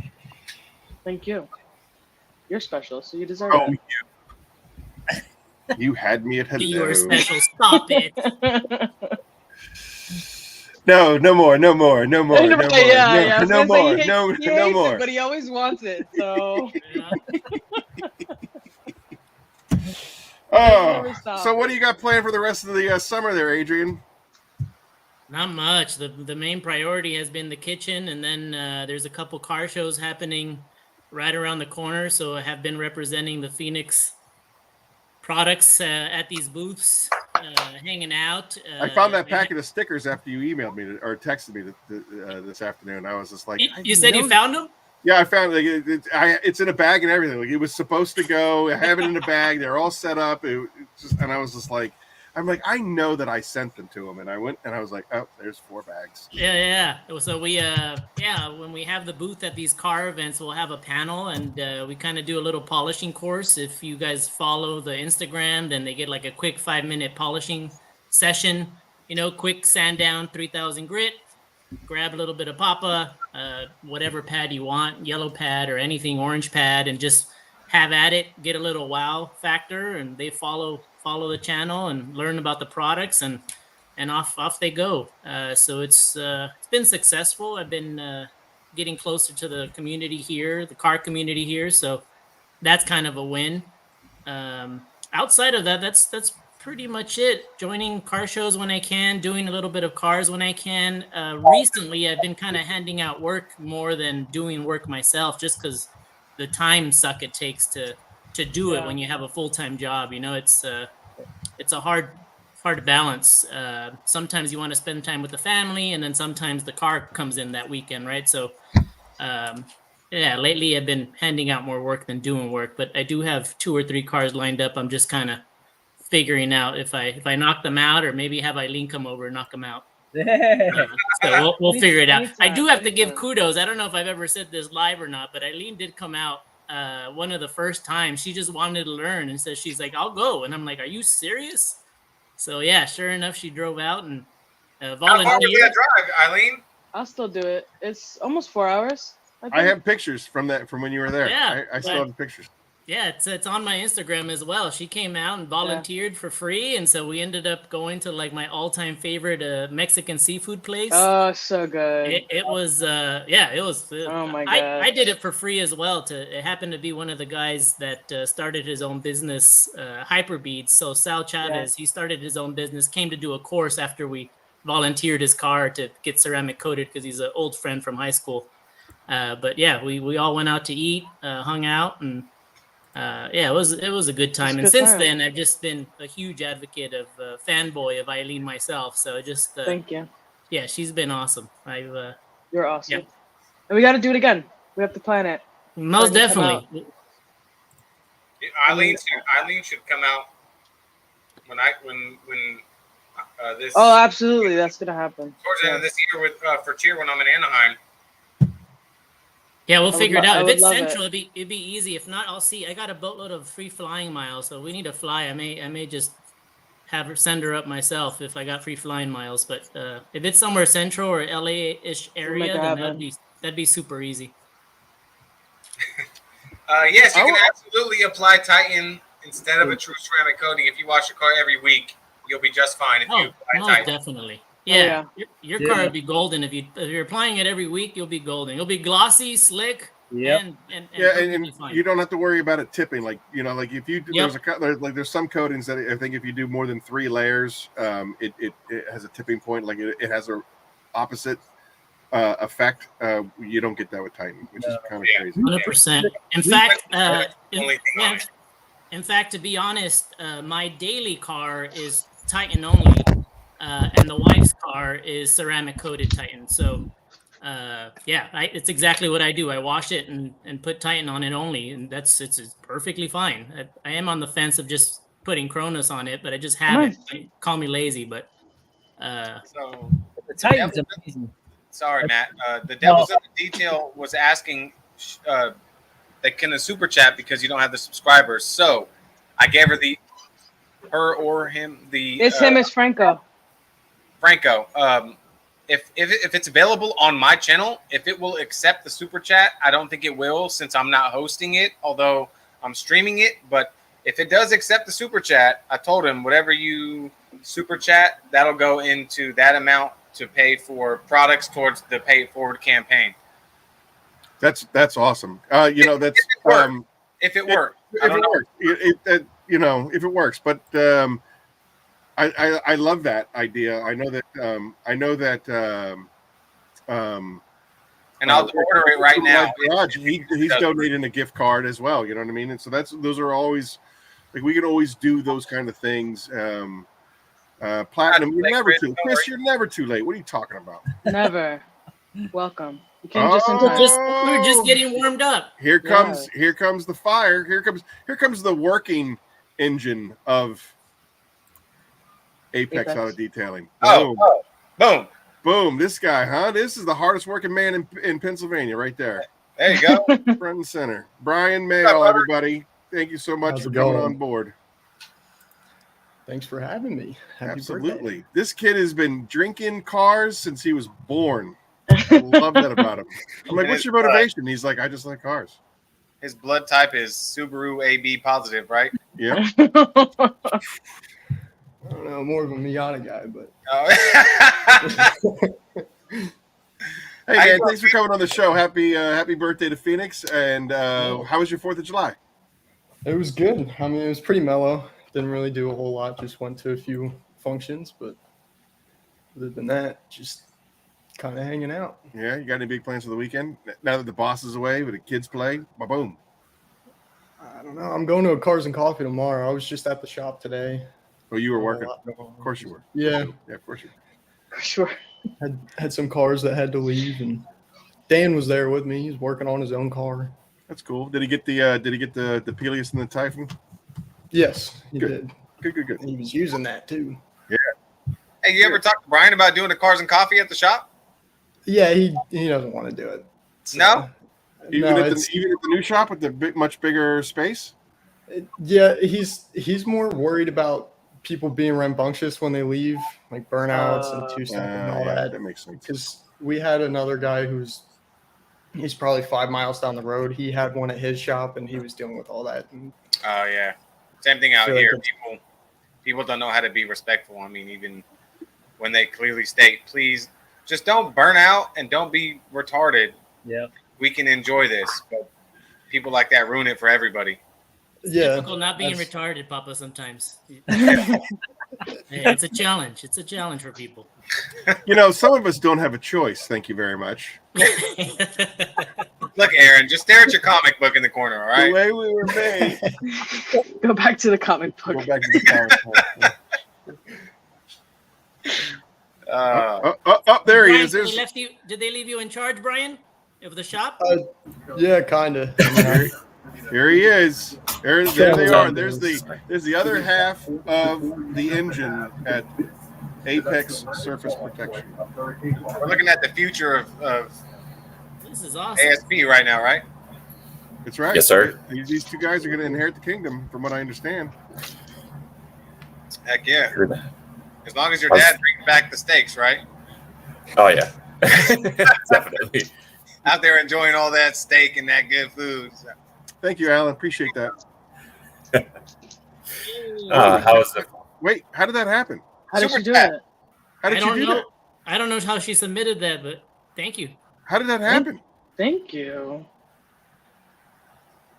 I: Thank you. You're special, so you deserve
A: Oh,
I: it.
A: you had me at hello.
R: You are special. Stop it.
A: No more. No more.
I: Yeah.
A: No
I: I was gonna say,
A: more.
I: he
A: No
I: hates
A: more.
I: it, but he always wants it. So.
A: Oh, so what do you got planned for the rest of the summer there, Adrian?
R: Not much. The main priority has been the kitchen, and then there's a couple car shows happening right around the corner. So I have been representing the Phoenix products at these booths, hanging out.
A: I found that packet of stickers after you emailed me or texted me this afternoon. I was just like,
R: You said you found them?
A: Yeah, I found it. It's in a bag and everything. Like it was supposed to go. I have it in a bag. They're all set up. And I was just like, I know that I sent them to him, and I went and I was like, oh, there's 4 bags.
R: Yeah. So we, when we have the booth at these car events, we'll have a panel, and we kind of do a little polishing course. If you guys follow the Instagram, then they get like a quick 5-minute polishing session. Quick sand down, 3000 grit. Grab a little bit of Papa, whatever pad you want, yellow pad or anything, orange pad, and just have at it. Get a little wow factor, and they follow the channel and learn about the products, and off they go. So it's been successful. I've been getting closer to the community here, the car community here. So that's kind of a win. Outside of that, that's pretty much it. Joining car shows when I can, doing a little bit of cars when I can. Recently, I've been kind of handing out work more than doing work myself, just because the time suck it takes to do it when you have a full-time job. You know, it's a hard balance. Sometimes you want to spend time with the family, and then sometimes the car comes in that weekend, right? So, yeah, lately I've been handing out more work than doing work, but I do have 2 or 3 cars lined up. I'm just kind of figuring out if I knock them out, or maybe have Eileen come over and knock them out. So we'll figure it out. I do have to give kudos. I don't know if I've ever said this live or not, but Eileen did come out one of the first times. She just wanted to learn and says she's like, I'll go, and I'm like, are you serious? So yeah, sure enough, she drove out and volunteered.
B: How far was that drive, Eileen?
I: I'll still do it. It's almost 4 hours.
A: I have pictures from when you were there.
R: Yeah,
A: I still have the pictures.
R: Yeah, it's on my Instagram as well. She came out and volunteered for free, and so we ended up going to like my all-time favorite Mexican seafood place.
I: Oh, so good.
R: It was it was.
I: Oh my
R: I
I: gosh.
R: did it for free as well. It happened to be one of the guys that started his own business, Hyperbeads. So Sal Chavez, he started his own business. Came to do a course after we volunteered his car to get ceramic coated because he's an old friend from high school. But yeah, we all went out to eat, hung out, and it was a good time. And since then, I've just been a huge advocate of fanboy of Eileen myself. So just
I: thank you.
R: Yeah, she's been awesome.
I: You're awesome. Yeah. And we got to do it again. We have to plan it.
R: Most definitely.
B: Eileen should come out when this.
I: Oh, absolutely, that's gonna happen.
B: Towards the end of this year with for cheer when I'm in Anaheim.
R: Yeah, we'll figure it out. If it's
I: love
R: central, it'd be easy. If not, I'll see. I got a boatload of free flying miles, so we need to fly. I may just have her send her up myself if I got free flying miles. But if it's somewhere central or LA-ish area, then that'd be super easy.
B: Yes, you can absolutely apply Titan instead of a true ceramic coating. If you wash your car every week, you'll be just fine. If you apply Titan.
R: Definitely. Yeah, your car would be golden if you're applying it every week. You'll be golden. It'll be glossy, slick. And
A: you don't have to worry about it tipping. Like if you there's some coatings that I think if you do more than 3 layers, it has a tipping point. Like it has a opposite effect. You don't get that with Titan, which is kind of crazy.
R: 100%. In fact, to be honest, my daily car is Titan only. And the wife's car is ceramic coated Titan. So, it's exactly what I do. I wash it and put Titan on it only, and it's perfectly fine. I am on the fence of just putting Kronos on it, but I just haven't. Call me lazy, but
B: so
L: the Titan's amazing.
B: Sorry, Matt. The devil's in the detail was asking that can a super chat because you don't have the subscribers. So I gave her her or him the.
I: It's him. It's Franco.
B: Franco, if it's available on my channel, if it will accept the super chat, I don't think it will since I'm not hosting it, although I'm streaming it. But if it does accept the super chat, I told him whatever you super chat, that'll go into that amount to pay for products towards the Pay It Forward campaign.
A: That's awesome. If it works, if it works, but. I love that idea. I know that.
B: And I'll order it right now.
A: Garage, he's donating a gift card as well. You know what I mean? And so those are always like we can always do those kind of things. Platinum, you're never too. Chris, you're never too late. What are you talking about?
I: Never. Welcome. You came just in time.
R: We're just getting warmed up.
A: Here comes the fire. Here comes the working engine of Apex Auto Detailing. Boom. This guy, huh? This is the hardest working man in Pennsylvania right there.
B: There you go.
A: Front and center. Brian Mayo, everybody. Thank you so much for coming on board.
U: Thanks for having me. Happy
A: Absolutely. Birthday. This kid has been drinking cars since he was born. I love that about him. I'm like, what's your motivation? He's like, I just like cars.
B: His blood type is Subaru AB positive, right?
A: Yeah.
U: I don't know, more of a Miata guy, but.
A: Hey man, thanks for coming on the show. Happy birthday to Phoenix. And how was your 4th of July?
U: It was good. I mean, it was pretty mellow. Didn't really do a whole lot. Just went to a few functions, but other than that, just kind of hanging out.
A: Yeah, you got any big plans for the weekend? Now that the boss is away, with the kids play, boom.
U: I don't know. I'm going to a Cars and Coffee tomorrow. I was just at the shop today.
A: Oh, you were working? Of course you were.
U: Yeah.
A: Yeah, of course you were.
I: Sure.
U: Had some cars that had to leave, and Dan was there with me. He's working on his own car.
A: That's cool. Did he get the Peleus and the Typhoon?
U: Yes, he
A: Good.
U: did.
A: Good.
U: He was using that too.
A: Yeah.
B: Hey, you ever talk to Brian about doing the Cars and Coffee at the shop?
U: Yeah, he doesn't want to do it. So,
B: No?
A: Even at the new shop with the much bigger space?
U: Yeah, he's more worried about people being rambunctious when they leave, like burnouts and two-step and all that.
A: That makes sense.
U: Because we had another guy he's probably 5 miles down the road. He had one at his shop, and he was dealing with all that. And
B: Oh, yeah. Same thing out
U: feel like
B: here.
U: it's-
B: People don't know how to be respectful. I mean, even when they clearly state, please just don't burn out and don't be retarded.
M: Yeah.
B: We can enjoy this, but people like that ruin it for everybody.
U: Yeah.
R: Difficult not being retarded, Papa, sometimes. Yeah, it's a challenge. It's a challenge for people.
A: Some of us don't have a choice. Thank you very much.
B: Look, Aaron, just stare at your comic book in the corner, all right?
A: The way we were made.
I: Go back to the comic book.
A: Go back to the comic book. There he
R: Brian,
A: is.
R: Did they leave you in charge, Brian, of the shop?
U: Yeah, kind of.
A: Here he is. There they are. There's the other half of the engine at Apex Surface Protection.
B: We're looking at the future of
R: This is awesome.
B: ASP right now, right?
A: That's right.
G: Yes, sir.
A: These two guys are going to inherit the kingdom, from what I understand.
B: Heck yeah. As long as your dad brings back the steaks, right?
G: Oh yeah, definitely.
B: Out there enjoying all that steak and that good food. So.
A: Thank you, Alan. Appreciate that.
G: How was it?
A: Wait, how did that happen?
I: How did she do that?
A: How did you do that?
R: I don't know how she submitted that, but thank you.
A: How did that happen?
I: Thank you.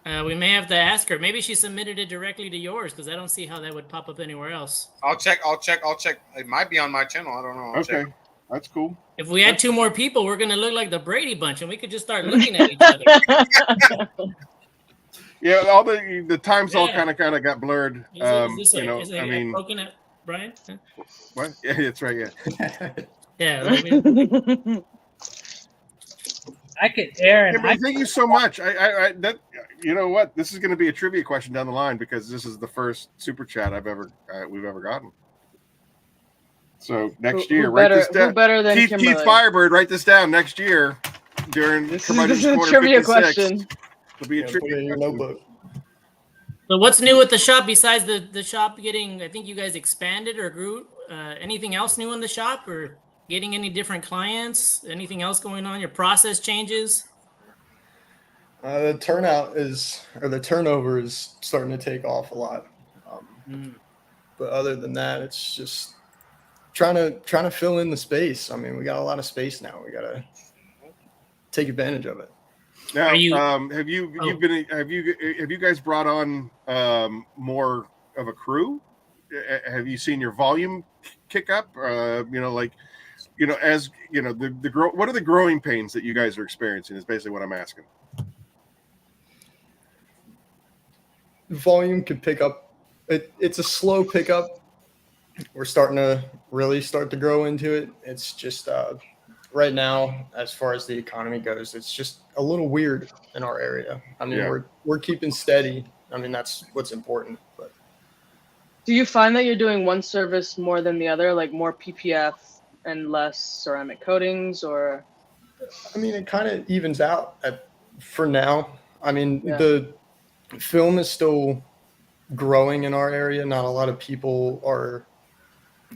R: We may have to ask her. Maybe she submitted it directly to yours, because I don't see how that would pop up anywhere else.
B: I'll check. It might be on my channel. I don't know. I'll
A: Okay,
B: check.
A: that's cool.
R: If we had two more people, we're going to look like the Brady Bunch, and we could just start looking at each other.
A: Yeah, all the times all kind of got blurred.
R: Is it poking at Brian? Huh?
A: What? Yeah, that's right. Yeah.
R: Yeah.
D: I could, Aaron.
A: Yeah, but thank you so much. That you know what? This is going to be a trivia question down the line, because this is the first super chat we've ever gotten. So next year, write this down.
I: Who better than
A: Keith
I: Kimberly?
A: Firebird, write this down next year during
I: This
A: Curmudgeon's
I: is a
A: Corner
I: trivia
A: 56.
I: question.
A: It'll be a trivia
U: in your notebook.
R: So what's new with the shop besides the shop getting? I think you guys expanded or grew. Anything else new in the shop, or getting any different clients? Anything else going on? Your process changes?
U: The turnover is starting to take off a lot. But other than that, it's just trying to fill in the space. I mean, we got a lot of space now. We got to take advantage of it.
A: Now, have you guys brought on more of a crew? Have you seen your volume kick up? As what are the growing pains that you guys are experiencing? Is basically what I'm asking.
U: Volume could pick up. It's a slow pickup. We're starting to really grow into it. It's just right now, as far as the economy goes, it's just a little weird in our area. I mean, we're keeping steady. I mean, that's what's important. But
I: Do you find that you're doing one service more than the other, like more PPF and less ceramic coatings, or?
U: I mean, it kind of evens out for now. I mean, the film is still growing in our area. Not a lot of people are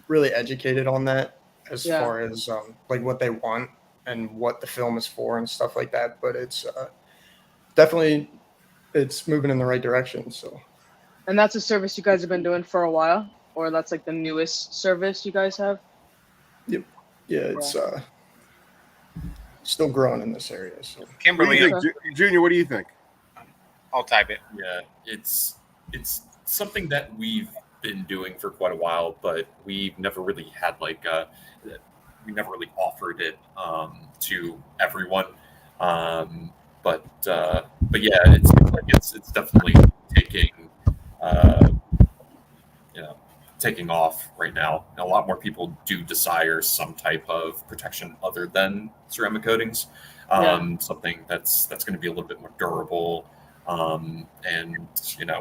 U: really educated on that as far as like what they want and what the film is for and stuff like that. But it's definitely it's moving in the right direction. So.
I: And that's a service you guys have been doing for a while, or that's like the newest service you guys have?
U: Yep. Yeah, it's still growing in this area. So.
B: Kimberly,
A: Junior, what do you think?
B: I'll type it.
G: Yeah, it's something that we've been doing for quite a while, but we never really had we never really offered it to everyone. But yeah, it's definitely taking taking off right now. A lot more people do desire some type of protection other than ceramic coatings, something that's going to be a little bit more durable. And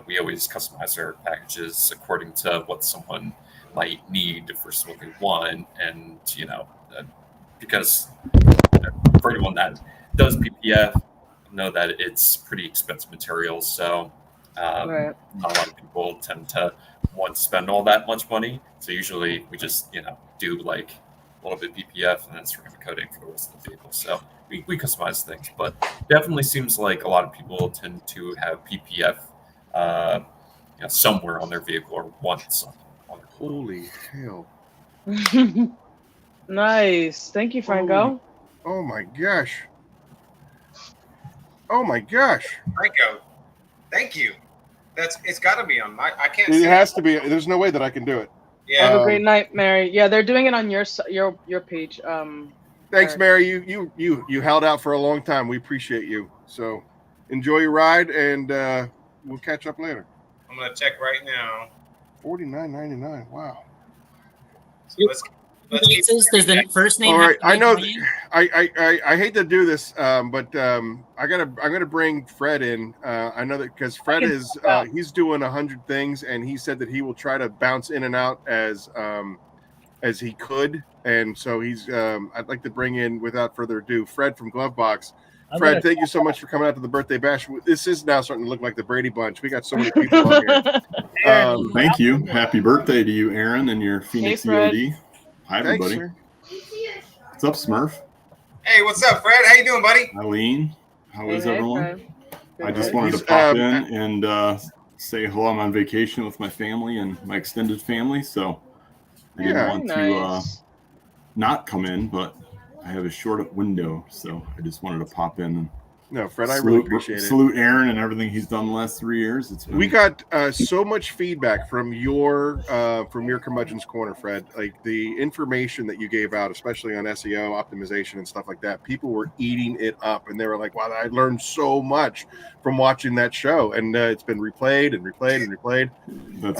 G: we always customize our packages according to what someone might need versus what they want, and because for anyone that does PPF, know that it's pretty expensive materials, so not a lot of people tend to want to spend all that much money. So usually we just do like a little bit PPF and then ceramic coating for the rest of the vehicle. So we customize things, but definitely seems like a lot of people tend to have PPF somewhere on their vehicle or want something.
A: Holy hell!
I: Nice, thank you, Franco.
A: Oh my gosh! Oh my gosh!
B: Franco, thank you. It's got to be on my. I can't.
A: It has to be. There's no way that I can do it.
B: Yeah.
I: Have a great night, Mary. Yeah, they're doing it on your page.
A: Thanks, Mary. You held out for a long time. We appreciate you. So enjoy your ride, and we'll catch up later.
B: I'm gonna check right now.
A: $49.99. Wow.
B: So let's
R: Does the first name?
A: All right, I know.
R: Brian?
A: I hate to do this, but I'm gonna bring Fred in. I know that because Fred is he's doing 100 things, and he said that he will try to bounce in and out as he could, and so he's. I'd like to bring in, without further ado, Fred from Glovebox. Fred, thank you so much for coming out to the birthday bash. This is now starting to look like the Brady Bunch. We got so many people on here.
F: Thank you. Happy birthday to you, Aaron, and your Phoenix EOD. Hi, everybody.
A: Thanks,
F: what's up, Smurf?
B: Hey, what's up, Fred? How you doing, buddy?
F: Eileen, how is everyone? I just
A: Good.
F: wanted to
A: He's,
F: pop in and say hello. I'm on vacation with my family and my extended family, so I didn't want to not come in, but I have a short window, so I just wanted to pop in and
A: Fred, I really appreciate it.
F: Salute Aaron and everything he's done the last 3 years.
A: We got so much feedback from your curmudgeon's corner, Fred. Like the information that you gave out, especially on SEO optimization and stuff like that. People were eating it up, and they were like, "Wow, I learned so much from watching that show." And it's been replayed and replayed and replayed.
F: That's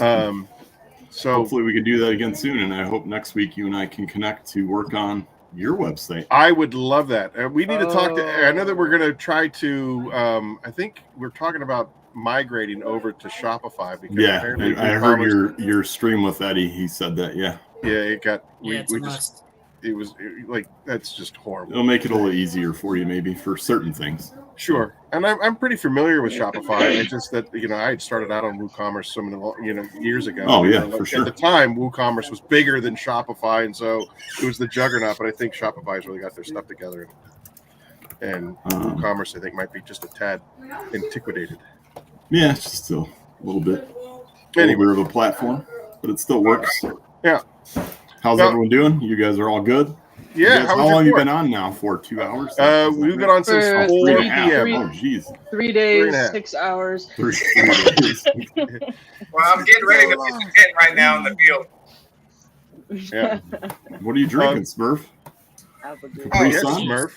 A: so
F: hopefully we can do that again soon, and I hope next week you and I can connect to work on your website.
A: I would love that. We need to talk to. I know that we're going to try to. I think we're talking about migrating over to Shopify because apparently
F: I heard your stream with Eddie. He said that. Yeah,
A: it got.
R: It's a must.
A: It was like that's just horrible.
F: It'll make it a little easier for you, maybe for certain things.
A: Sure, and I'm pretty familiar with Shopify. It's just that I had started out on WooCommerce so many years ago.
F: Oh yeah, for sure.
A: At the time, WooCommerce was bigger than Shopify, and so it was the juggernaut. But I think Shopify's really got their stuff together, and WooCommerce I think might be just a tad antiquated.
F: Yeah, it's just a little bit of a platform, but it still works.
A: Yeah.
F: How's everyone doing? You guys are all good?
A: Yeah.
F: How long have you been on now for? 2 hours?
A: We've been on since 4 p.m.
F: Oh, geez.
I: 3 days, 6 hours.
F: 3 days.
B: Well, I'm getting ready to be the tent right now in the field.
A: Yeah.
F: What are you drinking, Smurf?
I: Apple juice.
F: Capri
A: Yes,
F: Sun?
A: Smurf.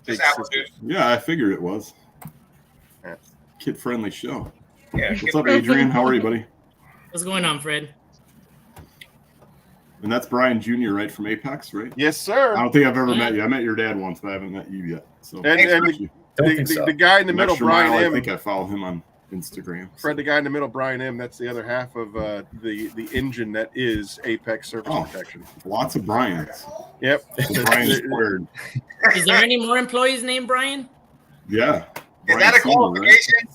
B: Just apple juice.
F: Yeah, I figured it was.
A: Yeah.
F: Kid-friendly show.
B: Yeah.
F: What's up, Adrian? How are you, buddy?
R: What's going on, Fred?
F: And that's Brian Jr., right, from Apex, right?
A: Yes, sir.
F: I don't think I've ever met you. I met your dad once, but I haven't met you yet. So,
A: And the guy in the middle, Brian
F: I
A: M.
F: think I follow him on Instagram.
A: Fred, the guy in the middle, Brian M. That's the other half of the engine that is Apex Surface Protection.
F: Lots of Bryans.
A: Yep.
F: Brian squared.
R: Is there any more employees named Brian?
F: Yeah.
B: Is that a qualification?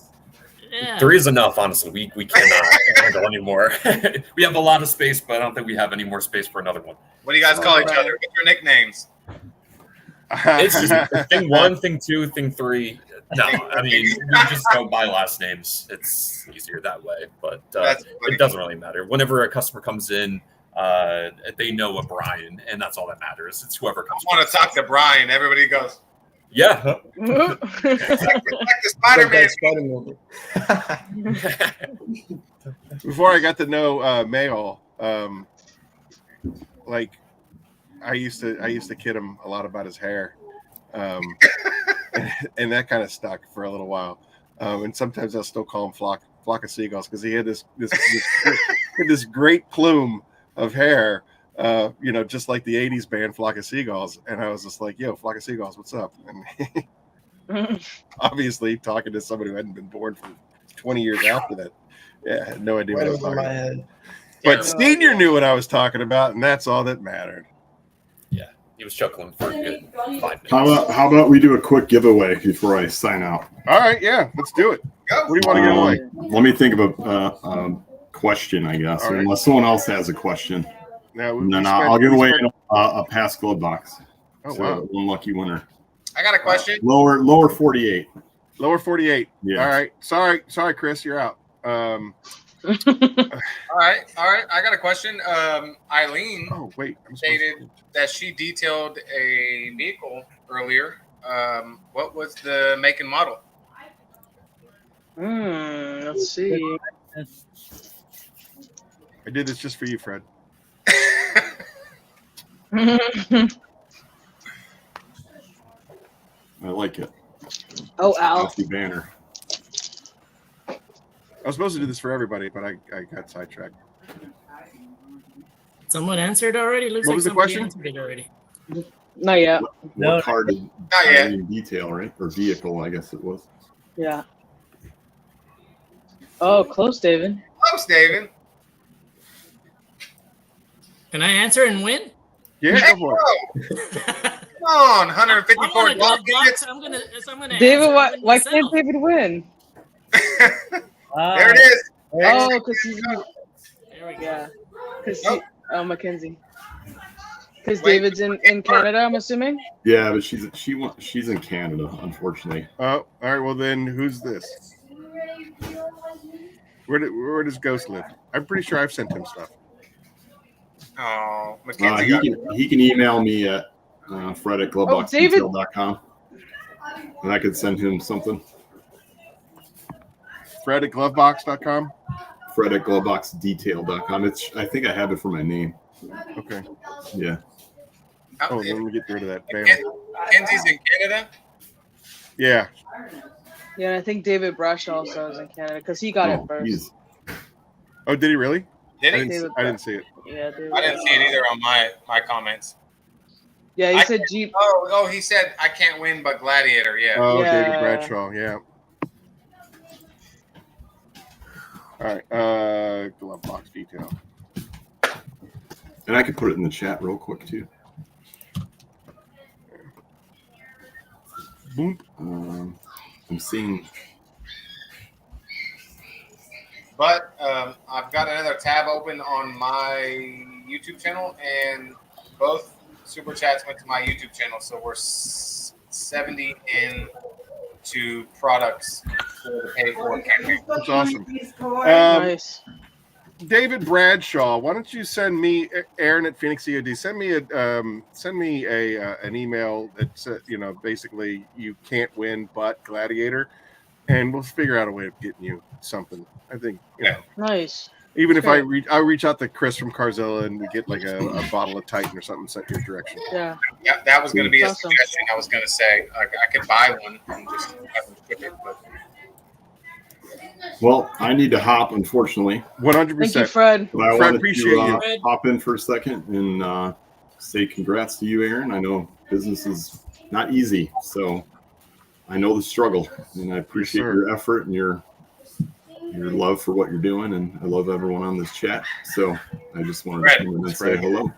R: Yeah.
G: 3 is enough, honestly. We cannot handle any more. We have a lot of space, but I don't think we have any more space for another one.
B: What do you guys call each other? What's your nicknames?
G: It's just thing 1, thing 2, thing 3. No, I mean, we just go by last names. It's easier that way, but it doesn't really matter. Whenever a customer comes in, they know a Brian, and that's all that matters. It's whoever comes.
B: I want to talk to Brian. Everybody goes,
G: Yeah.
B: Like the Spider-Man.
A: Before I got to know Mayall, like I used to kid him a lot about his hair, and that kind of stuck for a little while. And sometimes I'll still call him flock of seagulls because he had this great plume of hair, just like the '80s band Flock of Seagulls. And I was just like, "Yo, Flock of Seagulls, what's up?" And obviously, talking to somebody who hadn't been born for 20 years after that, yeah, I had no idea what I was talking about.
U: Head.
A: But Senior knew what I was talking about, and that's all that mattered.
G: Yeah, he was chuckling for a good 5 minutes.
F: How about we do a quick giveaway before I sign out?
A: All right, yeah, let's do it.
B: Go.
A: What do you want to give away?
F: Let me think of a question, I guess,
A: All right.
F: unless someone else has a question.
A: Now,
F: And then I'll give away a pass glove box.
A: Oh,
F: So
A: wow.
F: one lucky winner.
B: I got a question.
F: Lower 48.
A: Lower 48.
F: Yeah.
A: All right. Sorry, Chris, you're out.
B: All right. I got a question. Eileen stated that she detailed a vehicle earlier. What was the make and model?
I: Let's see.
A: I did this just for you, Fred.
F: I like it.
I: Oh, Al.
F: Healthy banner.
A: I was supposed to do this for everybody, but I got sidetracked.
R: Someone answered already? Looks
A: What
R: like
A: was the
R: somebody
A: question?
R: answered it already.
I: Not yet.
F: What car did
B: Not yet.
F: in detail, right? Or vehicle, I guess it was.
I: Yeah. Oh, close, David.
B: Close, David.
R: Can I answer and win?
A: Yeah, go for
B: it. Come on, 154
R: I want a glove
B: tickets.
R: box. I'm gonna
I: David,
R: answer
I: why
R: and win
I: why
R: myself.
I: can't David win?
B: There it is.
I: Oh, because he's
R: There we go.
I: yeah. Because Mackenzie. Because David's in Canada, I'm assuming.
F: Yeah, but she's in Canada, unfortunately.
A: Oh, all right. Well, then who's this? Where does Ghost live? I'm pretty sure I've sent him stuff.
B: Oh, Mackenzie.
F: He can email me at Fred at gloveboxdetail.com, and I could send him something.
A: Fred at glovebox.com.
F: Fred at gloveboxdetail.com. I think I have it for my name.
A: Okay.
F: Yeah.
A: Oh, let me get rid of that. Bam.
B: Mackenzie's in Canada.
A: Yeah.
I: Yeah, and I think David Brush also is in Canada because he got it first.
A: Oh, did he really?
B: Did he?
A: I didn't see it.
I: Yeah, David.
B: I didn't see it either on my comments.
I: Yeah, he said Jeep.
B: Oh, he said I can't win, but Gladiator. Yeah.
A: Oh,
I: Yeah.
A: David Bradshaw. Yeah. All right. Glove box detail.
F: And I could put it in the chat real quick too.
A: Boom.
F: I'm seeing.
B: But I've got another tab open on my YouTube channel, and both super chats went to my YouTube channel. So we're 70 into products for the pay for campaign.
A: That's awesome.
I: Nice.
A: David Bradshaw, why don't you send me, Aaron at Phoenix EOD, send me an email that says, basically you can't win but Gladiator, and we'll figure out a way of getting you something. I think,
I: Nice.
A: even if
I: Great.
A: I'll reach out to Chris from Carzilla and we get like a bottle of Titan or something sent your direction.
I: Yeah.
B: Yeah, that was going to be a
I: Awesome.
B: suggestion. I was going to say I could buy one and just have them ship it, but
F: Well, I need to hop, unfortunately.
A: 100%.
I: Thank you, Fred.
F: But I
A: Fred,
F: wanted
A: appreciate
F: to
A: you.
F: hop in for a second and say congrats to you, Aaron. I know business is not easy, so I know the struggle, and I appreciate your effort and your love for what you're doing, and I love everyone on this chat. So I just wanted to come in and say hello.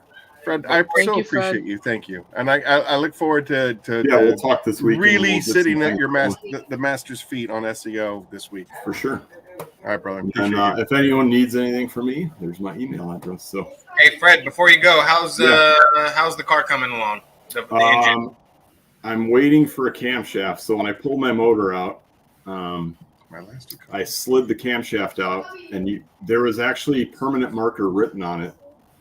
A: Fred, I
I: Thank
A: so
I: you, Fred.
A: appreciate you. Thank you, and I look forward to
F: we'll talk this week.
A: really
F: We'll get
A: sitting
F: some
A: at your
F: things
A: the master's feet on SEO this week.
F: for sure.
A: All right, brother.
F: And
A: Appreciate you.
F: if anyone needs anything from me, there's my email address. So
B: hey, Fred, before you go, how's the car coming along? The engine.
F: I'm waiting for a camshaft. So when I pulled my motor out,
A: My last two
F: I slid the camshaft out, and there was actually permanent marker written on it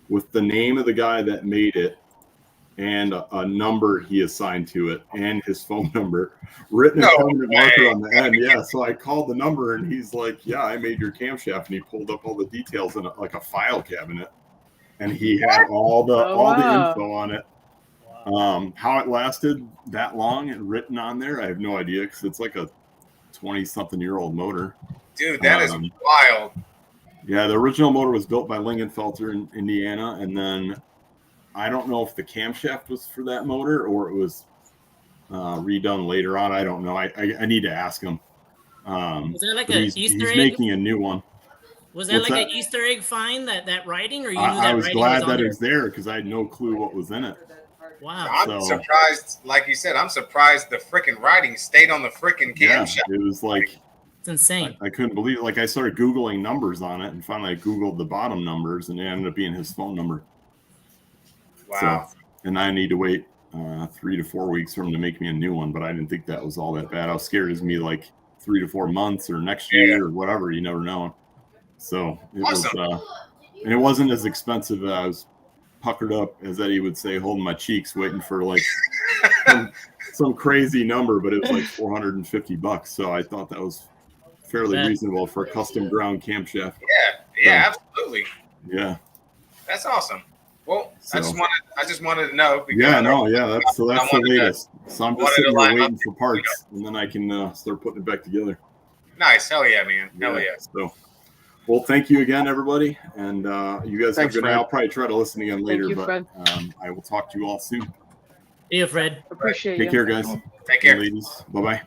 F: with the name of the guy that made it and a number he assigned to it and his phone number written in permanent marker on the end. Yeah. So I called the number and he's like, yeah, I made your camshaft. And he pulled up all the details in like a file cabinet and he had all the info on it. How it lasted that long and written on there, I have no idea because it's like a 20-something-year-old motor.
B: Dude, that is wild.
F: Yeah, the original motor was built by Lingenfelter in Indiana, and then I don't know if the camshaft was for that motor or it was redone later on. I don't know. I need to ask him.
R: Was that like an Easter egg?
F: He's making a new one.
R: Was that an Easter egg find, that writing, or you knew that
F: I was
R: writing
F: glad
R: was on
F: that
R: there?
F: it was there because I had no clue what was in it.
R: Wow.
B: I'm surprised, like you said, I'm surprised the freaking writing stayed on the freaking camshaft.
F: Yeah, it was like,
R: it's insane.
F: I couldn't believe it. Like I started Googling numbers on it and finally I Googled the bottom numbers and it ended up being his phone number.
B: Wow.
F: So, and I need to wait 3 to 4 weeks for him to make me a new one, but I didn't think that was all that bad. I was scared it was me like 3 to 4 months or next year or whatever. You never know. So it was, and it wasn't as expensive. I was puckered up, as Eddie would say, holding my cheeks, waiting for like some crazy number, but it was like $450. So I thought that was fairly reasonable for a custom ground camshaft.
B: Yeah, absolutely.
F: Yeah.
B: That's awesome. Well,
F: So-
B: I just wanted to know. because
F: Yeah,
B: I know-
F: that's the
B: I wanted to-
F: latest. So I'm just
B: wanted
F: sitting
B: to
F: here
B: line
F: waiting
B: up,
F: for parts, and then I can start putting it back together.
B: Nice. Hell yeah, man. Hell yeah.
F: So, well, thank you again, everybody, and you guys
B: Thanks,
F: have a good night.
B: Fred.
F: I'll probably try to listen again later,
I: you,
F: but
I: Fred.
F: I will talk to you all soon.
R: See you, Fred.
I: Appreciate
F: Take
I: you.
F: care, guys.
B: Take care,
F: ladies. Bye-bye.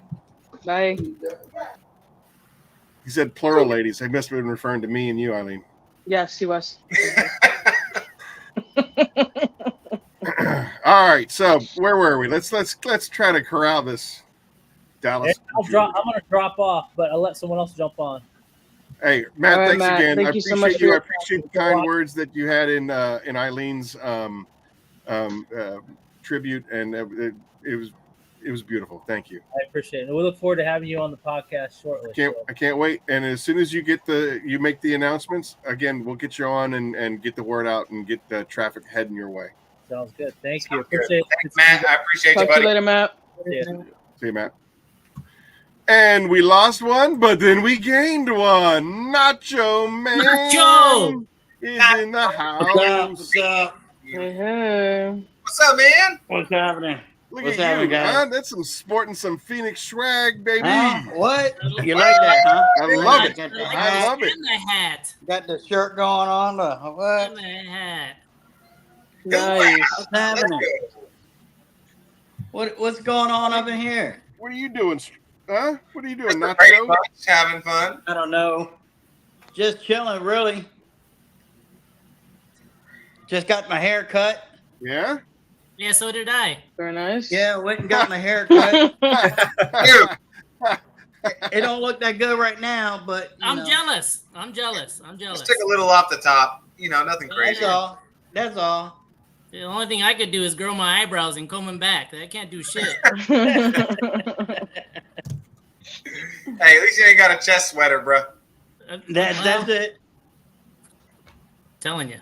I: Bye.
A: He said plural ladies. I must have been referring to me and you, Eileen.
I: Yes, he was.
A: All right, so where were we? Let's try to corral this Dallas.
M: I'm gonna drop off, but I'll let someone else jump on.
A: Hey, Matt,
I: All right,
A: thanks
I: Matt,
A: again.
I: thank
A: I
I: you so
A: appreciate
I: much for
A: you. I
I: your
A: appreciate the
I: time.
A: kind words that you had in Eileen's tribute, and it was beautiful. Thank you.
M: I appreciate it. And we look forward to having you on the podcast shortly.
A: I can't wait. And as soon as you make the announcements again, we'll get you on and get the word out and get the traffic heading your way.
M: Sounds good. Thank you. Appreciate it.
B: Thanks, Matt. I appreciate
I: Talk
B: you,
I: to
B: buddy.
I: you later, Matt.
A: See you, Matt. And we lost one, but then we gained one. Nacho Man
R: Nacho!
A: is in the house.
E: What's up?
I: Hey.
B: What's up, man?
E: What's happening?
A: Look
E: What's
A: at
E: happening,
A: you,
E: guys?
A: huh? That's some sporting some Phoenix swag, baby.
E: Huh? What? You like that, huh?
A: I love it.
E: Got the
A: I
E: hat,
A: love it.
R: And the hat.
E: got the shirt going on. What?
R: And the hat.
I: Nice.
E: What's happening? What's going on up in here?
A: What are you doing? Huh? What are you doing,
B: Brady
A: Nacho?
B: Bunch having fun.
E: I don't know. Just chilling, really. Just got my hair cut.
A: Yeah?
R: Yeah, so did I.
I: Very nice.
E: Yeah, went and got my hair cut.
B: Dude,
E: It don't look that good right now, but you
R: I'm
E: know,
R: jealous. I'm jealous.
B: just took a little off the top. You know, nothing
E: That's
B: crazy.
E: all. That's all.
R: The only thing I could do is grow my eyebrows and comb them back. I can't do shit.
B: Hey, at least you ain't got a chest sweater, bro.
E: That's it.
R: Telling you.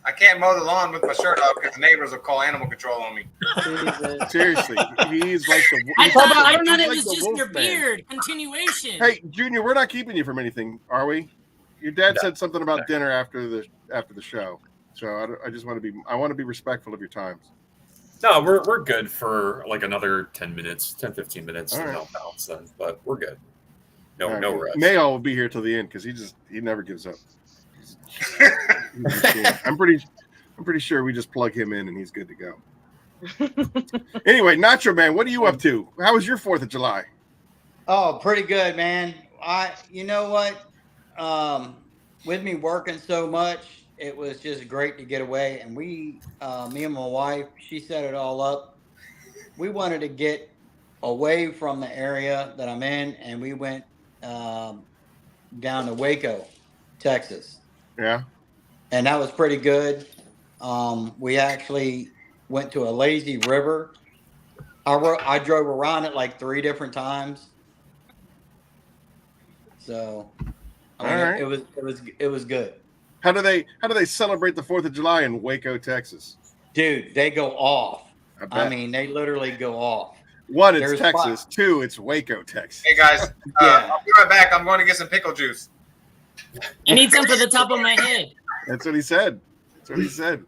B: I can't mow the lawn with my shirt off because the neighbors will call animal control on me.
A: Seriously, he's like the.
R: I
A: he's
R: thought
A: like
R: it
A: the
R: was just your
A: Wolfman.
R: beard. Continuation.
A: Hey, Junior, we're not keeping you from anything, are we? Your dad said something about dinner after the show, so I just want to be respectful of your times.
G: No, we're good for like another 10 minutes, 10, 15 minutes
A: All
G: to
A: right.
G: help out, so, but we're good. No,
A: All right,
G: no
A: good.
G: rush.
A: Mayo will be here till the end because he never gives up. I'm pretty sure we just plug him in and he's good to go. Anyway, Nacho Man, what are you up to? How was your 4th of July?
E: Oh, pretty good, man. You know what? With me working so much, it was just great to get away. And me and my wife, she set it all up. We wanted to get away from the area that I'm in, and we went down to Waco, Texas.
A: Yeah.
E: And that was pretty good. We actually went to a lazy river. I drove around it like 3 different times. So,
A: All right.
E: it was good.
A: How do they celebrate the 4th of July in Waco, Texas?
E: Dude, they go off. I mean, they literally go off.
A: One, it's
E: There's
A: Texas. Two, it's Waco, Texas.
B: Hey guys,
E: Yeah.
B: I'll be right back. I'm going to get some pickle juice.
R: I need some for the top of my head.
A: That's what he said. That's what he said.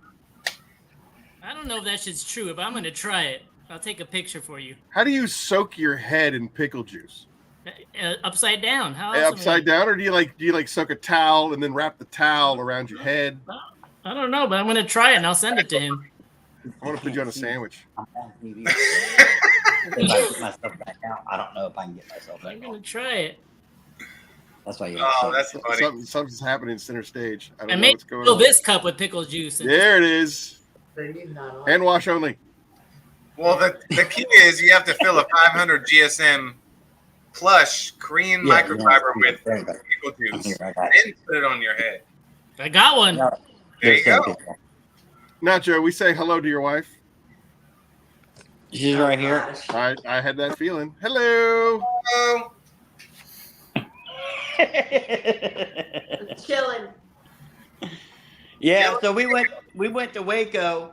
R: I don't know if that shit's true, but I'm gonna try it. I'll take a picture for you.
A: How do you soak your head in pickle juice?
R: Upside down. How else am I
A: Upside down, or do you like soak a towel and then wrap the towel around your head?
R: I don't know, but I'm gonna try it and I'll send it to him.
A: I want to put you on a sandwich.
E: If I get myself back out, I don't know if I can get myself back
R: I'm
E: out.
R: gonna try it.
E: That's why you.
B: Oh, that's funny.
A: Something's happening center stage. I don't
R: And
A: know
R: maybe
A: what's going
R: fill
A: on.
R: this cup with pickle juice. And
A: There it is. Hand wash only.
B: Well, the key is you have to fill a 500 GSM plush Korean microfiber with pickle juice, then put it on your head.
R: I got one.
B: There you go.
A: Nacho, we say hello to your wife.
E: She's right here.
A: I had that feeling. Hello.
B: Hello.
N: Chilling.
E: Yeah, so we went to Waco.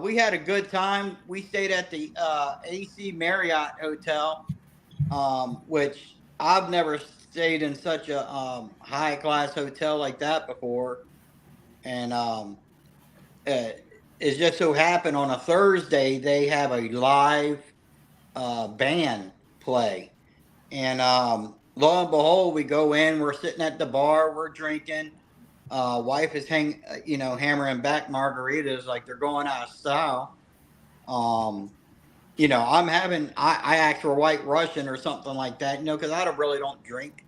E: We had a good time. We stayed at the AC Marriott Hotel, which I've never stayed in such a high class hotel like that before. And it just so happened on a Thursday they have a live band play, and lo and behold, we go in. We're sitting at the bar. We're drinking. Wife is hammering back margaritas like they're going out of style. I'm having I asked for White Russian or something like that, because I really don't drink,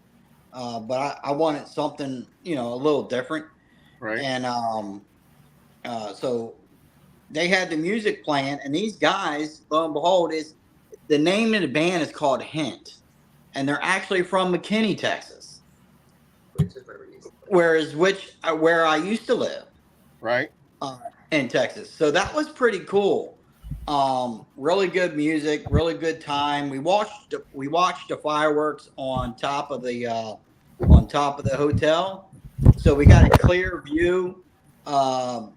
E: but I wanted something a little different,
A: right?
E: And so they had the music playing, and these guys, lo and behold, is the name of the band is called Hint, and they're actually from McKinney, Texas. Where I used to live,
A: right,
E: in Texas. So that was pretty cool. Really good music, really good time. We watched the fireworks on top of the hotel, so we got a clear view of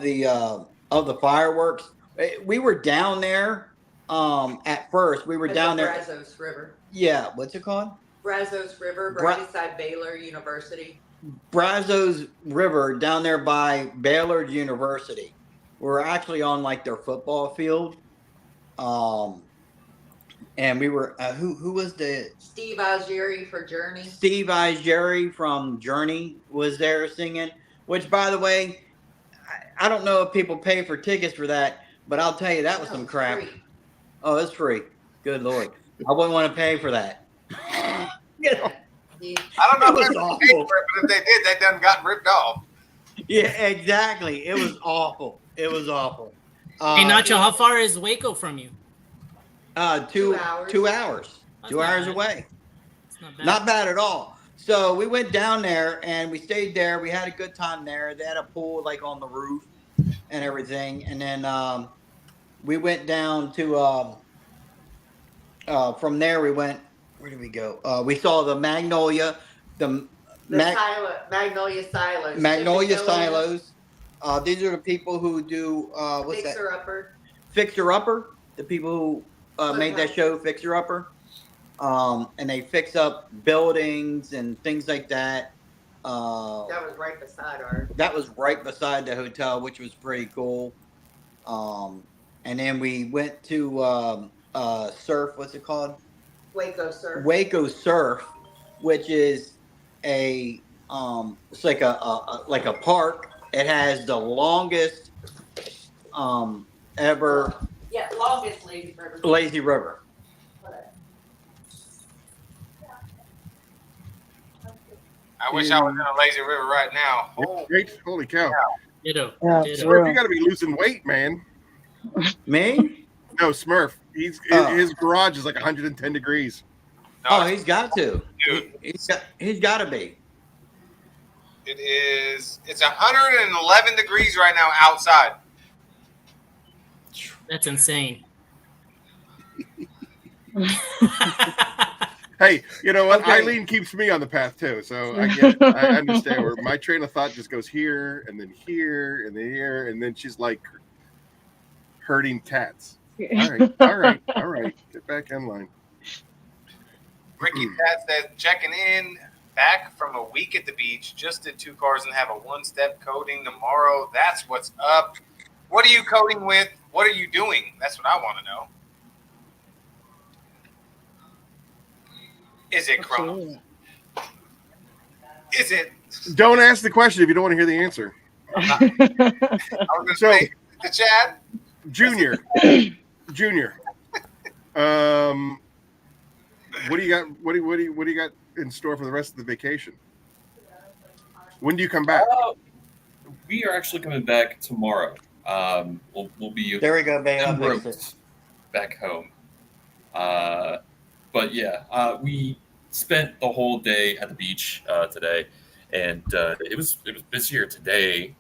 E: the fireworks. We were down there. At first, we were down there.
H: Brazos River.
E: Yeah, what's it called?
H: Brazos River, right beside Baylor University.
E: Brazos River, down there by Baylor University. We're actually on their football field. And we were who was the
H: Steve Algieri for Journey.
E: Steve Algieri from Journey was there singing, which, by the way, I don't know if people pay for tickets for that, but I'll tell you that was some crap.
H: Free.
E: Oh, it's free. Good Lord. I wouldn't want to pay for that.
B: I don't know if they paid for it, but if they did, that done got ripped off.
E: Yeah, exactly. It was awful. It was awful.
R: Hey, Nacho, how far is Waco from you?
E: 2 hours. 2 hours.
R: That's
E: 2
R: not
E: hours
R: bad.
E: away.
R: It's not bad.
E: Not bad at all. So we went down there and we stayed there. We had a good time there. They had a pool on the roof and everything. And then we went down to from there we went. Where did we go? We saw the Magnolia,
H: Magnolia Silos.
E: Magnolia Silos. These are the people who do what's
H: Fixer
E: that?
H: Upper.
E: Fixer Upper. The people who made that show, Fixer Upper. And they fix up buildings and things like that.
H: That was right beside ours.
E: That was right beside the hotel, which was pretty cool. And then we went to surf. What's it called?
H: Waco Surf.
E: Waco Surf, which is it's like a park. It has the longest ever
H: Yeah, longest lazy river.
E: lazy river.
B: I wish I was in a lazy river right now.
A: Great. Holy cow.
R: Ditto.
A: Smurf, you got to be losing weight, man.
E: Me?
A: No, Smurf. His garage is 110 degrees.
E: Oh, he's got to.
B: Dude.
E: He's got to be.
B: It's 111 degrees right now outside.
R: That's insane.
A: Hey, you know what?
E: Okay.
A: Eileen keeps me on the path too, so I get it. I understand where my train of thought just goes here and then here and then here, and then she's like, herding cats. All right. Get back in line.
B: Ricky Pat says, checking in, back from a week at the beach. Just did 2 cars and have a 1-step coating tomorrow. That's what's up. What are you coating with? What are you doing? That's what I want to know. Is it chrome? Is it?
A: Don't ask the question if you don't want to hear the answer.
B: I was going to say, the Chad?
A: Junior. What do you got? What do you got in store for the rest of the vacation? When do you come back?
G: We are actually coming back tomorrow. We'll be
E: there. We go, babe.
G: Back home. But yeah, we spent the whole day at the beach today, and it was busier today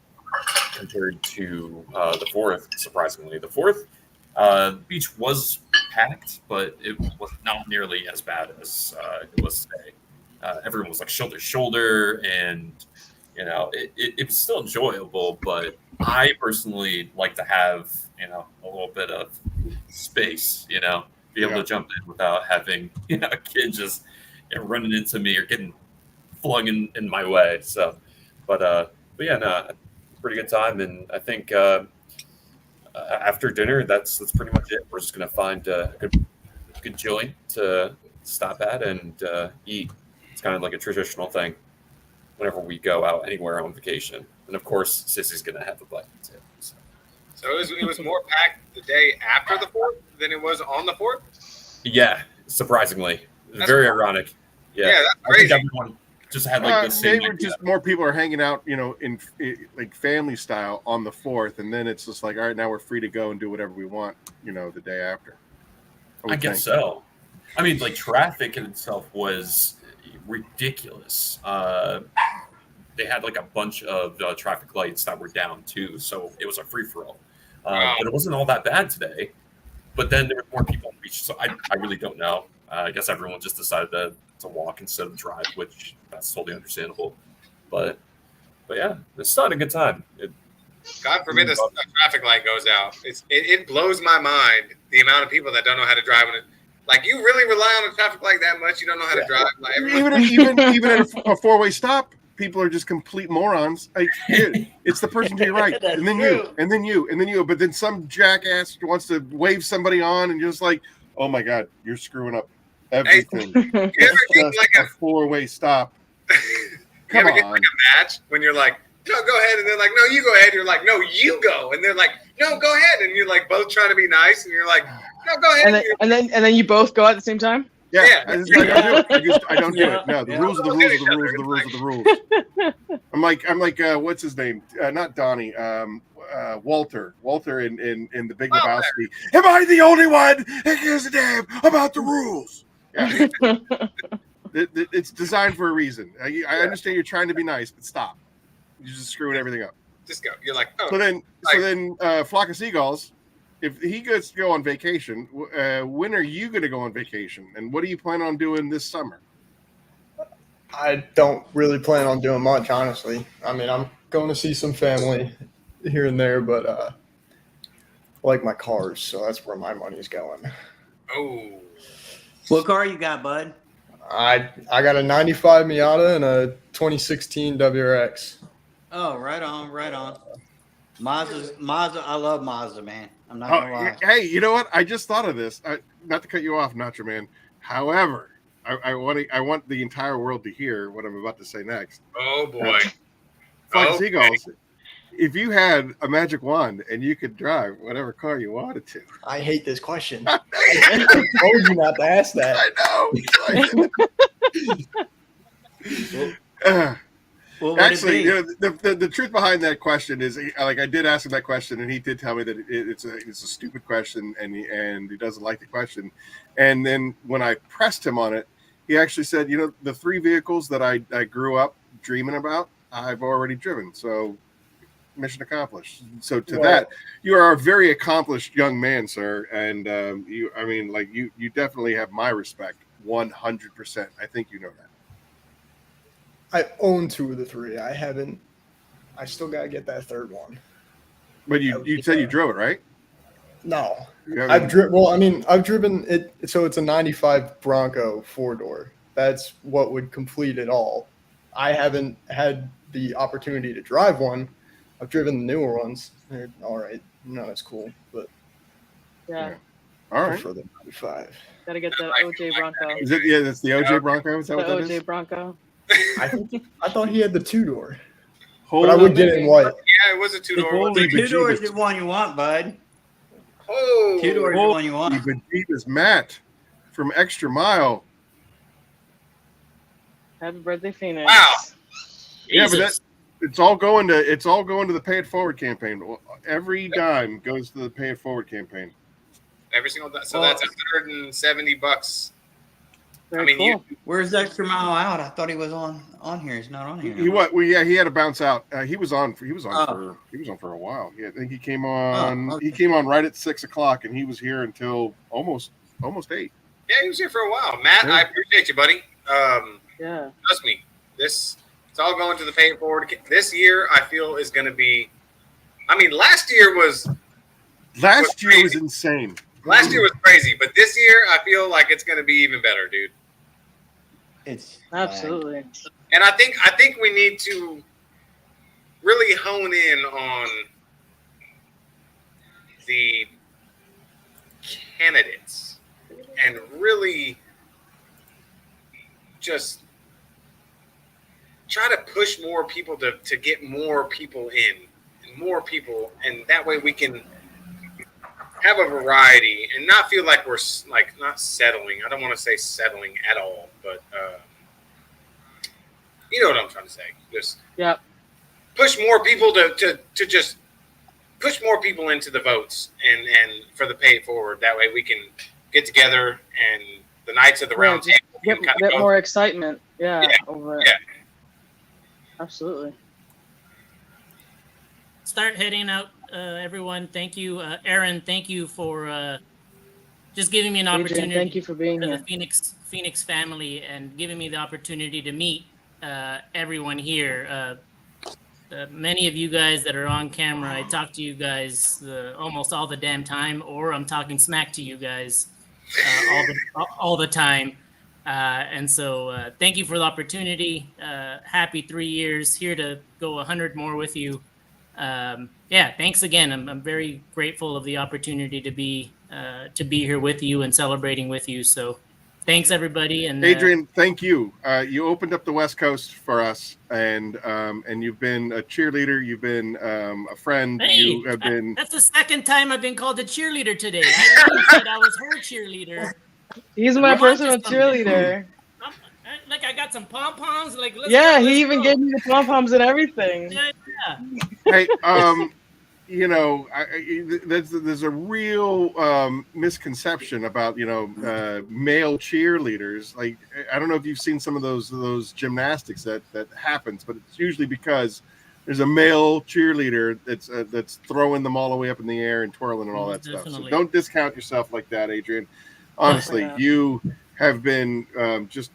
G: compared to the 4th. Surprisingly, the 4th. The beach was packed, but it was not nearly as bad as it was today. Everyone was like shoulder to shoulder, and it was still enjoyable. But I personally like to have a little bit of space, be able to jump in without having a kid just running into me or getting flung in my way. So, but yeah, no, pretty good time, and I think. After dinner, that's pretty much it. We're just gonna find a good joint to stop at and eat. It's kind of like a traditional thing whenever we go out anywhere on vacation. And of course, Sissy's gonna have a bite too.
B: So it was more packed the day after the 4th than it was on the 4th?
G: Yeah, surprisingly, very ironic. Yeah,
B: that's crazy.
G: I think everyone just had like the same.
A: Maybe just more people are hanging out, in like family style on the 4th, and then it's just like, all right, now we're free to go and do whatever we want, the day after.
G: I guess so. I mean, like traffic in itself was ridiculous. They had like a bunch of traffic lights that were down too, so it was a free for all. But it wasn't all that bad today. But then there were more people on the beach, so I really don't know. I guess everyone just decided to walk instead of drive, which that's totally understandable. But yeah, it's still a good time.
B: God forbid a traffic light goes out. It blows my mind the amount of people that don't know how to drive. Like, you really rely on a traffic light that much? You don't know how to drive? Like,
A: even at a 4-way stop, people are just complete morons. Like, it's the person to your right, and then you, and then you, and then you. But then some jackass wants to wave somebody on, and you're just like, oh my God, you're screwing up everything. It's just like a 4-way stop.
B: You ever get like a match when you're like, no, go ahead, and they're like, no, you go ahead. You're like, no, you go, and they're like, no, go ahead, and you're like both trying to be nice, and you're like, no, go ahead,
I: and then you both go at the same time.
A: Yeah. I don't do it. No, the rules are the rules are the rules are the rules are the rules. I'm like, what's his name? Not Donnie. Walter in the Big Lebowski. Am I the only one that gives a damn about the rules? Yeah. It's designed for a reason. I understand you're trying to be nice, but stop. You're just screwing everything up.
B: Just go. You're like, oh.
A: So then, Flock of Seagulls, if he gets to go on vacation, when are you going to go on vacation? And what do you plan on doing this summer?
U: I don't really plan on doing much, honestly. I mean, I'm going to see some family here and there, but I like my cars, so that's where my money's going.
B: Oh.
E: What car you got, bud?
U: I got a 95 Miata and a 2016 WRX.
E: Oh, right on. Mazda, I love Mazda, man. I'm not gonna lie.
A: Hey, you know what? I just thought of this. Not to cut you off, Nacho Man. However, I want the entire world to hear what I'm about to say next.
B: Oh boy.
A: Flock of Seagulls. If you had a magic wand and you could drive whatever car you wanted to.
U: I hate this question. I told you not to ask that.
A: I know. Actually, the truth behind that question is, like, I did ask him that question, and he did tell me that it's a stupid question, and he doesn't like the question. And then when I pressed him on it, he actually said, the 3 vehicles that I grew up dreaming about, I've already driven. So mission accomplished. So to that, you are a very accomplished young man, sir, and you definitely have my respect, 100%. I think you know that.
U: I own 2 of the 3. I still gotta get that 3rd one.
A: But you said you drove it, right?
U: No. I've driven it. So it's a 95 Bronco 4-door. That's what would complete it all. I haven't had the opportunity to drive one. I've driven the newer ones. They're all right. No, it's cool, but
I: Yeah.
A: All right.
U: prefer the 95.
I: Gotta get the OJ Bronco.
A: Is it? Yeah, that's the OJ Bronco. Is that what
I: The
A: that
I: OJ
A: is?
I: Bronco.
U: I thought he had the 2-door,
A: Hold
U: but I
A: on,
U: would get it in white.
B: Yeah, it was a 2-door.
E: The 2-door is the one you want, bud.
B: Oh,
E: 2-door is the one you want.
A: Bejeebus, Matt from Extra Mile.
I: Happy birthday, Phoenix.
B: Wow.
A: Yeah, but it's all going to the Pay It Forward campaign. Every dime goes to the Pay It Forward campaign.
B: Every single day. So that's $170.
I: Very cool.
E: Where's Extra Mile out? I thought he was on here. He's not on here.
A: He what? Well, yeah, he had to bounce out. He was on for a while. Yeah, I think he came on.
E: okay.
A: He came on right at 6 o'clock, and he was here until almost 8.
B: Yeah, he was here for a while. Matt, I appreciate you, buddy.
I: Yeah.
B: Trust me, it's all going to the Pay It Forward. This year, I feel, is going to be. I mean, last year was
A: insane.
B: Last year was crazy, but this year, I feel like it's going to be even better, dude.
E: It's
I: absolutely.
B: And I think we need to really hone in on the candidates and really just try to push more people to get more people in and more people, and that way we can have a variety and not feel like we're like not settling. I don't want to say settling at all, but you know what I'm trying to say. Just push more people to just push more people into the votes and for the Pay It Forward. That way we can get together and the Knights of the Round Table
I: get more excitement. Over it. Absolutely.
R: Start heading out, everyone. Thank you, Aaron. Thank you for just giving me an opportunity.
I: Adrian, thank you for being here.
R: The Phoenix family and giving me the opportunity to meet everyone here. Many of you guys that are on camera, I talk to you guys almost all the damn time, or I'm talking smack to you guys all the time. And so thank you for the opportunity. Happy 3 years, here to go 100 more with you. Thanks again. I'm very grateful of the opportunity to be here with you and celebrating with you. So thanks everybody. And
A: Adrian, thank you. You opened up the West Coast for us, and you've been a cheerleader. You've been a friend.
R: Hey,
A: you have been.
R: That's the second time I've been called a cheerleader today. I said I was her cheerleader.
I: He's my personal cheerleader.
R: Like I got some pom poms. Like
I: he even gave me the pom poms and everything.
R: Yeah.
A: Hey, there's a real misconception about male cheerleaders. Like, I don't know if you've seen some of those gymnastics that happens, but it's usually because there's a male cheerleader that's throwing them all the way up in the air and twirling and all that stuff. So don't discount yourself like that, Adrian. Honestly, you have been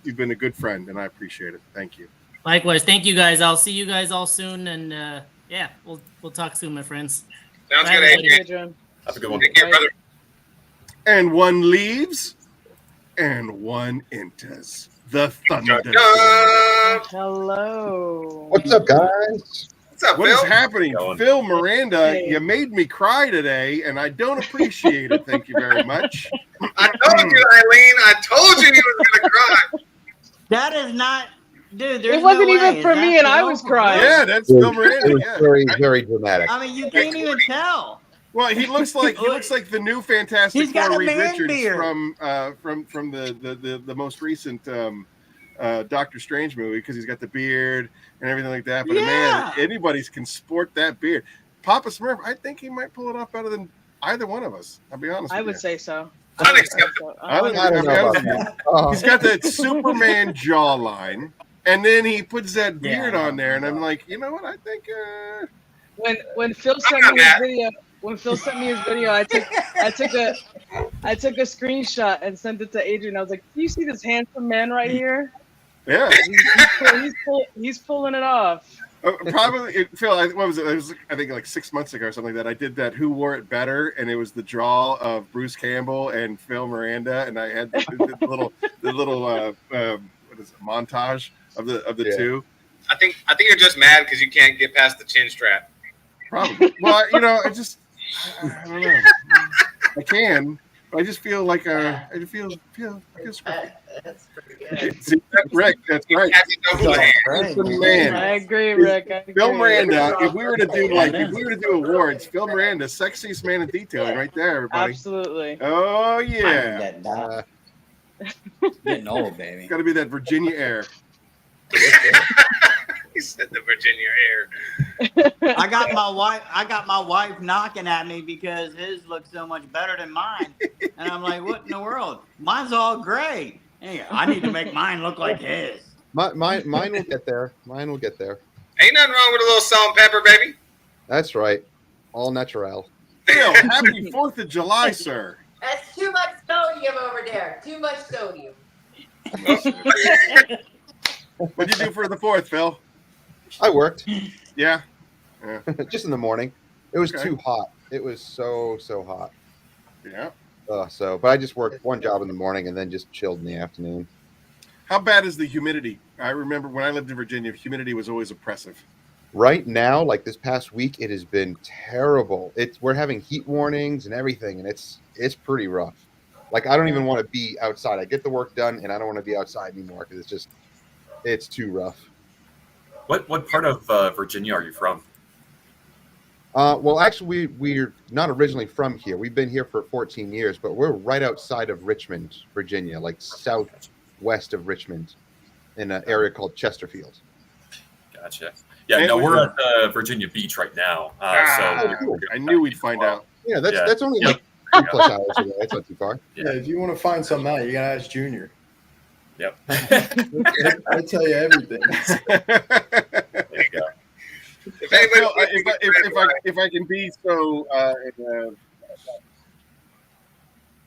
A: you've been a good friend, and I appreciate it. Thank you.
R: Likewise, thank you guys. I'll see you guys all soon, and we'll talk soon, my friends.
B: Sounds
R: Bye,
B: good,
R: everybody.
B: Adrian. Have a good one. Take care, brother.
A: And one leaves, and one enters. The Thunder.
I: Hello.
C: What's up, guys?
B: What's up,
A: What
B: Phil?
A: is happening? Phil Miranda, you made me cry today, and I don't appreciate it. Thank you very much.
B: I told you, Eileen. I told you he was going to cry.
E: That is not, dude. There's
I: It wasn't
E: no
I: even
E: way.
I: for
E: Is
I: me,
E: that
I: and I
E: Phil?
I: was crying.
A: Yeah, that's Phil Miranda.
C: It was
A: Yeah.
C: very, very dramatic.
E: I mean, you can't even tell.
A: Well, he looks like the new Fantastic
E: He's got
A: Four
E: a
A: Reed
E: man
A: Richards
E: beard.
A: from the most recent Doctor Strange movie, because he's got the beard and everything like that. But man, anybody can sport that beard. Papa Smurf, I think he might pull it off better than either one of us. I'll be honest.
I: I
A: with
I: would
A: you.
I: say so.
B: Unacceptable.
A: I don't know about that. He's got that Superman jawline, and then he puts that beard on there, and I'm like, you know what? I think
I: When Phil sent me his video. When Phil sent me his video, I took a screenshot and sent it to Adrian. I was like, "Do you see this handsome man right here?
A: Yeah,
I: he's pulling it off."
A: Probably, Phil. What was it? It was, I think, like 6 months ago or something like that. I did that. Who wore it better? And it was the draw of Bruce Campbell and Phil Miranda, and I had the little what is it, montage of the two.
B: I think you're just mad because you can't get past the chin strap.
A: Probably. Well, I don't know. I can. But I just feel like I feel scruffy.
H: That's pretty good.
A: See, Rick, that's right. That's the man.
I: I agree, Rick. I agree.
A: Phil Miranda. If we were to do awards, Phil Miranda, sexiest man in detailing, right there, everybody.
I: Absolutely.
A: Oh yeah.
E: Getting old, baby.
A: Got to be that Virginia air.
B: He said the Virginia air.
E: I got my wife knocking at me because his looks so much better than mine, and I'm like, what in the world? Mine's all gray. Hey, I need to make mine look like his.
C: Mine will get there. Mine will get there.
B: Ain't nothing wrong with a little salt and pepper, baby.
C: That's right. All natural.
A: Phil, happy 4th of July, sir.
H: That's too much sodium over there. Too much sodium.
A: What'd you do for the 4th, Phil?
C: I worked.
A: Yeah.
C: Just in the morning. It was
A: Okay.
C: too hot. It was so hot.
A: Yeah.
C: But I just worked one job in the morning and then just chilled in the afternoon.
A: How bad is the humidity? I remember when I lived in Virginia, humidity was always oppressive.
C: Right now, like this past week, it has been terrible. We're having heat warnings and everything, and it's pretty rough. Like I don't even want to be outside. I get the work done, and I don't want to be outside anymore because it's too rough.
G: What part of Virginia are you from?
C: Well, actually, we're not originally from here. We've been here for 14 years, but we're right outside of Richmond, Virginia, like southwest of Richmond, in an area called Chesterfield.
G: Gotcha. Yeah, no, we're at Virginia Beach right now.
A: I knew we'd find out.
C: Yeah, that's only like 2+ hours away. That's not too far.
U: Yeah, if you want to find something out, you gotta ask Junior.
G: Yep.
U: I tell you everything.
G: There you go.
A: If I can be so,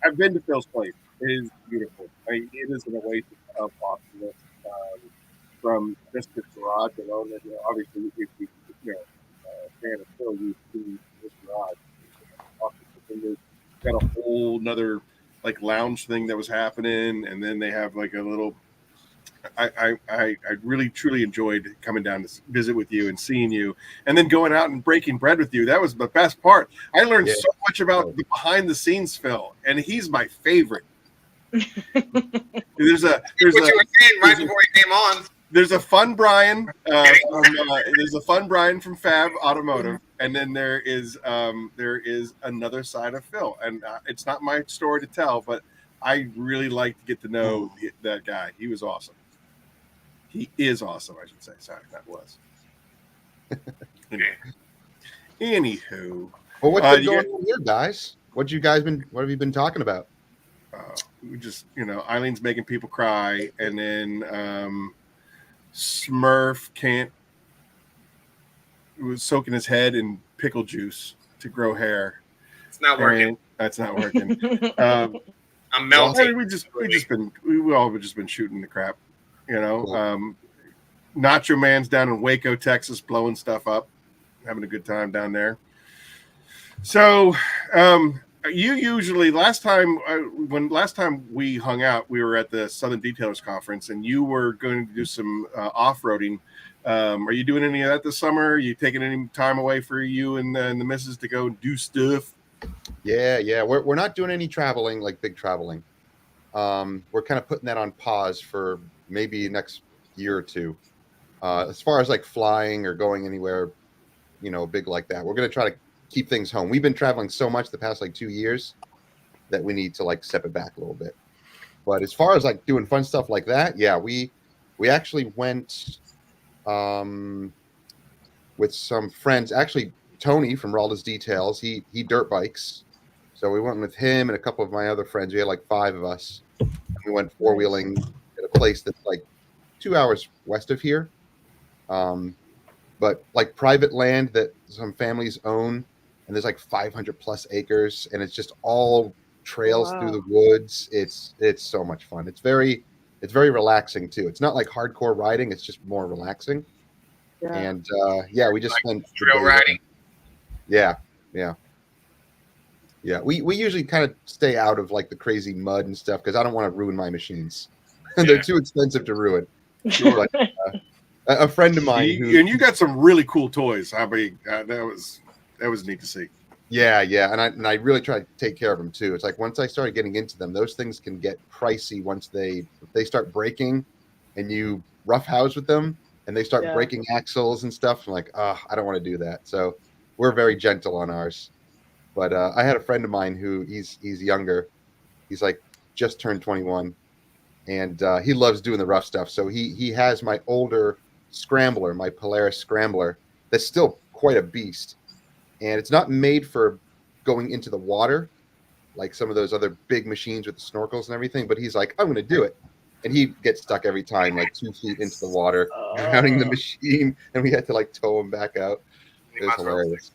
A: I've been to Phil's place. It is beautiful. It is an oasis of awesomeness. From just his garage alone, obviously, if you fan of Phil, you've seen this garage. There's got a whole nother like lounge thing that was happening, and then they have like a little. I really truly enjoyed coming down to visit with you and seeing you, and then going out and breaking bread with you. That was the best part. I learned so much about the behind the scenes Phil, and he's my favorite. There's a
B: right before he came on.
A: There's a fun Brian. There's a fun Brian from Fab Automotive, and then there is another side of Phil, and it's not my story to tell, but I really like to get to know that guy. He was awesome. He is awesome, I should say. Sorry, that was. Anywho,
C: well, what's been going on here, guys? What have you been talking about?
A: We just, Eileen's making people cry, and then Smurf was soaking his head in pickle juice to grow hair.
B: It's not working.
A: That's not working.
B: I'm melting.
A: We've all just been shooting the crap,
C: Cool.
A: Nacho Man's down in Waco, Texas, blowing stuff up, having a good time down there. So, you usually last time we hung out, we were at the Southern Detailers Conference, and you were going to do some off-roading. Are you doing any of that this summer? Are you taking any time away for you and the missus to go do stuff?
C: Yeah. We're not doing any traveling, like big traveling. We're kind of putting that on pause for maybe next year or two. As far as like flying or going anywhere, big like that, we're going to try to keep things home. We've been traveling so much the past like 2 years that we need to like step it back a little bit. But as far as like doing fun stuff like that, yeah, we actually went with some friends. Actually, Tony from Ralda's Details, he dirt bikes. So we went with him and a couple of my other friends. We had like 5 of us. We went 4-wheeling at a place that's like 2 hours west of here. But like private land that some families own, and there's like 500 plus acres, and it's just all trails through the woods. It's so much fun. It's very relaxing too. It's not like hardcore riding. It's just more relaxing. And we just spent the
B: trail
C: day
B: riding.
C: there. Yeah. We usually kind of stay out of like the crazy mud and stuff because I don't want to ruin my machines. They're too expensive to ruin.
A: Sure.
C: But, a friend of mine
A: and you got some really cool toys. I mean, that was neat to see.
C: Yeah, and I really try to take care of them too. It's like once I started getting into them, those things can get pricey once they start breaking, and you roughhouse with them, and they start breaking axles and stuff. I'm like, I don't want to do that. So we're very gentle on ours. But I had a friend of mine who he's younger. He's like just turned 21, and he loves doing the rough stuff. So he has my older Scrambler, my Polaris Scrambler, that's still quite a beast. And it's not made for going into the water like some of those other big machines with the snorkels and everything. But he's like, I'm going to do it. And he gets stuck every time, like 2 feet into the water, drowning the machine. And we had to like tow him back out. It was hilarious.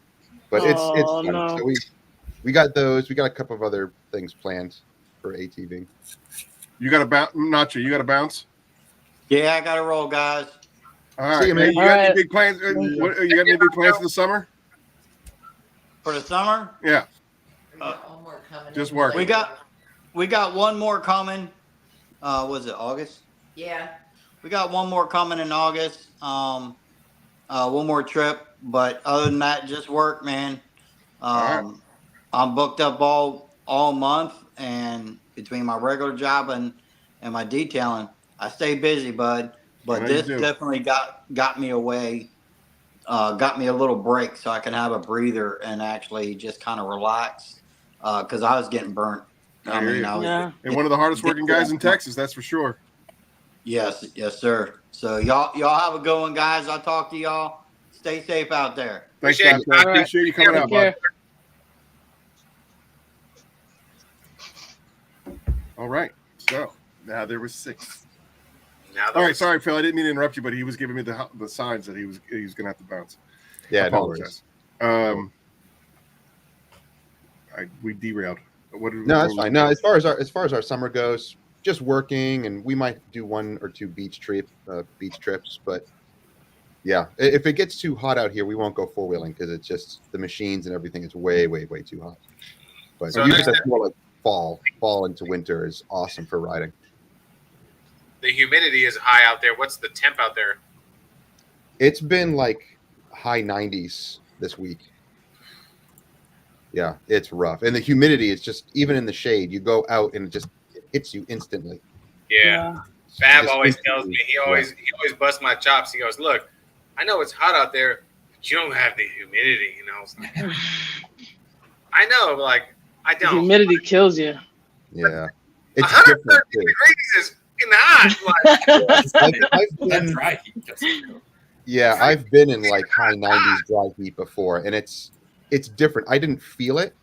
C: But it's fun.
I: No.
C: So we got those. We got a couple of other things planned for ATV.
A: You got to bounce, Nacho. You got to bounce.
E: Yeah, I got to roll, guys.
A: All right, man. You got any big plans? You got any big plans for the summer?
E: For the summer?
A: Yeah. Just work.
E: We got one more coming. Was it August?
H: Yeah.
E: We got one more coming in August. One more trip, but other than that, just work, man. I'm booked up all month, and between my regular job and my detailing, I stay busy, bud. But this definitely got me away, got me a little break so I can have a breather and actually just kind of relax, because I was getting burnt. I mean,
A: and one of the hardest working guys in Texas, that's for sure.
E: Yes, sir. So y'all have a good one, guys. I'll talk to y'all. Stay safe out there.
A: Thanks, guys. Appreciate you coming out, bud. All right. So now there was 6. All right. Sorry, Phil. I didn't mean to interrupt you, but he was giving me the signs that he was going to have to bounce.
C: Yeah,
A: I apologize. We derailed.
C: No, that's fine. No, as far as our summer goes, just working, and we might do 1 or 2 beach trips. But yeah, if it gets too hot out here, we won't go 4-wheeling because it's just the machines and everything is way too hot. But
B: So
C: usually that's more like fall into winter is awesome for riding.
B: The humidity is high out there. What's the temp out there?
C: It's been like high 90s this week. Yeah, it's rough. And the humidity is just, even in the shade, you go out and it hits you instantly.
B: Yeah. Fab always tells me, he always busts my chops. He goes, look, I know it's hot out there, but you don't have the humidity. And I was like, I know, but like, I don't.
I: The humidity kills you.
C: Yeah. It's
B: 130
C: different too.
B: degrees is fucking hot.
C: I've been in like high 90s dry heat before, and it's different. I didn't feel it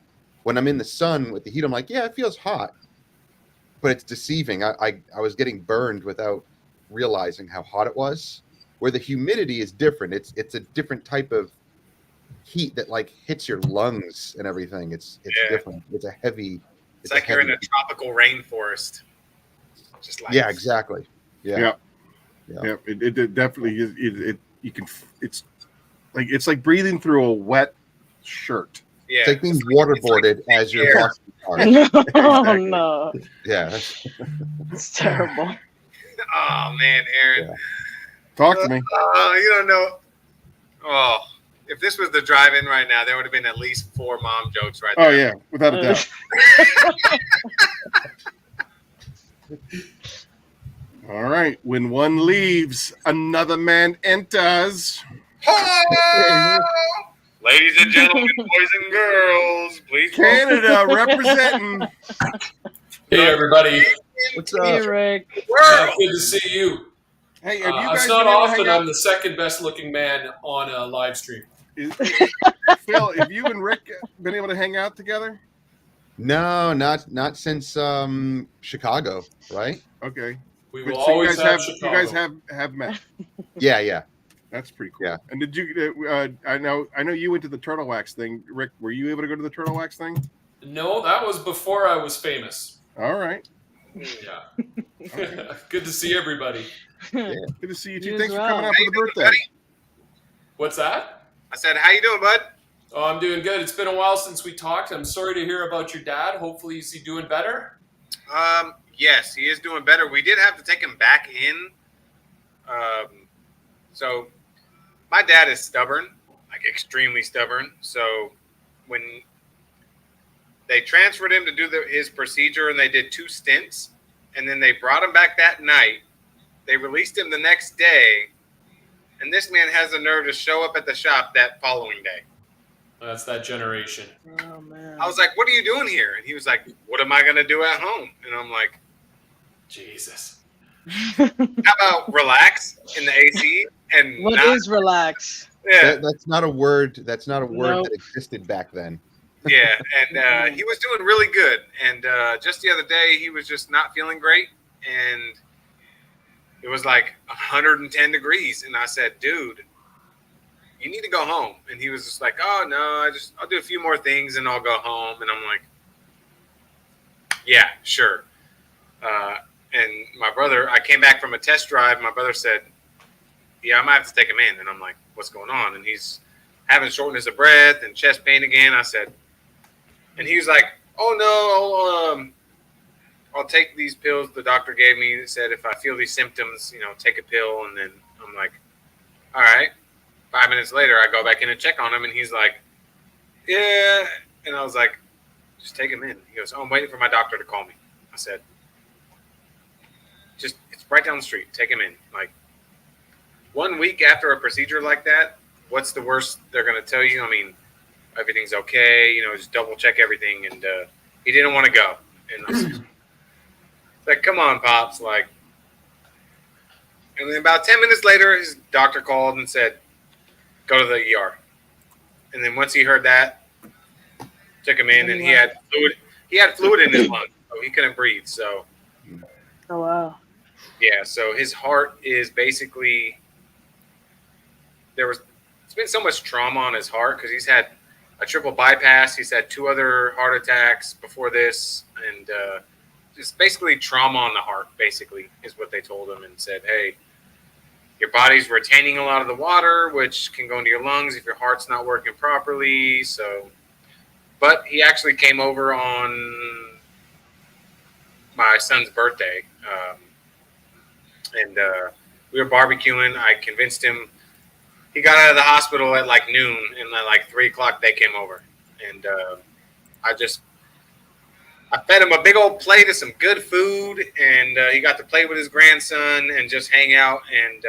C: when I'm in the sun with the heat. I'm like, yeah, it feels hot, but it's deceiving. I was getting burned without realizing how hot it was. Where the humidity is different. It's a different type of heat that like hits your lungs and everything. It's different. It's a heavy.
B: It's like you're in a tropical rainforest. Just like
C: exactly.
A: Yeah. It definitely is. You can. It's like breathing through a wet shirt.
B: Yeah.
C: It's like being waterboarded as you're walking the car.
I: Oh no.
C: Yeah.
I: It's terrible.
B: Oh man, Aaron.
C: Yeah.
A: Talk to me.
B: You don't know. Oh, if this was the drive-in right now, there would have been at least 4 mom jokes right there.
A: Oh yeah, without a doubt. All right. When one leaves, another man enters.
B: Ladies and gentlemen, boys and girls, please.
A: Canada representing.
J: Hey, everybody.
C: What's
I: Hey,
C: up?
I: Rick.
J: Good to see you.
A: Hey, have you guys
J: it's not
A: been able to
J: often
A: hang out?
J: I'm the second best looking man on a live stream.
A: Phil, have you and Rick been able to hang out together?
C: No, not since Chicago, right?
A: Okay.
J: We
A: But
J: will
A: so
J: always have
A: you
J: Chicago.
A: guys have met.
C: Yeah.
A: That's pretty cool.
C: Yeah.
A: And did you? I know you went to the turtle wax thing, Rick. Were you able to go to the turtle wax thing?
J: No, that was before I was famous.
A: All right.
J: Yeah. Good to see everybody.
A: Good to see you too.
I: You
A: Thanks
I: as
A: for coming
I: well.
A: out for the birthday.
J: What's that?
B: I said, how you doing, bud?
J: Oh, I'm doing good. It's been a while since we talked. I'm sorry to hear about your dad. Hopefully, is he doing better?
B: Yes, he is doing better. We did have to take him back in. So my dad is stubborn, like extremely stubborn. So when they transferred him to do his procedure, and they did 2 stints, and then they brought him back that night. They released him the next day, and this man has the nerve to show up at the shop that following day.
J: That's that generation.
I: Oh, man.
B: I was like, what are you doing here? And he was like, what am I going to do at home? And I'm like,
J: Jesus.
B: How about relax in the AC? And
I: What is relax?
B: Yeah.
C: That's not a word. That's not a word
I: Nope.
C: that existed back then.
B: Yeah, and he was doing really good. And just the other day, he was just not feeling great. And it was like 110 degrees. And I said, dude, you need to go home. And he was just like, oh, no, I'll do a few more things and I'll go home. And I'm like, yeah, sure. And my brother, I came back from a test drive. My brother said, yeah, I might have to take him in. And I'm like, what's going on? And he's having shortness of breath and chest pain again. I said, and he was like, oh, no, I'll take these pills the doctor gave me. He said, if I feel these symptoms, take a pill. And then I'm like, all right. 5 minutes later, I go back in and check on him. And he's like, yeah. And I was like, just take him in. He goes, oh, I'm waiting for my doctor to call me. I said, it's right down the street. Take him in. Like 1 week after a procedure like that, what's the worst they're going to tell you? I mean, everything's okay. Just double check everything. And he didn't want to go. And I was like, come on, Pops. Like, and then about 10 minutes later, his doctor called and said, go to the ER. And then once he heard that, took him in, and he had fluid. He had fluid in his lungs, so he couldn't breathe. So,
I: Oh, wow.
B: yeah. So his heart is basically it's been so much trauma on his heart because he's had a triple bypass. He's had 2 other heart attacks before this, and just basically trauma on the heart. Basically, is what they told him and said, hey, your body's retaining a lot of the water, which can go into your lungs if your heart's not working properly. So, but he actually came over on my son's birthday, and we were barbecuing. I convinced him. He got out of the hospital at like noon, and at like 3 o'clock they came over, and I fed him a big old plate of some good food, and he got to play with his grandson and just hang out, and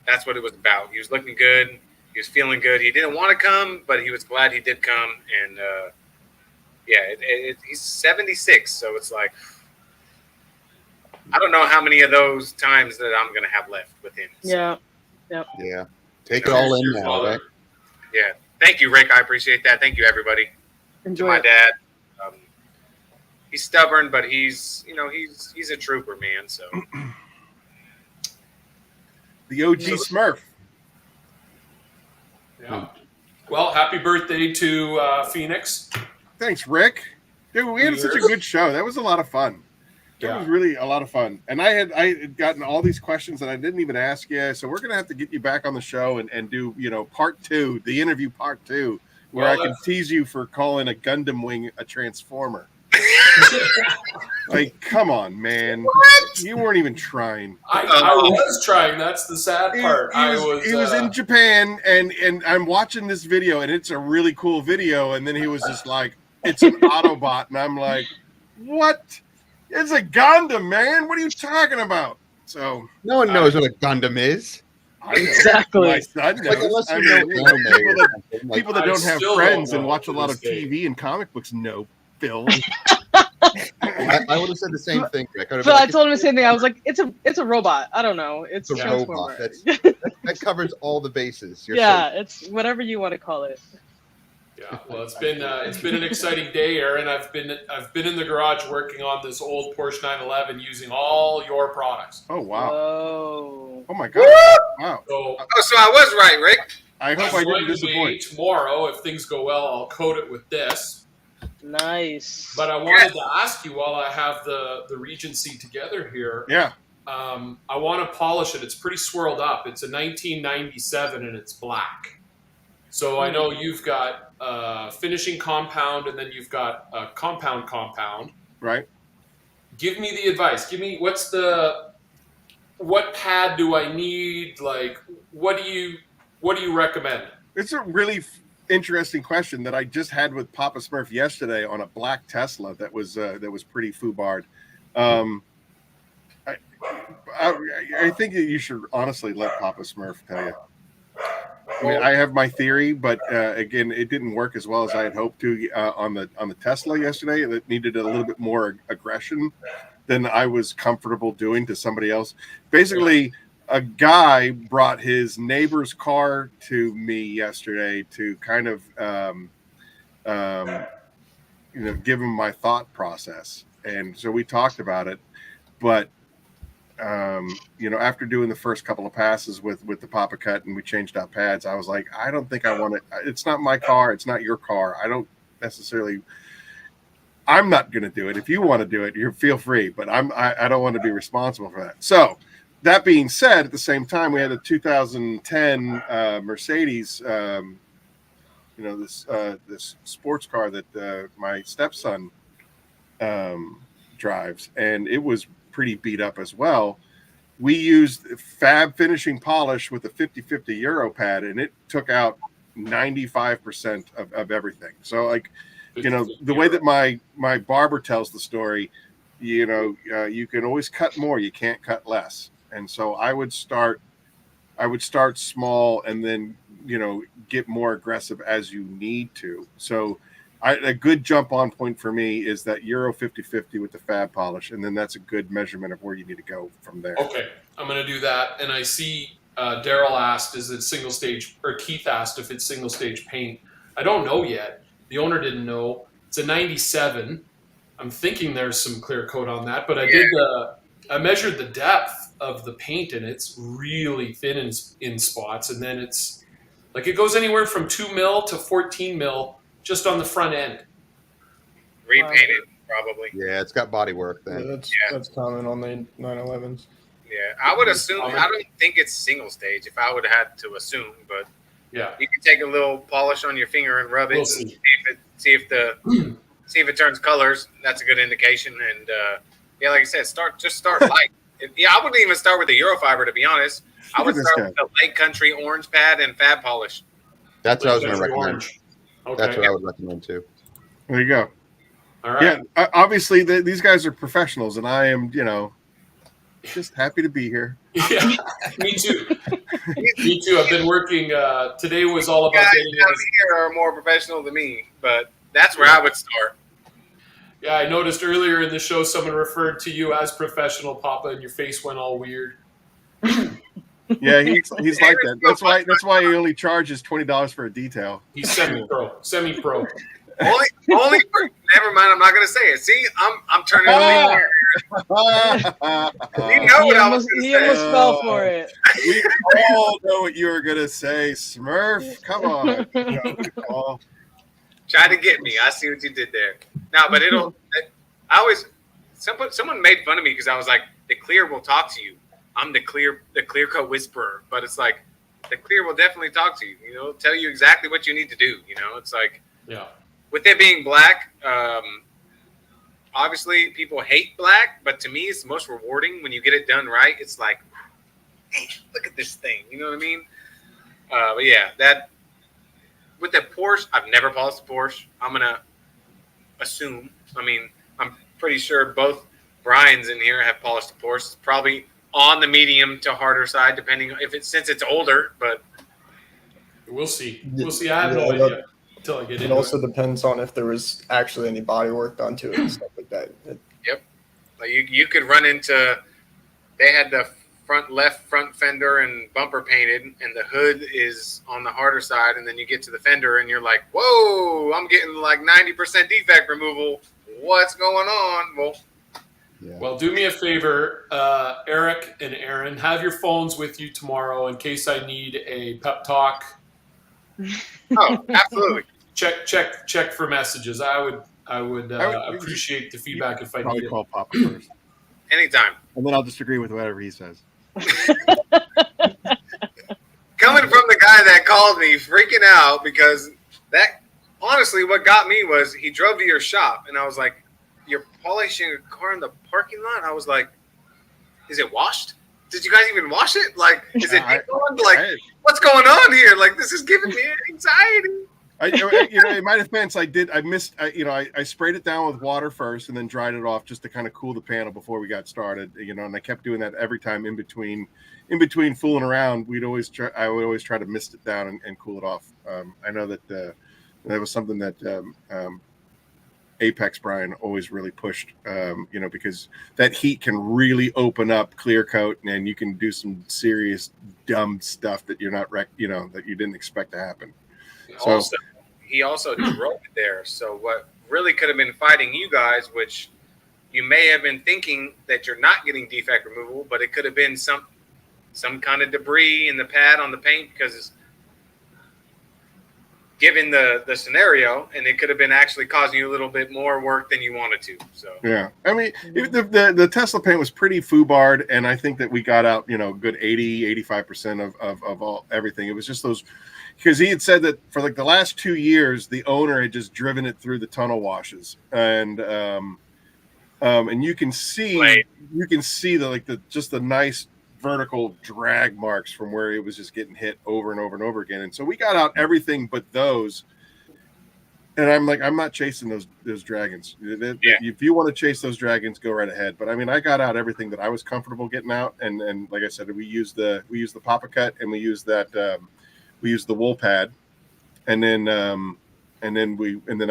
B: that's what it was about. He was looking good. He was feeling good. He didn't want to come, but he was glad he did come, and he's 76, so it's like I don't know how many of those times that I'm going to have left with him. So.
I: Yeah. Yep.
C: Yeah. Take it all in now, right?
B: Yeah. Thank you, Rick. I appreciate that. Thank you, everybody.
I: Enjoy
B: to my
I: it.
B: dad. He's stubborn, but he's a trooper, man. So
A: the OG Smurf.
J: Yeah. Well, happy birthday to Phoenix.
A: Thanks, Rick. Dude, we had such a good show. That was a lot of fun. That was really a lot of fun. And I had gotten all these questions that I didn't even ask you. So we're gonna have to get you back on the show and do part 2, the interview part 2, where I can tease you for calling a Gundam wing a transformer. Like, come on, man. What? You weren't even trying.
J: I was trying. That's the sad part.
A: He was in Japan, and I'm watching this video, and it's a really cool video. And then he was just like, it's an Autobot. And I'm like, what? It's a Gundam, man. What are you talking about? So
C: no one knows what a Gundam is.
I: Exactly.
A: My son knows.
C: Like, unless
A: I
C: you
A: mean,
C: know
A: people that don't have friends and watch a lot of TV and comic books know, Phil.
C: I would have said the same thing, Rick.
I: I told him the same thing. I was like, it's a robot. I don't know. It's
C: a
I: Transformer.
C: robot. That covers all the bases. You're
I: yeah,
C: safe.
I: it's whatever you want to call it.
J: Yeah, well, it's been an exciting day, Aaron. I've been in the garage working on this old Porsche 911 using all your products.
A: Oh wow!
I: Oh,
A: oh my God! Wow!
J: So
B: I was right, Rick.
A: I hope I didn't disappoint.
J: Tomorrow, if things go well, I'll coat it with this.
I: Nice.
J: But I wanted to ask you while I have the Regency together here.
A: Yeah.
J: I want to polish it. It's pretty swirled up. It's a 1997 and it's black. So I know you've got finishing compound and then you've got compound.
A: Right.
J: Give me the advice. Give me what pad do I need? Like, what do you recommend?
A: It's a really interesting question that I just had with Papa Smurf yesterday on a black Tesla that was pretty foobarred. I think that you should honestly let Papa Smurf tell you. I mean, I have my theory, but again, it didn't work as well as I had hoped to on the Tesla yesterday. It needed a little bit more aggression than I was comfortable doing to somebody else. Basically, a guy brought his neighbor's car to me yesterday to kind of give him my thought process, and so we talked about it. But after doing the first couple of passes with the Papa Cut and we changed out pads, I was like, I don't think I want it. It's not my car. It's not your car. I'm not going to do it. If you want to do it, you feel free, but I don't want to be responsible for that. So that being said, at the same time, we had a 2010 Mercedes, this sports car that my stepson drives, and it was pretty beat up as well. We used fab finishing polish with a 50/50 Euro pad, and it took out 95% of everything. So the way that my barber tells the story, you can always cut more, you can't cut less. And so I would start small and then get more aggressive as you need to. So a good jump on point for me is that Euro 50/50 with the fab polish, and then that's a good measurement of where you need to go from there.
J: Okay, I'm going to do that. And I see Daryl asked, is it single stage, or Keith asked if it's single stage paint. I don't know yet. The owner didn't know. It's a 97. I'm thinking there's some clear coat on that, but I measured the depth of the paint, and it's really thin in spots. And then it's like it goes anywhere from 2 mil to 14 mil just on the front end.
B: Repainted, probably.
C: Yeah, it's got body work then.
U: Yeah, that's common on the 911s.
B: Yeah, I would assume. I don't think it's single stage. If I would have had to assume, but
J: yeah,
B: you can take a little polish on your finger and rub it, and see if it turns colors. That's a good indication. And like I said, start light. I wouldn't even start with the Eurofiber, to be honest. I would start with the Lake Country orange pad and fab polish.
C: That's what I was going to recommend.
J: Orange. Okay.
C: That's what I would recommend too.
A: There you go.
J: All right.
A: Yeah, obviously these guys are professionals, and I am, just happy to be here.
J: Yeah, me too. Me too. I've been working. Today was all about getting
B: down here are more professional than me, but that's where I would start.
J: Yeah, I noticed earlier in the show someone referred to you as professional, Papa, and your face went all weird.
A: Yeah, he's like that. That's why he only charges $20 for a detail.
J: He's semi-pro.
B: Only. Never mind. I'm not gonna say it. See, I'm turning on the
I: You know what I was gonna say. He almost fell for it.
A: We all know what you were gonna say, Smurf. Come on.
B: Try to get me. I see what you did there. No, but someone made fun of me because I was like, the clear will talk to you. I'm the clear coat whisperer, but it's like the clear will definitely talk to you. Tell you exactly what you need to do. It's like,
J: yeah.
B: With it being black, obviously people hate black, but to me it's the most rewarding when you get it done right. It's like, hey, look at this thing. You know what I mean? But yeah, that with the Porsche, I've never polished a Porsche. I'm gonna assume. I mean, I'm pretty sure both Brian's in here have polished a Porsche. It's probably on the medium to harder side, depending since it's older. But
J: we'll see. I have no idea until I get into it.
U: It also depends on if there was actually any body work done to it and stuff like that.
B: Yep. Like you could run into. They had the left front fender and bumper painted, and the hood is on the harder side, and then you get to the fender, and you're like, "Whoa! I'm getting like 90% defect removal. What's going on?" Well.
C: Yeah.
J: Well, do me a favor, Eric and Aaron, have your phones with you tomorrow in case I need a pep talk.
B: Oh, absolutely.
J: Check for messages. I would appreciate the feedback if I need it.
A: Call Papa first.
B: Anytime.
A: And then I'll just agree with whatever he says.
B: Coming from the guy that called me freaking out because that honestly what got me was he drove to your shop and I was like, you're polishing a car in the parking lot? I was like, is it washed? Did you guys even wash it? Like, is it like what's going on here? Like, this is giving me anxiety.
A: In my defense, I sprayed it down with water first and then dried it off just to kind of cool the panel before we got started, and I kept doing that every time in between fooling around. I would always try to mist it down and cool it off. I know that that was something that Apex Brian always really pushed, because that heat can really open up clear coat and you can do some serious dumb stuff that you're not that you didn't expect to happen.
B: He also drove it there. So what really could have been fighting you guys, which you may have been thinking that you're not getting defect removal, but it could have been some kind of debris in the pad on the paint because it's given the scenario, and it could have been actually causing you a little bit more work than you wanted to. So
A: yeah, I mean, the Tesla paint was pretty foobarred, and I think that we got out good 80-85% of all everything. It was just those, because he had said that for like the last 2 years the owner had just driven it through the tunnel washes, and you can see the nice vertical drag marks from where it was just getting hit over and over and over again. And so we got out everything but those. And I'm like, I'm not chasing those dragons. If you want to chase those dragons, go right ahead. But I mean, I got out everything that I was comfortable getting out. And like I said, we used the Papa Cut, and we used the wool pad, and then I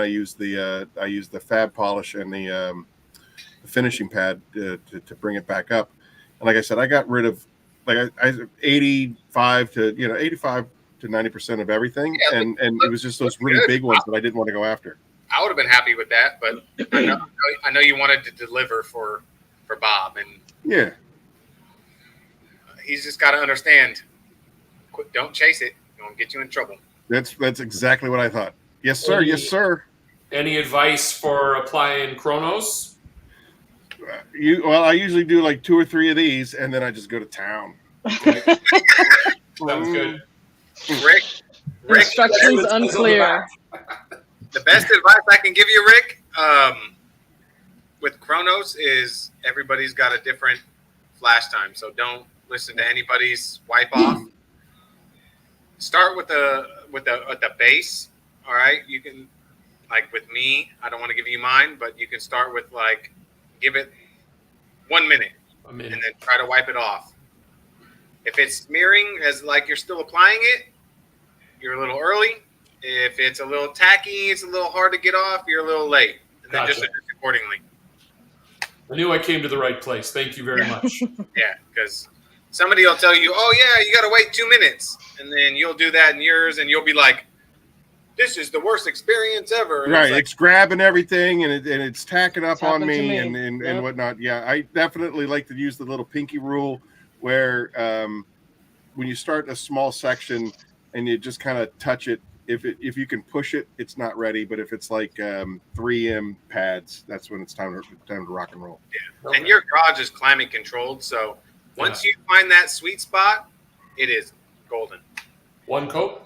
A: used the fab polish and the finishing pad to bring it back up. And like I said, I got rid of 85 to 90% of everything, and it was just those really big ones that I didn't want to go after.
B: I would have been happy with that, but I know you wanted to deliver for Bob, and
A: yeah,
B: he's just got to understand. Don't chase it; it'll get you in trouble.
A: That's exactly what I thought. Yes, sir. Yes, sir.
J: Any advice for applying Chronos?
A: I usually do like 2 or 3 of these, and then I just go to town.
J: Sounds good.
B: Rick,
I: instructions unclear.
B: The best advice I can give you, Rick, with Chronos is everybody's got a different flash time, so don't listen to anybody's wipe off. Start with the base. All right, you can, like with me, I don't want to give you mine, but you can start with give it 1 minute, and then try to wipe it off. If it's smearing as like you're still applying it, you're a little early. If it's a little tacky, it's a little hard to get off, you're a little late. And then just adjust accordingly.
J: I knew I came to the right place. Thank you very much.
B: Yeah, because somebody will tell you, oh yeah, you got to wait 2 minutes. And then you'll do that in yours, and you'll be like, this is the worst experience ever. And
A: right, it's grabbing everything, and it's tacking up on me,
I: Yep.
A: and whatnot. Yeah, I definitely like to use the little pinky rule where when you start a small section and you just kind of touch it, if you can push it, it's not ready. But if it's like 3M pads, that's when it's time to rock and roll.
B: Yeah, okay. And your garage is climate controlled, so once you find that sweet spot, it is golden.
J: 1 coat.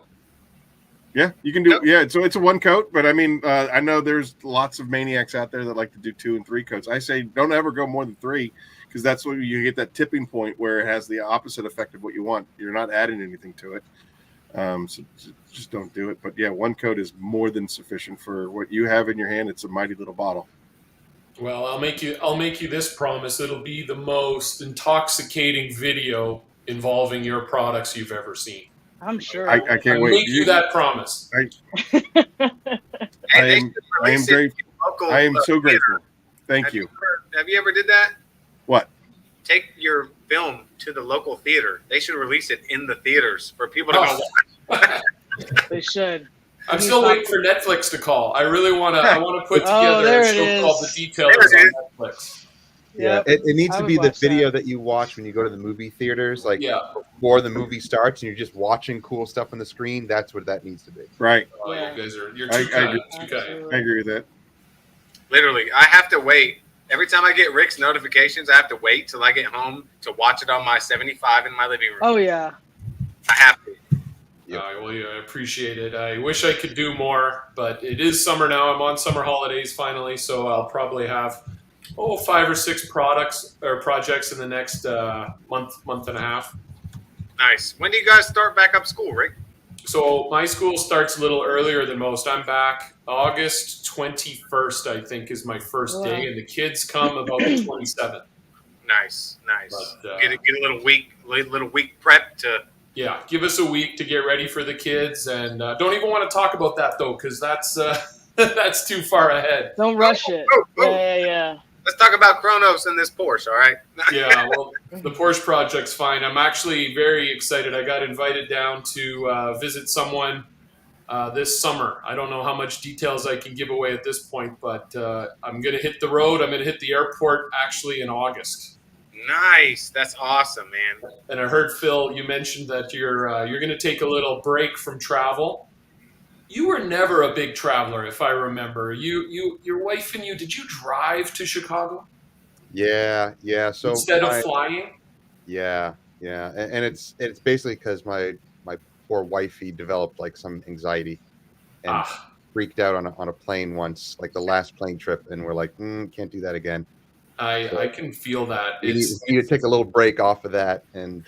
A: Yeah, you can do. Yep. Yeah, so it's a 1 coat, but I mean, I know there's lots of maniacs out there that like to do 2 and 3 coats. I say don't ever go more than 3, because that's when you get that tipping point where it has the opposite effect of what you want. You're not adding anything to it, so just don't do it. But yeah, 1 coat is more than sufficient for what you have in your hand. It's a mighty little bottle.
J: Well, I'll make you this promise. It'll be the most intoxicating video involving your products you've ever seen.
I: I'm sure.
A: I can't wait.
J: Make you that promise.
A: I am grateful. I am so grateful. Thank you.
B: Have you ever did that?
A: What?
B: Take your film to the local theater. They should release it in the theaters for people to go watch.
I: They should.
J: I'm still waiting for Netflix to call. I really want to put together a show called The Details on Netflix.
C: Yeah, it needs to be the video that you watch when you go to the movie theaters, like before the movie starts, and you're just watching cool stuff on the screen. That's what that needs to be.
A: Right.
J: You guys are too kind.
A: I agree with that.
B: Literally, I have to wait Every time I get Rick's notifications, I have to wait till I get home to watch it on my 75 in my living room.
I: Oh yeah.
B: I have to.
J: Well, yeah, I appreciate it. I wish I could do more, but it is summer now. I'm on summer holidays finally, so I'll probably have 5 or 6 products or projects in the next month and a half.
B: Nice. When do you guys start back up school, Rick?
J: So my school starts a little earlier than most. I'm back August 21st, I think, is my first day, and the kids come about the 27th.
B: Nice.
J: But,
B: get a little week prep to.
J: Yeah, give us a week to get ready for the kids, and don't even want to talk about that though, because that's that's too far ahead.
I: Don't rush it. Yeah.
B: Let's talk about Kronos and this Porsche, all right?
J: Yeah, well, the Porsche project's fine. I'm actually very excited. I got invited down to visit someone this summer. I don't know how much details I can give away at this point, but I'm going to hit the road. I'm going to hit the airport actually in August.
B: Nice. That's awesome, man.
J: And I heard, Phil, you mentioned that you're going to take a little break from travel. You were never a big traveler, if I remember. Your wife and you, did you drive to Chicago?
C: Yeah. So
J: instead of flying?
C: Yeah. And it's basically because my poor wifey developed like some anxiety and freaked out on a plane once, like the last plane trip, and we're like, can't do that again.
J: I can feel that.
C: You need to take a little break off of that and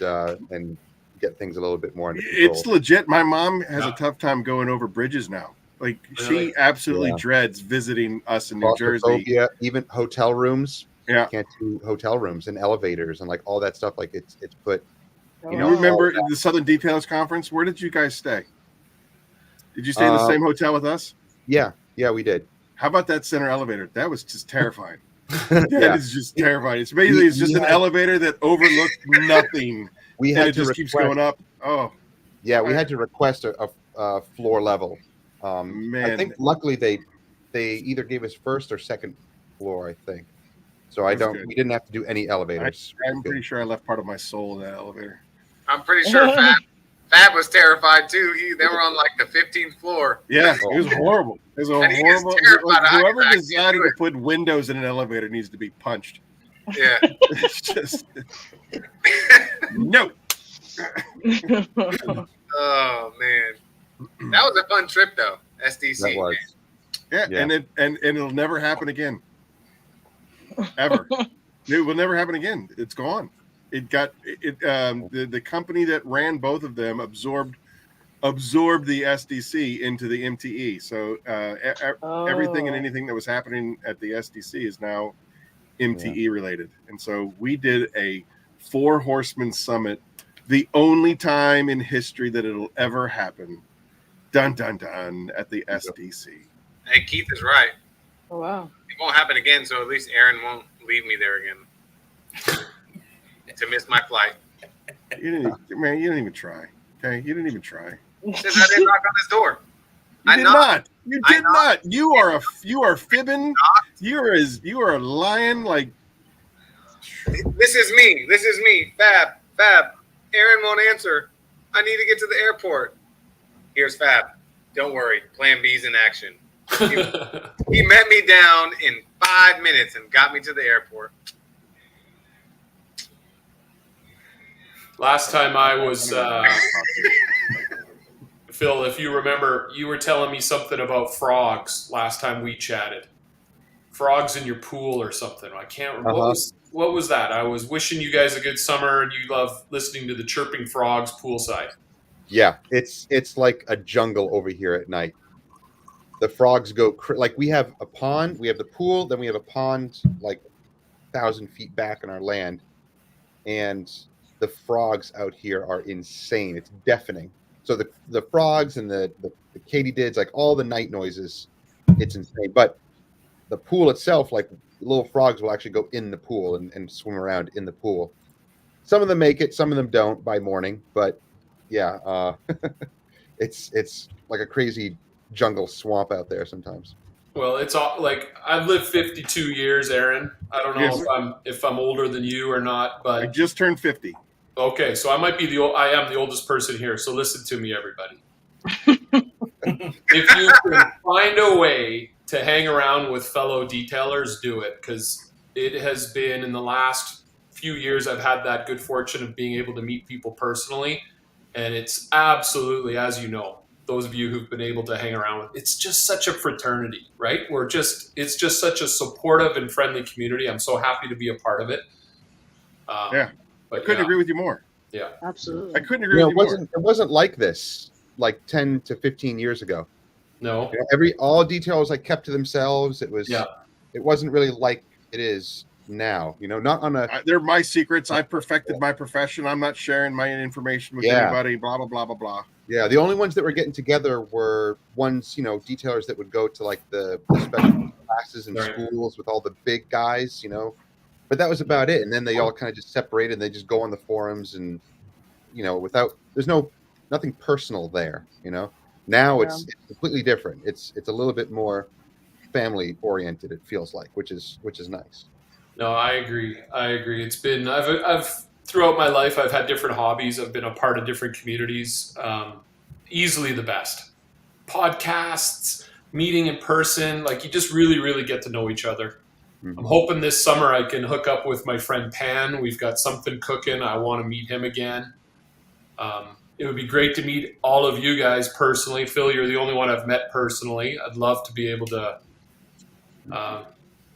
C: get things a little bit more under control.
A: It's legit. My mom has a tough time going over bridges now. Like she absolutely dreads visiting us in New Jersey.
C: Claustrophobia, even hotel rooms.
A: Yeah,
C: can't do hotel rooms and elevators and like all that stuff. Like it's put.
A: You remember the Southern Detailers Conference? Where did you guys stay? Did you stay in the same hotel with us?
C: Yeah, we did.
A: How about that center elevator? That was just terrifying. That is just terrifying. It's basically just an elevator that overlooks nothing.
C: We had
A: it
C: to
A: just keeps going up. Oh,
C: yeah, we had to request a floor level.
A: Man,
C: I think luckily they either gave us first or second floor. I think so. We didn't have to do any elevators.
A: I'm pretty sure I left part of my soul in that elevator.
B: I'm pretty sure Fab was terrified too. They were on like the 15th floor.
A: Yeah, it was horrible. It was horrible. Whoever decided to put windows in an elevator needs to be punched.
B: Yeah.
A: It's just no.
B: Oh man, that was a fun trip though. SDC.
C: That was.
A: Yeah, and it'll never happen again. Ever. It will never happen again. It's gone. The company that ran both of them absorbed the SDC into the MTE. So everything and anything that was happening at the SDC is now MTE related. And so we did a 4 Horsemen Summit, the only time in history that it'll ever happen. Dun dun dun at the SDC.
B: Hey, Keith is right.
I: Oh wow.
B: It won't happen again, so at least Aaron won't leave me there again to miss my flight.
A: You didn't even try. Okay, you didn't even try.
B: Since I didn't knock on this door.
A: You did not. You did not. You are fibbing. You are lying. Like
B: this is me. Fab. Aaron won't answer. I need to get to the airport. Here's Fab. Don't worry. Plan B's in action. He met me down in 5 minutes and got me to the airport.
J: Last time I was, Phil, if you remember, you were telling me something about frogs last time we chatted. Frogs in your pool or something. I can't remember. What was that? I was wishing you guys a good summer and you love listening to the chirping frogs poolside.
C: Yeah, it's like a jungle over here at night. The frogs go like we have a pond, we have the pool, then we have a pond like 1,000 feet back in our land, and the frogs out here are insane. It's deafening. So the frogs and the katydids, like all the night noises, it's insane. But the pool itself, like little frogs will actually go in the pool and swim around in the pool. Some of them make it, some of them don't by morning. But yeah, it's like a crazy jungle swamp out there sometimes.
J: Well, it's all like I've lived 52 years, Aaron. I don't know if I'm older than you or not, but
A: I just turned 50.
J: Okay, so I am the oldest person here. So listen to me, everybody. If you can find a way to hang around with fellow detailers, do it, because it has been in the last few years, I've had that good fortune of being able to meet people personally. And it's absolutely, as you know, those of you who've been able to hang around with, it's just such a fraternity, right? It's just such a supportive and friendly community. I'm so happy to be a part of it.
A: Yeah. I couldn't agree with you more.
J: Yeah.
I: Absolutely.
A: I couldn't agree with you more.
C: It wasn't like this like 10 to 15 years ago.
J: No.
C: All details like kept to themselves. It wasn't really like it is now, not on a.
A: They're my secrets. I perfected my profession. I'm not sharing my information with anybody. Blah blah blah blah blah.
C: Yeah, the only ones that were getting together were ones, detailers that would go to like the special classes in schools with all the big guys, But that was about it. And then they all kind of just separated. And they just go on the forums, and there's nothing personal there. Now it's completely different. It's a little bit more family oriented. It feels like, which is nice.
J: No, I agree. It's been I've throughout my life I've had different hobbies. I've been a part of different communities. Easily the best. Podcasts, meeting in person, like you just really, really get to know each other. I'm hoping this summer I can hook up with my friend Pan. We've got something cooking. I want to meet him again. It would be great to meet all of you guys personally. Phil, you're the only one I've met personally. I'd love to be able to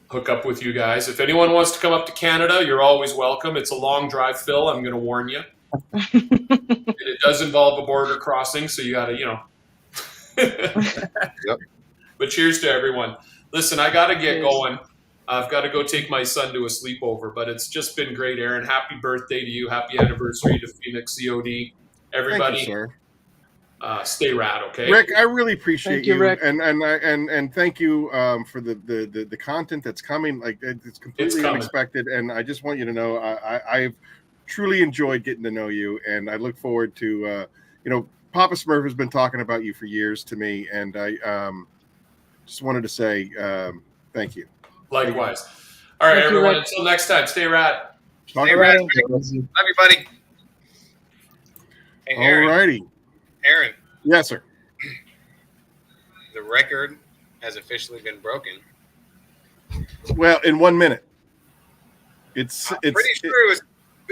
J: hook up with you guys. If anyone wants to come up to Canada, you're always welcome. It's a long drive, Phil. I'm going to warn you. It does involve a border crossing, so you got to,
C: Yep.
J: But cheers to everyone. Listen, I got to get going. I've got to go take my son to a sleepover, but it's just been great, Aaron. Happy birthday to you. Happy anniversary to Phoenix COD. Everybody,
A: thank you, sir.
J: Stay rad, okay?
A: Rick, I really appreciate you,
I: Rick.
A: and thank you for the content that's coming. Like it's completely unexpected, and I just want you to know I've truly enjoyed getting to know you, and I look forward to Papa Smurf has been talking about you for years to me, and I just wanted to say thank you.
J: Likewise. All right, everyone. Until next time, stay rad.
B: Stay rad. Love you, buddy. Hey, Aaron.
A: Alrighty.
B: Aaron.
A: Yes, sir.
B: The record has officially been broken.
A: Well, in 1 minute. It's
B: pretty sure it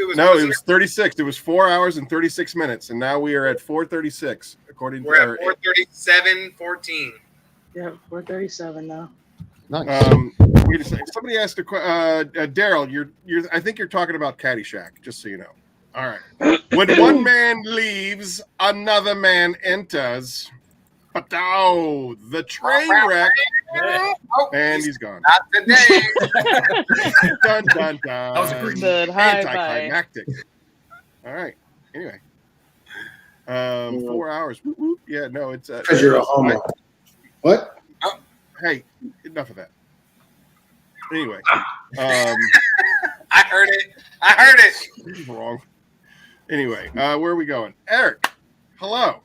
B: was
A: 36. It was 4 hours and 36 minutes, and now we are at 4:36.
B: We're at 4:37:14.
I: Yeah, 4:37 now.
C: Nice.
A: Wait a second. Somebody asked a question. Daryl, I think you're talking about Caddyshack, just so you know. All right. When one man leaves, another man enters. But the train wreck. And he's gone.
B: Not today.
A: Dun, dun, dun.
J: That was a great
A: anticlimactic. All right. Anyway. 4 hours. Whoop, whoop. Yeah, no, it's
K: because you're a homo. What?
A: Hey, enough of that. Anyway.
B: I heard it.
A: Wrong. Anyway, where are we going? Eric, hello.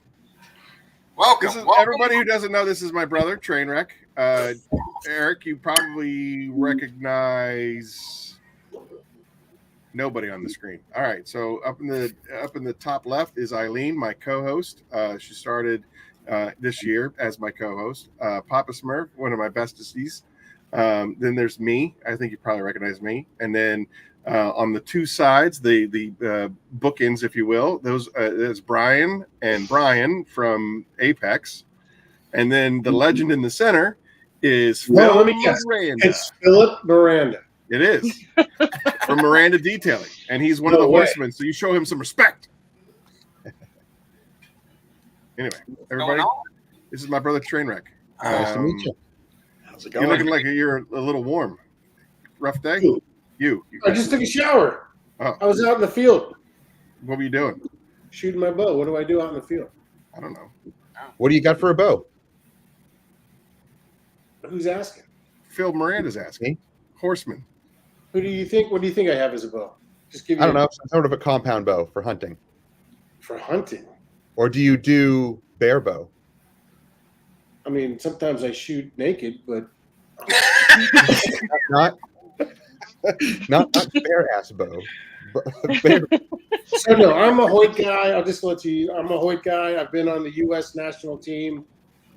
B: Welcome.
A: Everybody who doesn't know, this is my brother, Trainwreck. Eric, you probably recognize nobody on the screen. All right, so up in the top left is Eileen, my co-host. She started this year as my co-host. Papa Smurf, one of my besties. Then there's me. I think you probably recognize me. And then on the two sides, the bookends, if you will, there's Brian and Brian from Apex. And then the legend in the center is Phil Miranda.
K: It's Philip Miranda.
A: It is. From Miranda Detailing. And he's one of the horsemen, so you show him some respect. Anyway, everybody, this is my brother Trainwreck.
C: Nice to meet you.
K: How's it going?
A: You're looking like you're a little warm. Rough day? You
K: I just took a shower.
A: Oh.
K: I was out in the field.
A: What were you doing?
K: Shooting my bow. What do I do out in the field?
A: I don't know.
C: What do you got for a bow?
K: Who's asking?
A: Phil Miranda's asking. Horseman.
K: What do you think I have as a bow? Just give me
C: I don't know, some sort of a compound bow for hunting.
K: For hunting?
C: Or do you do bear bow?
K: I mean, sometimes I shoot naked, but
C: not bear ass bow.
K: So no, I'm a Hoyt guy. I'll just let you. I'm a Hoyt guy. I've been on the U.S. national team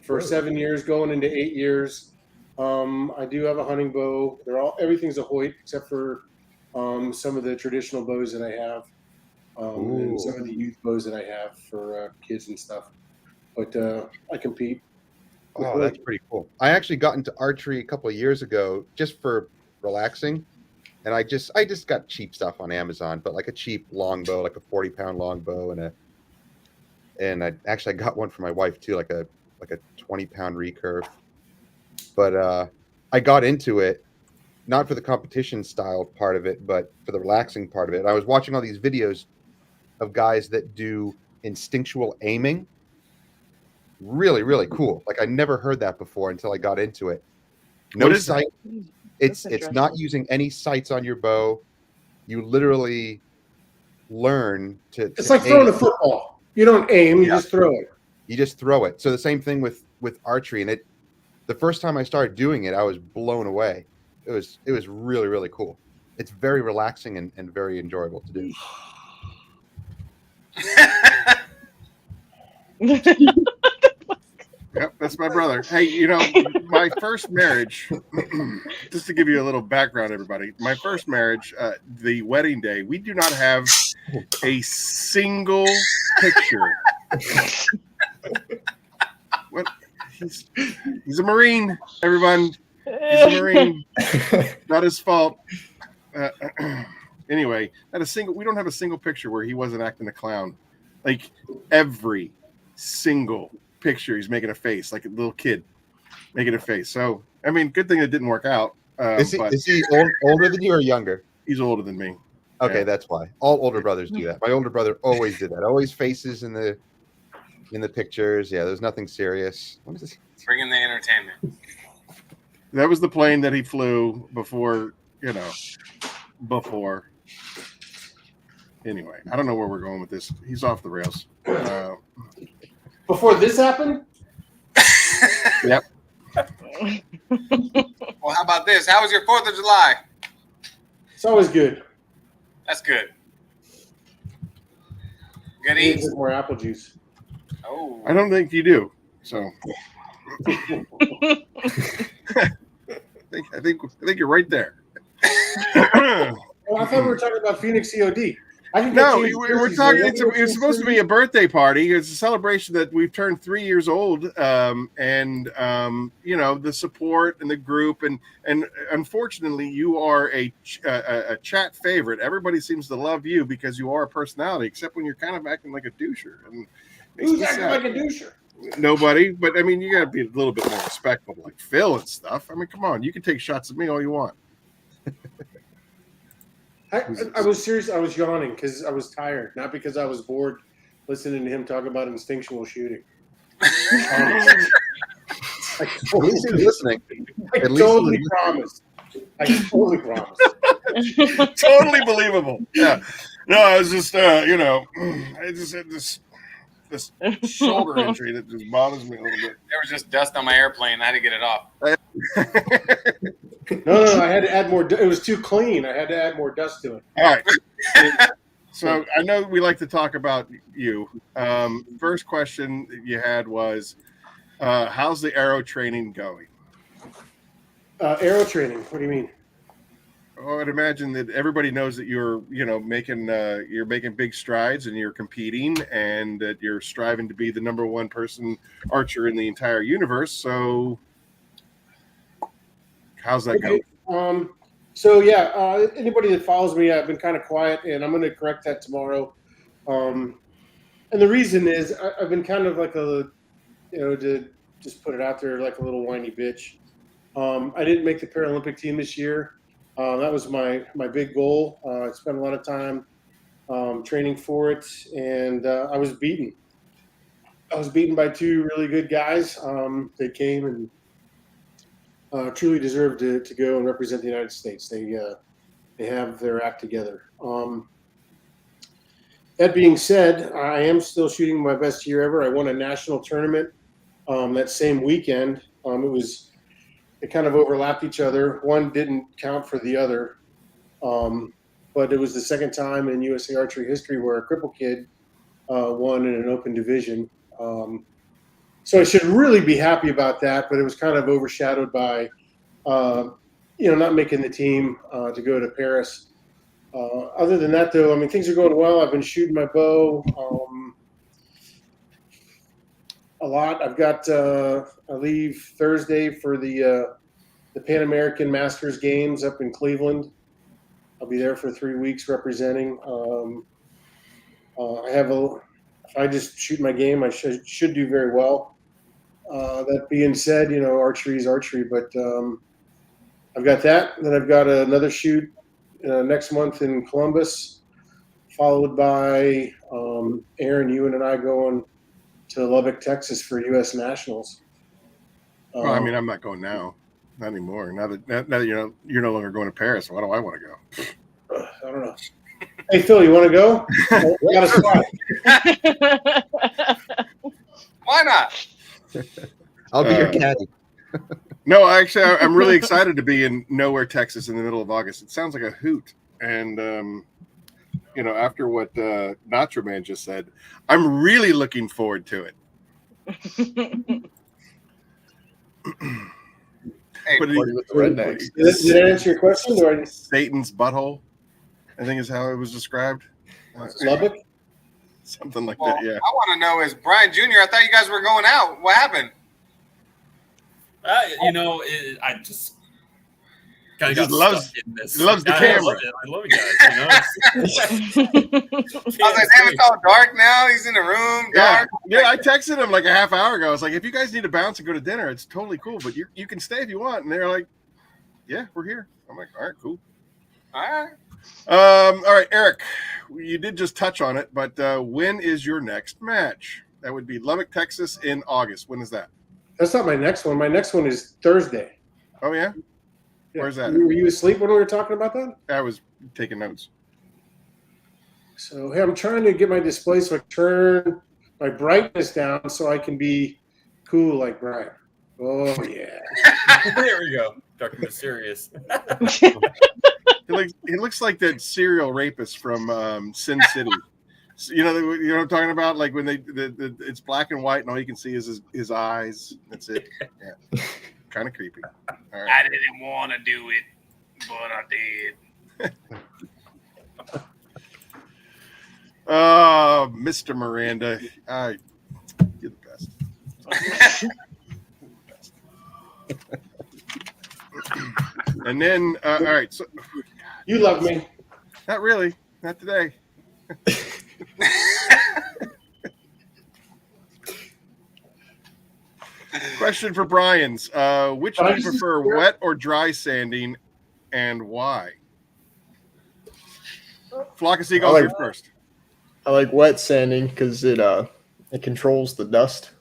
K: for 7 years, going into 8 years. I do have a hunting bow. Everything's a Hoyt except for some of the traditional bows that I have, and some of the youth bows that I have for kids and stuff. But I compete.
C: Oh, that's pretty cool. I actually got into archery a couple of years ago just for relaxing, and I just got cheap stuff on Amazon, but like a cheap longbow, like a 40-pound longbow, and I got one for my wife too, like a 20-pound recurve. But I got into it not for the competition style part of it, but for the relaxing part of it. I was watching all these videos of guys that do instinctual aiming. Really, really cool. Like I never heard that before until I got into it. No sight. It's not using any sights on your bow. You literally learn to.
K: It's like throwing a football. You don't aim. You just throw it.
C: You just throw it. So the same thing with archery. And the first time I started doing it, I was blown away. It was really, really cool. It's very relaxing and very enjoyable to do.
A: Yep, that's my brother. Hey, my first marriage, just to give you a little background, everybody, my first marriage, the wedding day, we do not have a single picture. What? He's a Marine, everyone. He's a Marine. Not his fault. Anyway, we don't have a single picture where he wasn't acting a clown. Like every single picture, he's making a face, like a little kid making a face. So, I mean, good thing it didn't work out.
C: Is he older than you or younger?
A: He's older than me.
C: Okay, that's why. All older brothers do that. My older brother always did that. Always faces in the pictures. Yeah, there's nothing serious. What is this?
B: Bring in the entertainment.
A: That was the plane that he flew before. Anyway, I don't know where we're going with this. He's off the rails.
K: Before this happened?
A: Yep.
B: Well, how about this? How was your 4th of July?
K: It's always good.
B: That's good. Good
K: I need
B: eats.
K: more apple juice.
B: Oh.
A: I don't think you do. So I think you're right there.
K: Well, I thought we were talking about Phoenix COD.
A: No, we're talking. It's supposed to be a birthday party. It's a celebration that we've turned 3 years old, and the support and the group, and unfortunately, you are a chat favorite. Everybody seems to love you because you are a personality, except when you're kind of acting like a doucher. And
K: who's acting like a doucher?
A: Nobody, but I mean, you got to be a little bit more respectful, like Phil and stuff. I mean, come on, you can take shots at me all you want.
K: I was serious. I was yawning because I was tired, not because I was bored listening to him talk about instinctual shooting.
C: At least he's listening.
K: I totally promise. I totally promise.
A: Totally believable. Yeah. No, I was just, I just had this shoulder injury that just bothers me a little bit.
B: There was just dust on my airplane. I had to get it off.
K: No, I had to add more. It was too clean. I had to add more dust to it.
A: All right. So I know we like to talk about you. First question that you had was, how's the arrow training going?
K: Arrow training? What do you mean?
A: Oh, I'd imagine that everybody knows that you're making big strides and you're competing and that you're striving to be the number one person archer in the entire universe. So how's that going?
K: So yeah, anybody that follows me, I've been kind of quiet, and I'm going to correct that tomorrow. And the reason is I've been kind of like to just put it out there, like a little whiny bitch. I didn't make the Paralympic team this year. That was my big goal. I spent a lot of time training for it, and I was beaten. I was beaten by two really good guys. They came and truly deserved to go and represent the United States. They have their act together. That being said, I am still shooting my best year ever. I won a national tournament that same weekend. It kind of overlapped each other. One didn't count for the other, but it was the second time in USA Archery history where a cripple kid won in an open division. So I should really be happy about that, but it was kind of overshadowed by not making the team to go to Paris. Other than that, though, I mean, things are going well. I've been shooting my bow a lot. I've got I leave Thursday for the Pan American Masters Games up in Cleveland. I'll be there for 3 weeks representing. If I just shoot my game, I should do very well. That being said, archery is archery, but I've got that. Then I've got another shoot next month in Columbus, followed by Aaron, you and I going to Lubbock, Texas for U.S. Nationals.
A: Well, I mean, I'm not going now, not anymore. Now that you're no longer going to Paris, why do I want to go?
K: I don't know. Hey, Phil, you want to go? Got a spot.
B: Why not?
C: I'll be your caddy.
A: No, actually, I'm really excited to be in Nowhere, Texas in the middle of August. It sounds like a hoot. And, after what Nacho Man just said, I'm really looking forward to it.
B: Hey,
K: did that answer your question? Or
A: Satan's butthole, I think is how it was described.
K: Lubbock?
A: Something like
B: Well,
A: that, yeah.
B: I want to know is Brian Jr. I thought you guys were going out. What happened?
G: I just kind
A: He
G: of
A: just
G: got
A: loves-
G: stuck in this.
A: he loves the
G: I
A: camera.
G: love it. I love you guys.
B: I was like, damn, it's all dark now. He's in the room, dark.
A: Yeah, I texted him like a half hour ago. I was like, if you guys need to bounce and go to dinner, it's totally cool, but you can stay if you want. And they're like, yeah, we're here. I'm like, all right, cool.
B: All right.
A: All right, Eric, you did just touch on it, but when is your next match? That would be Lubbock, Texas in August. When is that?
K: That's not my next one. My next one is Thursday.
A: Oh, yeah? Where's that?
K: Were you asleep when we were talking about that?
A: I was taking notes.
K: So, hey, I'm trying to get my display so I turn my brightness down so I can be cool like Brian. Oh, yeah.
G: There we go. Dark and mysterious.
A: He looks like that serial rapist from Sin City. You know what I'm talking about? Like when it's black and white and all you can see is his eyes. That's it. Yeah. Kind of creepy. All right.
B: I didn't want to do it, but I did.
A: Oh, Mr. Miranda. You're the best. And then, all right. So
K: you love me.
A: Not really. Not today. Question for Brian's. Which do you prefer, wet or dry sanding, and why? Flock of Seagulls, you're first.
U: I like wet sanding because it controls the dust.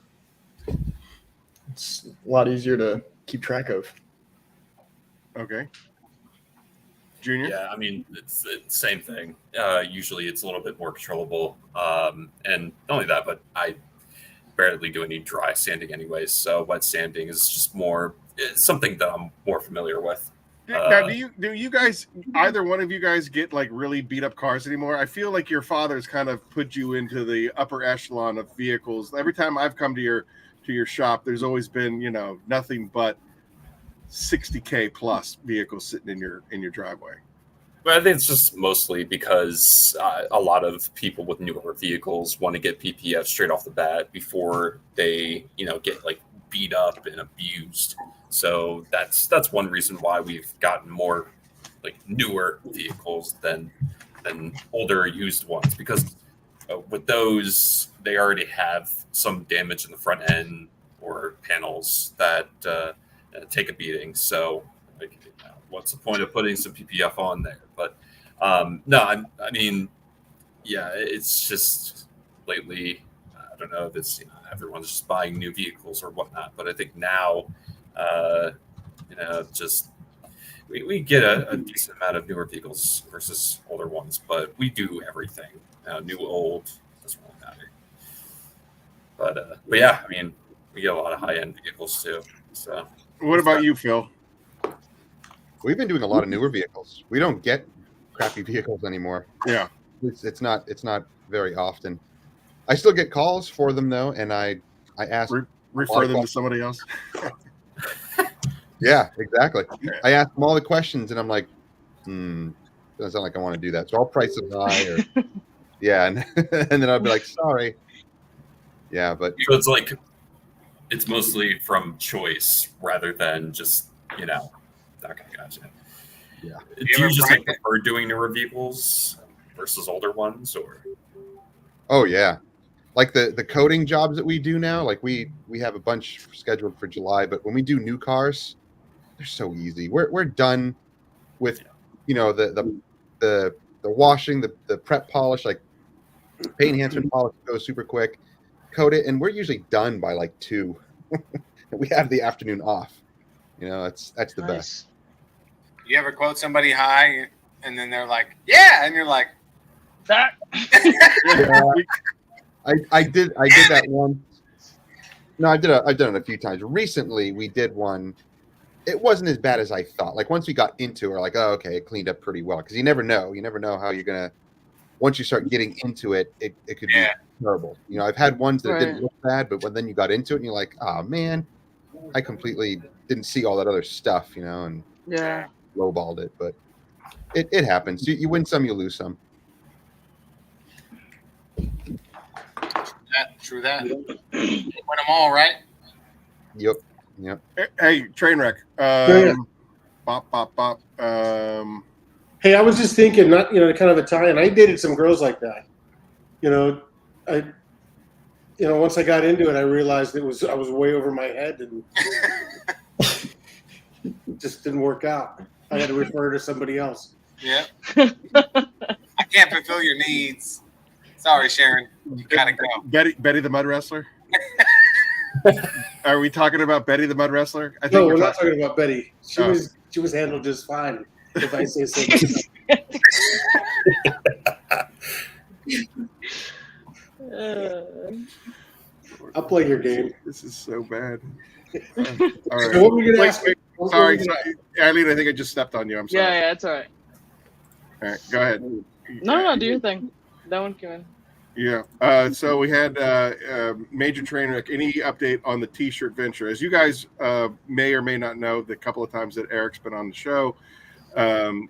U: It's a lot easier to keep track of.
A: Okay. Junior?
G: Yeah, I mean, it's the same thing. Usually it's a little bit more controllable. And not only that, but I barely do any dry sanding anyways. So wet sanding is just it's something that I'm more familiar with.
A: Now, do you guys, either one of you guys, get like really beat up cars anymore? I feel like your father's kind of put you into the upper echelon of vehicles. Every time I've come to your shop, there's always been, nothing but 60K plus vehicles sitting in your driveway.
G: But I think it's just mostly because a lot of people with newer vehicles want to get PPF straight off the bat before they, get like beat up and abused. So that's one reason why we've gotten more like newer vehicles than older used ones, because with those they already have some damage in the front end or panels that take a beating. So like, what's the point of putting some PPF on there? But no, I mean, yeah, it's just lately, I don't know if it's everyone's just buying new vehicles or whatnot, but I think now just we get a decent amount of newer vehicles versus older ones, but we do everything, new, old, doesn't really matter. But yeah, I mean, we get a lot of high end vehicles too. So
A: what about you, Phil?
C: We've been doing a lot of newer vehicles. We don't get crappy vehicles anymore.
A: Yeah,
C: it's not very often. I still get calls for them though, and I ask
A: refer them to somebody else.
C: Yeah, exactly. I ask them all the questions, and I'm like, doesn't sound like I want to do that. So I'll price it high, or yeah, and then I'll be like, sorry. Yeah, but
G: so it's like it's mostly from choice rather than just okay, gotcha.
C: Yeah.
G: Do you just like prefer doing newer vehicles versus older ones, or?
C: Oh yeah, like the coating jobs that we do now. Like we have a bunch scheduled for July, but when we do new cars, they're so easy. We're done with the washing, the prep polish, like paint enhancement polish goes super quick, coat it, and we're usually done by like 2. We have the afternoon off. That's the best.
B: You ever quote somebody high and then they're like, yeah, and you're like,
I: that.
C: I did that once. No, I've done it a few times. Recently, we did one. It wasn't as bad as I thought. Like once we got into it, we're like, oh, okay, it cleaned up pretty well. Because you never know. You never know how you're gonna. Once you start getting into it, it could be terrible. I've had ones that didn't look bad, but when then you got into it, and you're like, oh man, I completely didn't see all that other stuff, and lowballed it. But it happens. You win some, you lose some.
B: True that. Win them all, right?
C: Yep.
A: Hey, train wreck. Bop, bop, bop.
K: Hey, I was just thinking, not kind of Italian. I dated some girls like that. Once I got into it, I realized I was way over my head, and it just didn't work out. I had to refer to somebody else.
B: Yeah. I can't fulfill your needs. Sorry, Sharon. You gotta go.
A: Betty the Mud Wrestler. Are we talking about Betty the Mud Wrestler? I think
K: No, we're not talking about Betty. She was handled just fine, if I say so myself. I'll play your game.
A: This is so bad. All right.
K: So what were you going to ask me?
A: Sorry, Eileen, I think I just stepped on you. I'm sorry.
I: Yeah, it's all right.
A: All right, go ahead.
I: No, do your thing. That one came in.
A: Yeah. So we had Major Train Wreck. Any update on the T-shirt venture? As you guys may or may not know, the couple of times that Eric's been on the show,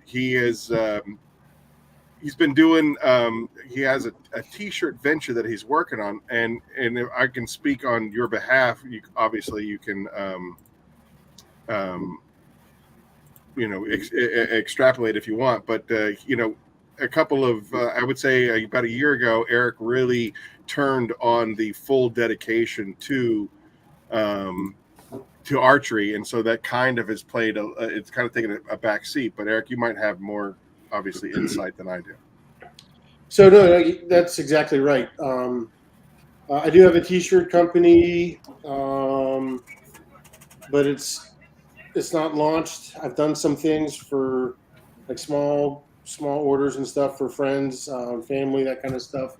A: he's been doing. He has a T-shirt venture that he's working on, and if I can speak on your behalf. Obviously, you can. Extrapolate if you want, but a couple of I would say about a year ago, Eric really turned on the full dedication to archery, and so that kind of has played it's kind of taken a back seat. But Eric, you might have more obviously insight than I do.
K: So no, that's exactly right. I do have a T-shirt company, but it's not launched. I've done some things for like small orders and stuff for friends, family, that kind of stuff.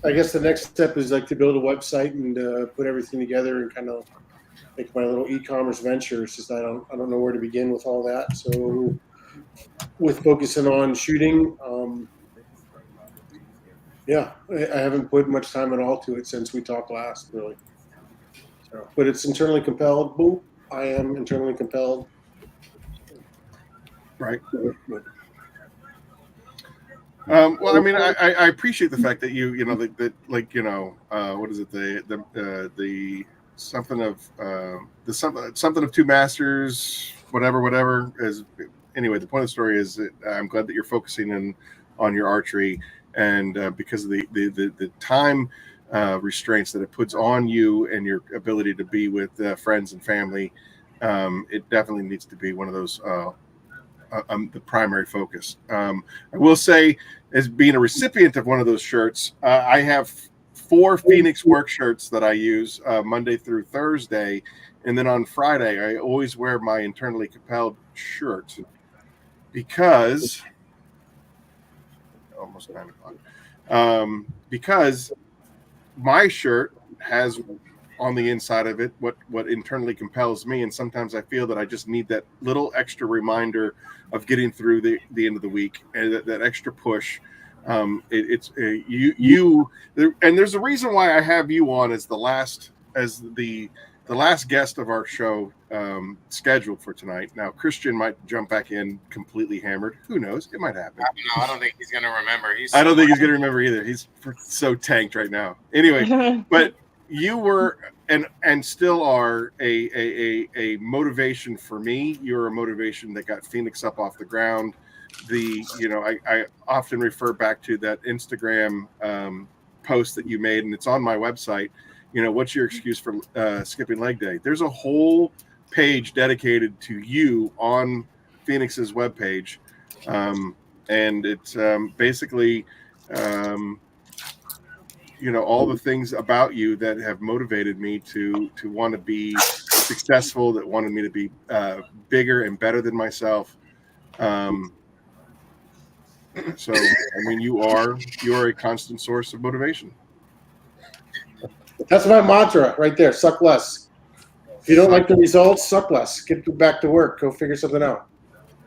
K: I guess the next step is like to build a website and put everything together and kind of make my little e-commerce venture. It's just I don't know where to begin with all that. So with focusing on shooting, I haven't put much time at all to it since we talked last, really. So, but it's internally compelled. Boom! I am internally compelled.
A: Right. Well, I mean, I appreciate the fact that what is it? The something of two masters, whatever is. Anyway, the point of the story is that I'm glad that you're focusing on your archery, and because of the time restraints that it puts on you and your ability to be with friends and family, it definitely needs to be one of those. The primary focus. I will say, as being a recipient of one of those shirts, I have 4 Phoenix work shirts that I use Monday through Thursday, and then on Friday I always wear my internally compelled shirt because almost 9 o'clock. Because my shirt has on the inside of it what internally compels me, and sometimes I feel that I just need that little extra reminder of getting through the end of the week, and that extra push. And there's a reason why I have you on as the last the last guest of our show scheduled for tonight. Now, Christian might jump back in completely hammered. Who knows? It might happen.
B: I don't think he's going to remember.
A: I don't think he's going to remember either. He's so tanked right now. Anyway, but you were and still are a motivation for me. You're a motivation that got Phoenix up off the ground. I often refer back to that Instagram post that you made, and it's on my website. What's your excuse for skipping leg day? There's a whole page dedicated to you on Phoenix's webpage. And it's basically, all the things about you that have motivated me to want to be successful, that wanted me to be bigger and better than myself. So, you're a constant source of motivation.
K: That's my mantra right there. Suck less. If you don't like the results, suck less. Get back to work. Go figure something out.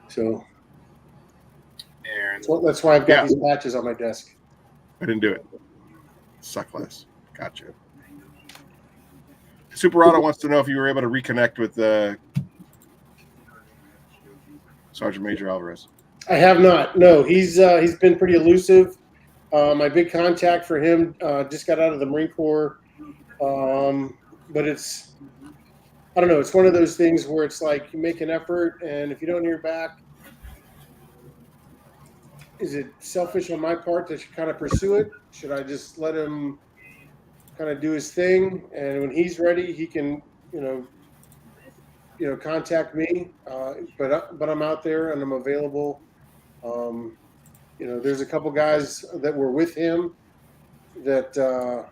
K: So that's why I've got these patches on my desk.
A: I didn't do it. Suck less. Gotcha. Superado wants to know if you were able to reconnect with Sergeant Major Alvarez.
K: I have not. No, he's been pretty elusive. My big contact for him just got out of the Marine Corps. But I don't know. It's one of those things where it's like you make an effort, and if you don't hear back, is it selfish on my part to kind of pursue it? Should I just let him kind of do his thing, and when he's ready, he can, contact me. But I'm out there and I'm available. There's a couple guys that were with him that are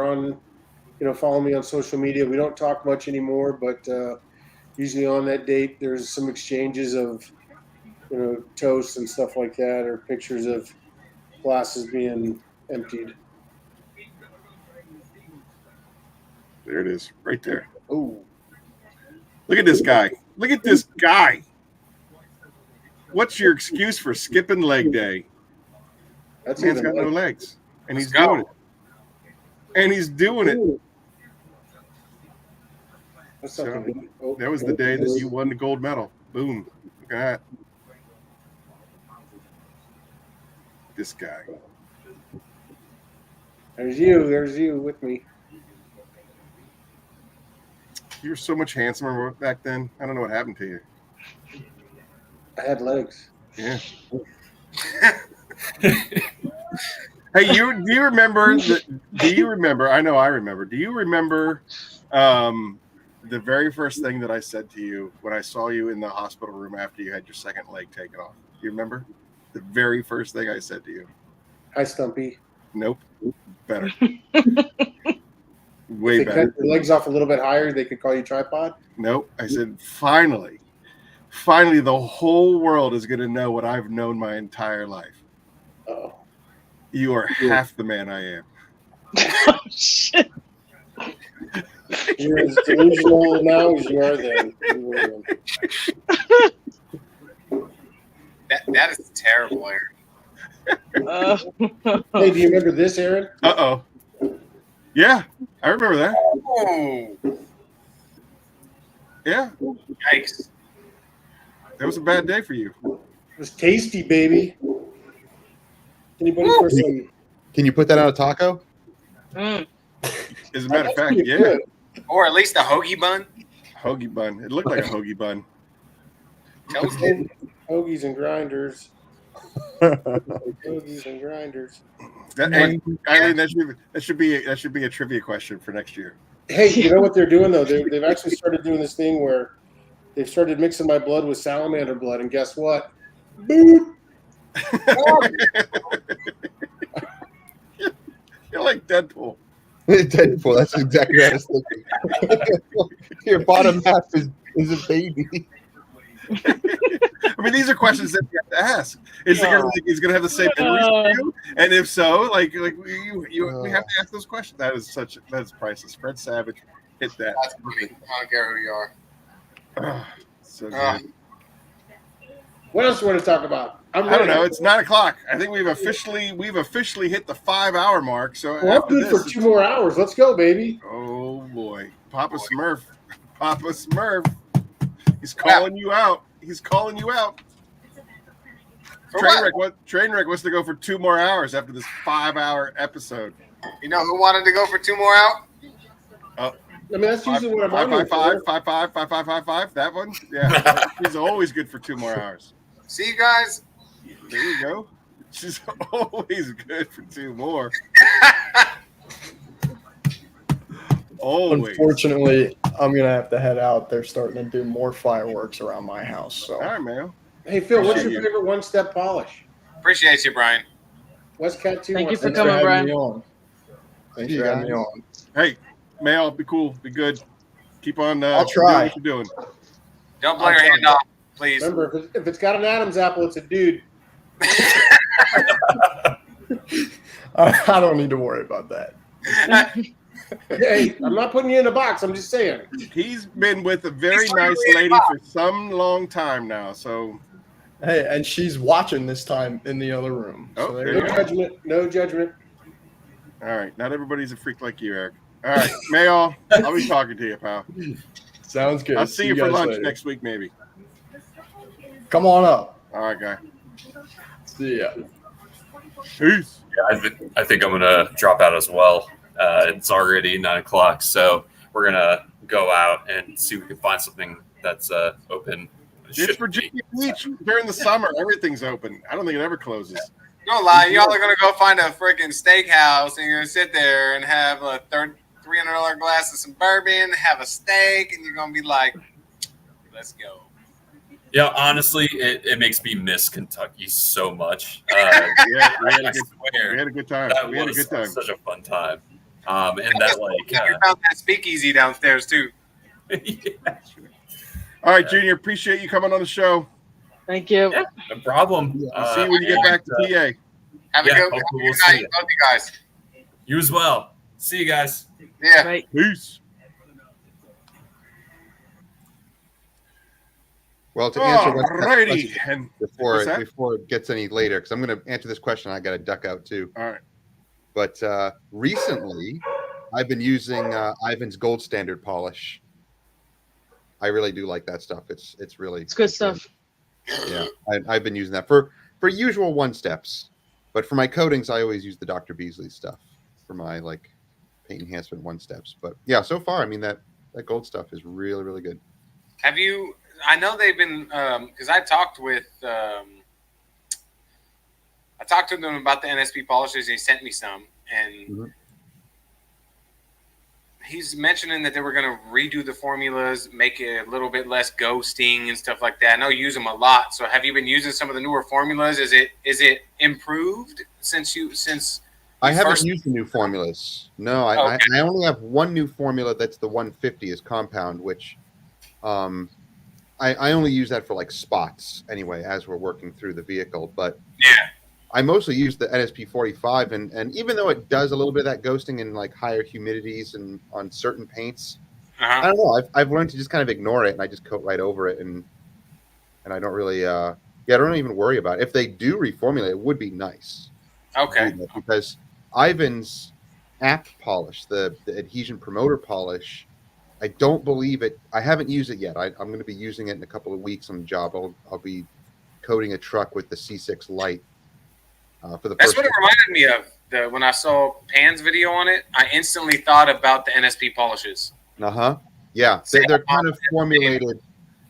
K: on, follow me on social media. We don't talk much anymore, but usually on that date, there's some exchanges of, toast and stuff like that, or pictures of glasses being emptied.
A: There it is, right there. Oh, look at this guy. Look at this guy. What's your excuse for skipping leg day?
K: That's
A: man's got no legs, and he's doing it. And he's doing it. So, that was the day that you won the gold medal. Boom. Look at that. This guy.
K: There's you with me.
A: You were so much handsomer back then. I don't know what happened to you.
K: I had legs.
A: Yeah. Hey, do you remember? I know I remember. Do you remember the very first thing that I said to you when I saw you in the hospital room after you had your second leg taken off? Do you remember? The very first thing I said to you.
K: Hi, Stumpy.
A: Nope. Better.
K: Way better. Cut your legs off a little bit higher, they could call you tripod?
A: Nope. I said, finally, the whole world is going to know what I've known my entire life.
K: Oh.
A: You are half the man I am.
I: Oh, shit.
K: You're as delusional now as you are then.
B: That is terrible, Aaron.
K: Hey, do you remember this, Aaron?
A: Uh-oh. Yeah, I remember that.
B: Oh.
A: Yeah.
B: Yikes.
A: That was a bad day for you.
K: It was tasty, baby. Anybody for some?
C: Can you put that on a taco?
I: Mm.
A: As a matter of fact, yeah.
K: Good.
B: Or at least a hoagie bun.
A: Hoagie bun. It looked like a hoagie bun.
B: Toasted.
K: Hoagies and grinders. Hoagies and grinders.
A: Eileen, that should be a trivia question for next year.
K: Hey, you know what they're doing though? They've actually started doing this thing where they've started mixing my blood with salamander blood, and guess what? Boop.
A: You're like Deadpool.
C: Deadpool. That's exactly what I was thinking. Your bottom half is a baby.
A: I mean, these are questions that you have to ask. Is it he's going to have the same memories as you? And if so, like we have to ask those questions. That is priceless. Fred Savage hit that.
B: That's funny. I don't care who you are.
A: So good.
K: What else do you want to talk about?
A: I don't know. It's 9 o'clock. I think we've officially hit the 5-hour mark. So
K: well, I'm good for 2 more hours. Let's go, baby.
A: Oh boy, Papa Smurf, he's calling you out. He's calling you out. Trainwreck wants to go for 2 more hours after this 5-hour episode.
B: You know who wanted to go for 2 more out?
A: Oh.
K: I mean, that's usually what I'm on.
A: 5. That one, yeah. He's always good for 2 more hours.
B: See you guys.
A: There you go. She's always good for 2 more. Always.
U: Unfortunately, I'm gonna have to head out. They're starting to do more fireworks around my house. So.
A: All right, man.
K: Hey Phil, what's your favorite one-step polish?
B: Appreciate you, Brian.
K: Westcat 2.
I: Thank you for coming, Brian.
U: Thanks for having me on.
A: Hey, Mail, be cool, be good. Keep on.
U: I'll try.
A: Doing what you're doing.
B: Don't blow your hand off, please.
K: Remember, if it's got an Adam's apple, it's a dude.
U: I don't need to worry about that.
K: Hey, I'm not putting you in a box. I'm just saying.
A: He's been with a very nice lady for some long time now. So,
U: hey, and she's watching this time in the other room.
A: Oh,
U: So
A: there
U: there
A: you
U: you
A: go.
K: No judgment. No judgment.
A: all right. Not everybody's a freak like you, Eric. All right, Mail, I'll be talking to you, pal.
U: Sounds good.
A: I'll see you for
U: guys
A: lunch
U: later.
A: next week, maybe.
U: Come on up.
A: All right, guy.
U: See ya.
A: Peace.
G: Yeah, I think I'm gonna drop out as well. It's already 9 o'clock, so we're gonna go out and see if we can find something that's open.
A: It's Virginia Beach during the summer. Everything's open. I don't think it ever closes.
B: No lie, y'all are gonna go find a freaking steakhouse and you're gonna sit there and have a $300 glass of some bourbon, have a steak, and you're gonna be like, "Let's go."
G: Yeah, honestly, it makes me miss Kentucky so much.
A: We had
G: I
A: a good time.
G: That
A: We had a
G: was
A: good time.
G: such a fun time. And that
B: You found that speakeasy downstairs too.
A: All right, Junior. Appreciate you coming on the show.
I: Thank you.
G: Yeah, no problem.
A: See you when you get back to PA.
B: Have a good
G: hopefully we'll
B: night,
G: see you.
B: both you guys.
G: You as well. See you guys.
B: Yeah.
I: Right.
A: Peace.
C: Well, to answer
A: Alrighty. And
C: before
A: what's that?
C: it gets any later, because I'm going to answer this question, I got to duck out too.
A: All right.
C: But recently, I've been using Ivan's Gold Standard polish. I really do like that stuff. It's
I: good stuff.
C: Yeah, I've been using that for usual one steps, but for my coatings, I always use the Dr. Beasley stuff for my like paint enhancement one steps. But yeah, so far, I mean that gold stuff is really, really good.
B: Have you? I know they've been because I talked with I talked to them about the NSP polishes. He sent me some, and he's mentioning that they were going to redo the formulas, make it a little bit less ghosting and stuff like that. I know you use them a lot. So have you been using some of the newer formulas? Is it improved since
C: I haven't used the new formulas. No, I only have one new formula. That's the 150 is compound, which I only use that for like spots anyway, as we're working through the vehicle. But
B: yeah,
C: I mostly use the NSP 45, and even though it does a little bit of that ghosting in like higher humidities and on certain paints, I don't know. I've learned to just kind of ignore it, and I just coat right over it, and I don't really, I don't even worry about it. If they do reformulate, it would be nice.
B: Okay.
C: Because Ivan's app polish, the adhesion promoter polish, I don't believe it. I haven't used it yet. I'm going to be using it in a couple of weeks on the job. I'll be coating a truck with the C6 light. For the
B: That's
C: first
B: what it reminded me of. When I saw Pan's video on it, I instantly thought about the NSP polishes.
C: Yeah, they're kind of formulated.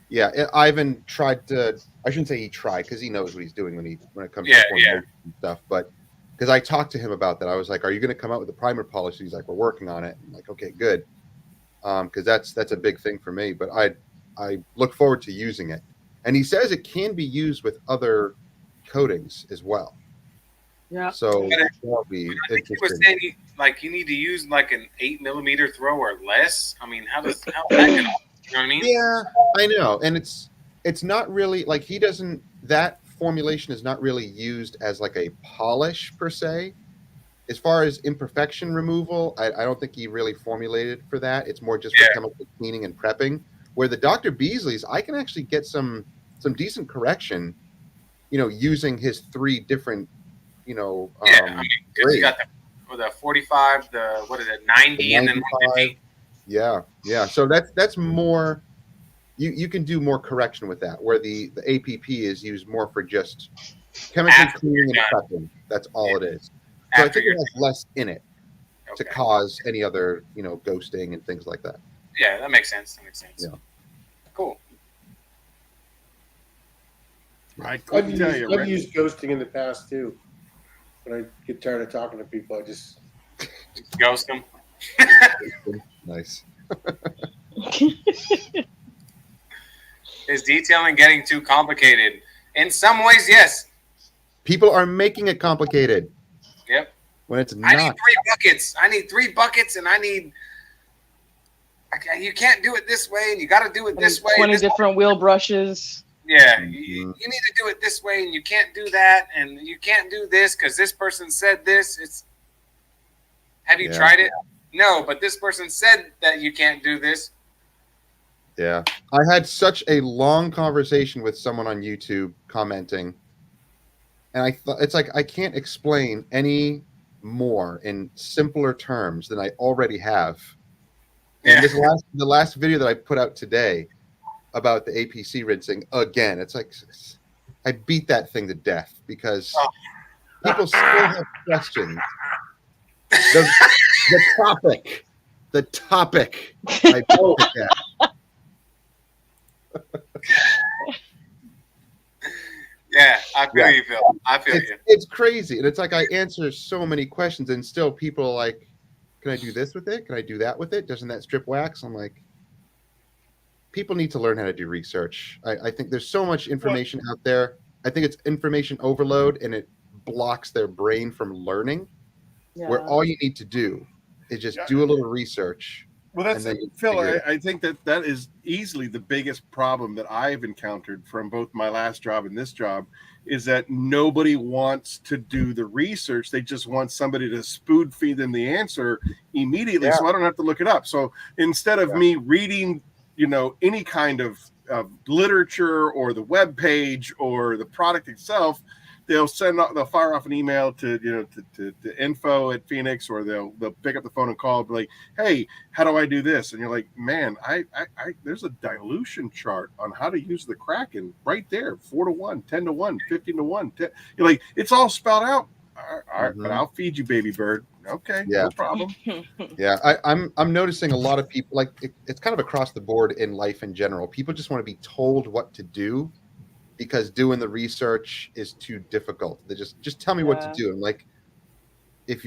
C: Yeah, Ivan tried to. I shouldn't say he tried because he knows what he's doing when it comes to formulation and stuff. But because I talked to him about that, I was like, "Are you going to come out with a primer polish?" He's like, "We're working on it." I'm like, "Okay, good," because that's a big thing for me. But I look forward to using it. And he says it can be used with other coatings as well.
I: Yeah.
C: So that'll be
B: He was
C: interesting.
B: saying you need to use like an 8mm throw or less. I mean, how does that get? You know what I mean?
C: Yeah, I know, and it's not really like he doesn't. That formulation is not really used as like a polish per se. As far as imperfection removal, I don't think he really formulated for that. It's more just for chemical cleaning and prepping. Where the Dr. Beasley's, I can actually get some decent correction using his 3 different,
B: I mean, 'cause you got the 45, the 90, and then 150.
C: Yeah. So that's more. You can do more correction with that, where the APP is used more for just chemically cleaning and prepping. That's all it is. So I think it has less in it to cause any other, ghosting and things like that.
B: Yeah, that makes sense.
C: Yeah.
B: Cool.
A: I've
K: used ghosting in the past too. When I get tired of talking to people, I just
B: ghost them.
C: Nice.
B: Is detailing getting too complicated? In some ways, yes.
C: People are making it complicated.
B: Yep.
C: When it's
B: I need
C: not.
B: 3 buckets. I need 3 buckets, and you can't do it this way, and you got to do it this way.
I: 20 different wheel brushes.
B: Yeah, you need to do it this way, and you can't do that, and you can't do this because this person said this. Have you tried it? No, but this person said that you can't do this.
C: Yeah. I had such a long conversation with someone on YouTube commenting, and I thought it's like I can't explain any more in simpler terms than I already have. And the last video that I put out today about the APC rinsing, again, it's like I beat that thing to death because people still have questions. The topic. I beat to death.
B: Yeah, I feel you, Phil. I feel you.
C: It's crazy. And it's like I answer so many questions and still people are like, can I do this with it? Can I do that with it? Doesn't that strip wax? I'm like, people need to learn how to do research. I think there's so much information out there. I think it's information overload and it blocks their brain from learning. Where all you need to do is just do a little research.
A: Well, that's Phil. I think that is easily the biggest problem that I've encountered from both my last job and this job is that nobody wants to do the research. They just want somebody to spoon feed them the answer immediately, so I don't have to look it up. So instead of me reading, any kind of literature or the web page or the product itself, they'll fire off an email to info at Phoenix, or they'll pick up the phone and call and be like, hey, how do I do this? And you're like, man, I there's a dilution chart on how to use the Kraken right there, 4-to-1, 10-to-1, 15-to-1. You're like, it's all spelled out. All right, but I'll feed you, baby bird. Okay, no problem.
C: Yeah, I'm noticing a lot of people, like it's kind of across the board in life in general. People just want to be told what to do because doing the research is too difficult. They just tell me what to do. And like, if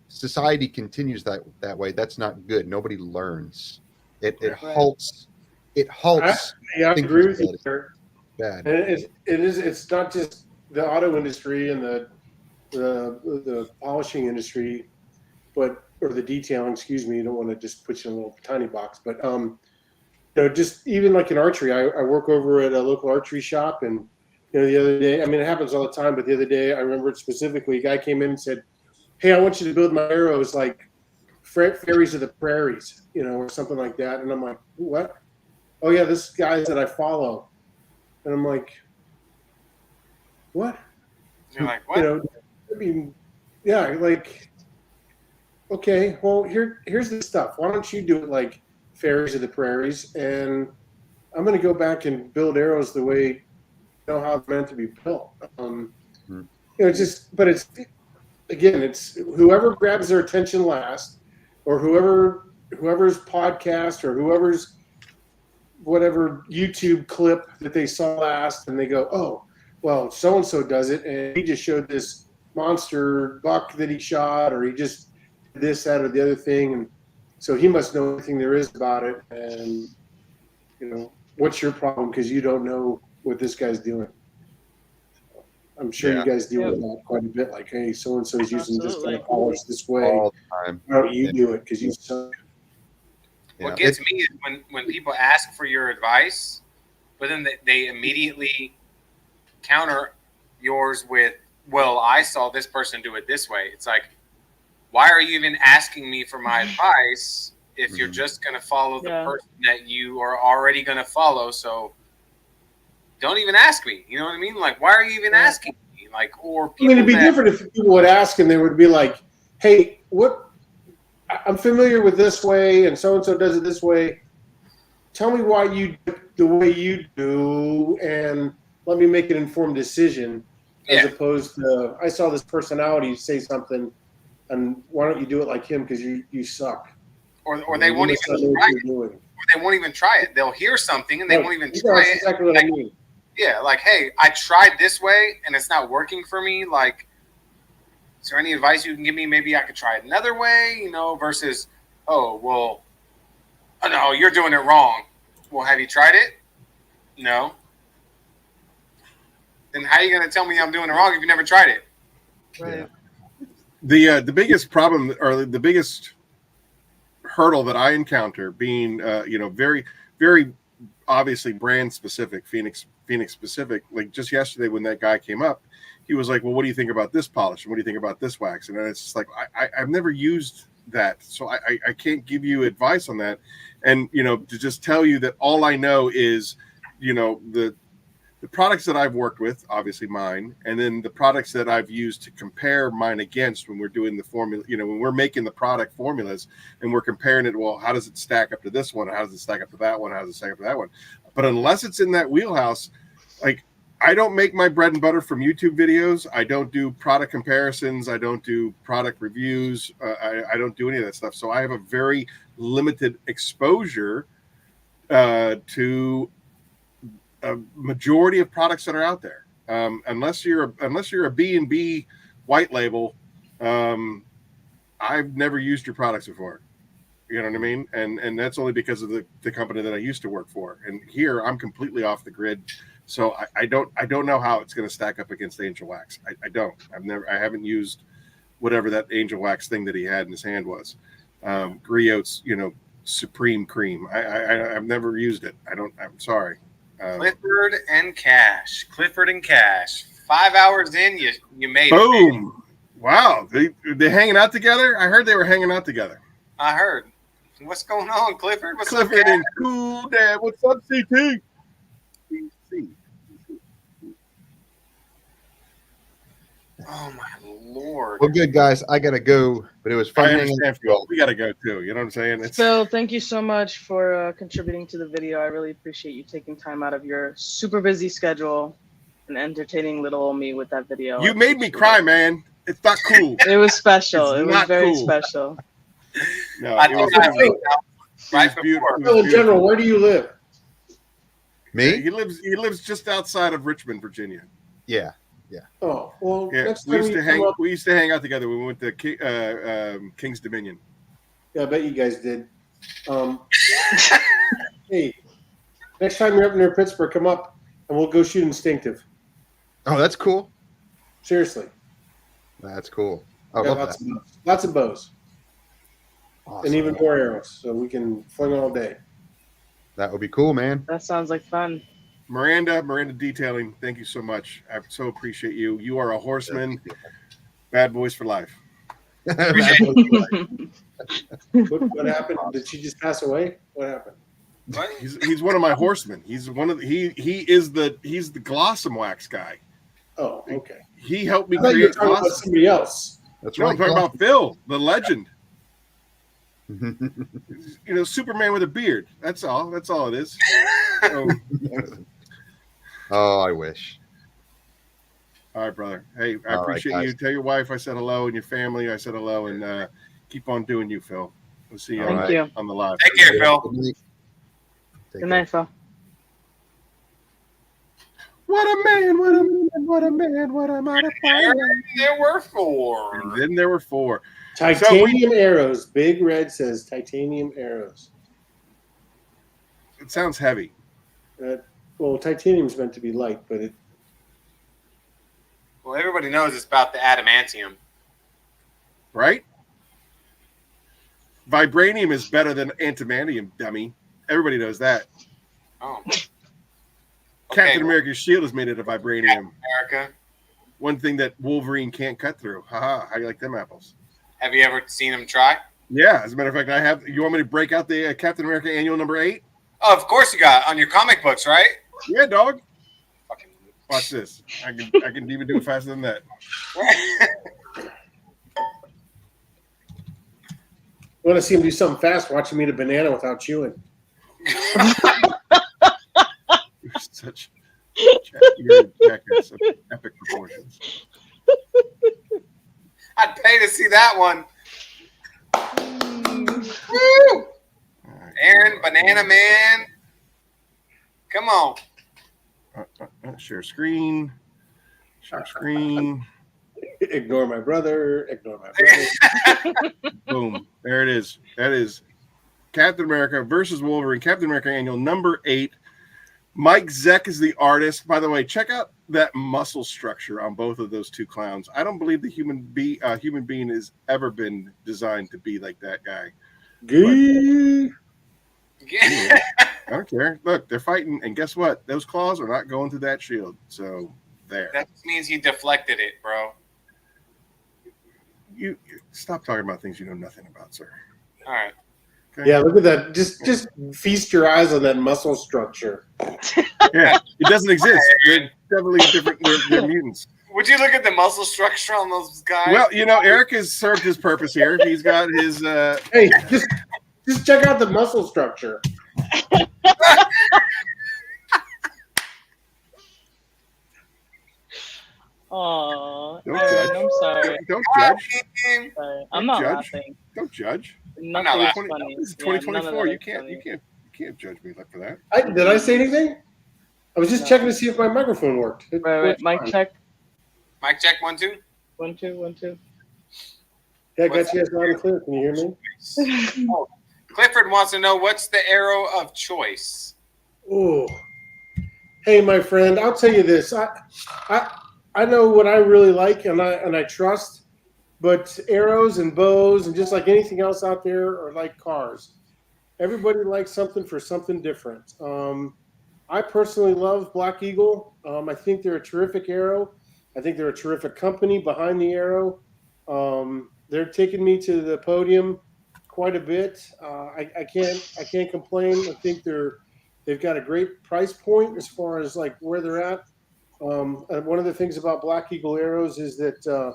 C: society continues that way, that's not good. Nobody learns. It halts. It halts.
K: I agree with you there.
C: Bad.
K: And it's not just the auto industry and the polishing industry, or the detailing. Excuse me. You don't want to just put you in a little tiny box, but just even like in archery, I work over at a local archery shop, and the other day, I mean, it happens all the time, but the other day I remembered specifically, a guy came in and said, hey, I want you to build my arrows like fairies of the prairies, or something like that. And I'm like, what? Oh yeah, this guy's that I follow. And I'm like, what?
B: You're like, what?
K: I mean, yeah, like, okay, well, here's the stuff. Why don't you do it like fairies of the prairies, and I'm going to go back and build arrows the way how it's meant to be built. But it's again, it's whoever grabs their attention last, or whoever's podcast or whoever's whatever YouTube clip that they saw last, and they go, oh, well, so and so does it, and he just showed this monster buck that he shot, or he just did this, that, or the other thing, and so he must know everything there is about it. And what's your problem because you don't know what this guy's doing? I'm sure you guys deal with that quite a bit. Like, hey, so and so is using this kind of polish this way.
C: All the time.
K: Why don't you do it because you suck?
B: What gets me is when people ask for your advice, but then they immediately counter yours with, well, I saw this person do it this way. It's like, why are you even asking me for my advice if you're just going to follow the person that you are already going to follow? So don't even ask me. You know what I mean? Like, why are you even asking me? Like, or
K: I
B: people
K: mean, it'd be
B: that,
K: different if people would ask and they would be like, "Hey, I'm familiar with this way, and so does it this way. Tell me why you do it the way you do, and let me make an informed decision." As opposed to, I saw this personality say something, and why don't you do it like him because you suck.
B: or they won't even try it. Or they won't even try it. They'll hear something and they won't even try
K: That's
B: it.
K: exactly what I mean.
B: Yeah, like, hey, I tried this way and it's not working for me. Like, is there any advice you can give me? Maybe I could try it another way, you know, versus, oh, well, oh, no, you're doing it wrong. Well, have you tried it? No. Then how are you going to tell me I'm doing it wrong if you never tried it?
I: Right.
A: The biggest problem, or the biggest hurdle that I encounter, being very, very obviously brand specific, Phoenix specific. Like just yesterday when that guy came up, he was like, "Well, what do you think about this polish? And what do you think about this wax?" And then it's just like I've never used that, so I can't give you advice on that. And to just tell you that all I know is the products that I've worked with, obviously mine, and then the products that I've used to compare mine against when we're doing the formula, when we're making the product formulas and we're comparing it, well, how does it stack up to this one? How does it stack up to that one? How does it stack up to that one? But unless it's in that wheelhouse, like I don't make my bread and butter from YouTube videos. I don't do product comparisons. I don't do product reviews. I don't do any of that stuff. So I have a very limited exposure to a majority of products that are out there. Unless you're a B&B white label, I've never used your products before. You know what I mean? And that's only because of the company that I used to work for. And here I'm completely off the grid. So I don't know how it's going to stack up against Angel Wax. I don't. I haven't used whatever that Angel Wax thing that he had in his hand was. Griot's, Supreme Cream. I've never used it. I'm sorry.
B: Clifford and Cash. 5 hours in, you made it.
A: Boom! Wow, they hanging out together. I heard they were hanging out together.
B: I heard. What's going on, Clifford? What's
A: Clifford
B: up,
A: and Cool Dad? What's up, CT?
B: Oh my Lord!
C: Well, good guys, I gotta go, but it was fun
A: I
C: hanging
A: understand.
C: out with you all.
A: We gotta go too. You know what I'm saying?
I: Phil, thank you so much for contributing to the video. I really appreciate you taking time out of your super busy schedule and entertaining little old me with that video.
A: You made me cry, man. It's not cool.
I: It was special. It was
A: not
I: very
A: cool.
I: special.
A: No,
B: I
A: it was
B: right
A: beautiful.
K: Phil, in general, where do you live?
C: Me?
A: He lives just outside of Richmond, Virginia.
C: Yeah.
K: Oh, well,
A: Yeah,
K: next
A: we
K: time
A: used
K: you
A: to
K: come
A: hang.
K: up,
A: We used to hang out together. We went to King's Dominion.
K: yeah, I bet you guys did. Hey, next time you're up near Pittsburgh, come up and we'll go shoot Instinctive.
C: Oh, that's cool.
K: Seriously.
C: That's cool. I
K: We got
C: love that.
K: lots of bows.
C: Awesome.
K: And even more arrows, so we can fling all day.
C: That would be cool, man.
I: That sounds like fun.
A: Miranda Detailing, thank you so much. I so appreciate you. You are a horseman. Bad boys for life.
K: What happened? Did she just pass away? What happened?
A: He's one of my horsemen. He's one of he's the Glossom Wax guy.
K: Oh, okay.
A: He helped me
K: I thought you were
A: create
K: talking about
A: Glossom.
K: somebody else.
C: That's
A: No,
C: right.
A: I'm talking about Phil, the legend. Superman with a beard. That's all. That's all it is. So,
C: Oh, I wish.
A: all right, brother. Hey, I
C: All right,
A: appreciate
C: guys.
A: you. Tell your wife I said hello and your family I said hello, and keep on doing you, Phil. We'll see you
I: Thank you.
A: on the live.
B: Take care, Phil.
I: Good night, Phil.
A: What a man, what a man, what a man, what a mighty fire.
B: There were 4.
A: And then there were 4.
K: Titanium arrows. Big Red says titanium arrows.
A: It sounds heavy.
K: Well, titanium's meant to be light, but it.
B: Well, everybody knows it's about the adamantium.
A: Right? Vibranium is better than antimantium, dummy. Everybody knows that.
B: Oh.
A: Captain America's shield is made out of vibranium.
B: America.
A: One thing that Wolverine can't cut through. Haha, how you like them apples?
B: Have you ever seen him try?
A: Yeah, as a matter of fact, I have. You want me to break out the Captain America Annual number 8?
B: Oh, of course you got on your comic books, right?
A: Yeah, dog. Watch this. I can even do it faster than that.
K: I want to see him do something fast. Watch him eat a banana without chewing.
A: You're such you're a jackass of epic proportions.
B: I'd pay to see that one. Woo! Aaron, Banana Man. Come on.
A: Share screen. Share screen.
K: Ignore my brother. Ignore my brother.
A: Boom. There it is. That is Captain America versus Wolverine. Captain America Annual number 8. Mike Zeck is the artist. By the way, check out that muscle structure on both of those two clowns. I don't believe the human being has ever been designed to be like that guy. I don't care. Look, they're fighting, and guess what? Those claws are not going through that shield. So there.
B: That means you deflected it, bro.
A: You stop talking about things you know nothing about, sir.
B: All right.
A: Okay.
K: Yeah, look at that. Just feast your eyes on that muscle structure.
A: Yeah, it doesn't exist. They're definitely different. They're mutants.
B: Would you look at the muscle structure on those guys?
A: Well, Eric has served his purpose here. He's got his.
K: Hey, just check out the muscle structure.
I: Oh,
A: Don't judge.
I: I'm sorry.
A: Don't judge.
I: Sorry. I'm not
A: judge.
I: laughing.
A: Don't judge.
I: Nothing's funny.
A: This is
I: Yeah, none of
A: 2024.
I: that
A: You
I: is
A: can't judge me for that.
K: Did I say anything? I was just checking to see if my microphone worked.
I: Right. Mic check.
B: Mic check 1 2.
I: 1 2 1 2.
K: Yeah, I got you guys loud and clear. Can you hear me?
B: Clifford wants to know what's the arrow of choice.
K: Oh, hey, my friend. I'll tell you this. I know what I really like and I trust, but arrows and bows and just like anything else out there are like cars. Everybody likes something for something different. I personally love Black Eagle. I think they're a terrific arrow. I think they're a terrific company behind the arrow. They're taking me to the podium quite a bit. I can't complain. I think they've got a great price point as far as like where they're at. And one of the things about Black Eagle arrows is that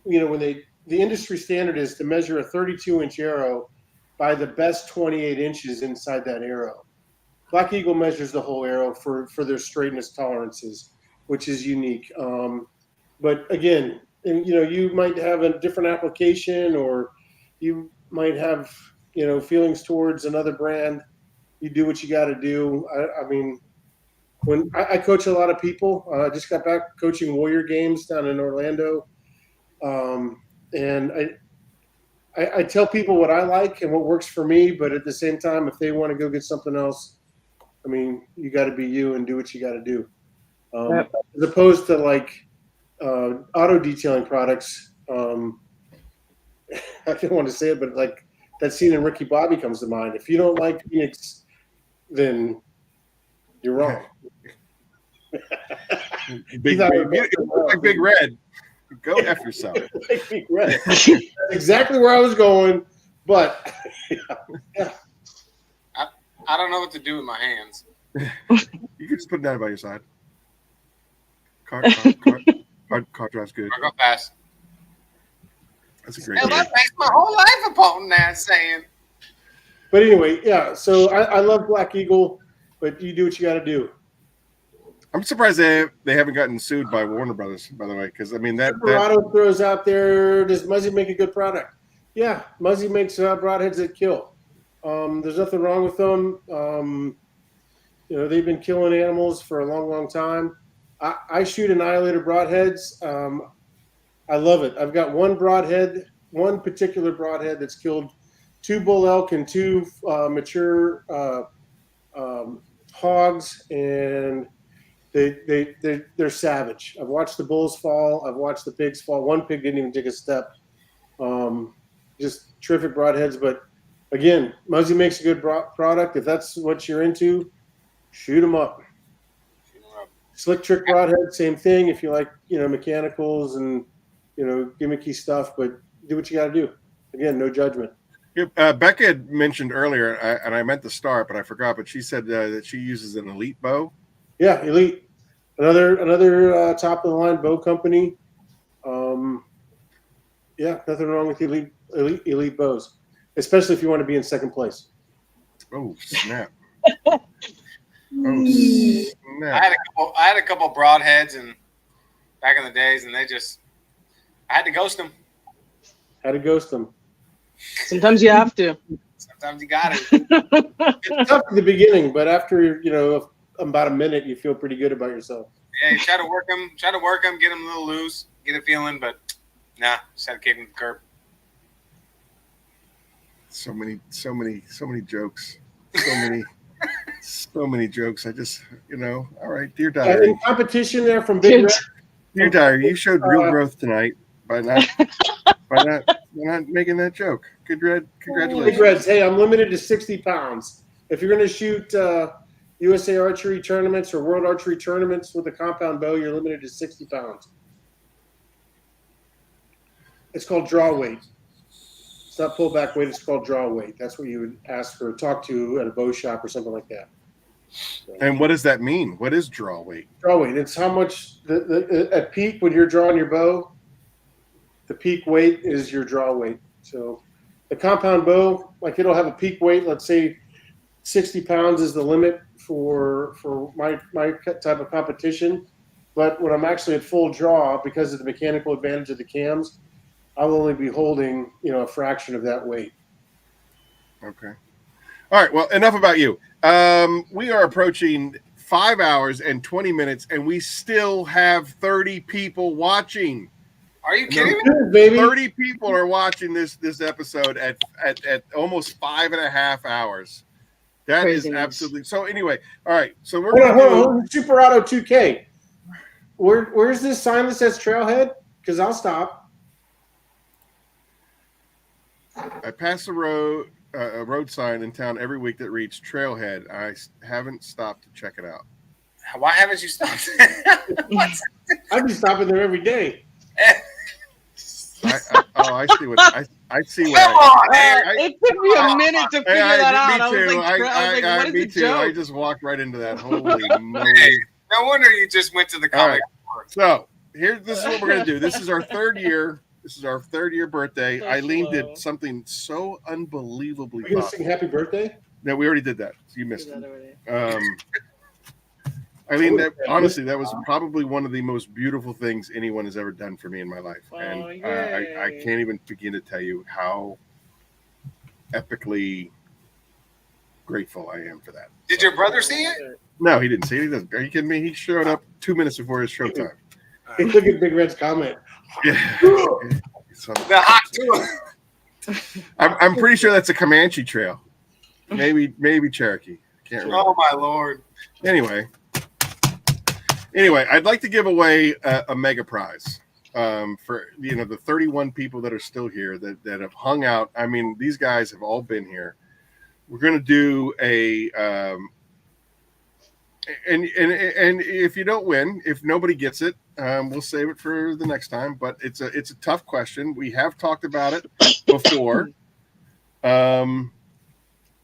K: when the industry standard is to measure a 32-inch arrow by the best 28 inches inside that arrow. Black Eagle measures the whole arrow for their straightness tolerances, which is unique. But again, you might have a different application, or you might have feelings towards another brand. You do what you got to do. I mean, when I coach a lot of people, I just got back coaching Warrior games down in Orlando, and I tell people what I like and what works for me. But at the same time, if they want to go get something else, I mean, you got to be you and do what you got to do. As opposed to like auto detailing products. I don't want to say it, but like that scene in Ricky Bobby comes to mind. If you don't like Phoenix, then you're wrong.
A: Big Red. Go F yourself.
K: Big Red. That's exactly where I was going, but yeah.
B: I don't know what to do with my hands.
A: You can just put it down by your side. Car drives good.
B: I go fast.
A: That's a great
B: Hell, that makes my whole life upon that saying.
K: But anyway, yeah. So I love Black Eagle, but you do what you got to do.
A: I'm surprised they haven't gotten sued by Warner Brothers, by the way, because I mean that
K: Silverado throws out there. Does Muzzy make a good product? Yeah, Muzzy makes broadheads that kill. There's nothing wrong with them. They've been killing animals for a long, long time. I shoot Annihilator broadheads. I love it. I've got one particular broadhead that's killed 2 bull elk and 2 mature hogs, and they're savage. I've watched the bulls fall. I've watched the pigs fall. One pig didn't even take a step. Just terrific broadheads. But again, Muzzy makes a good product. If that's what you're into, shoot them up. Slick Trick broadhead, same thing. If you like, mechanicals and gimmicky stuff, but do what you got to do. Again, no judgment.
A: Becca had mentioned earlier, and I meant to start, but I forgot. But she said that she uses an Elite bow.
K: Yeah, Elite. Another top of the line bow company. Yeah, nothing wrong with elite bows, especially if you want to be in second place.
A: Oh snap!
B: I had a couple broadheads and back in the days, and I had to ghost them.
I: Sometimes you have to.
B: Sometimes you got it.
K: It's tough at the beginning, but after about a minute, you feel pretty good about yourself.
B: Yeah, you try to work them, get them a little loose, get a feeling, but nah, just had to kick them to the curb.
A: So many jokes. So many jokes. I just, all right, Dear Diary.
K: In competition there from Big Red.
A: Dear Diary, you showed real growth tonight by not making that joke. Congratulations.
K: Big Reds, hey, I'm limited to 60 pounds. If you're going to shoot USA archery tournaments or world archery tournaments with a compound bow, you're limited to 60 pounds. It's called draw weight. It's not pull back weight. It's called draw weight. That's what you would ask or talk to at a bow shop or something like that. So,
A: and what does that mean? What is draw weight?
K: Draw weight. It's how much at peak when you're drawing your bow. The peak weight is your draw weight. So the compound bow, like it'll have a peak weight. Let's say 60 pounds is the limit for my type of competition. But when I'm actually at full draw, because of the mechanical advantage of the cams, I'll only be holding, a fraction of that weight.
A: Okay. All right. Well, enough about you. We are approaching 5 hours and 20 minutes, and we still have 30 people watching.
B: Are you kidding
K: me? Baby.
A: 30 people are watching this episode at almost 5.5 hours. That
I: Craziness.
A: Is absolutely so. Anyway, all right. So we're
K: hold on. Super Auto 2K. Where's this sign that says Trailhead? Because I'll stop.
A: I pass a road sign in town every week that reads Trailhead. I haven't stopped to check it out.
B: Why haven't you stopped?
K: I'd be stopping there every day.
A: I see what I see.
I: It took me a minute to figure that out. I was like, what is the joke?
A: I just walked right into that. Holy moly!
B: No wonder you just went to the comic.
A: Right. So this is what we're gonna do. This is our third year. This is our third-year birthday. Eileen did something so unbelievably.
K: Are you gonna sing Happy Birthday?
A: No, we already did that. So you missed it. Eileen, honestly, that was probably one of the most beautiful things anyone has ever done for me in my life, and I can't even begin to tell you how epically grateful I am for that.
B: Did your brother see it?
A: No, he didn't see it. He doesn't. Are you kidding me? He showed up 2 minutes before his showtime.
K: Hey, look at Big Red's comment.
A: Yeah.
B: The hot tool.
A: I'm pretty sure that's a Comanche trail. Maybe Cherokee. Can't remember.
B: Oh my Lord.
A: Anyway, I'd like to give away a mega prize for the 31 people that are still here that have hung out. I mean, these guys have all been here. We're going to do a and if you don't win, if nobody gets it, we'll save it for the next time. But it's a tough question. We have talked about it before. I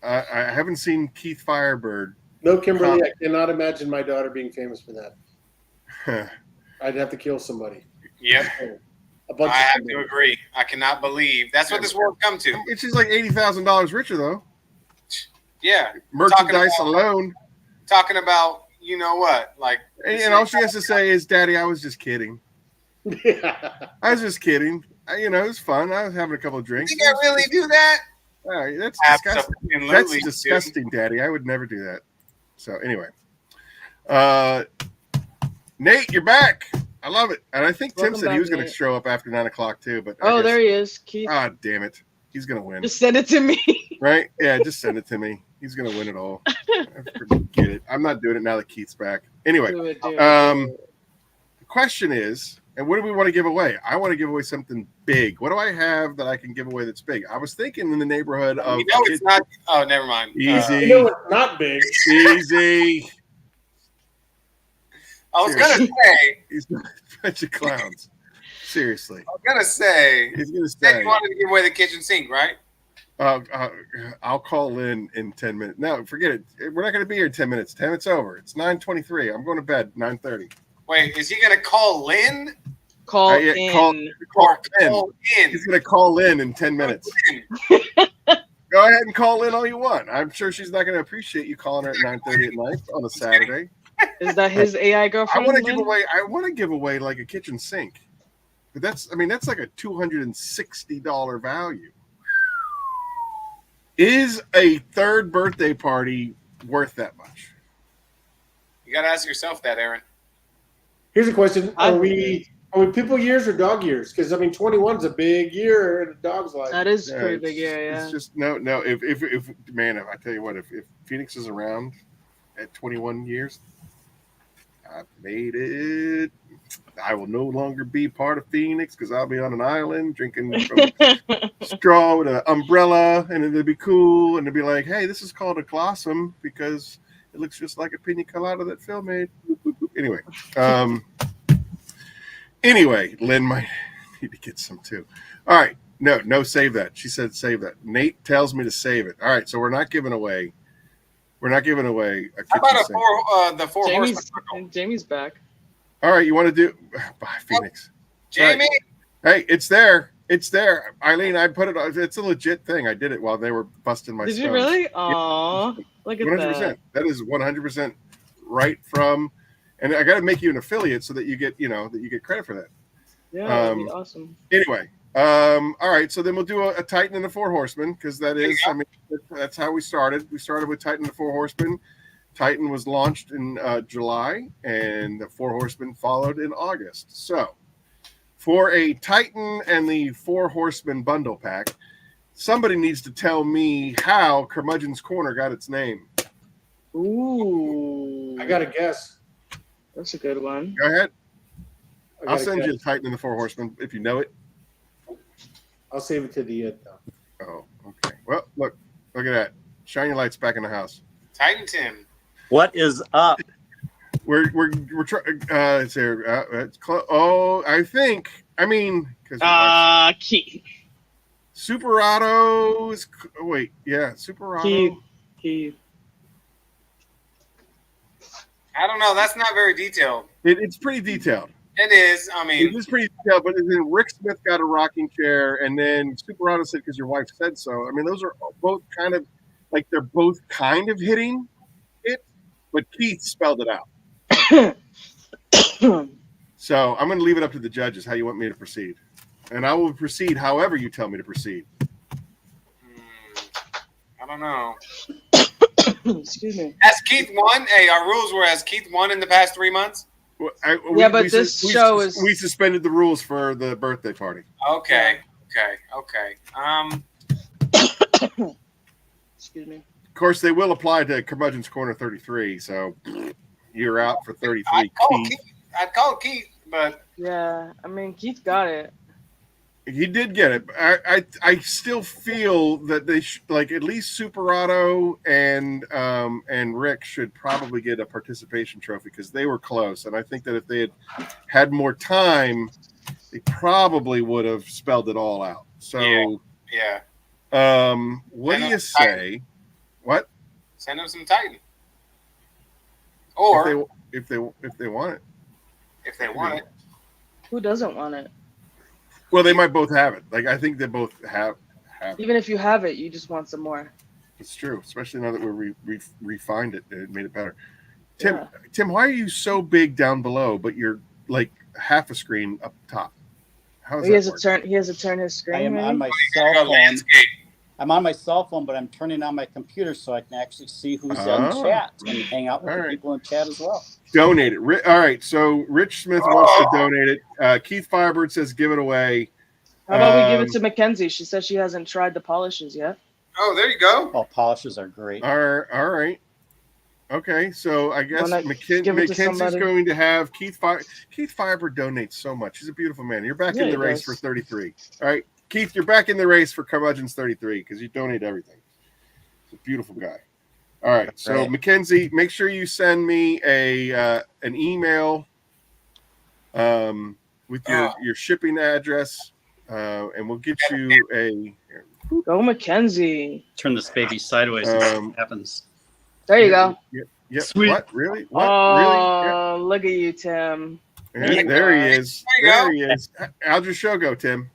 A: haven't seen Keith Firebird.
K: No, Kimberly, I cannot imagine my daughter being famous for that. I'd have to kill somebody.
B: Yep. I have to agree. I cannot believe that's what this world come to.
A: She's like $80,000 richer though.
B: Yeah,
A: merchandise alone.
B: Talking about what, like,
A: and all she has to say is, "Daddy, I was just kidding." I was just kidding. It was fun. I was having a couple of drinks.
B: You think I really do that?
A: That's disgusting. That's disgusting, Daddy. I would never do that. So anyway, Nate, you're back. I love it, and I think Tim said he was going to show up after 9 o'clock too. But
I: there he is, Keith.
A: Ah, damn it, he's going to win.
I: Just send it to me.
A: Right? Yeah, just send it to me. He's going to win it all. Forget it. I'm not doing it now that Keith's back. Anyway, the question is, and what do we want to give away? I want to give away something big. What do I have that I can give away that's big? I was thinking in the neighborhood of.
B: It's not. Oh, never mind.
A: Easy.
K: It's not big.
A: Easy.
B: I was going to say.
A: He's a bunch of clowns. Seriously.
B: I was going to say.
A: He's going to
B: That
A: say.
B: you wanted to give away the kitchen sink, right?
A: I'll call in 10 minutes. No, forget it. We're not going to be here in 10 minutes. 10 minutes over. It's 9:23. I'm going to bed 9:30.
B: Wait, is he going to call Lynn?
I: Call in.
A: Call in. He's going to call in 10 minutes. Go ahead and call in all you want. I'm sure she's not going to appreciate you calling her at 9:30 at night on a Saturday.
I: Is that his AI girlfriend?
A: I want to give away like a kitchen sink. But that's like a $260 value. Is a third birthday party worth that much?
B: You got to ask yourself that, Aaron.
K: Here's a question: Are we people years or dog years? Because 21's a big year in a dog's life.
I: That is a pretty big year. Yeah.
A: It's just no. If man, if I tell you what, if Phoenix is around at 21 years, I've made it. I will no longer be part of Phoenix because I'll be on an island drinking from straw with an umbrella, and it'll be cool. And it'll be like, hey, this is called a Glossom because it looks just like a pina colada that Phil made. Anyway, Lynn might need to get some too. All right, no, save that. She said save that. Nate tells me to save it. All right, so we're not giving away. A kitchen
B: How about
A: sink.
B: the four horsemen?
I: Jamie's back.
A: All right, you want to do? Bye, Phoenix.
B: Jamie.
A: Right. Hey, it's there. It's there, Eileen. I put it. It's a legit thing. I did it while they were busting my.
I: Did
A: stones.
I: you really? Aw, look at
A: 100%.
I: that.
A: That is 100% right from, and I got to make you an affiliate so that you get credit for that.
I: Yeah, that'd be awesome.
A: Anyway, all right. So then we'll do a Titan and the Four Horsemen because that is, that's how we started. We started with Titan and the Four Horsemen. Titan was launched in July, and the Four Horsemen followed in August. So, for a Titan and the Four Horsemen bundle pack, somebody needs to tell me how Curmudgeon's Corner got its name.
I: Ooh.
K: I got a guess.
I: That's a good one.
A: Go ahead. I'll send you a Titan and the Four Horsemen if you know it.
K: I'll save it to the end, though.
A: Oh, okay. Well, look at that. Shine your lights back in the house.
B: Titan Tim.
O: What is up?
A: We're trying. It's here. It's close. I think. Because
I: Keith.
A: Super is. Wait, yeah, Super
I: Keith.
B: I don't know. That's not very detailed.
A: It's pretty detailed.
B: It is.
A: It is pretty detailed. But then Rick Smith got a rocking chair, and then Super said because your wife said so. Those are both kind of like they're both kind of hitting it, but Keith spelled it out. So I'm going to leave it up to the judges how you want me to proceed, and I will proceed however you tell me to proceed.
B: I don't know.
I: Excuse me.
B: Has Keith won? Hey, our rules were: has Keith won in the past 3 months?
A: We suspended the rules for the birthday party.
B: Okay.
I: Excuse me.
A: Of course, they will apply to Curmudgeon's Corner 33, so you're out for 33.
B: I'd call Keith, but
I: yeah, Keith got it.
A: He did get it. I still feel that they should, like, at least Superato and Rick should probably get a participation trophy because they were close, and I think that if they had more time, they probably would have spelled it all out. So
B: yeah.
A: What do you say? What?
B: Send them some Titan. Or
A: if they want it.
B: If they want it.
I: Who doesn't want it?
A: Well, they might both have it. Like, I think they both have it.
I: Even if you have it, you just want some more.
A: It's true, especially now that we refined it and it made it better. Tim, why are you so big down below, but you're like half a screen up top? How
I: He has to turn his screen.
O: I am on my cell phone. I'm on my cell phone, but I'm turning on my computer so I can actually see who's in chat and hang out with the people in chat as well.
A: Donate it. All right, so Rich Smith wants to donate it. Keith Firebird says give it away.
I: How about we give it to Mackenzie? She says she hasn't tried the polishes yet.
B: Oh, there you go.
O: Oh, polishes are great.
A: All right. Okay, so I guess Mackenzie's going to have Keith Firebird donates so much. He's a beautiful man. You're back in the race for 33. All right, Keith, you're back in the race for Curmudgeon's 33 because you donate everything. He's a beautiful guy. All right, so Mackenzie, make sure you send me an email with your shipping address, and we'll get you a.
I: Go Mackenzie.
O: Turn this baby sideways and see what happens.
I: There you go.
A: Yep.
O: Sweet.
A: What? Really? What?
I: Oh, look at you, Tim.
A: Yeah, there he is. There he is. How'd your show go, Tim?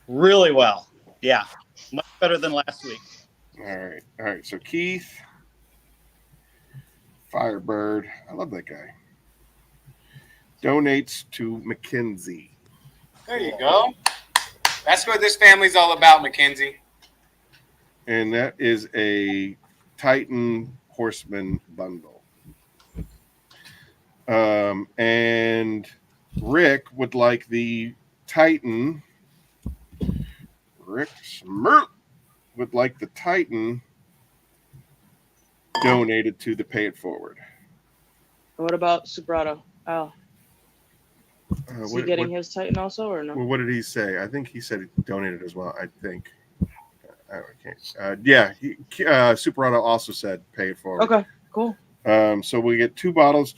O: Really well. Yeah. Much better than last week.
A: All right. So Keith, Firebird, I love that guy, donates to Mackenzie.
B: There you go. That's what this family's all about, Mackenzie.
A: And that is a Titan Horseman bundle. And Rick would like the Titan. Rick Smirk would like the Titan donated to the Pay It Forward.
I: What about Subrato? Al? Is he getting his Titan also, or no?
A: Well, what did he say? I think he said he donated as well. I think. I can't. Yeah, Superato also said Pay It Forward.
I: Okay, cool.
A: So we get 2 bottles,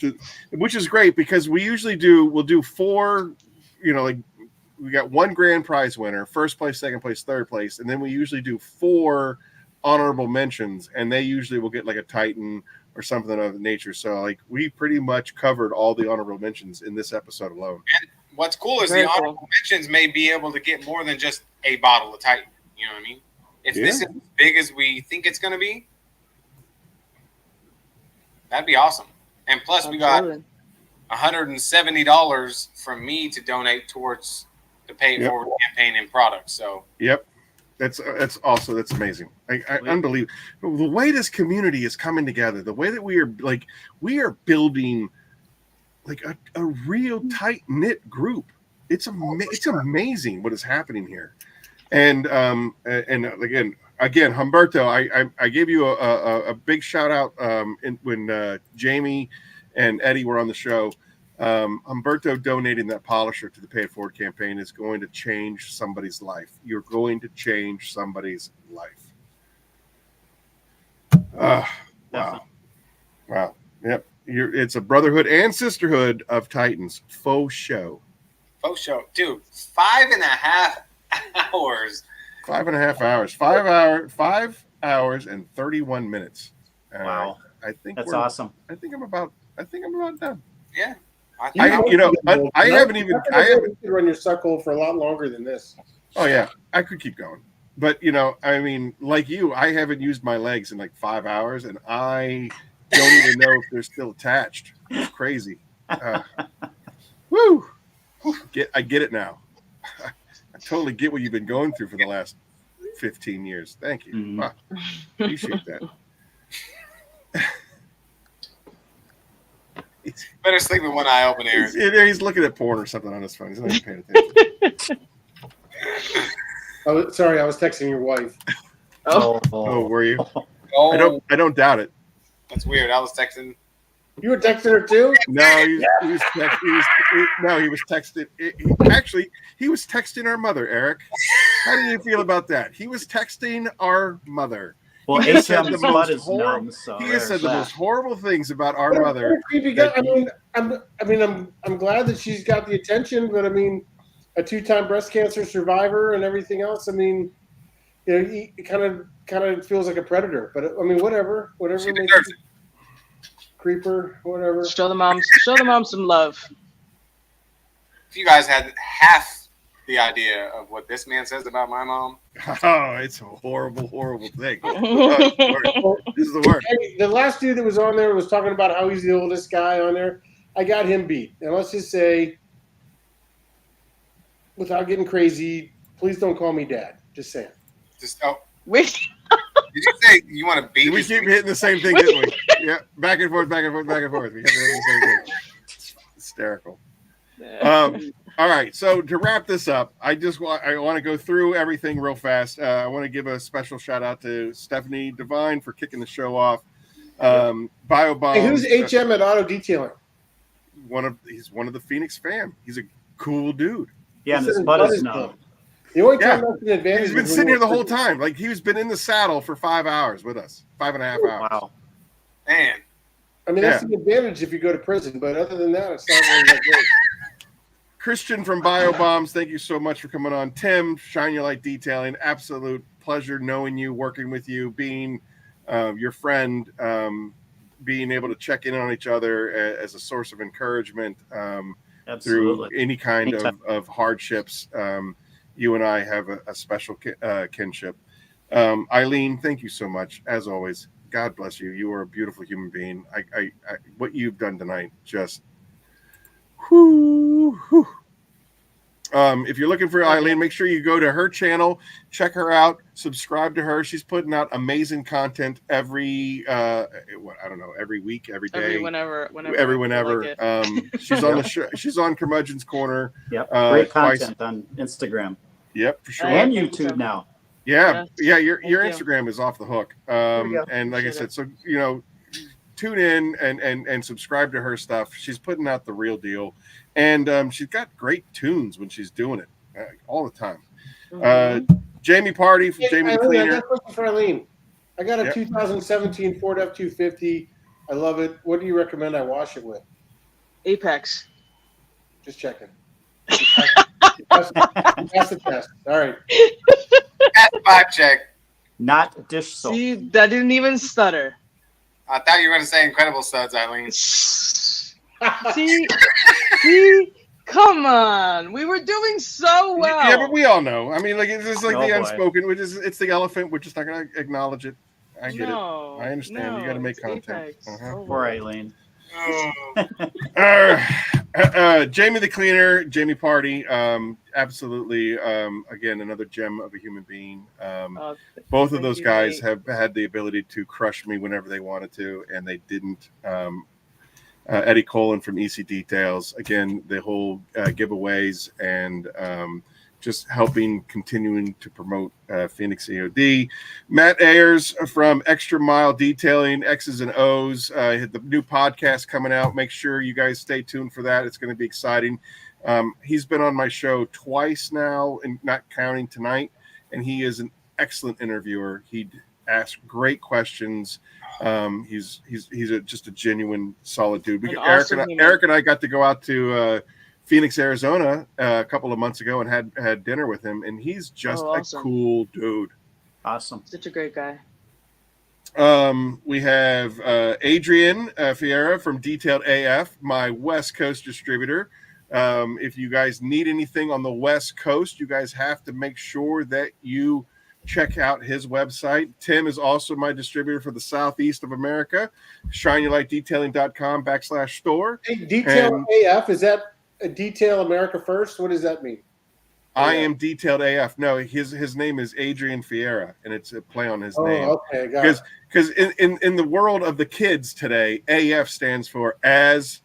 A: which is great because we'll do 4, like we got 1 grand prize winner, first place, second place, third place, and then we usually do 4 honorable mentions, and they usually will get like a Titan or something of that nature. So like we pretty much covered all the honorable mentions in this episode alone.
B: And what's cool is the honorable mentions may be able to get more than just a bottle of Titan. You know what I mean? If this is as big as we think it's going to be, that'd be awesome. And plus, we got $170 from me to donate towards the Pay It Forward campaign and products. So
A: that's amazing. Unbelievable. The way this community is coming together, the way that we are building like a real tight knit group. It's amazing what is happening here. And again, Humberto, I gave you a big shout out when Jamie and Eddie were on the show. Humberto donating that polisher to the Pay It Forward campaign is going to change somebody's life. You're going to change somebody's life. Wow. Yep. It's a brotherhood and sisterhood of Titans. Faux show.
B: Dude, 5.5 hours.
A: 5.5 hours. 5 hours and 31 minutes.
O: Wow.
A: I think
O: that's awesome.
A: I think I'm about done.
B: Yeah.
A: I haven't
K: run your suckle for a lot longer than this.
A: Oh yeah, I could keep going, but like you, I haven't used my legs in like 5 hours, and I don't even know if they're still attached. It's crazy. Woo! I get it now. I totally get what you've been going through for the last 15 years. Thank you. Wow. Appreciate that.
B: Better sleep with one eye open, Aaron.
A: He's looking at porn or something on his phone. He's not even paying attention.
K: Oh, sorry, I was texting your wife.
A: Oh, were you? Oh. I don't doubt it.
B: That's weird. I was texting.
K: You were texting her too?
A: No, he was texting. Actually, he was texting our mother, Eric. How do you feel about that? He was texting our mother.
O: Well,
A: he has said the
O: most
A: horrible things about our mother.
K: I'm glad that she's got the attention, but a 2-time breast cancer survivor and everything else. He kind of feels like a predator. But whatever. She deserves it. Creeper, whatever.
I: Show the mom some love.
B: If you guys had half the idea of what this man says about my mom.
A: Oh, it's a horrible, horrible thing. This is the worst.
K: Hey, the last dude that was on there was talking about how he's the oldest guy on there. I got him beat. And let's just say, without getting crazy, please don't call me dad. Just saying.
I: Wait.
B: Did you say you want to beat?
A: We keep hitting the same thing, didn't we? Yeah, back and forth, back and forth, back and forth. We kept hitting the same thing. It's hysterical. All right, so to wrap this up, I want to go through everything real fast. I want to give a special shout out to Stephanie Devine for kicking the show off. BioBomb.
K: Hey, who's HM at Auto Detailing?
A: He's one of the Phoenix fam. He's a cool dude.
O: Yeah, and his butt is numb.
K: The only time that's an advantage.
A: He's been sitting here the whole time. Like he's been in the saddle for 5 hours with us. 5.5 hours.
O: Wow.
B: Man.
K: That's the advantage if you go to prison, but other than that, it's not really that great.
A: Christian from BioBombs, thank you so much for coming on. Tim, Shine Your Light Detailing, absolute pleasure knowing you, working with you, being your friend, being able to check in on each other as a source of encouragement through any kind of hardships. You and I have a special kinship. Eileen, thank you so much, as always. God bless you. You are a beautiful human being. I what you've done tonight, just whoo. If you're looking for Eileen, make sure you go to her channel, check her out, subscribe to her. She's putting out amazing content every every week, every day,
I: whenever.
A: She's on the show. She's on Curmudgeon's Corner.
O: Yep, great content on Instagram.
A: Yep, for sure.
O: And YouTube now.
A: Yeah. Your Instagram is off the hook. And like I said, so tune in and subscribe to her stuff. She's putting out the real deal, and she's got great tunes when she's doing it all the time. Jamie Party from Jamie the Cleaner.
K: I got a question for Eileen. I got a 2017 Ford F-250. I love it. What do you recommend I wash it with?
I: Apex.
K: Just checking. That's the test. All right.
B: That's 5 check.
O: Not dish soap.
I: See, that didn't even stutter.
B: I thought you were going to say Incredible Suds, Eileen.
I: See, come on. We were doing so well.
A: Yeah, but we all know. I mean, like it's just like the unspoken, it's the elephant. We're just not going to acknowledge it. I get it. I understand. You got to make content.
O: Poor Eileen.
A: Jamie the Cleaner, Jamie Party, absolutely. Again, another gem of a human being. Both of those guys have had the ability to crush me whenever they wanted to, and they didn't. Eddie Colin from EC Details, again, the whole giveaways and just continuing to promote Phoenix EOD. Matt Ayers from Extra Mile Detailing, X's and O's. The new podcast coming out. Make sure you guys stay tuned for that. It's going to be exciting. He's been on my show twice now, and not counting tonight, and he is an excellent interviewer. He asks great questions. He's just a genuine, solid dude. Eric and I got to go out to Phoenix, Arizona a couple of months ago and had dinner with him, and he's just a cool dude.
O: Awesome.
I: Such a great guy.
A: We have Adrian Fiera from Detailed AF, my West Coast distributor. If you guys need anything on the West Coast, you guys have to make sure that you check out his website. Tim is also my distributor for the Southeast of America. ShineYourLightDetailing.com/store.
K: Hey, Detail AF, is that a Detail America First? What does that mean?
A: I am Detailed AF. No, his name is Adrian Fiera, and it's a play on his name.
K: Okay, got it.
A: Because in the world of the kids today, AF stands for as.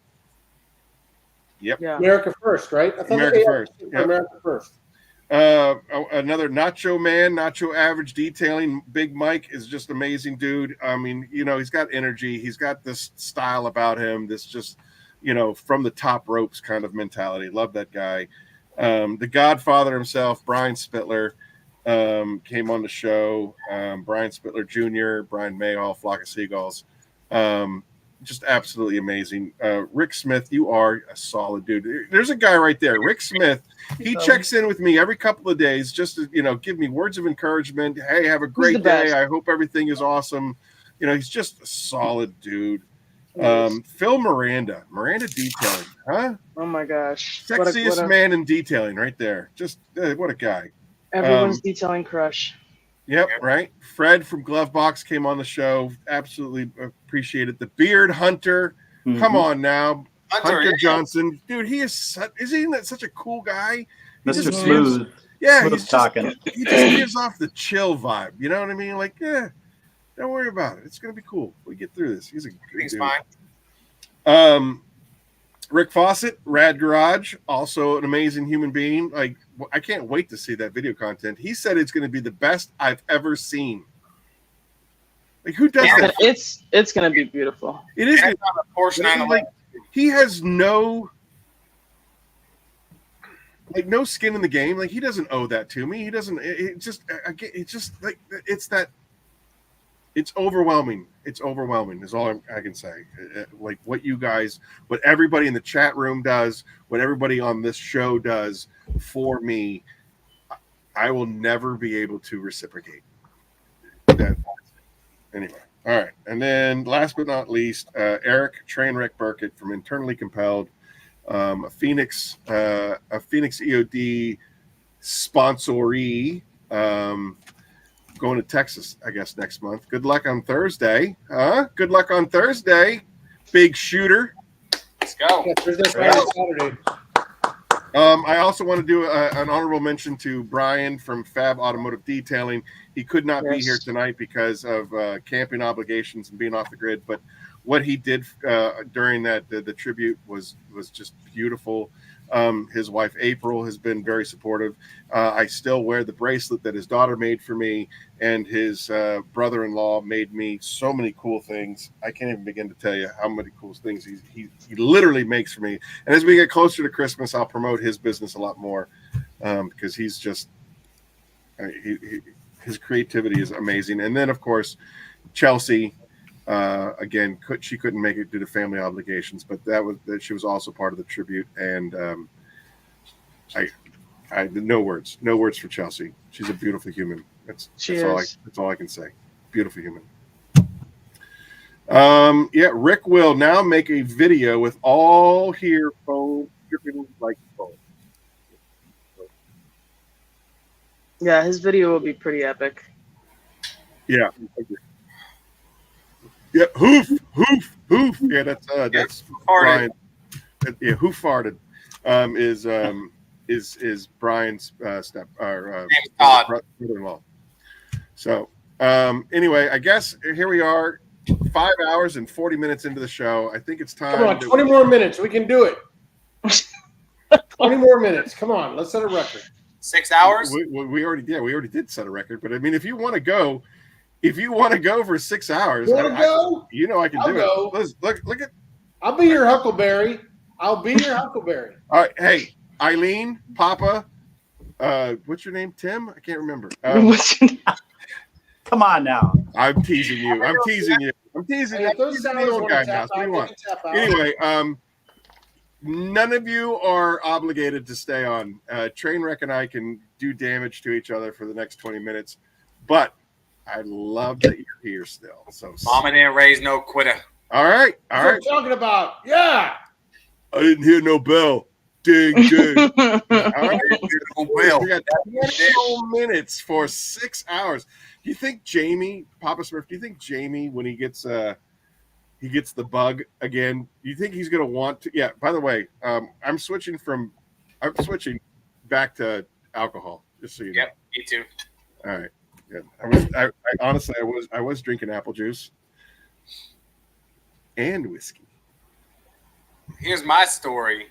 A: Yep.
K: Yeah. America First, right? I thought
A: America First. Yep.
K: America First.
A: Another Nacho Man, Nacho Average Detailing. Big Mike is just amazing, dude. I mean, he's got energy. He's got this style about him. This just, from the top ropes kind of mentality. Love that guy. The Godfather himself, Brian Spittler, came on the show. Brian Spittler Jr., Brian Mayall, Flock of Seagulls. Just absolutely amazing. Rick Smith, you are a solid dude. There's a guy right there, Rick Smith. He checks in with me every couple of days just to, give me words of encouragement. Hey, have a great day. I hope everything is awesome. He's just a solid dude. Phil Miranda Detailing, huh?
I: Oh my gosh.
A: Sexiest man in detailing right there. Just what a guy.
I: Everyone's detailing crush.
A: Yep, right. Fred from Glovebox came on the show. Absolutely appreciate it. The Beard Hunter. Mm-hmm. Come on now. Hunter Johnson. Dude, isn't that such a cool guy?
O: Mr. Smooth.
A: He's
O: talking.
A: He just gives off the chill vibe. You know what I mean? Like, don't worry about it. It's going to be cool. We get through this. He's a good dude. Fine. Rick Fawcett, Rad Garage, also an amazing human being. Like, I can't wait to see that video content. He said it's going to be the best I've ever seen. Like, who does that?
I: It's going to be beautiful.
A: It is. Like, he has no skin in the game. Like, he doesn't owe that to me. He doesn't. It's just like it's that. It's overwhelming. It's overwhelming is all I can say. Like what you guys, what everybody in the chat room does, what everybody on this show does for me, I will never be able to reciprocate. Anyway, all right. And then last but not least, Eric Trainwreck Burkett from Internally Compelled, a Phoenix EOD sponsoree. Going to Texas, I guess, next month. Good luck on Thursday. Good luck on Thursday, big shooter.
B: Let's go.
K: Yeah, Thursday, Friday, Saturday.
A: I also want to do an honorable mention to Brian from Fab Automotive Detailing. He could not be here tonight because of camping obligations and being off the grid, but what he did during the tribute was just beautiful. His wife April has been very supportive. I still wear the bracelet that his daughter made for me, and his brother-in-law made me so many cool things. I can't even begin to tell you how many cool things he literally makes for me. And as we get closer to Christmas, I'll promote his business a lot more because he's just his creativity is amazing. And then of course Chelsea. Again, she couldn't make it due to family obligations, but she was also part of the tribute, and I no words for Chelsea. She's a beautiful human. That's all I can say. Beautiful human. Rick will now make a video with all here phone dripping like foam.
I: Yeah, his video will be pretty epic.
A: Yeah. Yeah, hoof. Yeah, that's Brian. Yeah, who farted is Brian's brother-in-law. So anyway, I guess here we are, 5 hours and 40 minutes into the show. I think it's time.
K: Come on, 20 more minutes. We can do it. 20 more minutes. Come on, let's set a record.
B: 6 hours?
A: We already did set a record. But I mean, if you want to go for 6 hours,
K: I can
A: do
K: go.
A: it. Look at.
K: I'll be your Huckleberry. All right, hey, Eileen, Papa, what's your name? Tim? I can't remember.
O: Come on now.
A: I'm teasing you. I'm teasing you. He's the old guy now. What do you want? Anyway, none of you are obligated to stay on. Trainwreck and I can do damage to each other for the next 20 minutes, but I love that you're here still. So
B: Mama didn't raise no quitter.
A: All right.
K: That's what I'm talking about. Yeah.
A: I didn't hear no bell. Ding, ding. All right. We got 20 minutes for 6 hours. Do you think Papa Smurf, when he gets the bug again, do you think he's going to want to? Yeah, by the way, I'm switching back to alcohol, just so you know.
B: Yep, me too.
A: All right. Yeah. Honestly, I was drinking apple juice and whiskey.
B: Here's my story.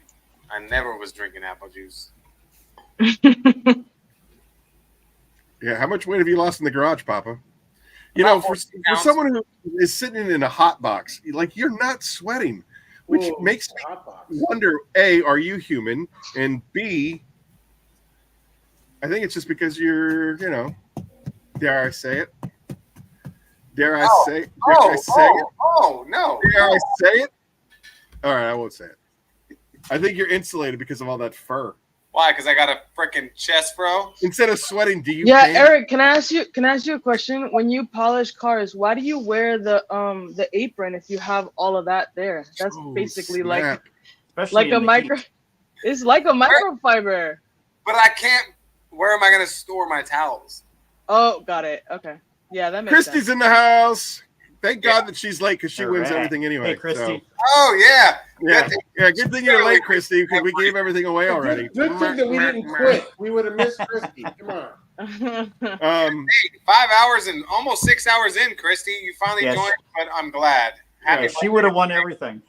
B: I never was drinking apple juice.
A: Yeah, how much weight have you lost in the garage, Papa? You know, for someone who is sitting in a hot box, like you're not sweating, which makes me wonder: A, are you human? And B, I think it's just because you're, dare I say it? Dare I say it?
B: Oh, no.
A: Dare I say it? All right, I won't say it. I think you're insulated because of all that fur.
B: Why? Because I got a freaking chest, bro.
A: Instead of sweating, do you?
I: Yeah, paint? Eric, can I ask you a question? When you polish cars, why do you wear the apron if you have all of that there? That's basically snap. like a micro. It's like a microfiber.
B: But I can't. Where am I going to store my towels?
I: Oh, got it. Okay. Yeah, that makes
A: Christy's
I: sense.
A: in the house. Thank God that she's late because she wins everything anyway.
O: Hey, Christy.
A: So.
B: Oh, yeah.
A: Good thing you're late, Christy, because we gave everything away already.
K: Good thing that we didn't quit. We would have missed Christy. Come on.
B: 5 hours and almost 6 hours in, Christy. You finally joined, but I'm glad.
O: She would have won everything.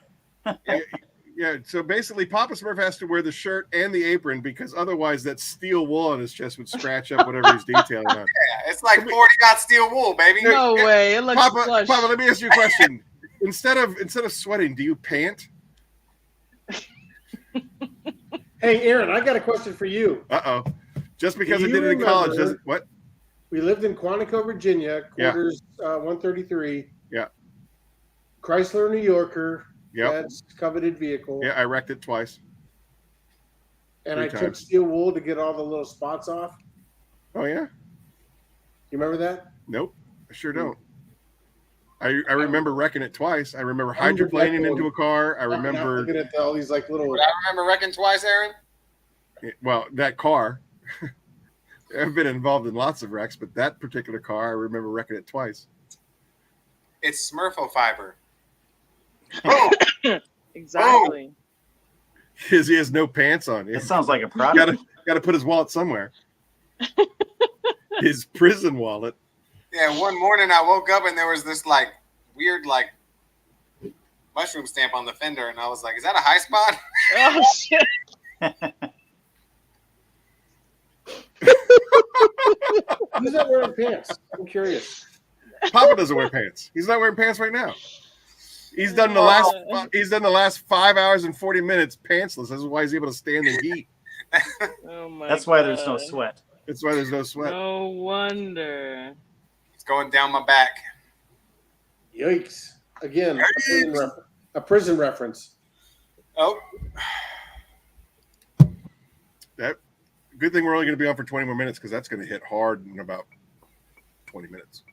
A: Yeah, so basically Papa Smurf has to wear the shirt and the apron because otherwise that steel wool on his chest would scratch up whatever he's detailing on.
B: Yeah, it's like 40 got steel wool, baby.
I: No way. It looks
A: Papa, let me ask you a question. Instead of sweating, do you pant?
K: Hey, Aaron, I got a question for you.
A: Uh-oh. Just because I did it in college doesn't what?
K: We lived in Quantico, Virginia, quarters 133.
A: Yeah.
K: Chrysler New Yorker.
A: Yep.
K: That's coveted vehicle.
A: Yeah, I wrecked it twice.
K: And
A: 3
K: I took
A: times.
K: steel wool to get all the little spots off.
A: Oh yeah.
K: You remember that?
A: Nope, I sure don't. I remember wrecking it twice. I remember hydroplaning into a car. I remember
K: looking at all these like little.
B: But I remember wrecking twice, Aaron.
A: Well, that car. I've been involved in lots of wrecks, but that particular car, I remember wrecking it twice.
B: It's Smurfo fiber.
I: Exactly.
A: Because he has no pants on.
O: It sounds like a product.
A: Got to put his wallet somewhere. His prison wallet.
B: Yeah, one morning I woke up and there was this like weird like mushroom stamp on the fender, and I was like, "Is that a high spot?"
I: Oh shit!
K: Who's not wearing pants? I'm curious.
A: Papa doesn't wear pants. He's not wearing pants right now. He's done the last 5 hours and 40 minutes pantsless. This is why he's able to stand the heat.
I: Oh my
O: That's why there's no sweat.
A: That's why there's no sweat.
I: No wonder.
B: It's going down my back.
K: Yikes! Again, a prison reference.
B: Oh.
A: That good thing we're only going to be on for 20 more minutes because that's going to hit hard in about 20 minutes.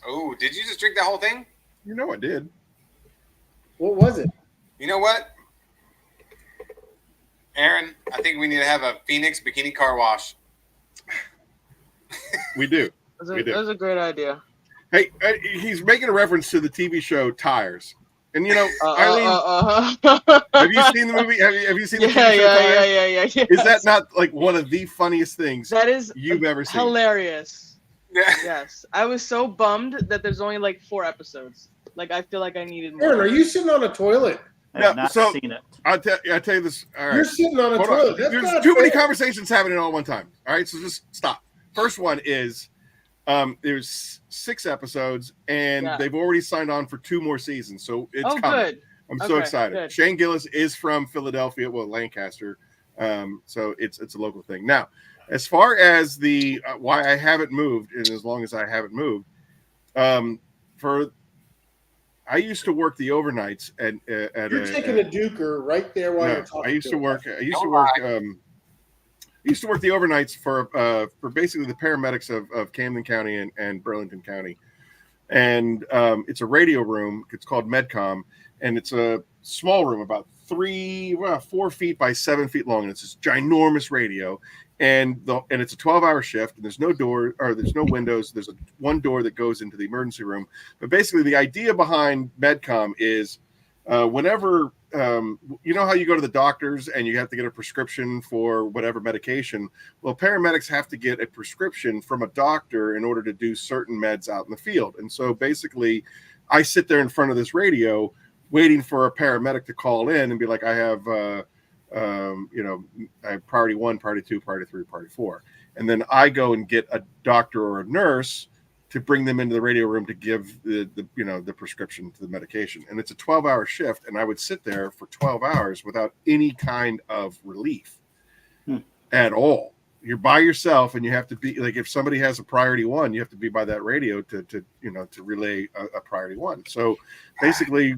B: Oh, did you just drink that whole thing?
A: You know I did.
K: What was it?
B: You know what? Aaron, I think we need to have a Phoenix bikini car wash.
A: We do.
I: That was a great idea.
A: Hey, he's making a reference to the TV show Tires. And you know, Eileen, have you seen the movie? Have you seen the TV show Tires?
I: Yeah.
A: Is that not like one of the funniest things
I: that is
A: you've ever seen?
I: Hilarious. Yes. I was so bummed that there's only like 4 episodes. Like I feel like I needed more.
K: Aaron, are you sitting on a toilet?
O: I have not seen it.
A: I'll tell you this. All right.
K: You're sitting on a toilet. That's
A: There's
K: not
A: too many
K: fair.
A: conversations happening all at one time. All right, so just stop. First one is there's 6 episodes, and they've already signed on for 2 more seasons. So it's coming.
I: Good.
A: I'm so excited.
I: Good.
A: Shane Gillis is from Philadelphia, well, Lancaster. So it's a local thing. Now, as far as the why I haven't moved, and as long as I haven't moved, I used to work the overnights at
K: You're taking a duker right there while you're talking.
A: I used to work the overnights for basically the paramedics of Camden County and Burlington County. And it's a radio room. It's called Medcom, and it's a small room, about 4 feet by 7 feet long, and it's this ginormous radio. And it's a 12-hour shift, and there's no door or there's no windows. There's one door that goes into the emergency room. But basically, the idea behind Medcom is whenever you know how you go to the doctors and you have to get a prescription for whatever medication. Well, paramedics have to get a prescription from a doctor in order to do certain meds out in the field. And so basically, I sit there in front of this radio waiting for a paramedic to call in and be like, I have I have priority 1, priority 2, priority 3, priority 4. And then I go and get a doctor or a nurse to bring them into the radio room to give the prescription to the medication. And it's a 12-hour shift. And I would sit there for 12 hours without any kind of relief at all. You're by yourself, and you have to be like, if somebody has a priority 1, you have to be by that radio to relay a priority 1. So basically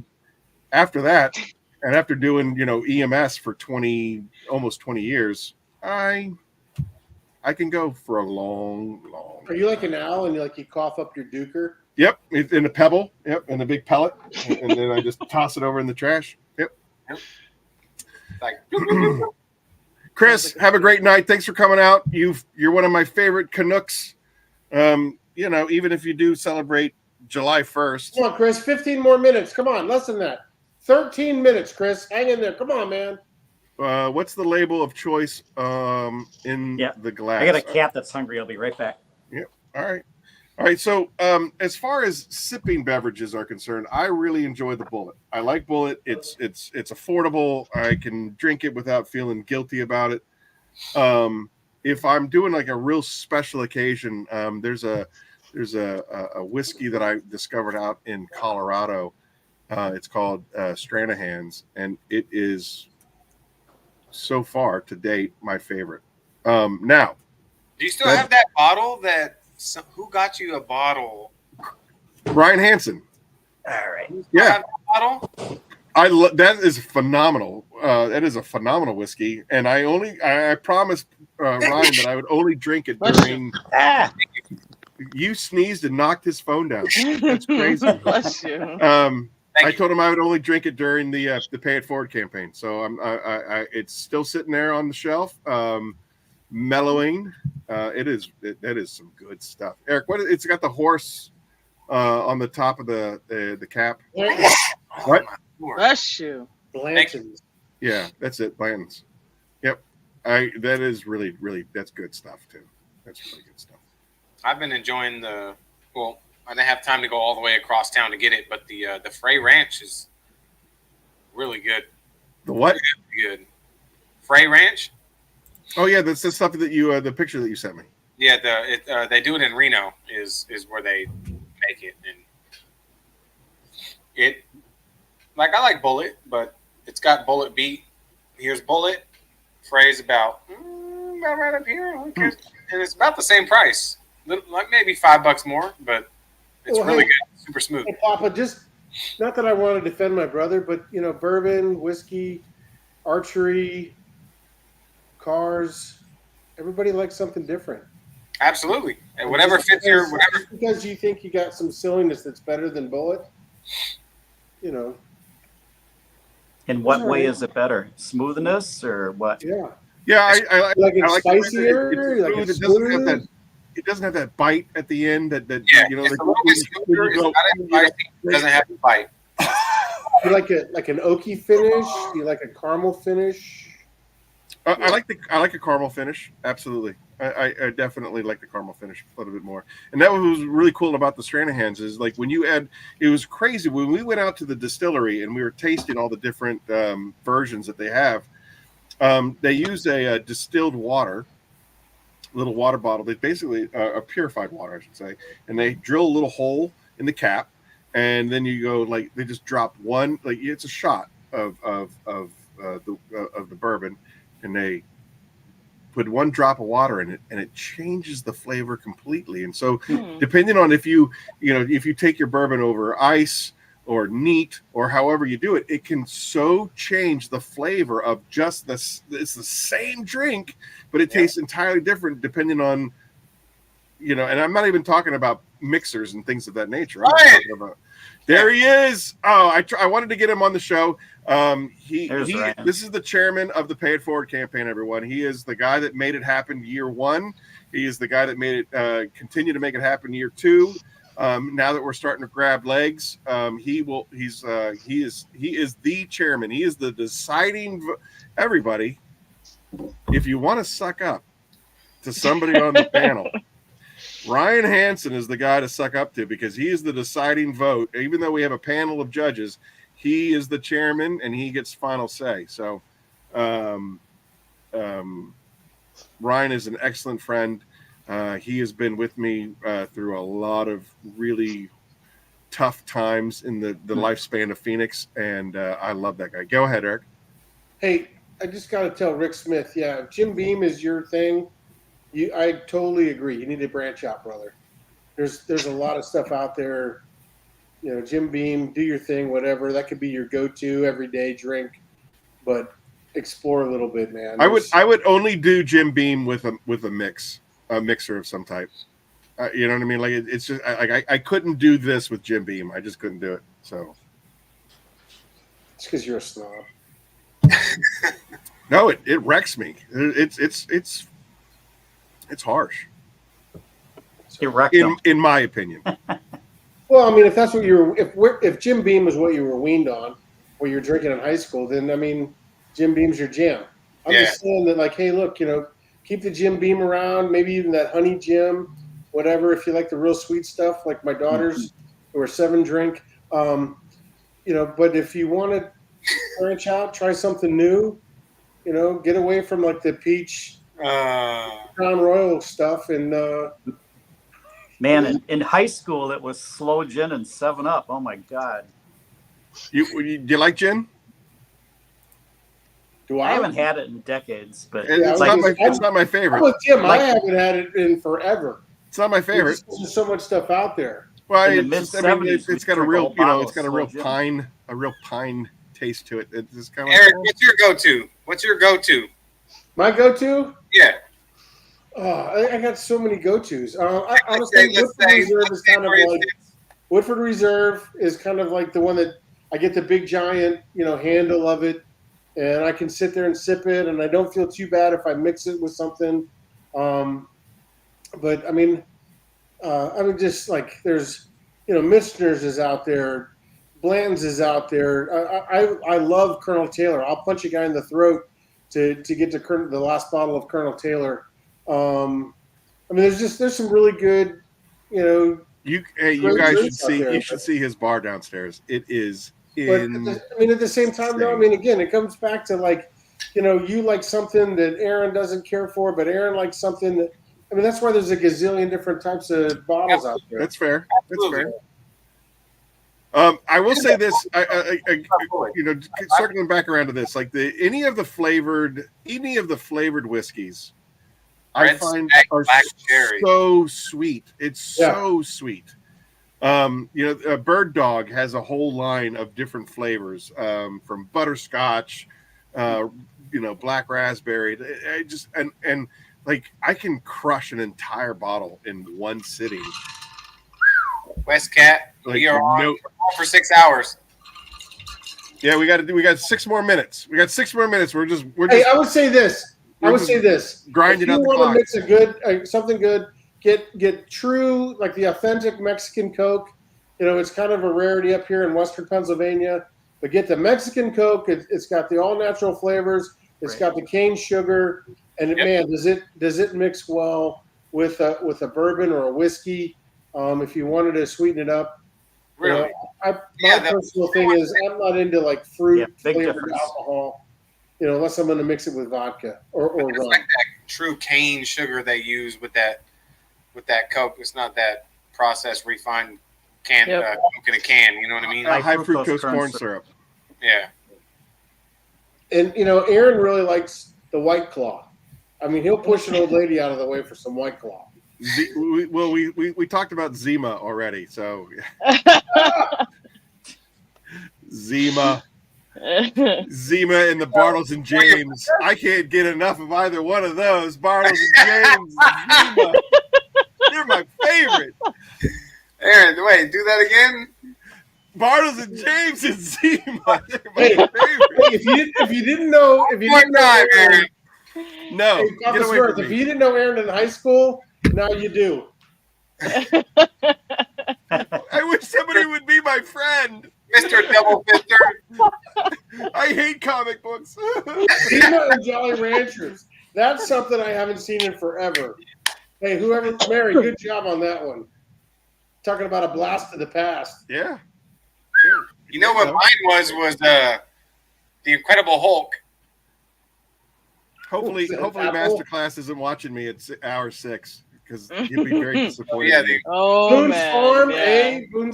A: after that, and after doing, EMS for almost 20 years, I can go for a long.
K: Are you like an owl and you cough up your duker?
A: Yep, in a pebble. Yep, in a big pellet, and then I just toss it over in the trash. Yep. Chris, have a great night. Thanks for coming out. You're one of my favorite Canucks. Even if you do celebrate July 1st.
K: Come on, Chris. 15 more minutes. Come on, less than that. 13 minutes, Chris. Hang in there. Come on, man.
A: What's the label of choice in the glass?
O: I got a cat that's hungry. I'll be right back.
A: Yep. All right. So as far as sipping beverages are concerned, I really enjoy the Bullet. I like Bullet. It's affordable. I can drink it without feeling guilty about it. If I'm doing like a real special occasion, there's a whiskey that I discovered out in Colorado. It's called Stranahan's, and it is so far to date my favorite. Now,
B: do you still have that bottle that So, who got you a bottle?
A: Ryan Hansen.
B: All right.
A: Yeah.
B: Bottle?
A: That is phenomenal. That is a phenomenal whiskey, and I promised Ryan that I would only drink it during. You sneezed and knocked his phone down. That's crazy.
I: Bless you.
A: I told him I would only drink it during the Pay It Forward campaign. So it's still sitting there on the shelf, mellowing. That is some good stuff. Eric, it's got the horse on the top of the cap. What?
I: Bless you.
K: Blanton's.
A: Yeah, that's it. Blanton's. Yep. That is really, really, that's good stuff too. That's really good stuff.
B: I've been enjoying I didn't have time to go all the way across town to get it, but the Frey Ranch is really good.
A: The what?
B: Really good. Frey Ranch?
A: Oh yeah, that's the stuff that you the picture that you sent me.
B: Yeah, they do it in Reno is where they make it, and it I like Bullet, but it's got Bullet beat. Here's Bullet. Frey's about right up here. Who cares? And it's about the same price. Like maybe $5 more, but it's really good. Super smooth.
K: Hey, Papa, just not that I want to defend my brother, but bourbon, whiskey, archery, cars, everybody likes something different.
B: Absolutely. And whatever fits your whatever.
K: Just because you think you got some silliness that's better than Bullet,
O: In what way is it better? Smoothness or what?
K: Yeah.
A: Yeah, I
K: like it
A: like
K: spicier.
A: It doesn't have that bite at the end. That
B: it's a little bit smoother. It's not as spicy. It doesn't have the bite.
K: You like an oaky finish? You like a caramel finish?
A: I like a caramel finish. Absolutely, I definitely like the caramel finish a little bit more. And that was really cool about the Stranahan's is like when you add. It was crazy when we went out to the distillery and we were tasting all the different versions that they have. They use a distilled water, little water bottle. They basically a purified water, I should say, and they drill a little hole in the cap, and then you go they just drop one it's a shot of the bourbon, and they put one drop of water in it, and it changes the flavor completely. And so, depending on if you take your bourbon over ice or neat or however you do it, it can so change the flavor of just this. It's the same drink, but it tastes entirely different depending on, and I'm not even talking about mixers and things of that nature. I'm talking about, there he is. Oh, I wanted to get him on the show. This is the chairman of the Pay It Forward campaign, everyone. He is the guy that made it happen year one. He is the guy that made it continue to make it happen year two. Now that we're starting to grab legs, he is the chairman. He is the deciding. Everybody, if you want to suck up to somebody on the panel, Ryan Hansen is the guy to suck up to because he is the deciding vote. Even though we have a panel of judges, he is the chairman and he gets final say. So, Ryan is an excellent friend. He has been with me through a lot of really tough times in the lifespan of Phoenix, and I love that guy. Go ahead, Eric.
K: Hey, I just got to tell Rick Smith, if Jim Beam is your thing, I totally agree. You need to branch out, brother. There's a lot of stuff out there. Jim Beam, do your thing, whatever. That could be your go-to everyday drink, but explore a little bit, man.
A: I would only do Jim Beam with a mixer of some type. You know what I mean? Like it's just I couldn't do this with Jim Beam. I just couldn't do it. So
K: it's because you're a snob.
A: No, it wrecks me. It's harsh. In my opinion.
K: Well, I mean, if that's what if Jim Beam was what you were weaned on, or you're drinking in high school, then I mean, Jim Beam's your jam. I'm just saying that, hey, look, keep the Jim Beam around, maybe even that honey Jim, whatever. If you like the real sweet stuff, like my daughters who are 7 drink, but if you want to branch out, try something new, get away from the peach Crown Royal stuff. And
O: man, in high school, it was slow gin and 7-Up. Oh my God.
A: Do you like gin?
O: I haven't had it in decades, but
A: it's not my favorite.
K: Jim, I haven't had it in forever.
A: It's not my favorite.
K: There's just so much stuff out there.
A: Well,
Q: In the
A: it's just, I mean,
Q: mid-70s,
A: it's got a
Q: we'd
A: real,
Q: drink a whole
A: it's got a
Q: bottle
A: real
Q: of Slow
A: pine taste to it. It's just kind of
B: Eric, what's your go-to? What's your go-to?
K: My go-to?
B: Yeah.
K: Oh, I got so many go-tos. Honestly, Woodford Reserve is kind of like Woodford Reserve is kind of like the one that I get the big giant, handle of it, and I can sit there and sip it, and I don't feel too bad if I mix it with something. But I mean, just like there's, Michener's is out there, Blanton's is out there. I love Colonel Taylor. I'll punch a guy in the throat to get to the last bottle of Colonel Taylor. I mean, there's some really good,
A: you guys should see his bar downstairs. It is.
K: But at the same time, though, I mean, again, it comes back to like, you like something that Aaron doesn't care for, but Aaron likes something that. I mean, that's why there's a gazillion different types of bottles out there.
A: That's fair. That's fair. I will say this, circling back around to this, like any of the flavored whiskeys, I find are so sweet. It's so sweet. Bird Dog has a whole line of different flavors, from butterscotch, black raspberry. I can crush an entire bottle in one sitting.
B: West Cat, we are on for 6 hours.
A: Yeah, we got 6 more minutes. We're just.
K: Hey, I would say this.
A: Grinding out the clock.
K: If you want to mix a good something good, get true, like the authentic Mexican Coke. It's kind of a rarity up here in Western Pennsylvania. But get the Mexican Coke. It's got the all natural flavors. It's got the cane sugar, and man, does it mix well with a bourbon or a whiskey? If you wanted to sweeten it up.
B: Really?
K: My personal thing is I'm not into like fruit flavored alcohol. Unless I'm going to mix it with vodka or rum.
B: It's like that true cane sugar they use with that Coke. It's not that processed refined Coke in a can. You know what I mean?
A: High fructose corn syrup.
B: Yeah. And
K: Aaron really likes the White Claw. I mean, he'll push an old lady out of the way for some White Claw.
A: We talked about Zima already, so Zima and the Bartles and James. I can't get enough of either one of those. Bartles and James, Zima. They're my favorite.
B: Aaron, wait, do that again.
K: Bartles and James and Zima. They're my favorite. If you didn't know, Aaron,
A: no,
K: hey,
A: get away from me.
K: If you didn't know Aaron in high school, now you do.
A: I wish somebody would be my friend.
B: Mr. Double Fister.
A: I hate comic books.
K: Zima and Jolly Ranchers. That's something I haven't seen in forever. Hey, Mary, good job on that one. Talking about a blast to the past.
A: Yeah.
B: You know what mine was the Incredible Hulk.
A: Hopefully Masterclass isn't watching me at hour 6 because he'd be very disappointed.
K: Boone's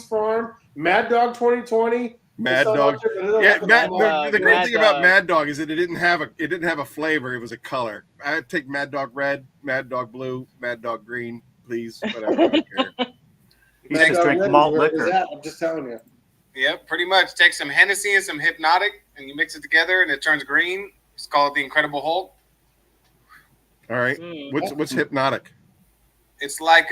K: Farm, Mad Dog 2020.
A: Mad Dog. Yeah, the great thing about Mad Dog is that it didn't have a flavor. It was a color. I'd take Mad Dog Red, Mad Dog Blue, Mad Dog Green, please. Whatever. I don't care.
Q: You just drink malt liquor.
K: I'm just telling you.
B: Yeah, pretty much. Take some Hennessy and some Hypnotic, and you mix it together, and it turns green. It's called the Incredible Hulk.
A: All right. What's Hypnotic?
B: It's like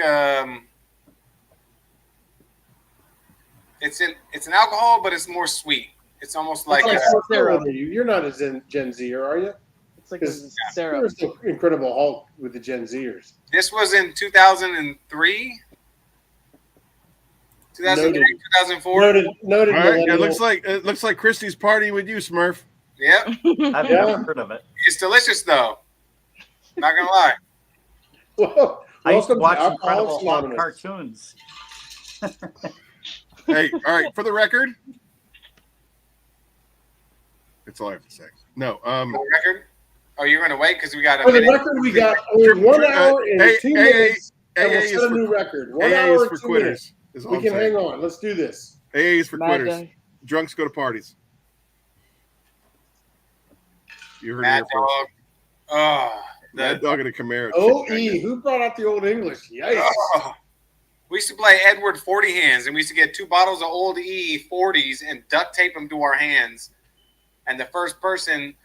B: it's an alcohol, but it's more sweet. It's almost like
K: you're not a Gen Zer, are you?
I: It's like a syrup.
K: There's the Incredible Hulk with the Gen Zers.
B: This was in 2003. 2003, 2004.
K: Noted.
A: All right. It looks like Christy's party with you, Smurf.
B: Yep.
Q: I've never heard of it.
B: It's delicious, though. Not gonna lie.
K: Whoa.
Q: I used to watch Incredible Hulk cartoons.
A: Hey, all right. For the record, that's all I have to say. No.
B: For the record? Oh, you're gonna wait because we got
K: For the record, we got 1 hour and 2 minutes, and we'll set a new record. 1 hour and 2 minutes. We can hang on. Let's do this.
A: AA is for quitters. Drunks go to parties. You heard
B: Mad
A: it here
B: Dog.
A: Mad Dog in a Camaro.
K: OE. Who brought out the old English? Yikes.
B: Oh. We used to play Edward 40 hands, and we used to get 2 bottles of old EE 40s and duct tape them to our hands. And the first person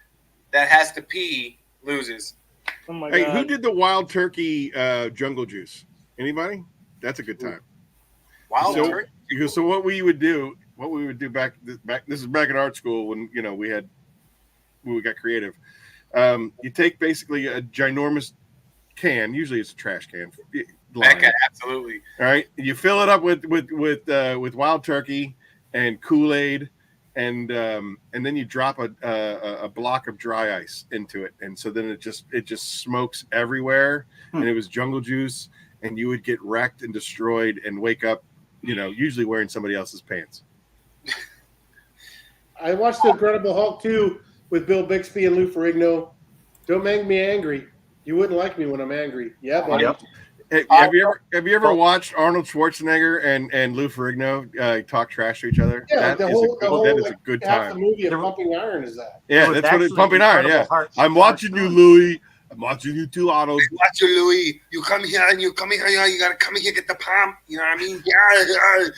B: that has to pee loses.
I: Oh my
A: Hey,
I: God.
A: who did the wild turkey jungle juice? Anybody? That's a good time.
B: Wild turkey.
A: So what we would do back. This is back in art school when we got creative. You take basically a ginormous can. Usually it's a trash can.
B: Becca, absolutely.
A: All right, you fill it up with wild turkey and Kool-Aid, and then you drop a block of dry ice into it, and so then it just smokes everywhere, and it was jungle juice, and you would get wrecked and destroyed and wake up, usually wearing somebody else's pants.
K: I watched The Incredible Hulk 2 with Bill Bixby and Lou Ferrigno. Don't make me angry. You wouldn't like me when I'm angry. Yeah, buddy.
A: Yep. Have you ever watched Arnold Schwarzenegger and Lou Ferrigno talk trash to each other?
K: Yeah,
A: that is a good
K: half
A: time.
K: the movie of Pumping Iron is that.
A: Yeah, that's what it's Pumping Iron. Yeah, I'm watching you, Louis. I'm watching you too, Otto.
B: Watch you, Louis. You come here and you come here. You gotta come here, get the pump. You know what I mean? Yeah.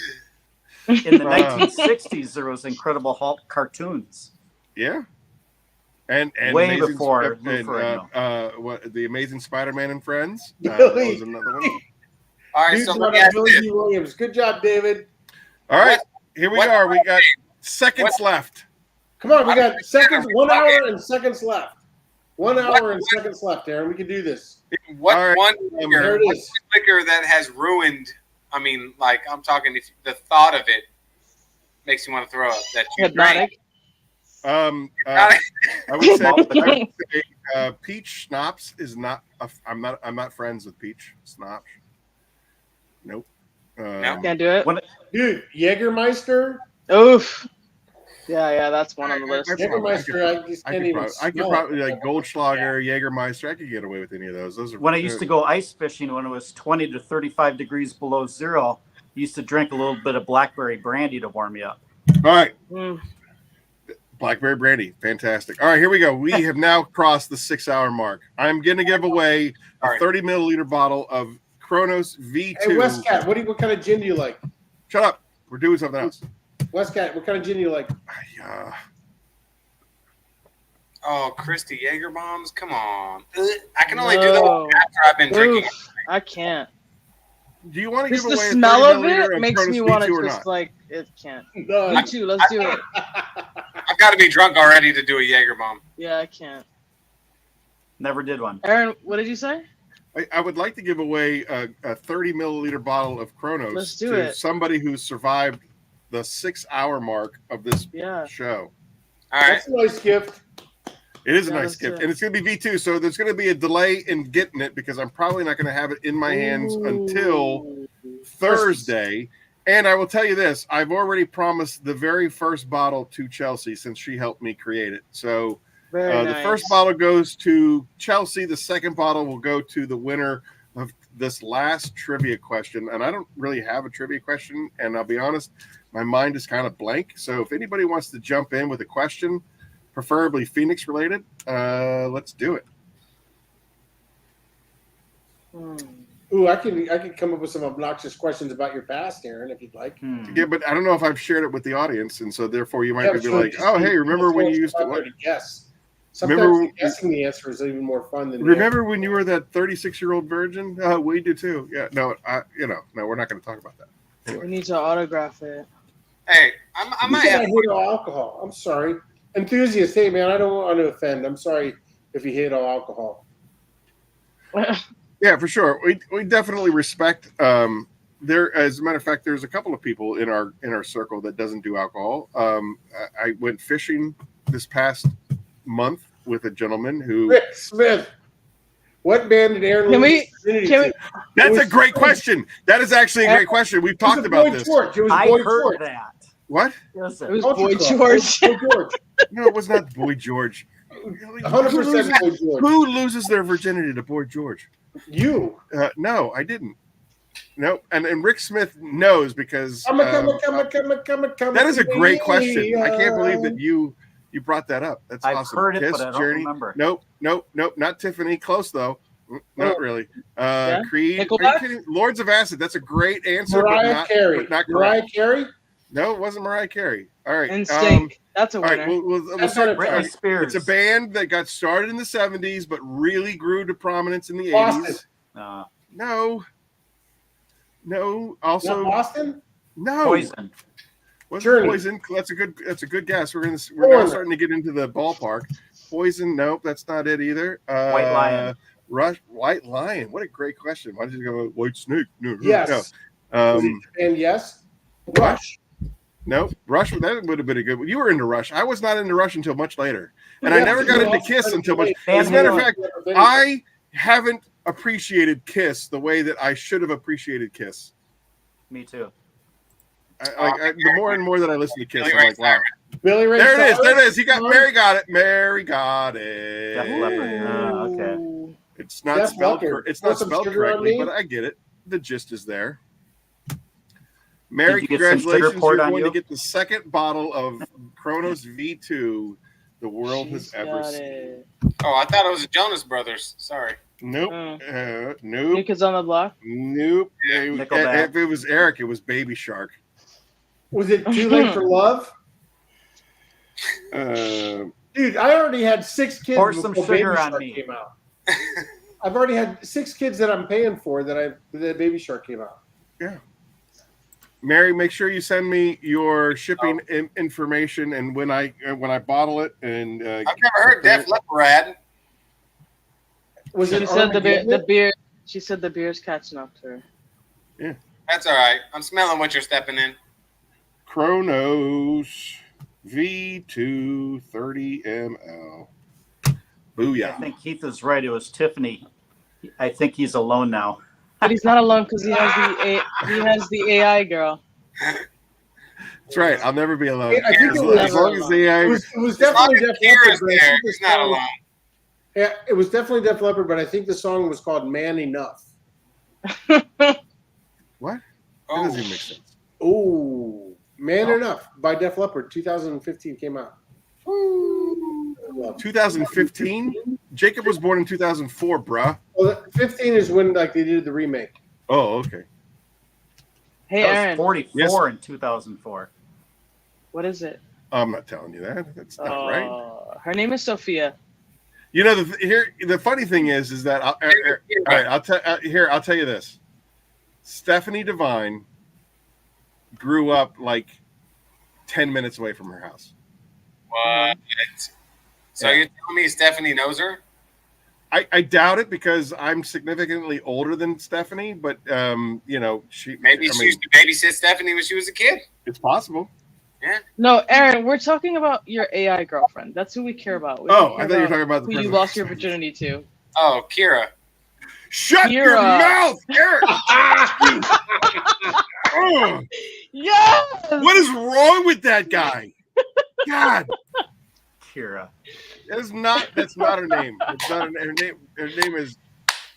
Q: In the 1960s, there was Incredible Hulk cartoons.
A: Yeah. And
Q: way
A: Amazing,
Q: before
A: what the Amazing Spider-Man and Friends.
K: Billy.
A: Was another one.
B: All right,
K: Dude,
B: so let me ask
K: Billy
B: this.
K: D. Williams. Good job, David.
A: All right, here we are. We got seconds left.
K: Come on, we got seconds. 1 hour and seconds left. 1 hour and seconds left, Aaron. We can do this.
B: What
A: All right,
B: one
K: there it
B: liquor,
K: is.
B: liquor that has ruined? I mean, like I'm talking. If the thought of it makes you want to throw up. That you drank.
A: I would say peach schnapps is not. I'm not friends with peach schnapps. Nope.
I: Can't do it.
K: Dude, Jägermeister.
I: Oof. Yeah, that's one on the list.
K: Jägermeister,
A: I could probably like Goldschlager, Jägermeister. I could get away with any of those. Those are
Q: When I used to go ice fishing, when it was 20 to 35 degrees below zero, I used to drink a little bit of blackberry brandy to warm me up.
A: All right. Blackberry brandy, fantastic. All right, here we go. We have now crossed the 6 hour mark. I'm going to give away a 30 milliliter bottle of Kronos V2.
K: Hey, Westcat, what kind of gin do you like?
A: Shut up. We're doing something else.
K: Westcat, what kind of gin do you like?
B: Oh, Christy Jaeger bombs. Come on. I can only do that after I've been drinking.
I: I can't.
A: Do you want to
I: Just
A: give
I: the
A: away
I: smell
A: a 30
I: of
A: milliliter
I: it makes
A: Kronos
I: me want
A: V2
I: to
A: or
I: just
A: not?
I: like it can't.
K: No,
I: Me too. Let's do it.
B: I've got to be drunk already to do a Jaeger bomb.
I: Yeah, I can't.
Q: Never did one.
I: Aaron, what did you say?
A: I would like to give away a 30 milliliter bottle of Kronos
I: Let's do
A: to
I: it.
A: somebody who survived the 6 hour mark of this show.
B: All right.
K: That's a nice gift.
A: It is a
I: Yeah,
A: nice
I: let's
A: gift.
I: do it.
A: And it's going to be V2. So there's going to be a delay in getting it because I'm probably not going to have it in my hands until Thursday. And I will tell you this, I've already promised the very first bottle to Chelsea since she helped me create it. So the first bottle goes to Chelsea. The second bottle will go to the winner of this last trivia question. And I don't really have a trivia question. And I'll be honest, my mind is kind of blank. So if anybody wants to jump in with a question, preferably Phoenix related, let's do it.
K: Ooh, I can come up with some obnoxious questions about your past, Aaron, if you'd like.
A: Yeah, but I don't know if I've shared it with the audience, and so therefore you might be like, "Oh, hey, remember when you used to what?"
K: Guess. Sometimes guessing the answer is even more fun than.
A: Remember when you were that 36-year-old virgin? We do too. Yeah, no, no, we're not going to talk about that. Anyway.
I: We need to autograph it.
B: Hey, I might have
K: hate all alcohol. I'm sorry, enthusiast. Hey, man, I don't want to offend. I'm sorry if you hate all alcohol.
A: Yeah, for sure. We definitely respect. There, as a matter of fact, there's a couple of people in our circle that doesn't do alcohol. I went fishing this past month with a gentleman who.
K: Rick Smith. What band did Aaron lose?
A: That's a great question. That is actually a great question. We've talked about this.
Q: I heard that.
A: What?
Q: Yes,
I: it was Boy George.
A: No, it was not Boy George.
K: 100% Boy George.
A: Who loses their virginity to Boy George?
K: You.
A: No, I didn't. No, and Rick Smith knows because that is a great question. I can't believe that you You brought that up. That's
Q: I've
A: awesome.
Q: heard it,
A: Kiss,
Q: but I don't
A: Journey.
Q: remember.
A: Nope. Not Tiffany. Close though. Not really. Creed. Are you
I: Nickelback?
A: kidding? Lords of Acid. That's a great answer,
K: Mariah Carey.
A: but not
K: Mariah
A: correct.
K: Carey?
A: No, it wasn't Mariah Carey. All right.
I: NSYNC. That's a
A: all right,
I: winner.
A: we'll
K: That's
A: start.
K: what
Q: Britney Spears.
A: It's a band that got started in the 70s, but really grew to prominence in the
K: Boston.
A: 80s. No. Also,
K: Not Boston?
A: no.
Q: Poison.
A: Wasn't
K: Journey.
A: Poison? That's a good guess. We're now
K: Foreigner.
A: starting to get into the ballpark. Poison? Nope, that's not it either.
Q: White Lion.
A: White Lion. What a great question. Why did you go with White Snake? No.
K: Yes.
A: No.
K: And yes. Rush.
A: Nope. Rush. That would have been a good one. You were into Rush. I was not into Rush until much later, and I
K: Yeah,
A: never got
K: you
A: into
K: also
A: Kiss
K: had
A: until much.
K: Van
A: As a matter of
K: Halen.
A: fact, I haven't appreciated Kiss the way that I should have appreciated Kiss.
Q: Me too.
A: The more and more that I listen to Kiss,
B: Billy
A: I'm
B: Ray
A: like, wow.
K: Billy Ray
A: There it is.
K: Cyrus?
A: There it is. Mary got it. Mary got it.
Q: Def Leppard. Okay.
A: It's not
K: Def
A: spelled.
K: Leppard.
A: It's not
K: Want some
A: spelled
K: sugar on
A: correctly,
K: me?
A: but I get it. The gist is there. Mary,
Q: Did you get some sugar
A: congratulations!
Q: poured
A: You're
Q: on
A: going
Q: you?
A: to get the second bottle of Kronos V2 the world has ever seen.
B: Oh, I thought it was the Jonas Brothers. Sorry.
A: Nope. Nope.
I: New Kids on the Block.
A: Nope.
Q: Nickelback.
A: If it was Eric, it was Baby Shark.
K: Was it Too Late for Love? Dude, I already had 6 kids
Q: Pour some
K: before
Q: sugar
K: Baby
Q: on
K: Shark
Q: me.
K: came out. I've already had 6 kids that I'm paying for that Baby Shark came out.
A: Yeah. Mary, make sure you send me your shipping information and when I bottle it. And
B: I've never heard Def Leppard.
K: Was
I: She
K: it
I: said the
K: Armageddon?
I: beer. She said the beer's catching up to her.
A: Yeah.
B: That's all right. I'm smelling what you're stepping in.
A: Kronos V2 30 ml. Booyah.
Q: I think Keith is right. It was Tiffany. I think he's alone now.
I: But he's not alone because he has the AI girl.
A: That's right. I'll never be alone.
K: I think it was,
A: as long as the AI.
K: it was definitely Def Leppard. but I think
B: He's
K: the
B: not
K: song-
B: alone.
K: Yeah, it was definitely Def Leppard, but I think the song was called "Man Enough."
A: What? That doesn't even make sense.
K: Oh, "Man Enough" by Def Leppard, 2015 came out.
A: 2015. Jacob was born in 2004, bruh.
K: Well, 15 is when they did the remake.
A: Oh, okay.
I: Hey,
Q: That was
I: Aaron.
Q: 44
A: Yes.
Q: in 2004.
I: What is it?
A: I'm not telling you that. That's not right.
I: Her name is Sophia.
A: You know, the funny thing is that all right. I'll tell you this. Stephanie Devine grew up like 10 minutes away from her house.
B: What? So you're telling me Stephanie knows her?
A: I doubt it because I'm significantly older than Stephanie, but you know, she
B: used to babysit Stephanie when she was a kid.
A: It's possible.
B: Yeah.
I: No, Aaron, we're talking about your AI girlfriend. That's who we care about. We
A: Oh,
I: don't care
A: I thought you were talking about the
I: who you
A: person-
I: lost your virginity to.
B: Oh, Kira.
A: Shut your
I: Kira.
A: mouth, Eric! Ugh.
I: Yes.
A: What is wrong with that guy? God,
Q: Kira.
A: that's not her name. It's not her name. Her name is.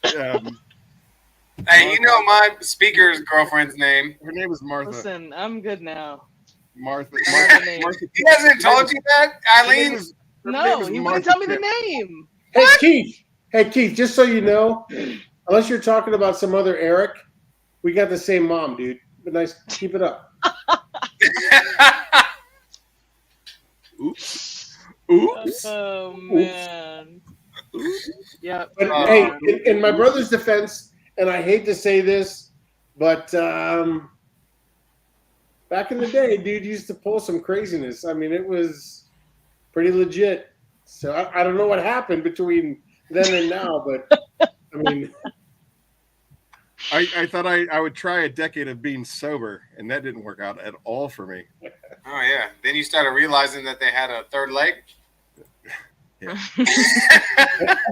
B: Hey, you know my speaker's girlfriend's name.
A: Her name is Martha.
I: Listen, I'm good now.
A: Martha.
B: He hasn't told you that, Eileen?
I: No, he wouldn't tell me the name.
K: Hey Keith, just so you know, unless you're talking about some other Eric, we got the same mom, dude. But nice, keep it up.
A: Oops.
I: Oh man. Yeah.
K: But hey, in my brother's defense, and I hate to say this, but back in the day, dude used to pull some craziness. I mean, it was pretty legit. So I don't know what happened between then and now, but I mean,
A: I thought I would try a decade of being sober, and that didn't work out at all for me.
B: Oh, yeah. Then you started realizing that they had a third leg?
A: Yeah.
K: we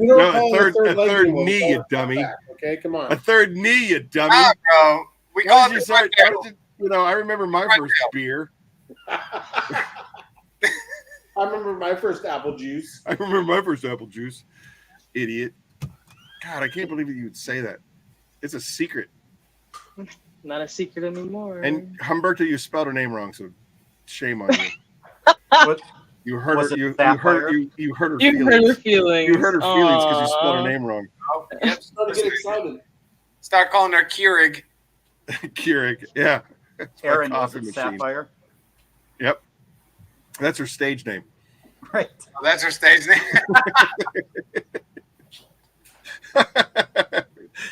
K: don't
A: No,
K: call
A: a
K: it
A: third
K: leg
A: knee,
K: anymore. We call
A: you
K: it
A: dummy.
K: back, okay, come on.
A: A third knee, you dummy.
B: Ah, bro. We
A: Why
B: call
A: did
B: it
A: you
B: the front
A: say- why
B: barrel.
A: did you know, I remember my first beer.
K: I remember my first apple juice.
A: I remember my first apple juice. Idiot. God, I can't believe that you would say that. It's a secret.
I: Not a secret anymore.
A: And Humberto, you spelled her name wrong, so shame on you. You hurt
O: Was
A: her.
O: it
A: You
O: Sapphire?
A: hurt you hurt her
I: You
A: feelings.
I: hurt her feelings.
A: You hurt her feelings because you spelled her
I: Aw.
A: name wrong.
B: Oh, yep.
K: Starting to get excited.
B: Start calling her Keurig.
A: Keurig. Yeah. It's my
O: Aaron, was
A: coffee
O: it
A: machine.
O: Sapphire?
A: Yep. That's her stage name.
O: Right.
B: Oh, that's her stage name.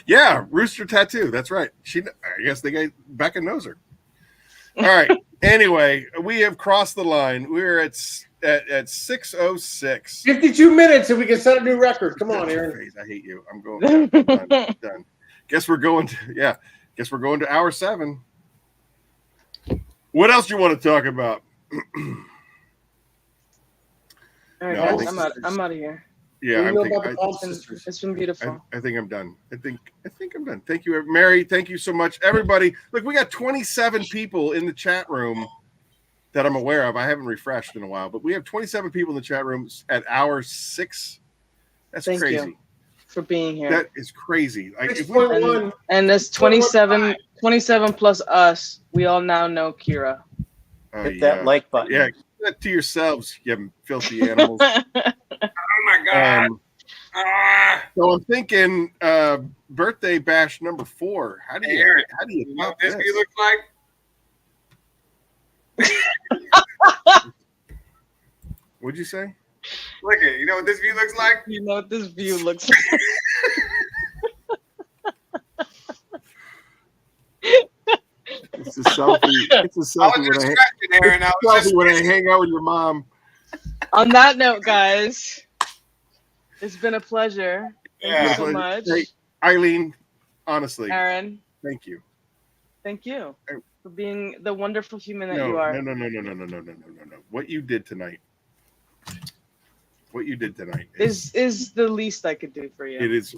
A: Yeah, Rooster Tattoo. That's right. I guess Becca knows her. All right. Anyway, we have crossed the line. We're at 6:06.
K: 52 minutes and we can set a new record. Come on, Aaron.
A: I hate you. I'm going. Done. Guess we're going to hour 7. What else do you want to talk about?
I: All right,
A: No,
I: guys, I'm out of here.
A: Yeah,
I: It's been beautiful.
A: I think I'm done. I think I'm done. Thank you, Mary. Thank you so much, everybody. Look, we got 27 people in the chat room that I'm aware of. I haven't refreshed in a while, but we have 27 people in the chat room at hour 6. That's
I: Thank
A: crazy.
I: you for being here.
A: That is crazy.
I: And this 27 plus us, we all now know Kira.
O: Hit that like button.
A: Yeah, keep that to yourselves, you filthy animals.
B: Oh my God.
A: So I'm thinking birthday bash number 4. How do you
B: know what this view looks like?
A: What'd you say?
B: Look at it. You know what this view looks like?
I: You know what this view looks like?
A: It's a selfie. It's a selfie when I hang out with your mom.
I: On that note, guys, it's been a pleasure. Thank you so much.
A: Hey, Eileen, honestly,
I: Aaron,
A: thank you.
I: Thank you for being the wonderful human that you are.
A: No. What you did tonight
I: is the least I could do for you.
A: It is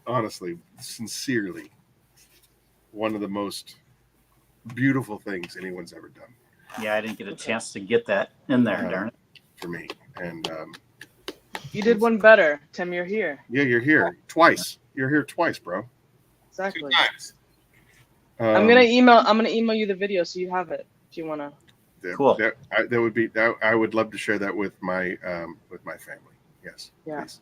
A: honestly, sincerely, one of the most beautiful things anyone's ever done.
O: Yeah, I didn't get a chance to get that in there, darn it.
A: For me. And
I: you did one better. Tim, you're here.
A: Yeah, you're here twice. You're here twice, bro.
I: Exactly.
B: 2 times.
I: I'm gonna email you the video so you have it if you wanna.
O: Cool.
A: I would love to share that with my family. Yes.
I: Yeah.
A: Please.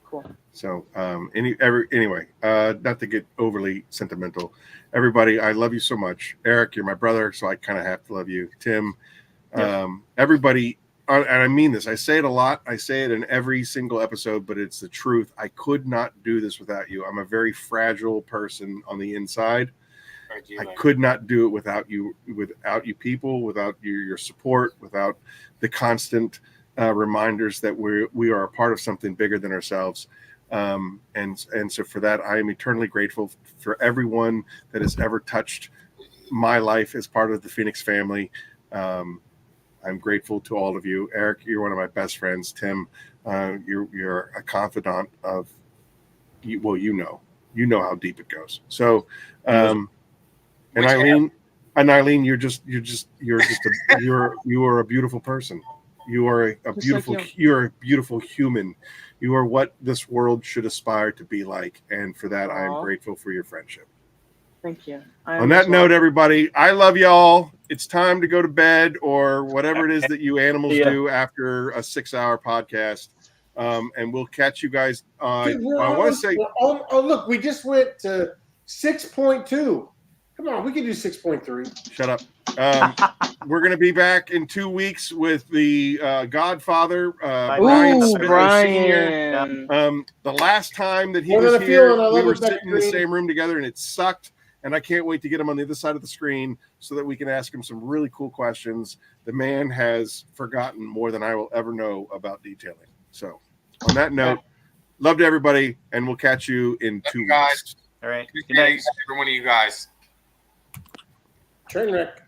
I: Cool.
A: So anyway, not to get overly sentimental, everybody, I love you so much. Eric, you're my brother, so I kind of have to love you. Tim, everybody, and I mean this. I say it a lot. I say it in every single episode, but it's the truth. I could not do this without you. I'm a very fragile person on the inside. I could not do it without you people, without your support, without the constant reminders that we are a part of something bigger than ourselves. And so for that, I am eternally grateful for everyone that has ever touched my life as part of the Phoenix family. I'm grateful to all of you. Eric, you're one of my best friends. Tim, you're a confidant of you. Well, you know how deep it goes. So, and Eileen, you are a beautiful person. You are a beautiful, you're a beautiful human. You are what this world should aspire to be like. And for that, I am grateful for your friendship.
I: Thank you.
A: On that note, everybody, I love y'all. It's time to go to bed or whatever it is that you animals do after a 6-hour podcast. And we'll catch you guys. I want to say,
K: look, we just went to 6.2. Come on, we can do 6.3.
A: Shut up. We're going to be back in 2 weeks with the Godfather, Brian Senior. The last time that he was here, we were sitting in the same room together, and it sucked. And I can't wait to get him on the other side of the screen so that we can ask him some really cool questions. The man has forgotten more than I will ever know about detailing. So, on that note, love to everybody, and we'll catch you in 2 weeks.
O: All right.
B: Good night, every one of you guys.
K: Train wreck.